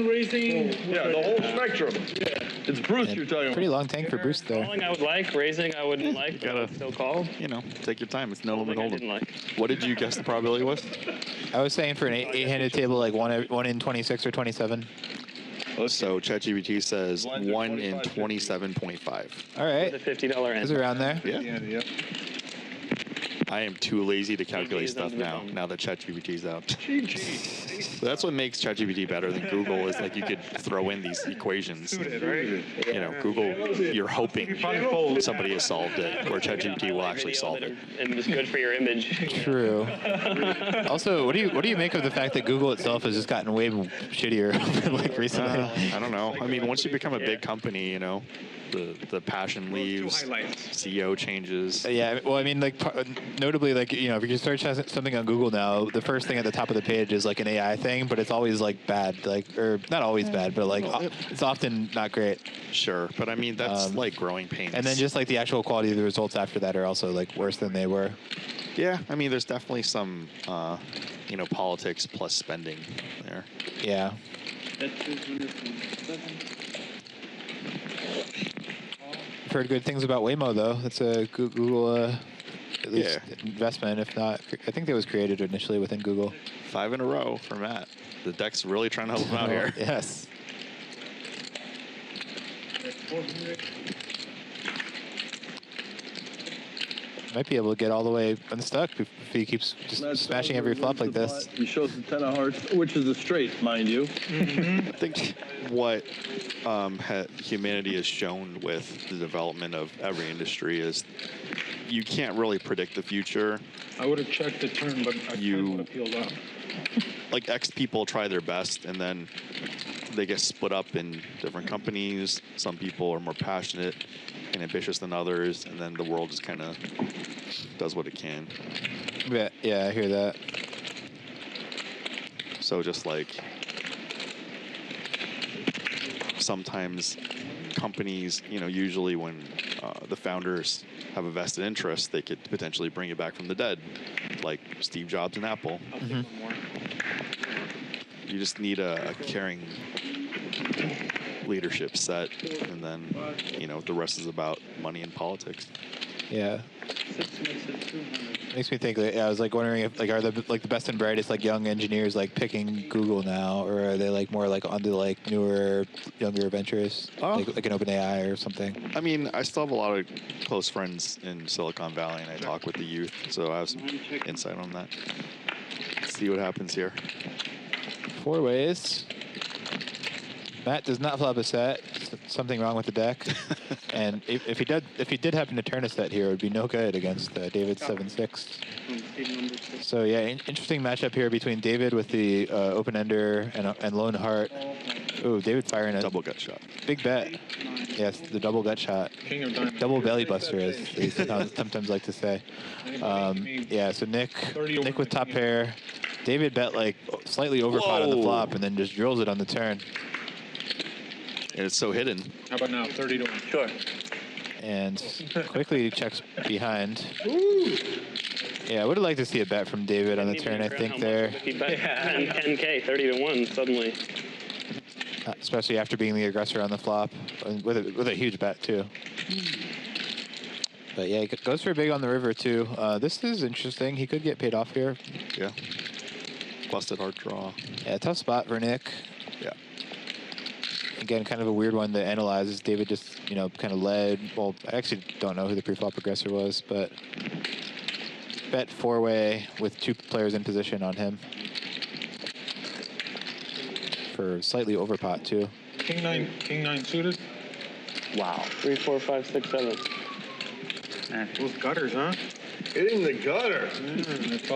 raising. Yeah, the whole spectrum. Yeah. It's Bruce you're talking about. Pretty long tank for Bruce there. Calling I would like, raising I wouldn't like. You gotta still call. You know, take your time. It's no limit I hold'em. didn't like. What did you guess the probability was? I was saying for an 8-handed table, like 1 in 26 or 27. So ChatGPT says 1 in 27.5. All right. With a $50 It's answer. around there. Yeah. I am too lazy to calculate stuff now that ChatGPT's out. So that's what makes ChatGPT better than Google is like you could throw in these equations. You know, Google, you're hoping somebody has solved it, where ChatGPT will actually solve it. And it's good for your image. True. Also, what do you make of the fact that Google itself has just gotten way shittier like recently? I don't know. I mean, once you become a big company, you know, the passion leaves, CEO changes. Yeah, well, I mean, like, notably, like, you know, if you search something on Google now, the first thing at the top of the page is like an AI thing, but it's always like bad, like, or not always bad, but like it's often not great. Sure, but I mean that's like growing pains. And then just like the actual quality of the results after that are also like worse than they were. Yeah, I mean, there's definitely some, you know, politics plus spending there. Yeah. I've heard good things about Waymo, though. That's a Google at least investment, if not. I think that was created initially within Google. 5 in a row for Matt. The deck's really trying to help him out here. Yes. Might be able to get all the way unstuck if he keeps just smashing every flop like this. He shows the 10 of hearts, which is a straight, mind you. I think what humanity has shown with the development of every industry is you can't really predict the future. I would have checked the turn, but I would have peeled up. Like X people try their best, and then they get split up in different companies. Some people are more passionate and ambitious than others, and then the world just kind of does what it can. Yeah, I hear that. So just like sometimes companies, you know, usually when the founders have a vested interest, they could potentially bring it back from the dead, like Steve Jobs and Apple. Mm-hmm. You just need a caring leadership set, and then, you know, the rest is about money and politics. Yeah. Makes me think. I was like wondering if like are the like the best and brightest like young engineers like picking Google now, or are they like more like onto like newer, younger ventures, like an OpenAI or something? I mean, I still have a lot of close friends in Silicon Valley, and I talk with the youth, so I have some insight on that. Let's see what happens here. 4 ways. Matt does not flop a set. Something wrong with the deck. And if he did happen to turn a set here, it would be no good against David's 7-6. So yeah, interesting matchup here between David with the open ender and lone heart. Ooh, David firing a double gut shot. Big bet. Yes, the double gut shot. Double belly buster, as they sometimes like to say. Yeah, so Nick with top pair. David bet like slightly over pot on the flop and then just drills it on the turn. And it's so hidden. How about now? 30 to 1. Sure. And quickly checks behind. Yeah, I would have liked to see a bet from David on the turn, I think, there. If he bet 10K, 30 to 1 suddenly. Especially after being the aggressor on the flop, with a huge bet, too. But yeah, he goes for big on the river, too. This is interesting. He could get paid off here. Yeah. Busted hard draw. Yeah, tough spot for Nick. Yeah. Again, kind of a weird one to analyze. Is David just, you know, kind of led. Well, I actually don't know who the pre-flop aggressor was, but bet 4-way with 2 players in position on him for slightly over pot too. King nine suited. Wow. 3, 4, 5, 6, 7. Those gutters, huh? Hitting the gutter.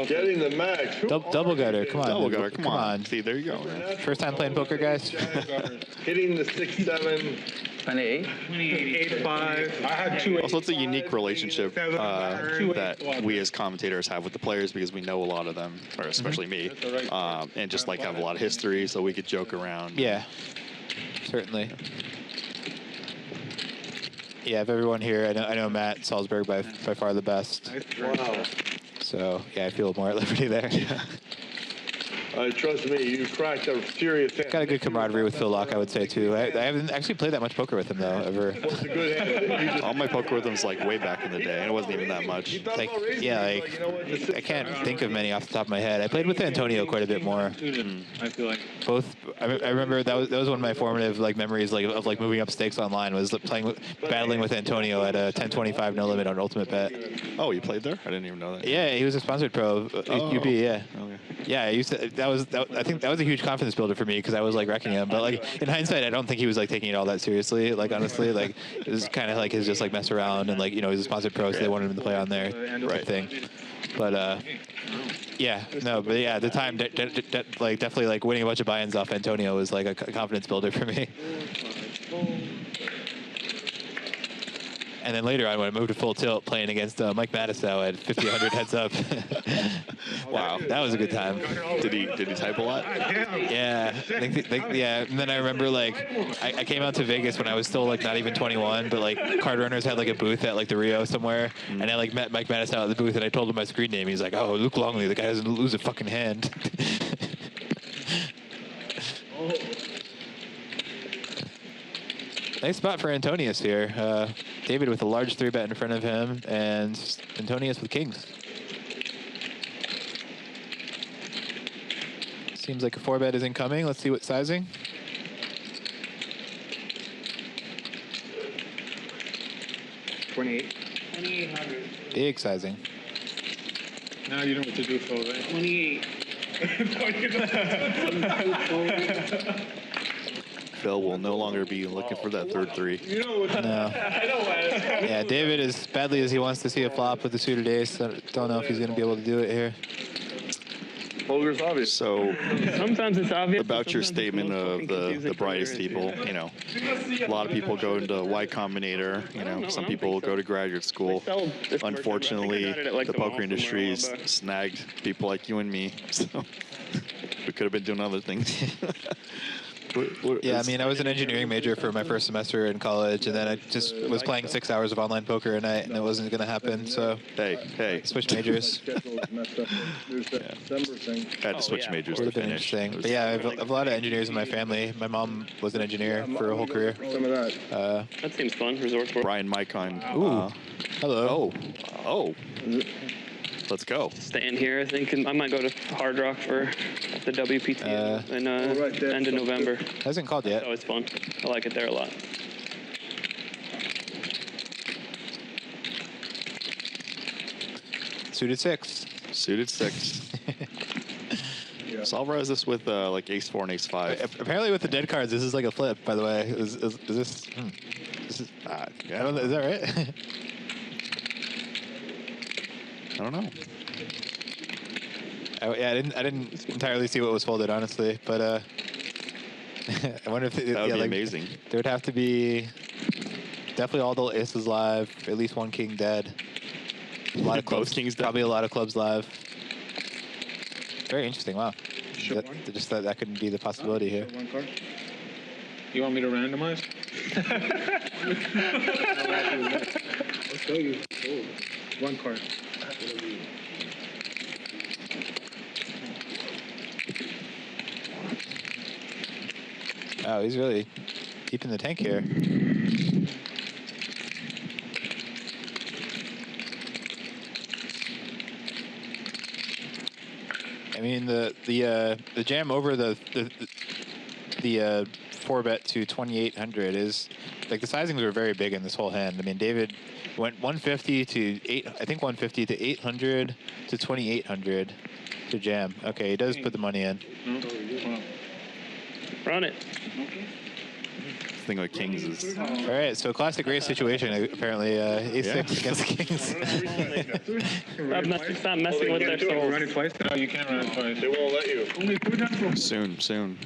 Getting the max. Double gutter. Come on. Double gutter. Come on. See, there you go. First time playing poker, guys? Hitting the 6-7. 28. 8-5. I had 2. Also, it's a unique relationship that we as commentators have with the players because we know a lot of them, or especially me, and just like have a lot of history, so we could joke around. Yeah, certainly. Yeah, of everyone here, I know Matt Salsbeg by far the best. Wow. So yeah, I feel more at liberty there. Trust me, you cracked a serious hand. Got a good camaraderie with Phil Locke, I would say, too. I haven't actually played that much poker with him, though, ever. It's a good hand. All my poker with him was, like, way back in the day, and it wasn't even that much. Like, yeah, like, I can't think of many off the top of my head. I played with Antonio quite a bit more. I feel like Both, I remember that was one of my formative, like, memories, like, of, like, moving up stakes online, was battling with Antonio at a 10-25 no limit on Ultimate Bet. Oh, you played there? I didn't even know that. Yeah, he was a sponsored pro, UB, yeah. Okay. Yeah, I think that was a huge confidence builder for me because I was like wrecking him. But like in hindsight, I don't think he was like taking it all that seriously. Like honestly, like it was kind of like his just like mess around and like, you know, he's a sponsored pro, so they wanted him to play on there, right thing. But yeah, no, but yeah, at the time, like definitely like winning a bunch of buy-ins off Antonio was like a confidence builder for me. And then later on, when I moved to full tilt, playing against Mike Matisow at 50-100 heads up. Wow, that was a good time. Did he type a lot? Yeah, yeah. And then I remember like I came out to Vegas when I was still like not even 21, but like Card Runners had like a booth at like the Rio somewhere, and I like met Mike Matisow at the booth, and I told him my screen name. He's like, "Oh, Luke Longley, the guy doesn't lose a fucking hand." Nice spot for Antonius here. David with a large 3-bet in front of him, and Antonius with kings. Seems like a 4-bet is incoming. Let's see what sizing. $2,800. Big sizing. Now you know what to do, Phil, right? 28. Phil will no longer be looking for that third 3. No. Yeah, David, as badly as he wants to see a flop with the suited ace, I don't know if he's going to be able to do it here. Poker's obvious. So sometimes it's obvious. About your statement of the brightest people, you know, a lot of people go into Y Combinator, you know, some people go to graduate school. Unfortunately, the poker industry's snagged people like you and me, so we could have been doing other things. Yeah, I mean, I was an engineering major for my first semester in college, and then I just was playing 6 hours of online poker a night, and it wasn't going to happen, so hey, switched majors. Had to switch majors Would to have been finish. interesting. But yeah, I have a lot of engineers in my family. My mom was an engineer for her whole career. Some of that. That seems fun. Resort World. Brian Micon. Ooh, hello. Oh. Let's go. Staying here, I think, and I might go to Hard Rock for the WPT in end of November. Hasn't called yet. It's always fun. I like it there a lot. Suited 6. Suited 6. So I'll res this with like ace 4 and ace 5. Apparently with the dead cards, this is like a flip, by the way. Is this... this is, I don't know, is that right? I don't know. Yeah, I didn't entirely see what was folded, honestly, but I wonder if that would be amazing. There would have to be definitely all the aces live, at least 1 king dead, a lot of clubs, kings probably a lot of clubs live. Very interesting. Wow. Just that couldn't be the possibility here. One card. You want me to randomize? I'll show you. Oh, 1 card. Wow, he's really deep in the tank here. I mean, the jam over the 4-bet to 2,800 is like the sizings were very big in this whole hand. I mean, David went 150 to 8. I think 150 to 800 to 2,800 to jam. Okay, he does put the money in. Run it. The thing with kings is... All right, so classic race situation, apparently. A6 against kings. Stop messing with their souls. Run it twice? No, you can't run it twice. They won't let you. Only 2 times. Soon.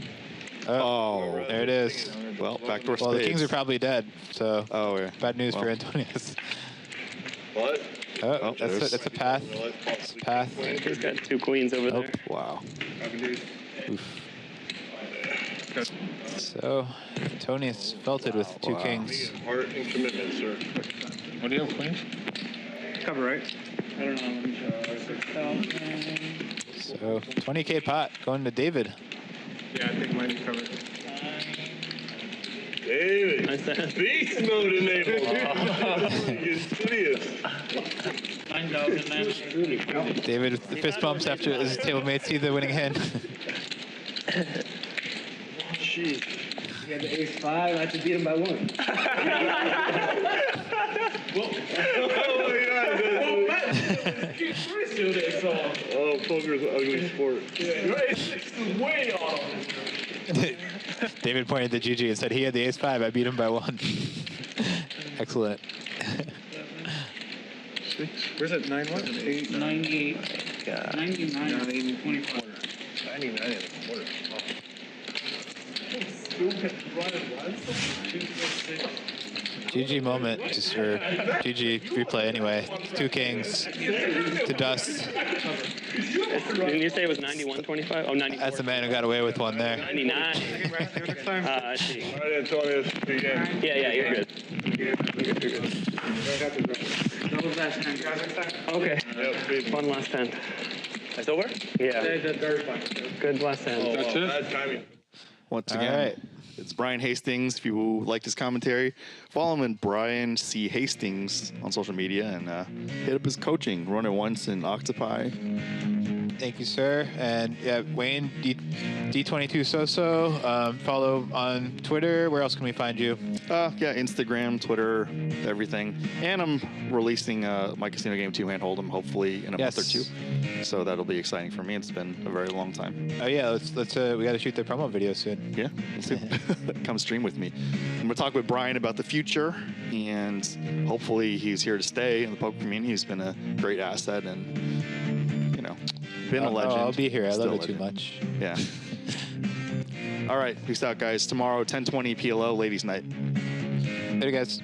Oh, there it is. Well, backdoor spades. Well, the kings are probably dead, so yeah. Bad news for Antonius. What? Oh, that's a path. That's a path. He's got 2 queens over there. Wow. Oof. So, Antonius felted with 2 kings. Heart and commitment, sir. What do you have, queens? cover, right? I don't know. Let me show. So, 20K pot going to David. Yeah, I think mine's covered. David, beast mode enabled. You're serious. 9,000. David with the fist bumps after his table mates see the winning hand. Jeez. He had the ace-5. I had to beat him by 1. Oh, poker's an ugly sport. Your ace-6 is way off. David pointed to Gigi and said he had the ace-5. I beat him by 1. Excellent. Where's it? 9 what? 8, 98. 99. 24. 99 and a quarter. Stupid. GG moment, just for GG replay anyway. 2 kings to dust. Didn't you say it was 91-25? Oh, 94. That's the man who got away with one there. 99. I see. All right, Antonio, this is the game. Yeah, you're good. Okay. Yep, Fun last 10. That's over? Yeah. Good last 10. That's it? Bad timing. Once again, it's Brian Hastings. If you liked his commentary, follow him at Brian C. Hastings on social media and hit up his coaching. Run it once in Octopi. Thank you, sir. And yeah, Wayne, D22 Soso. Follow on Twitter. Where else can we find you? Yeah, Instagram, Twitter, everything. And I'm releasing my Casino Game 2 Hand Hold'em hopefully in a month or two. So that'll be exciting for me. It's been a very long time. Oh yeah, let's we got to shoot the promo video soon. Yeah, we'll see. Come stream with me. I'm gonna talk with Brian about the future, and hopefully he's here to stay in the poker community. He's been a great asset, and been a legend. I'll be here. I love it Still too much. Yeah. All right, peace out, guys. Tomorrow, 10:20 PLO, ladies' night. Later, guys.